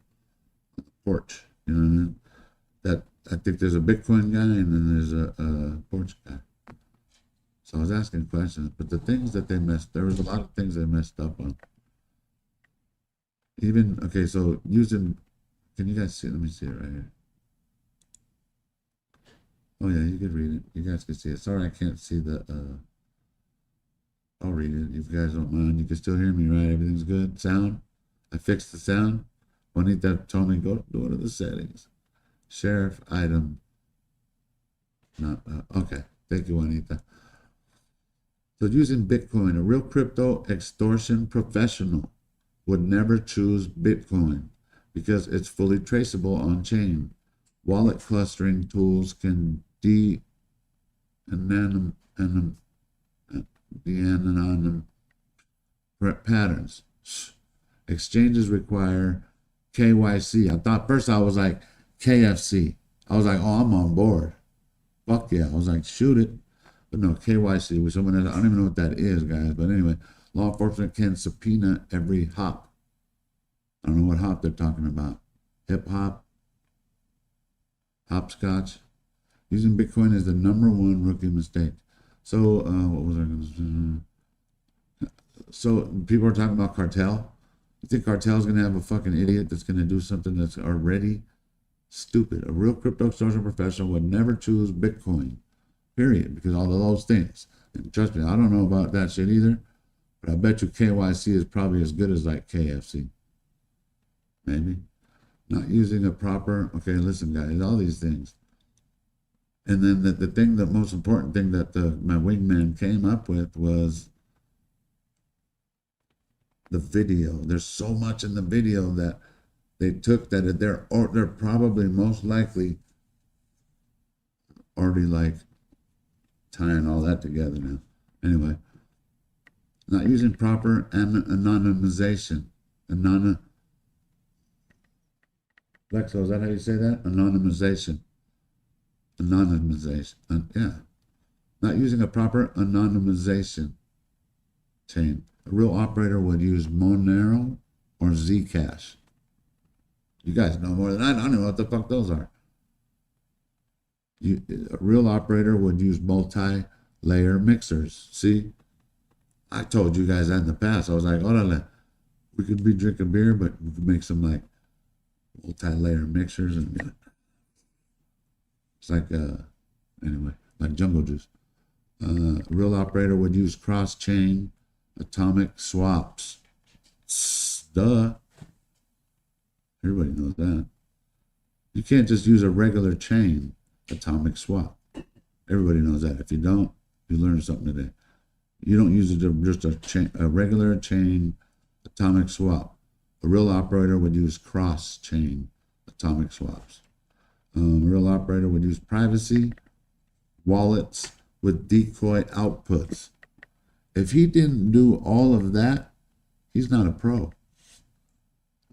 on the porch, you know what I mean? That I think there's a Bitcoin guy and then there's a porch guy. So I was asking questions, but the things that there was a lot of things they messed up on. Even, okay, so using, can you guys see, let me see it right here. Oh yeah, you can read it. You guys can see it. Sorry, I can't see the, I'll read it if you guys don't mind. You can still hear me, right? Everything's good? Sound? I fixed the sound. Juanita told me go to the settings. Sheriff item. Not, okay. Thank you, Juanita. So using Bitcoin, a real crypto extortion professional would never choose Bitcoin because it's fully traceable on chain. Wallet clustering tools can de-anonym patterns. Exchanges require KYC. I thought first I was like KFC. I was like, oh, I'm on board. Fuck yeah. I was like, shoot it. But no, KYC with someone else. I don't even know what that is, guys. But anyway, law enforcement can subpoena every hop. I don't know what hop they're talking about. Hip hop, hopscotch. Using Bitcoin is the #1 rookie mistake. So, what was I going to say? So, people are talking about cartel. You think cartel's going to have a fucking idiot that's going to do something that's already stupid? A real crypto extortion professional would never choose Bitcoin, period, because all of those things. And trust me, I don't know about that shit either, but I bet you KYC is probably as good as like KFC. Maybe. Not using a proper, okay, listen, guys, all these things. And then the most important thing that my wingman came up with was the video. There's so much in the video that they took that they're probably most likely already like tying all that together now. Anyway, not using proper anonymization. Lexo, is that how you say that? Anonymization. Yeah. Not using a proper anonymization chain. A real operator would use Monero or Zcash. You guys know more than I don't know what the fuck those are. A real operator would use multi-layer mixers. See? I told you guys that in the past. I was like, oh, we could be drinking beer, but we could make some like multi-layer mixers and it's like anyway, like jungle juice. A real operator would use cross-chain atomic swaps. Duh. Everybody knows that. You can't just use a regular chain. atomic swap. Everybody knows that. If you don't, you learned something today. You don't use just a regular chain atomic swap. A real operator would use cross-chain atomic swaps. A real operator would use privacy wallets with decoy outputs. If he didn't do all of that, he's not a pro.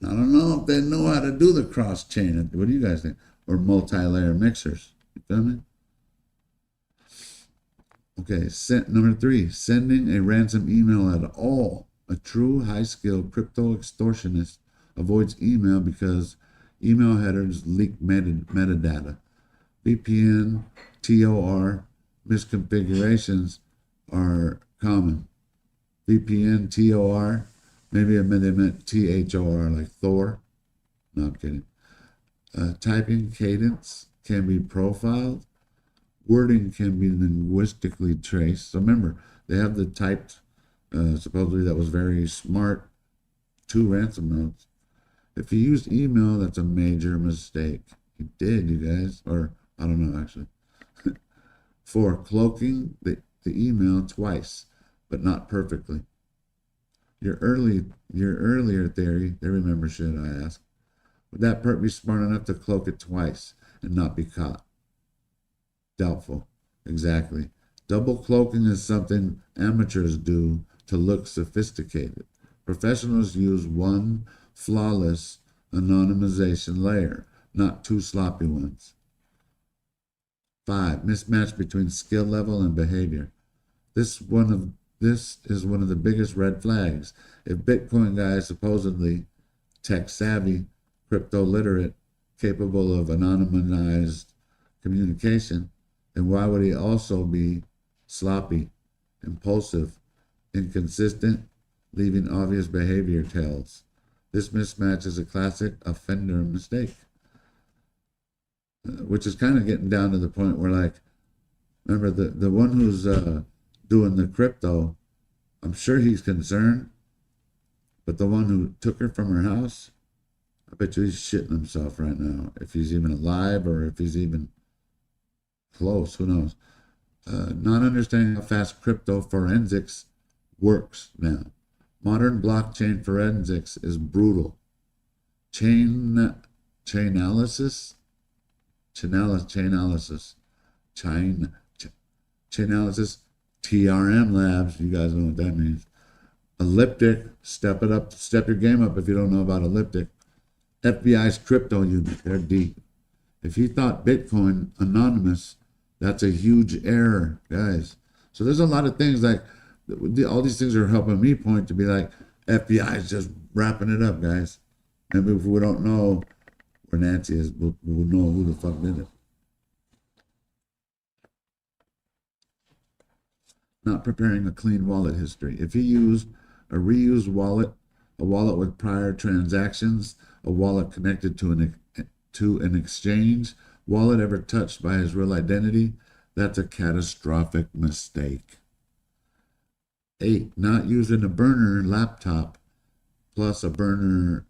I don't know if they know how to do the cross-chain. What do you guys think? Or multi-layer mixers. You feel me? Okay, number 3, sending a ransom email at all. A true high-skilled crypto extortionist avoids email because email headers leak metadata. VPN, TOR, misconfigurations are common. VPN, TOR, maybe they meant THOR, like Thor. No, I'm kidding. Typing cadence can be profiled. Wording can be linguistically traced. So remember, they have the typed, supposedly that was very smart, 2 ransom notes. If you used email, that's a major mistake. You did, you guys. Or, I don't know, actually. 4, cloaking the email twice, but not perfectly. Your earlier theory, they remember shit I asked. Would that perp be smart enough to cloak it twice and not be caught? Doubtful. Exactly. Double cloaking is something amateurs do to look sophisticated. Professionals use one flawless anonymization layer, not 2 sloppy ones. 5, mismatch between skill level and behavior. This is one of the biggest red flags. If Bitcoin guy is supposedly tech savvy, crypto literate, capable of anonymized communication, then why would he also be sloppy, impulsive, inconsistent, leaving obvious behavior tells? This mismatch is a classic offender mistake, which is kind of getting down to the point where, like, remember the one who's doing the crypto, I'm sure he's concerned, but the one who took her from her house, I bet you he's shitting himself right now, if he's even alive or if he's even close, who knows. Not understanding how fast crypto forensics works now. Modern blockchain forensics is brutal. Chain analysis, TRM labs, you guys know what that means. Elliptic, step your game up if you don't know about Elliptic. FBI's crypto unit, they're deep. If you thought Bitcoin anonymous, that's a huge error, guys. So there's a lot of things like, all these things are helping me point to be like, FBI is just wrapping it up, guys. Maybe if we don't know where Nancy is, we'll know who the fuck did it. Not preparing a clean wallet history. If he used a reused wallet, a wallet with prior transactions, a wallet connected to an exchange, wallet ever touched by his real identity, that's a catastrophic mistake. 8, not using a burner laptop plus a burner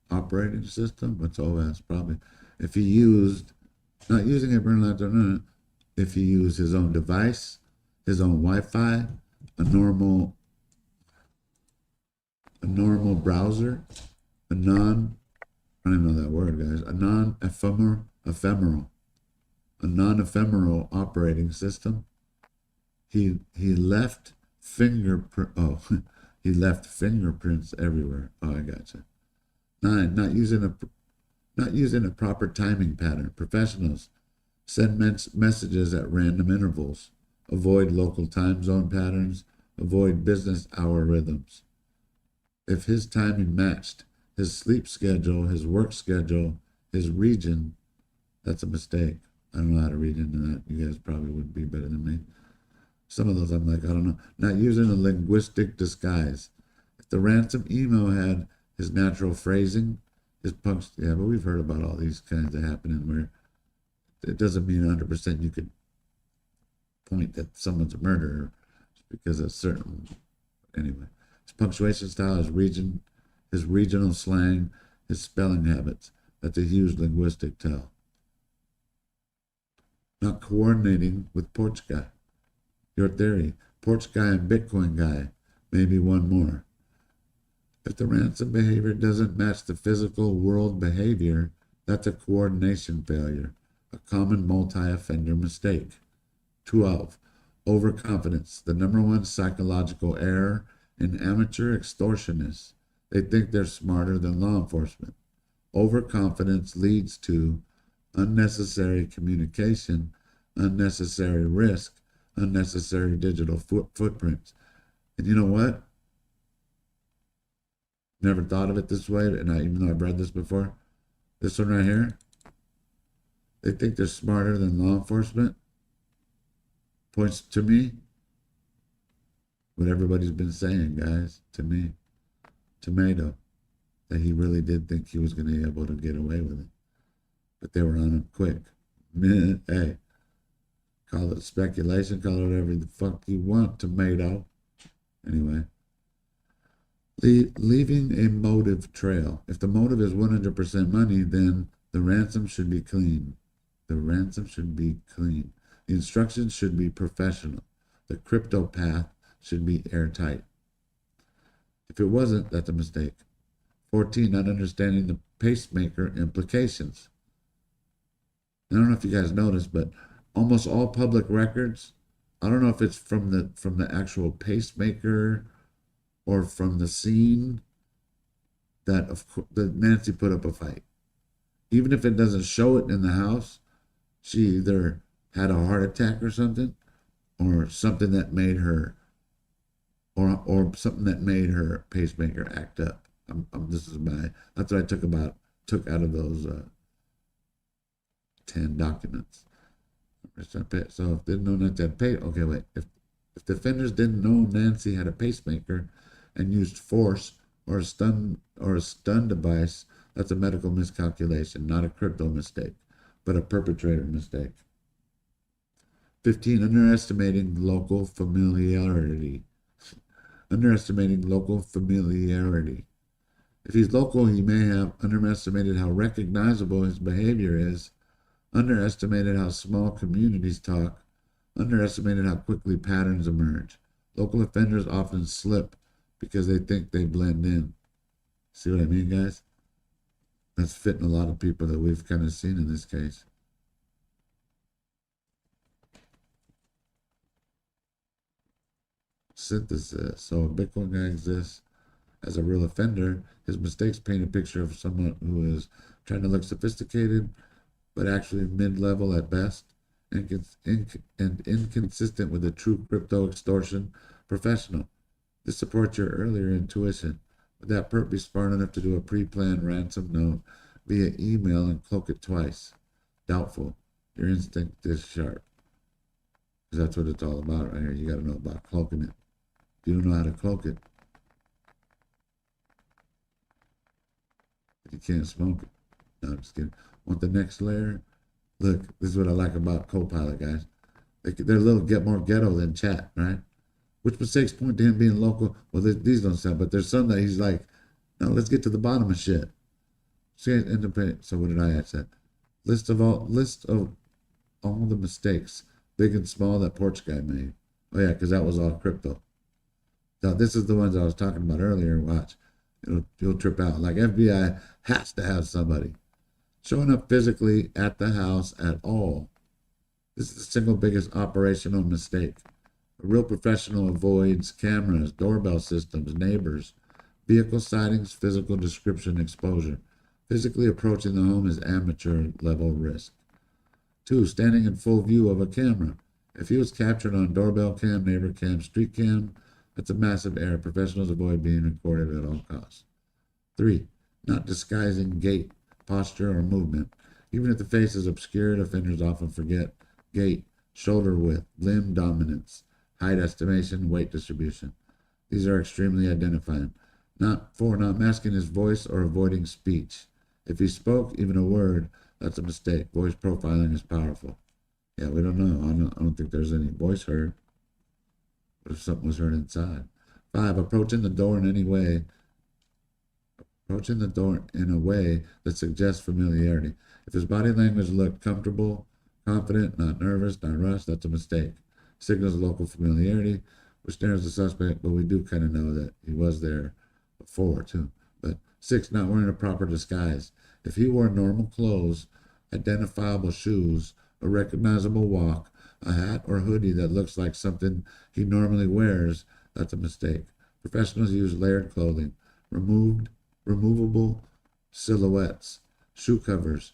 operating system. What's OS? Probably. If he used, not using a burner laptop, if he used his own device, his own Wi-Fi, a normal browser, I don't even know that word, guys, a non-ephemeral operating system. He left he left fingerprints everywhere. Oh, I gotcha. 9, not using a proper timing pattern. Professionals send messages at random intervals. Avoid local time zone patterns. Avoid business hour rhythms. If his timing matched his sleep schedule, his work schedule, his region, that's a mistake. I don't know how to read into that. You guys probably would be better than me. Some of those I'm like, I don't know. Not using a linguistic disguise. If the ransom email had his natural phrasing, his punks, yeah, but we've heard about all these kinds of happening where it doesn't mean 100% you could point that someone's a murderer because of certain, anyway. His punctuation style, his regional slang, his spelling habits. That's a huge linguistic tell. not coordinating with porch guy. Your theory, porch guy and Bitcoin guy, maybe one more. If the ransom behavior doesn't match the physical world behavior, that's a coordination failure, a common multi-offender mistake. 12. Overconfidence, the number one psychological error in amateur extortionists. They think they're smarter than law enforcement. Overconfidence leads to unnecessary communication, unnecessary risk, unnecessary digital footprints. And you know what? Never thought of it this way, and even though I've read this before, this one right here, they think they're smarter than law enforcement. Points to me what everybody's been saying, guys, to me. Tomato, that he really did think he was going to be able to get away with it. But they were on him quick. Hey, call it speculation, call it whatever the fuck you want, tomato. Anyway. Leaving a motive trail. If the motive is 100% money, then the ransom should be clean. The ransom should be clean. The instructions should be professional. The crypto path should be airtight. If it wasn't, that's a mistake. 14, not understanding the pacemaker implications. I don't know if you guys noticed, but almost all public records, I don't know if it's from the actual pacemaker or from the scene, that Nancy put up a fight. Even if it doesn't show it in the house, she either had a heart attack or something, or something that made her, or something that made her pacemaker act up. That's what I took out of those 10 documents. So if they didn't know Nancy had okay, wait. If the offenders didn't know Nancy had a pacemaker and used force or a stun device, that's a medical miscalculation, not a crypto mistake, but a perpetrator mistake. 15, underestimating local familiarity. Underestimating local familiarity. If he's local, he may have underestimated how recognizable his behavior is, underestimated how small communities talk, underestimated how quickly patterns emerge. Local offenders often slip because they think they blend in. See what I mean, guys? That's fitting a lot of people that we've kind of seen in this case. Synthesis. So a Bitcoin guy exists as a real offender. His mistakes paint a picture of someone who is trying to look sophisticated, but actually mid-level at best, and inconsistent with a true crypto extortion professional. This supports your earlier intuition. Would that perp be smart enough to do a pre-planned ransom note via email and cloak it twice? Doubtful. Your instinct is sharp. Because that's what it's all about right here. You got to know about cloaking it. If you don't know how to cloak it, you can't smoke it. No, I'm just kidding. Want the next layer? Look, this is what I like about Copilot, guys. They're a little more ghetto than chat, right? Which mistakes point to him being local? Well, these don't sound, but there's some that he's like, no, let's get to the bottom of shit. So what did I add? That list of all the mistakes, big and small, that porch guy made. Oh yeah, because that was all crypto. Now this is the ones I was talking about earlier. Watch, you'll trip out. Like FBI has to have somebody showing up physically at the house at all. This is the single biggest operational mistake. A real professional avoids cameras, doorbell systems, neighbors, vehicle sightings, physical description, exposure. Physically approaching the home is amateur level risk. 2, standing in full view of a camera. If he was captured on doorbell cam, neighbor cam, street cam, that's a massive error. Professionals avoid being recorded at all costs. 3, not disguising gait, posture, or movement. Even if the face is obscured, offenders often forget gait, shoulder width, limb dominance, height estimation, weight distribution. These are extremely identifying. 4, not masking his voice or avoiding speech. If he spoke even a word, that's a mistake. Voice profiling is powerful. Yeah, we don't know. I don't think there's any voice heard. What if something was heard inside? 5, approaching the door in any way. Approaching the door in a way that suggests familiarity. If his body language looked comfortable, Confident, not nervous, not rushed, that's a mistake. Signals local familiarity, which narrows the suspect, but we do kind of know that he was there before too. But 6, not wearing a proper disguise. If he wore normal clothes, identifiable shoes, a recognizable walk, a hat or hoodie that looks like something he normally wears, that's a mistake. Professionals use layered clothing, removable silhouettes, shoe covers,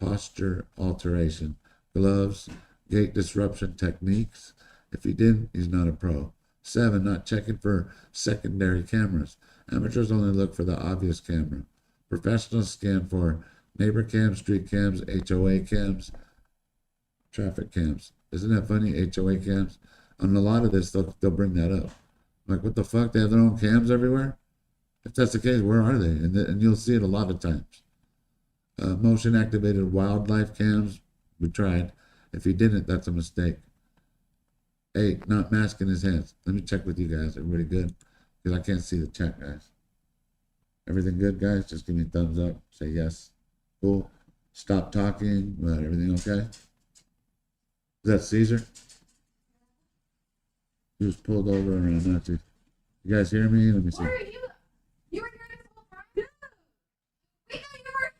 posture alteration, gloves, gait disruption techniques. If he didn't, he's not a pro. 7, not checking for secondary cameras. Amateurs only look for the obvious camera. Professionals scan for neighbor cams, street cams, HOA cams, traffic cams. Isn't that funny? HOA cams. On a lot of this, they'll bring that up. Like, what the fuck? They have their own cams everywhere? If that's the case, where are they? And you'll see it a lot of times. Motion activated wildlife cams. We tried. If he didn't, that's a mistake. 8, not masking his hands. Let me check with you guys. Everybody good? Because I can't see the chat, guys. Everything good, guys? Just give me a thumbs up. Say yes. Cool. Stop talking. Everything okay? Is that Caesar? He was pulled over around Nazi. You guys hear me? Let me see.
You were here this whole time? We thought you were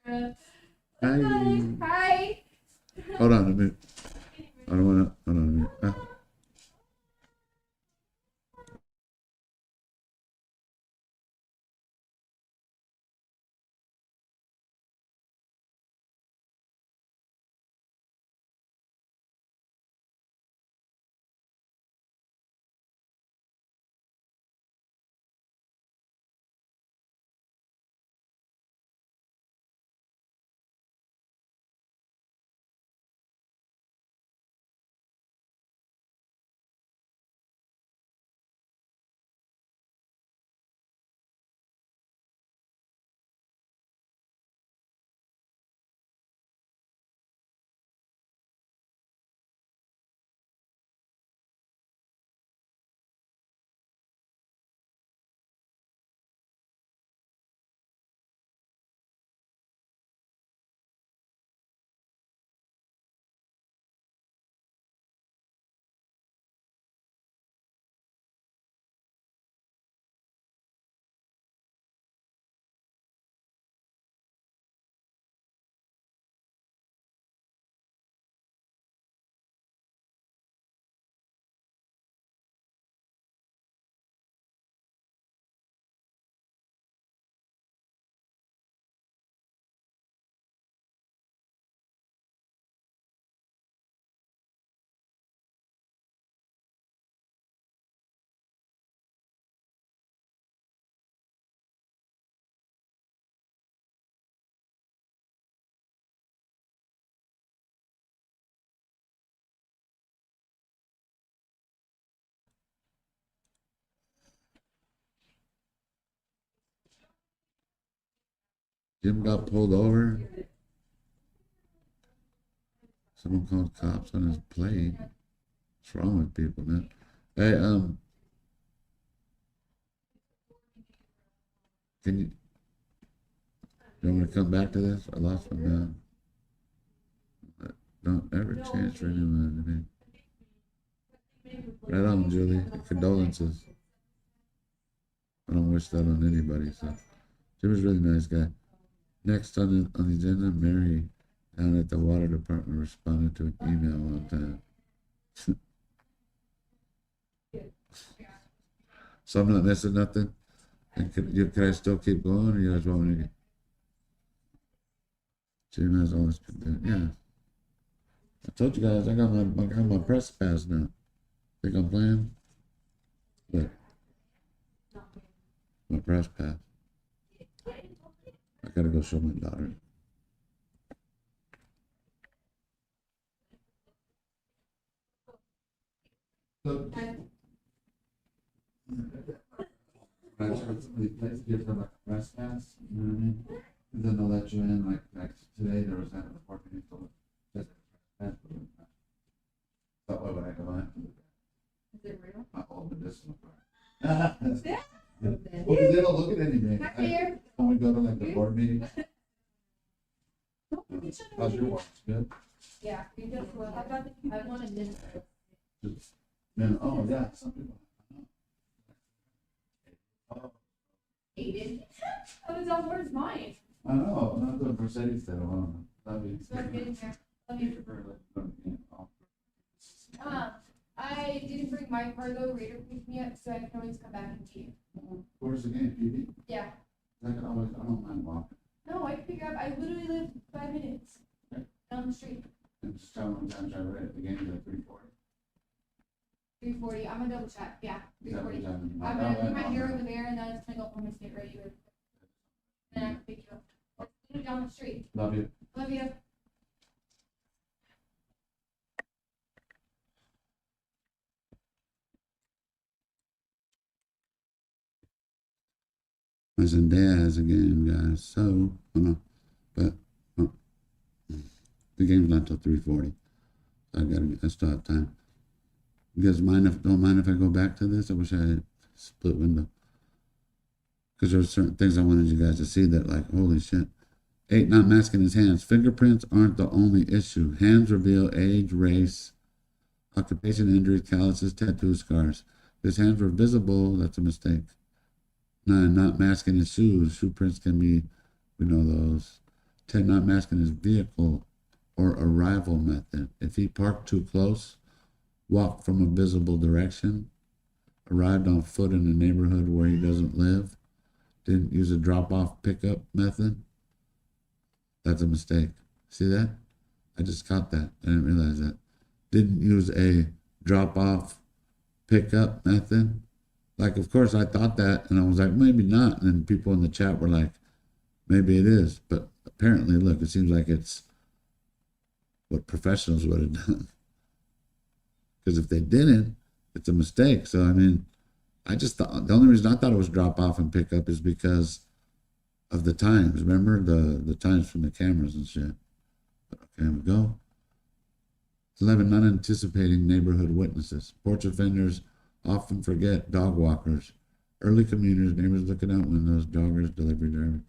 here. Hi.
Hold on a minute. I don't want to. Hold on a minute. Jim got pulled over. Someone called cops on his plate. What's wrong with people, man? Hey, can you want me to come back to this? I lost my man. Don't ever change for anyone. Right on, Julie. Condolences. I don't wish that on anybody. So, Jim was a really nice guy. Next on the agenda, Mary down at the water department responded to an email on time. So I'm not missing nothing. And can I still keep going, or you guys want me to get? Jim has always been doing. Yeah. I told you guys I got my press pass now. Think I'm playing? Look. My press pass. I gotta go show my daughter. Look. Give them a press pass, you know what I mean? And then they'll let you in, like today there was that report, and just pass. That way when I go in.
Is it real?
My old medicinal part. Well, because they don't look at anything. When we go to like the board meeting. How's your watch? Good?
Yeah, because I wanted this.
Man, oh, yeah, some people.
Hated. I was on, where's mine?
I know, not the Mercedes that one.
So I'm getting there. Let me. I didn't bring my car though, Raider picked me up, so I can always come back and see you.
Where's the game, PD?
Yeah.
I can always, I don't mind walking.
No, I can pick up, I literally live 5 minutes down the street.
And just tell them times I read the game's at 3:40.
340, I'm gonna double check, yeah,
Is that what
340.
you're
I'm
talking
gonna put my
about?
hair over there and then I'm just gonna go home and get ready with. Then I can pick you up. It's down the street.
Love you.
Love you.
I said, Dad's a game, guys. So, but the game's not till 3:40. I still have time. You guys don't mind if I go back to this? I wish I had split window. Because there's certain things I wanted you guys to see that, like, holy shit. 8, not masking his hands. Fingerprints aren't the only issue. Hands reveal age, race, occupation, injuries, calluses, tattoo scars. If his hands were visible, that's a mistake. 9, not masking his shoes. Shoe prints can be, we know those. 10, not masking his vehicle or arrival method. If he parked too close, walked from a visible direction, arrived on foot in a neighborhood where he doesn't live, didn't use a drop-off pickup method, that's a mistake. See that? I just caught that. I didn't realize that. Didn't use a drop-off pickup method. Like, of course, I thought that, and I was like, maybe not. And then people in the chat were like, maybe it is. But apparently, look, it seems like it's what professionals would have done. Because if they didn't, it's a mistake. So, I mean, I just thought, the only reason I thought it was drop off and pick up is because of the times. Remember the times from the cameras and shit. Okay, here we go. 11, not anticipating neighborhood witnesses. Porch offenders often forget dog walkers, early commuters, neighbors looking out windows, joggers, delivery drivers.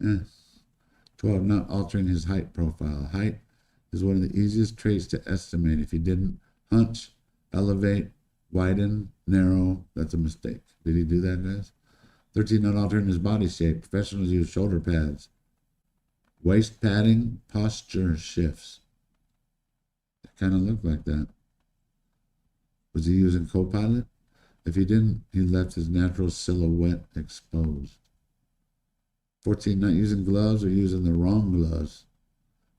Yes. 12, not altering his height profile. Height is one of the easiest traits to estimate. If he didn't hunch, elevate, widen, narrow, that's a mistake. Did he do that, guys? 13, not altering his body shape. Professionals use shoulder pads. Waist padding, posture shifts. It kind of looked like that. Was he using Copilot? If he didn't, he left his natural silhouette exposed. 14, not using gloves or using the wrong gloves.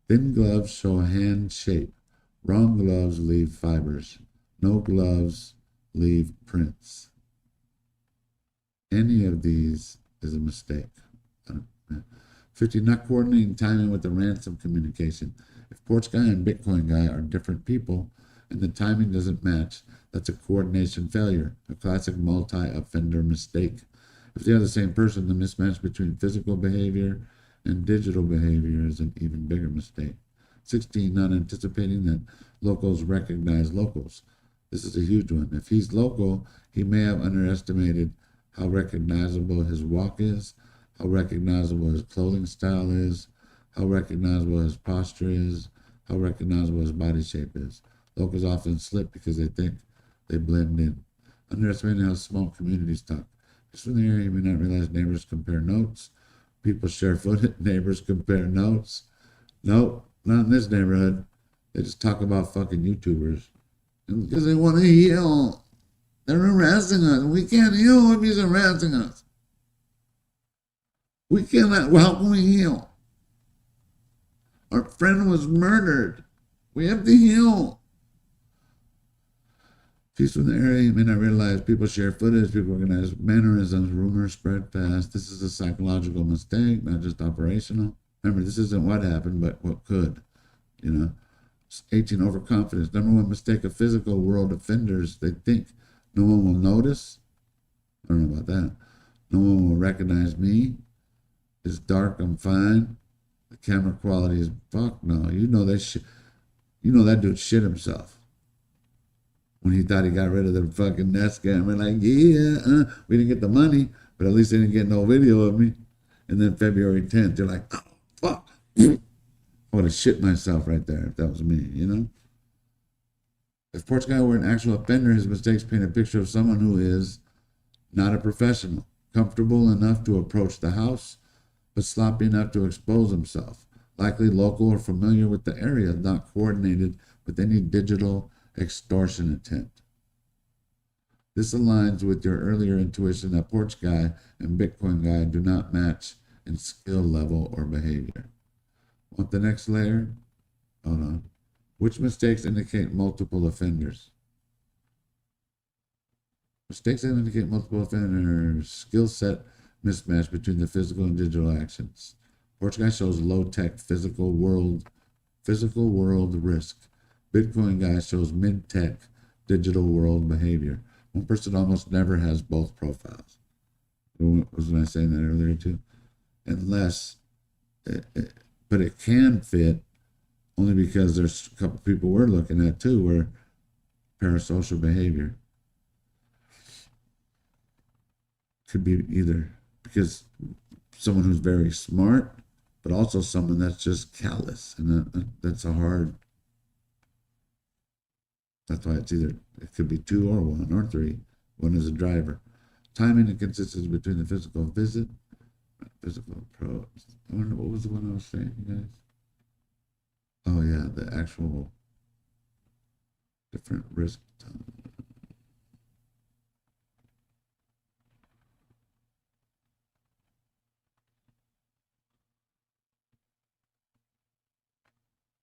Thin gloves show hand shape. Wrong gloves leave fibers. No gloves leave prints. Any of these is a mistake. 15, not coordinating timing with the ransom communication. If Porch Guy and Bitcoin Guy are different people and the timing doesn't match, that's a coordination failure, a classic multi-offender mistake. If they are the same person, the mismatch between physical behavior and digital behavior is an even bigger mistake. 16, not anticipating that locals recognize locals. This is a huge one. If he's local, he may have underestimated how recognizable his walk is, how recognizable his clothing style is, how recognizable his posture is, how recognizable his body shape is. Locals often slip because they think they blend in. Underestimating how small communities talk. Just from the area, you may not realize neighbors compare notes. People share footage, neighbors compare notes. Nope, not in this neighborhood. They just talk about fucking YouTubers. And because they want to heal. They're harassing us. We can't heal if he's harassing us. We cannot. Well, how can we heal? Our friend was murdered. We have to heal. Peace from the area, you may not realize people share footage, people organize mannerisms, rumors spread fast. This is a psychological mistake, not just operational. Remember, this isn't what happened, but what could, 18, overconfidence. Number one mistake of physical world offenders, they think no one will notice. I don't know about that. No one will recognize me. It's dark, I'm fine. The camera quality is fuck no. That dude shit himself. When he thought he got rid of the fucking Nest camera, like, yeah, we didn't get the money, but at least they didn't get no video of me. And then February 10th, they're like, oh, fuck. I would have shit myself right there if that was me, you know? If porch guy were an actual offender, his mistakes paint a picture of someone who is not a professional, comfortable enough to approach the house, but sloppy enough to expose himself, likely local or familiar with the area, not coordinated with any digital extortion attempt. This aligns with your earlier intuition that porch guy and Bitcoin guy do not match in skill level or behavior. Want the next layer? Hold on. Which mistakes indicate multiple offenders? Mistakes that indicate multiple offenders. Skill set mismatch between the physical and digital actions. Porch guy shows low-tech physical world risk. Bitcoin guy shows mid-tech digital world behavior. One person almost never has both profiles. Wasn't I saying that earlier too? Unless, but it can fit only because there's a couple people we're looking at too where parasocial behavior could be either because someone who's very smart, but also someone that's just callous, and that's a hard. That's why it's either, it could be 2 or 1 or 3. One is a driver. Timing and consistency between the physical visit, physical approach. I wonder what was the one I was saying, you guys? Oh yeah, the actual different risk time.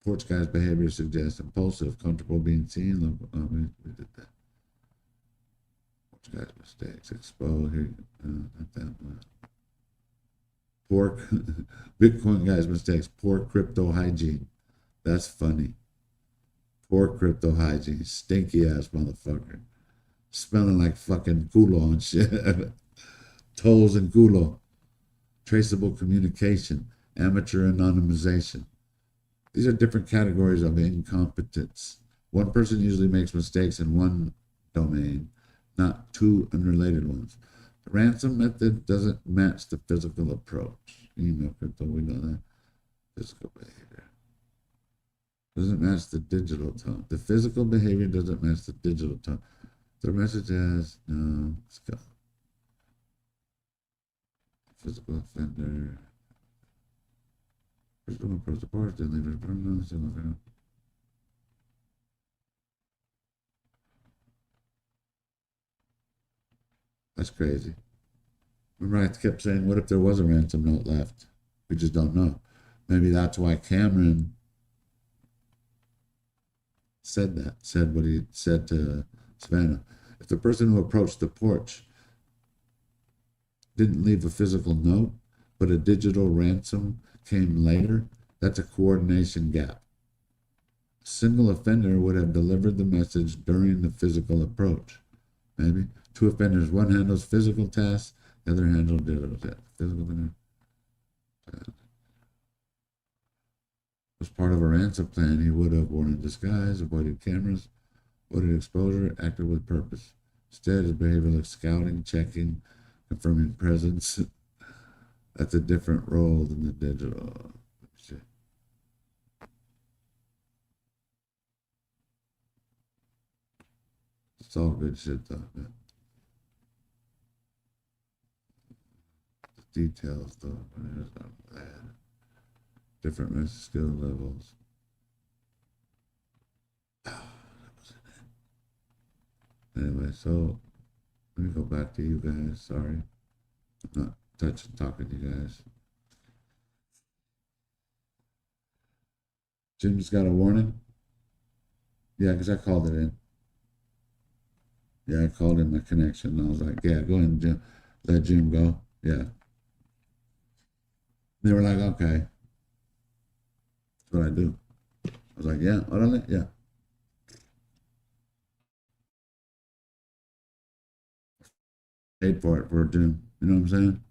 Porch guy's behavior suggests impulsive, comfortable being seen. We did that. Porch guy's mistakes exposed here. Not that one. Poor Bitcoin guy's mistakes. Poor crypto hygiene. That's funny. Poor crypto hygiene. Stinky ass motherfucker. Smelling like fucking culo and shit. Toes and culo. Traceable communication. Amateur anonymization. These are different categories of incompetence. One person usually makes mistakes in one domain, not 2 unrelated ones. The ransom method doesn't match the physical approach. Email crypto, we know that. Physical behavior. Doesn't match the digital tone. The physical behavior doesn't match the digital tone. The message has, no, let's go. Physical offender. Approach the porch, then leave it. That's crazy. Remember, I kept saying, what if there was a ransom note left? We just don't know. Maybe that's why Cameron said what he said to Savannah. If the person who approached the porch didn't leave a physical note, but a digital ransom came later, that's a coordination gap. A single offender would have delivered the message during the physical approach. Maybe 2 offenders, one handles physical tasks, the other handles digital tasks. Physical as part of a ransom plan, he would have worn a disguise, avoided cameras, avoided exposure, acted with purpose. Instead, his behavior looks scouting, checking, confirming presence. That's a different role than the digital. It's all good shit though. Man. The details though, it's not bad. Different risk skill levels. Anyway, so let me go back to you guys. Sorry, I'm not talking to you guys. Jim's got a warning? Yeah, because I called it in. Yeah, I called in my connection. And I was like, yeah, go ahead, Jim. Let Jim go. Yeah. They were like, okay. That's what I do. I was like, yeah, orale, yeah. Paid for it for Jim. You know what I'm saying?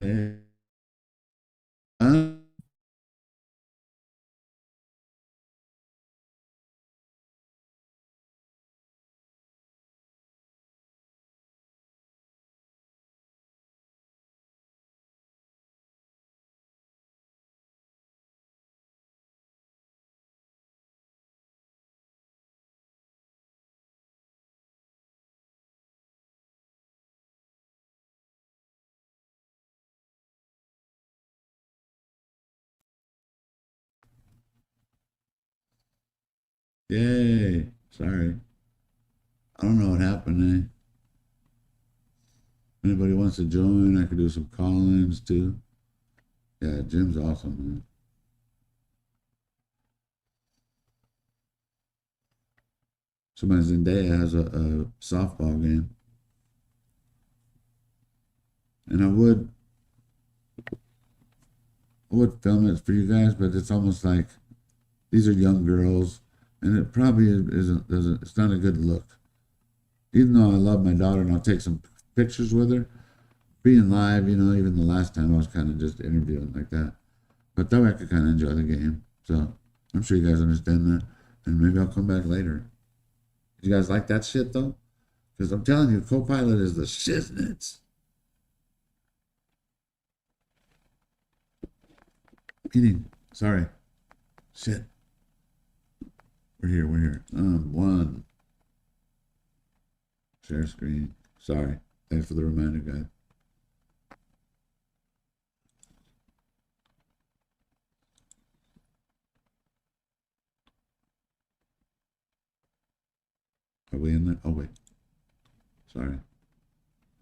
Yay. Sorry. I don't know what happened, Anybody wants to join? I could do some call-ins too. Yeah, Jim's awesome, man. Somebody Zendaya has a softball game. And I would film it for you guys, but it's almost like these are young girls, and it probably it's not a good look. Even though I love my daughter and I'll take some pictures with her, being live, even the last time I was kind of just interviewing like that. But that way I could kind of enjoy the game. So I'm sure you guys understand that, and maybe I'll come back later. You guys like that shit though? Because I'm telling you, Copilot is the shiznits. Kidding. Sorry. Shit. We're here. One. Share screen. Sorry. Thanks for the reminder, guys. Are we in there? Oh, wait. Sorry.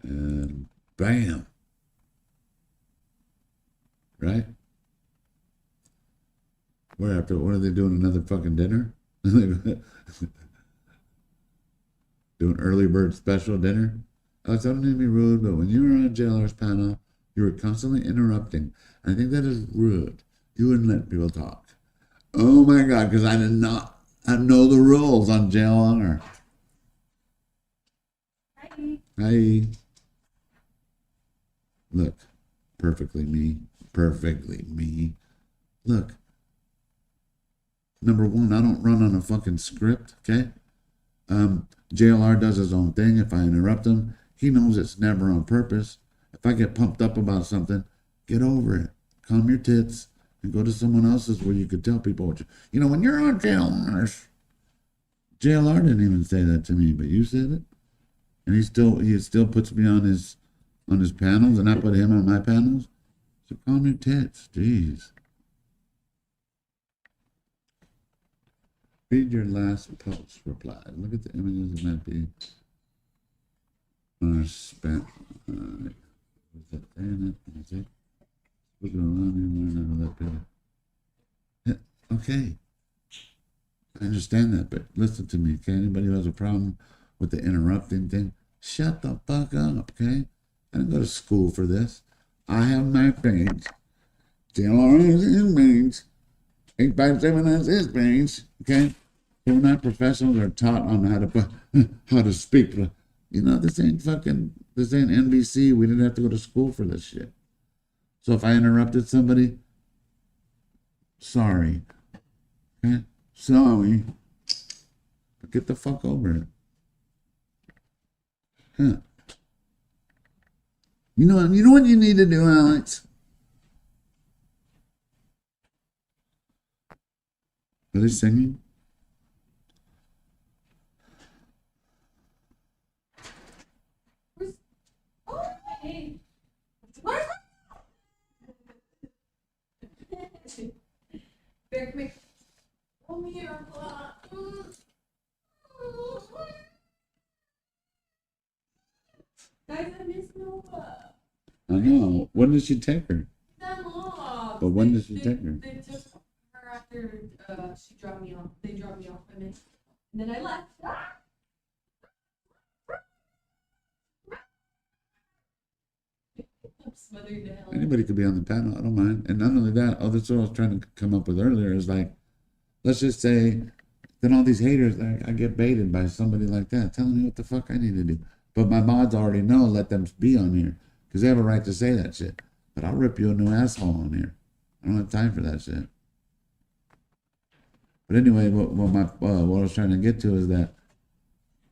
And bam. Right? What are they doing? Another fucking dinner? Doing early bird special dinner? Alex, I don't mean to be rude, but when you were on a jailers panel, you were constantly interrupting. I think that is rude. You wouldn't let people talk. Oh my God, because I know the rules on jail honor. Hi. Look, perfectly me. Look. Number one, I don't run on a fucking script, okay? JLR does his own thing. If I interrupt him, he knows it's never on purpose. If I get pumped up about something, get over it. Calm your tits and go to someone else's where you could tell people what when you're on jail honors. JLR didn't even say that to me, but you said it. And he still puts me on his panels, and I put him on my panels. So calm your tits, jeez. Read your last post reply. Look at the images that might be spent. Was that in it? Is it? We're going on. Okay. I understand that, but listen to me, okay? Anybody who has a problem with the interrupting thing, shut the fuck up, okay? I didn't go to school for this. I have my page. JLR has his page. 857 has his page, okay? We're not professionals or taught on how to speak. This ain't NBC. We didn't have to go to school for this shit. So if I interrupted somebody, sorry. Okay? Sorry. But get the fuck over it. Huh. You know what you need to do, Alex? Are they singing?
Bear, come here. Come here. Guys, I miss Nova.
I know. When did she take her?
That long.
But when did she take her?
They took her after she dropped me off. They dropped me off, and then I left. I'm smothered the hell.
Anybody could be on the panel. I don't mind. And not only that, that's what I was trying to come up with earlier is like, let's just say, then all these haters, I get baited by somebody like that telling me what the fuck I need to do. But my mods already know, let them be on here because they have a right to say that shit. But I'll rip you a new asshole on here. I don't have time for that shit. But anyway, what I was trying to get to is that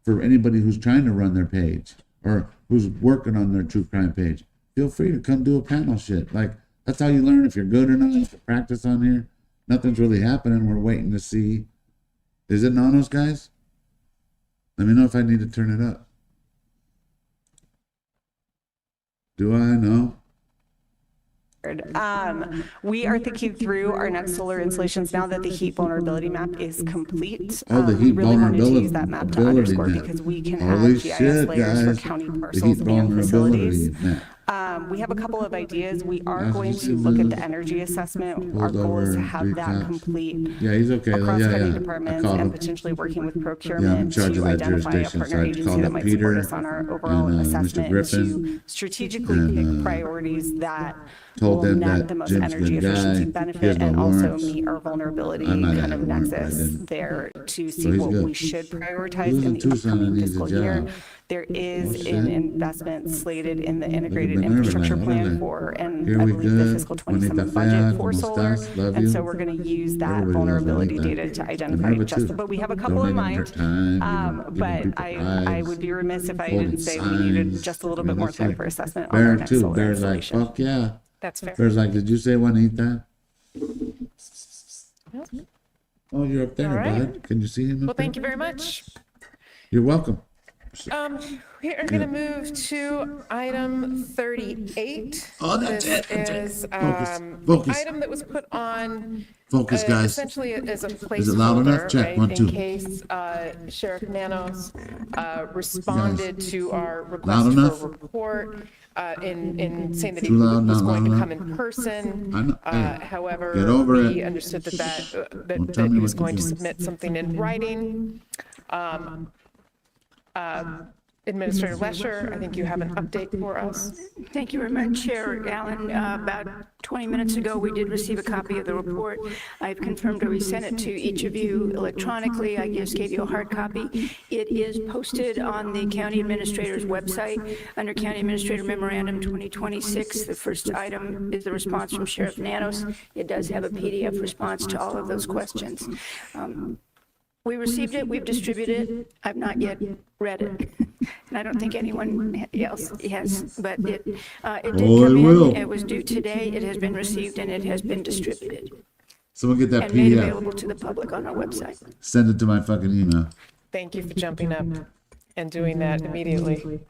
for anybody who's trying to run their page or who's working on their true crime page, feel free to come do a panel shit. Like, that's how you learn if you're good or not. You can practice on here. Nothing's really happening. We're waiting to see. Is it Nanos, guys? Let me know if I need to turn it up. Do I know?
We are thinking through our next solar installations now that the heat vulnerability map is complete.
Oh, the
We
heat
really wanted to
vulnerability
use that map to underscore because we can
Holy
add GIS
shit,
layers
guys.
for county
The
parcels
heat
and facilities.
vulnerability map.
We have a couple of ideas. We are
Guys,
going
you
to
see
look at
the-
the energy assessment.
Pulled
Our goal is
over
to have
three
that
cops.
complete
Yeah, he's okay.
across
Yeah,
county
yeah. I
departments
caught him.
and potentially working with
Yeah, I'm in
procurement
charge
to
of that
identify a
jurisdiction,
partner
so I
agency
called
that
up
might
Peter
support us on our overall
and, Mr.
assessment and
Griffin,
to strategically
and,
pick priorities that
told
will
them
net
that
the most
Jim's
energy
good guy.
efficiency
He has
benefit
no
and also
warrants.
meet our vulnerability
I might have
kind
had
of
a warrant, but I
nexus
didn't.
there to
So
see
he's
what
good.
we should
He
prioritize
lives
in
in
the
Tucson and
upcoming
needs a
fiscal year.
job.
There is
Oh,
an
shit.
investment slated in the integrated
Minerva
infrastructure
Land,
plan
órale.
for, and
Here
I
we
believe the
good.
fiscal
Bonita
27
fea,
budget for
¿cómo
solar.
estás? Love
And
you.
so we're going to use that
Everybody loves
vulnerability
Bonita.
data to identify
Minerva
just,
too.
but we have a couple in
Donating her
mind.
time, giving
But
people
I
rides,
would be remiss if I
holding
didn't say we needed
signs.
just a little
I mean,
bit more
that's
time
like
for assessment on our
Bear
next
too.
solar
Bear's like,
installation.
fuck yeah.
That's fair.
Bear's like, did you say Juanita?
Nope.
Oh, you're up there,
All right.
bud. Can you see him
Well,
up there?
thank you very much.
You're welcome.
We are going to move to item 38.
Oh, that's
This
it, that's it.
is
Focus,
the
focus.
item that was put on.
Focus, guys.
Essentially as a placeholder.
Is it loud enough? Check,
right,
1, 2.
In case Sheriff Nanos responded to our
Loud
request
enough?
for a report in saying that he
Too loud,
was
not
going to
loud
come
enough?
in person.
I know. Hey,
However,
get over
we
it.
understood that
Don't tell
that
me
he was
what to
going to
do.
submit something in writing. Administrator Lesher, I think you have an update for us.
Thank you very much, Chair Allen. About 20 minutes ago, we did receive a copy of the report. I've confirmed that we sent it to each of you electronically. I just gave you a hard copy. It is posted on the County Administrator's website under County Administrator Memorandum 2026. The first item is the response from Sheriff Nanos. It does have a PDF response to all of those questions. We received it, we've distributed it. I've not yet read it. And I don't think anyone else has, but it did come in. It was due today. It has been received and it has been distributed
Someone get that
and made
PDF.
available to the public on our website.
Send it to my fucking email.
Thank you for jumping up and doing that immediately.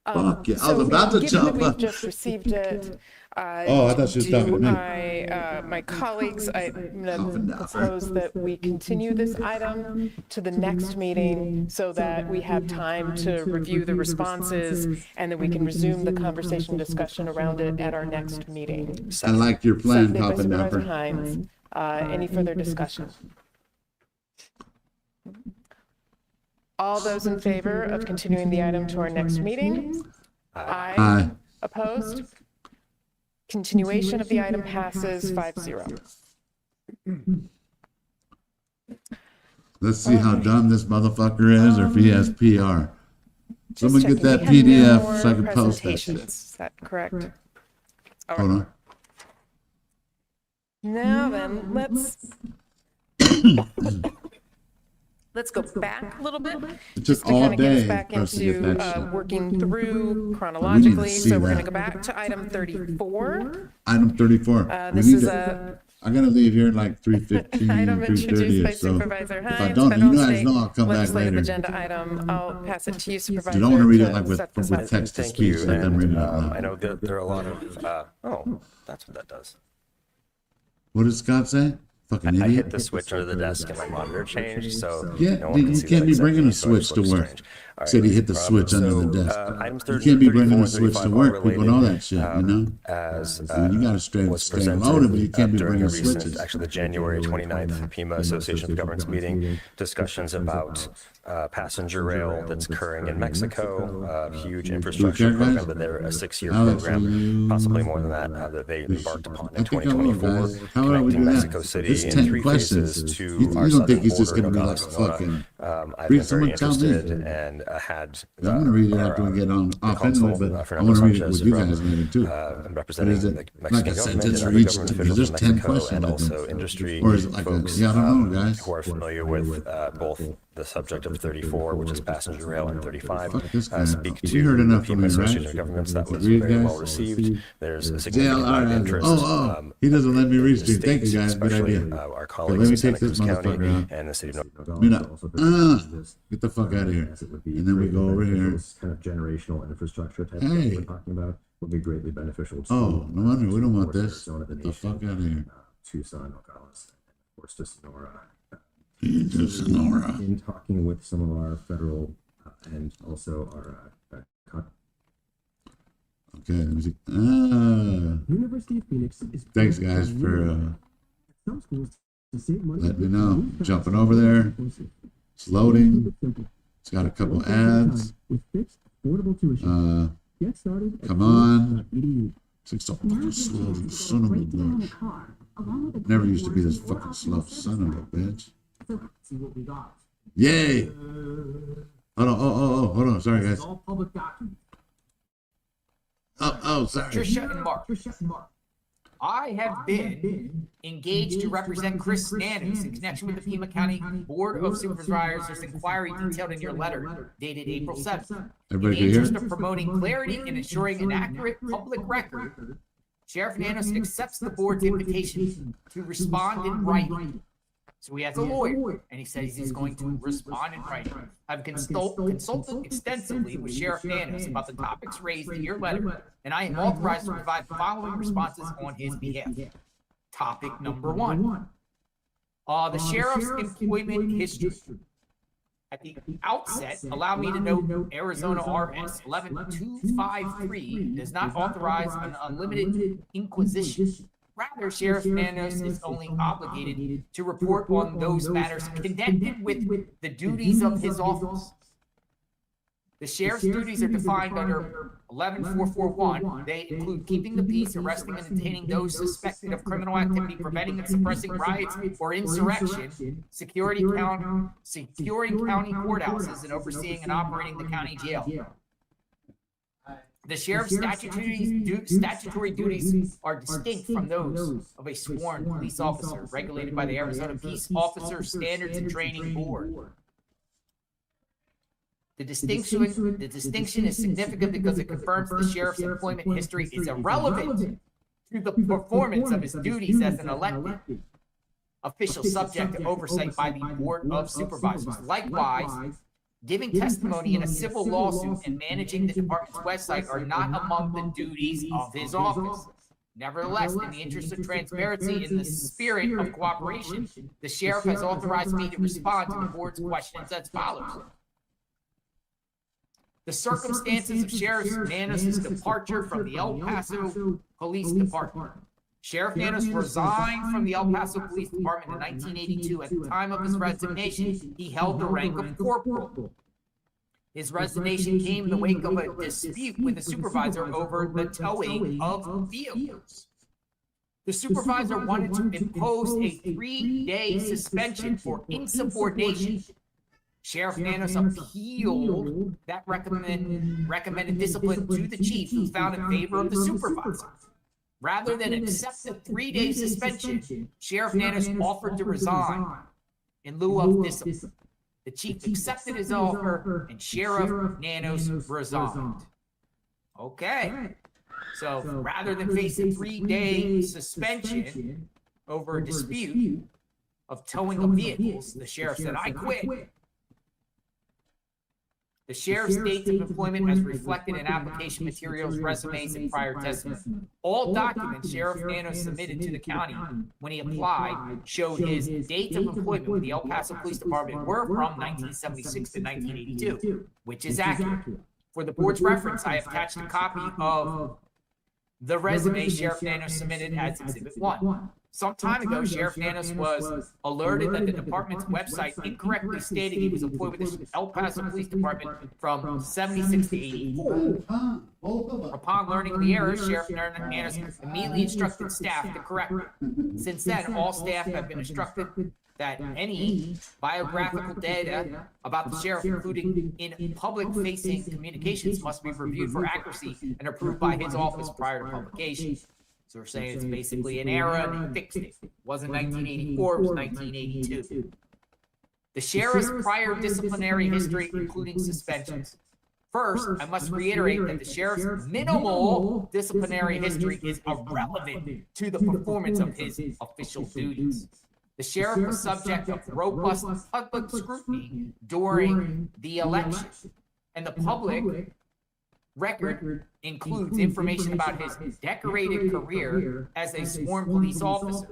Fuck yeah, I was about to
given that
jump up.
we've just received it.
Oh, I thought she was talking to me.
My colleagues, I'm going to propose that we continue this item to the next meeting so that we have time to review the responses and then we can resume the conversation discussion around it at our next meeting.
I like your plan,
Seconded by
Papa
Supervisor
Napper.
Hines. Any further discussion? All those in favor of continuing the item to our next meeting? Aye.
Aye.
Opposed? Continuation of the item passes 5-0.
Let's see how dumb this motherfucker is or if he has PR. Someone get that
We have no
PDF
more
so I can post that
presentations.
shit.
Is that correct?
Hold on.
Now then, let's go back a little bit.
It
just
took
to
all
kind of get us
day
back
for us to get
into
that shit.
working through
We need
chronologically.
to see
So we're going to
that.
go back to item 34.
Item 34.
This
We need
is
to- I gotta leave here at like 3:15,
Item
3:30
introduced by
or so.
Supervisor
If I
Hines,
don't,
federal
you
and
guys
state
know I'll come back
legislative
later.
agenda item. I'll pass it to you, Supervisor.
You don't want to read it
to
like with
set this up.
text to
Thank
speech.
you.
Let them read it
And,
out loud.
I know there are a lot of, oh, that's what that does.
What did Scott say? Fucking
I
idiot.
hit the switch under the desk and my monitor changed, so
Yeah,
no one
dude,
can
you
see
can't
that
be
except
bringing
me,
a
so it just
switch to
looks
work.
strange. All
Said he hit the
right,
switch under
so,
the desk.
items
You can't be
34
bringing a
and
switch to
35
work.
are
People know
related,
that shit, you know?
As
You gotta stay
was presented
loaded, but you can't be
during
bringing
the recent,
switches.
actually the January 29th PEMA Association of Governments meeting, discussions about passenger rail that's occurring in Mexico, a huge infrastructure
care, guys?
program, but they're a 6-year
Alex,
program,
will you-
possibly more than that, that they embarked upon in
I think I will,
2024,
guys. How do we
connecting
do that?
Mexico City
It's
in
10
3
questions.
phases to
You
our
don't think
southern
he's just
border
gonna be
in
like
Sonora,
fucking
I've
Read
been very
someone tell me.
interested and had
I'm going to read it after we get on off anyway, but I want to read it with you guys later too.
representing
Is it
the
like
Mexican
a
government
sentence
and
for
other
each?
government
Because
officials
there's
in
10
Mexico,
questions,
and
I
also
think.
industry
Or is it like
folks
yeah, I don't know, guys.
who are familiar with both the subject of 34, which is passenger rail, and 35.
Fuck this guy.
Speak
You heard
to
enough
the
from me,
Association
right?
of Governments. That was
Read,
very
guys?
well received. There's a
Yeah,
significant
all
amount of
right.
interest.
He doesn't let me
in
read,
the
Steve. Thank you,
states,
guys. Good
especially
idea.
our
Okay,
colleagues
let me
in Santa
take this
Cruz County
motherfucker out.
and the city of
Get the fuck out of here. And then we go over here.
kind of generational infrastructure type
Hey.
thing we're talking about would be greatly beneficial to
Oh, no wonder we don't want this.
Arizona, the
Get the
nation,
fuck out of here.
Tucson, Nogales, and of course to Sonora.
To Sonora.
In talking with some of our federal and also our
Okay, let me see.
University of Phoenix is
Thanks, guys, for
some schools to save money.
letting me know. Jumping over there. It's loading. It's got a couple ads.
With fixed, affordable tuition. Get started.
Come on. It's so fucking slow, you son of a bitch. Never used to be this fucking slow, son of a bitch.
See what we got.
Yay! Hold on, hold on. Sorry, guys.
All public documents.
Oh, sorry.
Trisha and Mark. I have been engaged to represent Chris Nanos in connection with the Pima County Board of Supervisors inquiry detailed in your letter dated April 7th. In
Everybody
the
can hear?
interest of promoting clarity and ensuring an accurate public record, Sheriff Nanos accepts the board's invitation to respond in writing. So he has a lawyer, and he says he's going to respond in writing. I've consulted extensively with Sheriff Nanos about the topics raised in your letter, and I am authorized to provide the following responses on his behalf. Topic number 1. The sheriff's employment history. At the outset, allow me to note Arizona RS 11253 does not authorize an unlimited inquisition. Rather, Sheriff Nanos is only obligated to report on those matters connected with the duties of his office. The sheriff's duties are defined under 11441. They include keeping the peace, arresting and detaining those suspected of criminal activity, preventing and suppressing riots or insurrection, securing county courthouses, and overseeing and operating the county jail. The sheriff's statutory duties are distinct from those of a sworn police officer, regulated by the Arizona Peace Officer Standards and Training Board. The distinction is significant because it confirms the sheriff's employment history is irrelevant to the performance of his duties as an elected official subject to oversight by the Board of Supervisors. Likewise, giving testimony in a civil lawsuit and managing the department's website are not among the duties of his office. Nevertheless, in the interest of transparency and the spirit of cooperation, the sheriff has authorized me to respond to the board's questions as follows. The circumstances of Sheriff Nanos' departure from the El Paso Police Department. Sheriff Nanos resigned from the El Paso Police Department in 1982. At the time of his resignation, he held the rank of corporal. His resignation came in the wake of a dispute with a supervisor over the towing of vehicles. The supervisor wanted to impose a 3-day suspension for insubordination. Sheriff Nanos appealed that recommended discipline to the chief, who found in favor of the supervisor. Rather than accept the 3-day suspension, Sheriff Nanos offered to resign in lieu of discipline. The chief accepted his offer, and Sheriff Nanos resigned. Okay. So rather than face a 3-day suspension over a dispute of towing of vehicles, the sheriff said, "I quit." The sheriff's dates of employment as reflected in application materials, resumes, and prior testimony. All documents Sheriff Nanos submitted to the county when he applied showed his dates of employment with the El Paso Police Department were from 1976 to 1982, which is accurate. For the board's reference, I have attached a copy of the resume Sheriff Nanos submitted as Exhibit 1. Some time ago, Sheriff Nanos was alerted that the department's website incorrectly stated he was employed with the El Paso Police Department from 76 to 84. Upon learning of the error, Sheriff Nanos immediately instructed staff to correct it. Since then, all staff have been instructed that any biographical data about the sheriff, including in public-facing communications, must be reviewed for accuracy and approved by his office prior to publication. So we're saying it's basically an error and they fixed it. It wasn't 1984, it was 1982. The sheriff's prior disciplinary history, including suspensions. First, I must reiterate that the sheriff's minimal disciplinary history is irrelevant to the performance of his official duties. The sheriff was subject of robust public scrutiny during the election, and the public record includes information about his decorated career as a sworn police officer.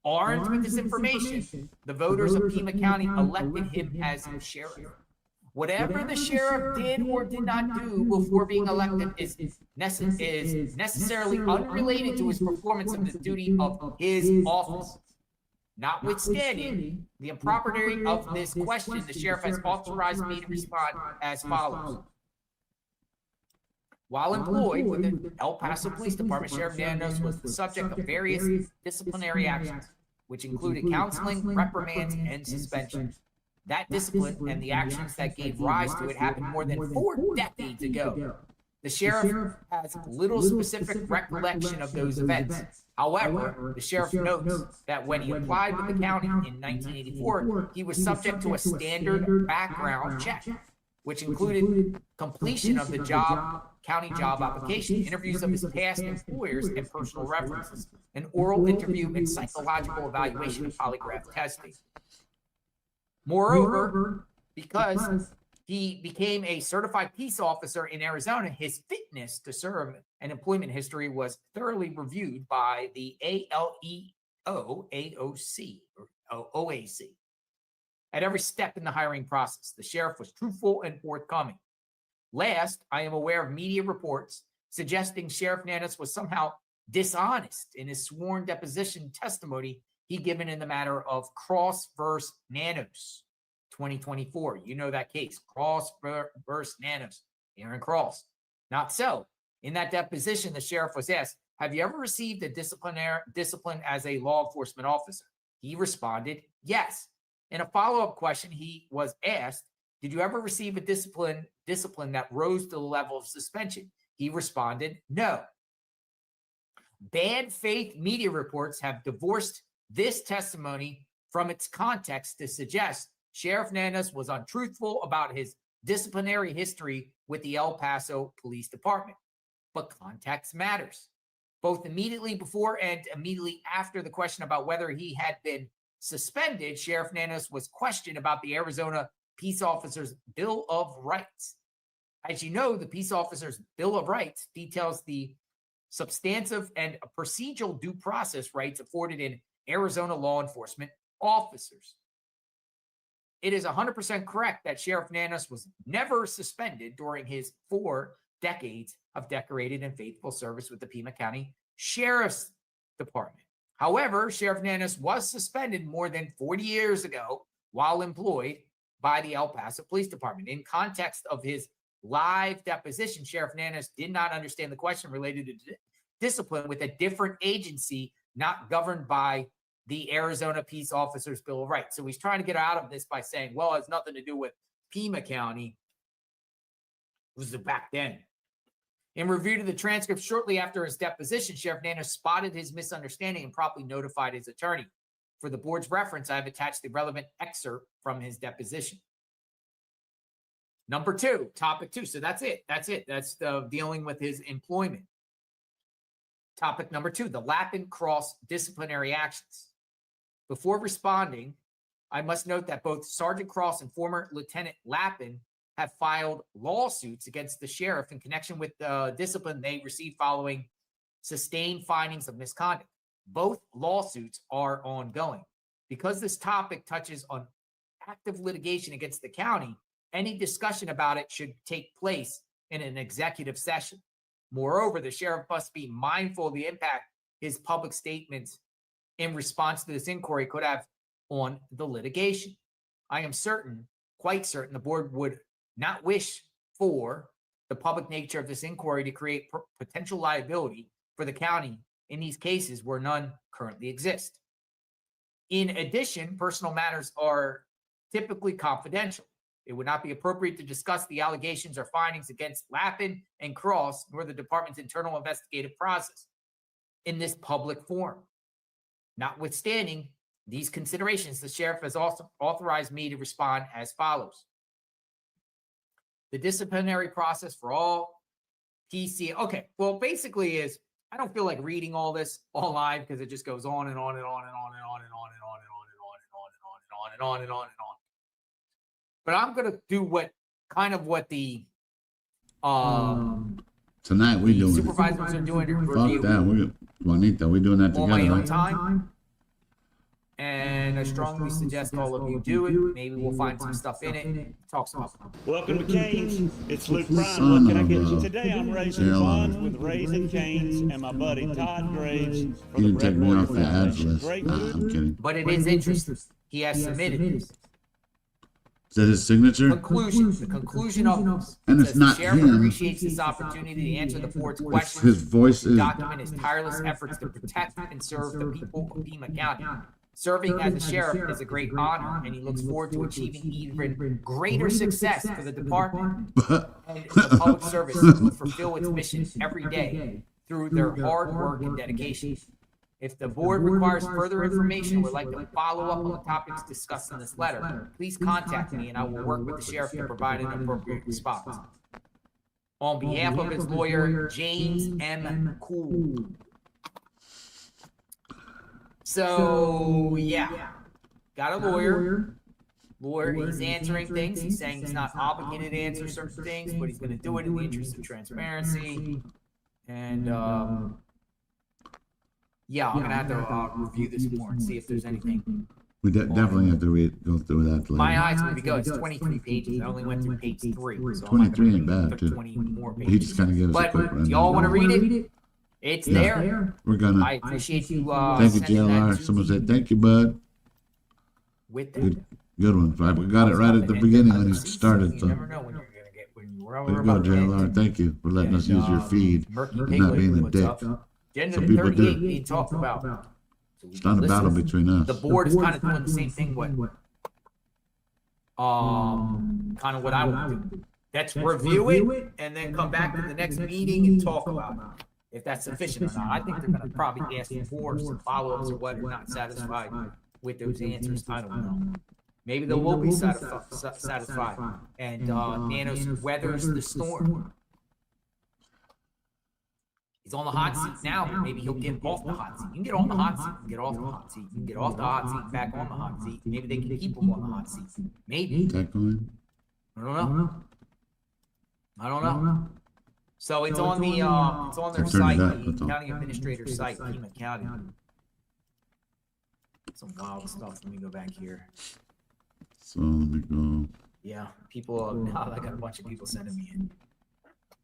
Armed with this information, the voters of Pima County elected him as sheriff. Whatever the sheriff did or did not do before being elected is necessarily unrelated to his performance of the duty of his office. Notwithstanding the impropriety of this question, the sheriff has authorized me to respond as follows. While employed with the El Paso Police Department, Sheriff Nanos was the subject of various disciplinary actions, which included counseling, reprimands, and suspensions. That discipline and the actions that gave rise to it happened more than 4 decades ago. The sheriff has little specific recollection of those events. However, the sheriff notes that when he applied with the county in 1984, he was subject to a standard background check, which included completion of the county job application, interviews of his past employers and personal references, an oral interview and psychological evaluation and polygraph testing. Moreover, because he became a certified peace officer in Arizona, his fitness to serve and employment history was thoroughly reviewed by the OAC. At every step in the hiring process, the sheriff was truthful and forthcoming. Last, I am aware of media reports suggesting Sheriff Nanos was somehow dishonest in his sworn deposition testimony he given in the matter of Cross versus Nanos, 2024. You know that case, Cross versus Nanos, Aaron Cross. Not so. In that deposition, the sheriff was asked, have you ever received a discipline as a law enforcement officer? He responded, yes. In a follow-up question, he was asked, did you ever receive a discipline that rose to the level of suspension? He responded, no. Bad faith media reports have divorced this testimony from its context to suggest Sheriff Nanos was untruthful about his disciplinary history with the El Paso Police Department. But context matters. Both immediately before and immediately after the question about whether he had been suspended, Sheriff Nanos was questioned about the Arizona Peace Officers Bill of Rights. As you know, the Peace Officers Bill of Rights details the substantive and procedural due process rights afforded in Arizona law enforcement officers. It is 100% correct that Sheriff Nanos was never suspended during his 4 decades of decorated and faithful service with the Pima County Sheriff's Department. However, Sheriff Nanos was suspended more than 40 years ago while employed by the El Paso Police Department. In context of his live deposition, Sheriff Nanos did not understand the question related to discipline with a different agency not governed by the Arizona Peace Officers Bill of Rights. So he's trying to get out of this by saying, well, it's nothing to do with Pima County. It was back then. In review to the transcript shortly after his deposition, Sheriff Nanos spotted his misunderstanding and promptly notified his attorney. For the board's reference, I have attached the relevant excerpt from his deposition. Number 2, topic 2. So that's it. That's dealing with his employment. Topic number 2, the Lappin Cross disciplinary actions. Before responding, I must note that both Sergeant Cross and former Lieutenant Lappin have filed lawsuits against the sheriff in connection with the discipline they received following sustained findings of misconduct. Both lawsuits are ongoing. Because this topic touches on active litigation against the county, any discussion about it should take place in an executive session. Moreover, the sheriff must be mindful of the impact his public statements in response to this inquiry could have on the litigation. I am certain, quite certain, the board would not wish for the public nature of this inquiry to create potential liability for the county in these cases where none currently exist. In addition, personal matters are typically confidential. It would not be appropriate to discuss the allegations or findings against Lappin and Cross, nor the department's internal investigative process in this public forum. Notwithstanding these considerations, the sheriff has also authorized me to respond as follows. The disciplinary process for all PC. Okay, well, basically is, I don't feel like reading all this all live because it just goes on and on and on and on and on and on and on and on and on and on and on and on and on and on. But I'm gonna do what the
tonight we doing
supervisors are doing.
Fuck that. We're Juanita, we doing that
on my
together,
own
right?
time. And I strongly suggest all of you do it. Maybe we'll find some stuff in it. Talks about.
Welcome to Canes. It's Luke Bryan.
Son
What can I
of
get you
a-
today? I'm raising
Yeah,
funds with Raising Canes and my buddy Todd Graves.
You didn't take me off the ads list. Nah, I'm kidding.
But it is interesting. He has submitted this.
Is that his signature?
Conclusion. The conclusion of this.
And it's
says
not
the sheriff
him.
appreciates this opportunity to answer the board's questions.
His voice
to
is.
document his tireless efforts to protect and serve the people of Pima County. Serving as a sheriff is a great honor, and he looks forward to achieving even greater success for the department and the public service to fulfill its mission every day through their hard work and dedication. If the board requires further information or would like to follow up on the topics discussed in this letter, please contact me and I will work with the sheriff to provide an appropriate response. On behalf of his lawyer, James M. Cool. So, yeah, got a lawyer. He's answering things. He's saying he's not obligated to answer certain things, but he's going to do it in the interest of transparency. And, yeah, I'm going to have to review this more and see if there's anything.
We definitely have to go through that later.
My eyes will be good. It's 23 pages. I only went through page 3. So
23 ain't bad, too.
20 more pages.
He just kind of gave us a
But
quick rundown.
do y'all want to read it? It's there.
We're gonna.
I appreciate you.
Thank you,
sending that
JLR.
to
Someone
me
said, thank you, bud.
with that.
Good one. Right, we got it right at the beginning when he started.
You
So,
never know when you're going to get, when you're
way to go, JLR. Thank you for letting us use your feed and not being a dick.
Agenda
Some people
38
do.
being talked about.
It's not a battle between us.
The board is kind of doing the same thing with, kind of what I want to do. Let's review it and then come back to the next meeting and talk about it. If that's sufficient or not. I think they're going to probably ask for some follow-ups or what, or not satisfied with those answers. I don't know. Maybe they will be satisfied. And Nanos weathers the storm. He's on the hot seat now, but maybe he'll get off the hot seat. You can get on the hot seat, and get off the hot seat. You can get off the hot seat, back on the hot seat. Maybe they can keep him on the hot seat. Maybe. I don't know. I don't know. So it's on the it's on their site, the county administrator site, Pima County. Some wild stuff. Let me go back here.
So let me go.
Yeah, people. Now I got a bunch of people sending me in.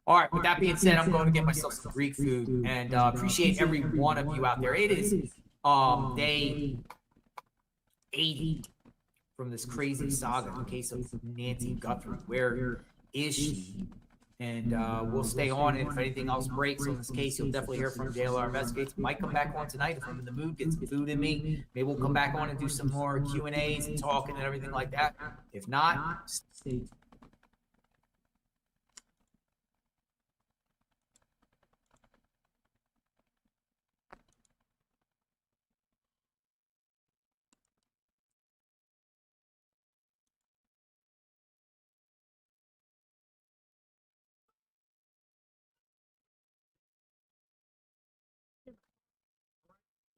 All right. With that being said, I'm going to get myself some Greek food, and appreciate every one of you out there. It is day 80 from this crazy saga in case of Nancy Guthrie. Where is she? And we'll stay on it. If anything else breaks on this case, you'll definitely hear from JLR Investigates. Might come back on tonight if I'm in the mood, get some food in me. Maybe we'll come back on and do some more Q&As and talking and everything like that. If not, stay.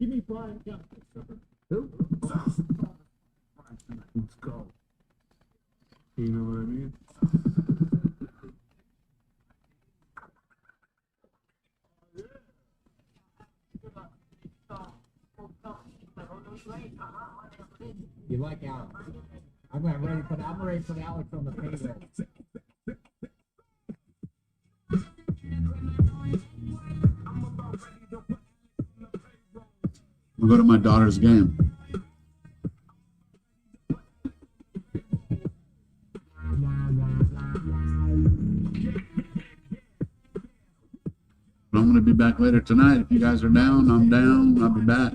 Give me Brian Cantor. Who? Let's go. You know what I mean? You like Alex? I'm ready to put Alex on the payroll.
I'll go to my daughter's game. I'm going to be back later tonight. If you guys are down, I'm down. I'll be back.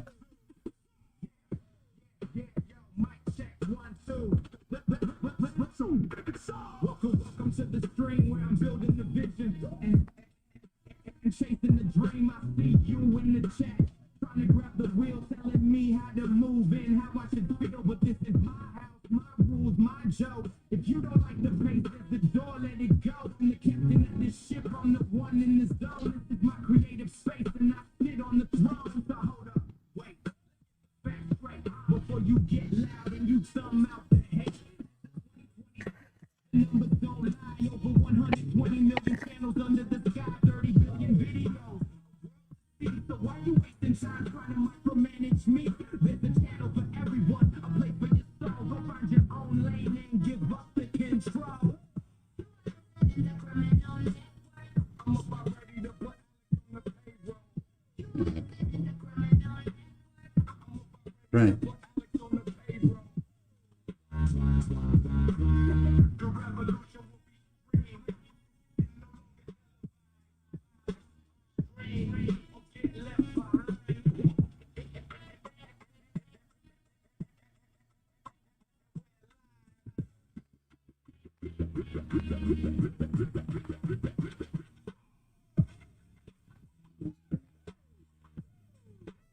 Welcome to the stream where I'm building the vision and chasing the dream. I see you in the chat, trying to grab the wheel, telling me how to move in, how I should feel. But this is my house, my rules, my joke. If you don't like the pace at the door, let it go. I'm the captain of this ship, I'm the one in the zone. This is my creative space, and I sit on the throne. So hold up, wait, back straight before you get loud and you thumb out the hate. Numbers don't lie, over 120 million channels under the sky, 30 billion videos. So why you wasting time trying to micromanage me? There's a channel for everyone, a place for your soul. Go find your own lane and give up the control. I'm about ready to put on the payroll.
Right.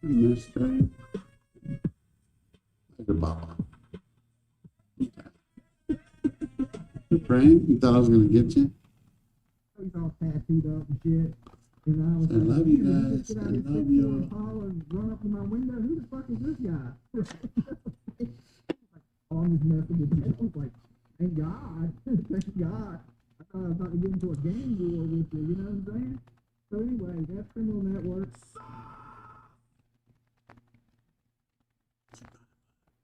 Mystery. Like a baba. You praying? You thought I was gonna get you?
He's all tattooed up and shit. And I was
I love you guys. I love you.
Run up to my window. Who the fuck is this guy?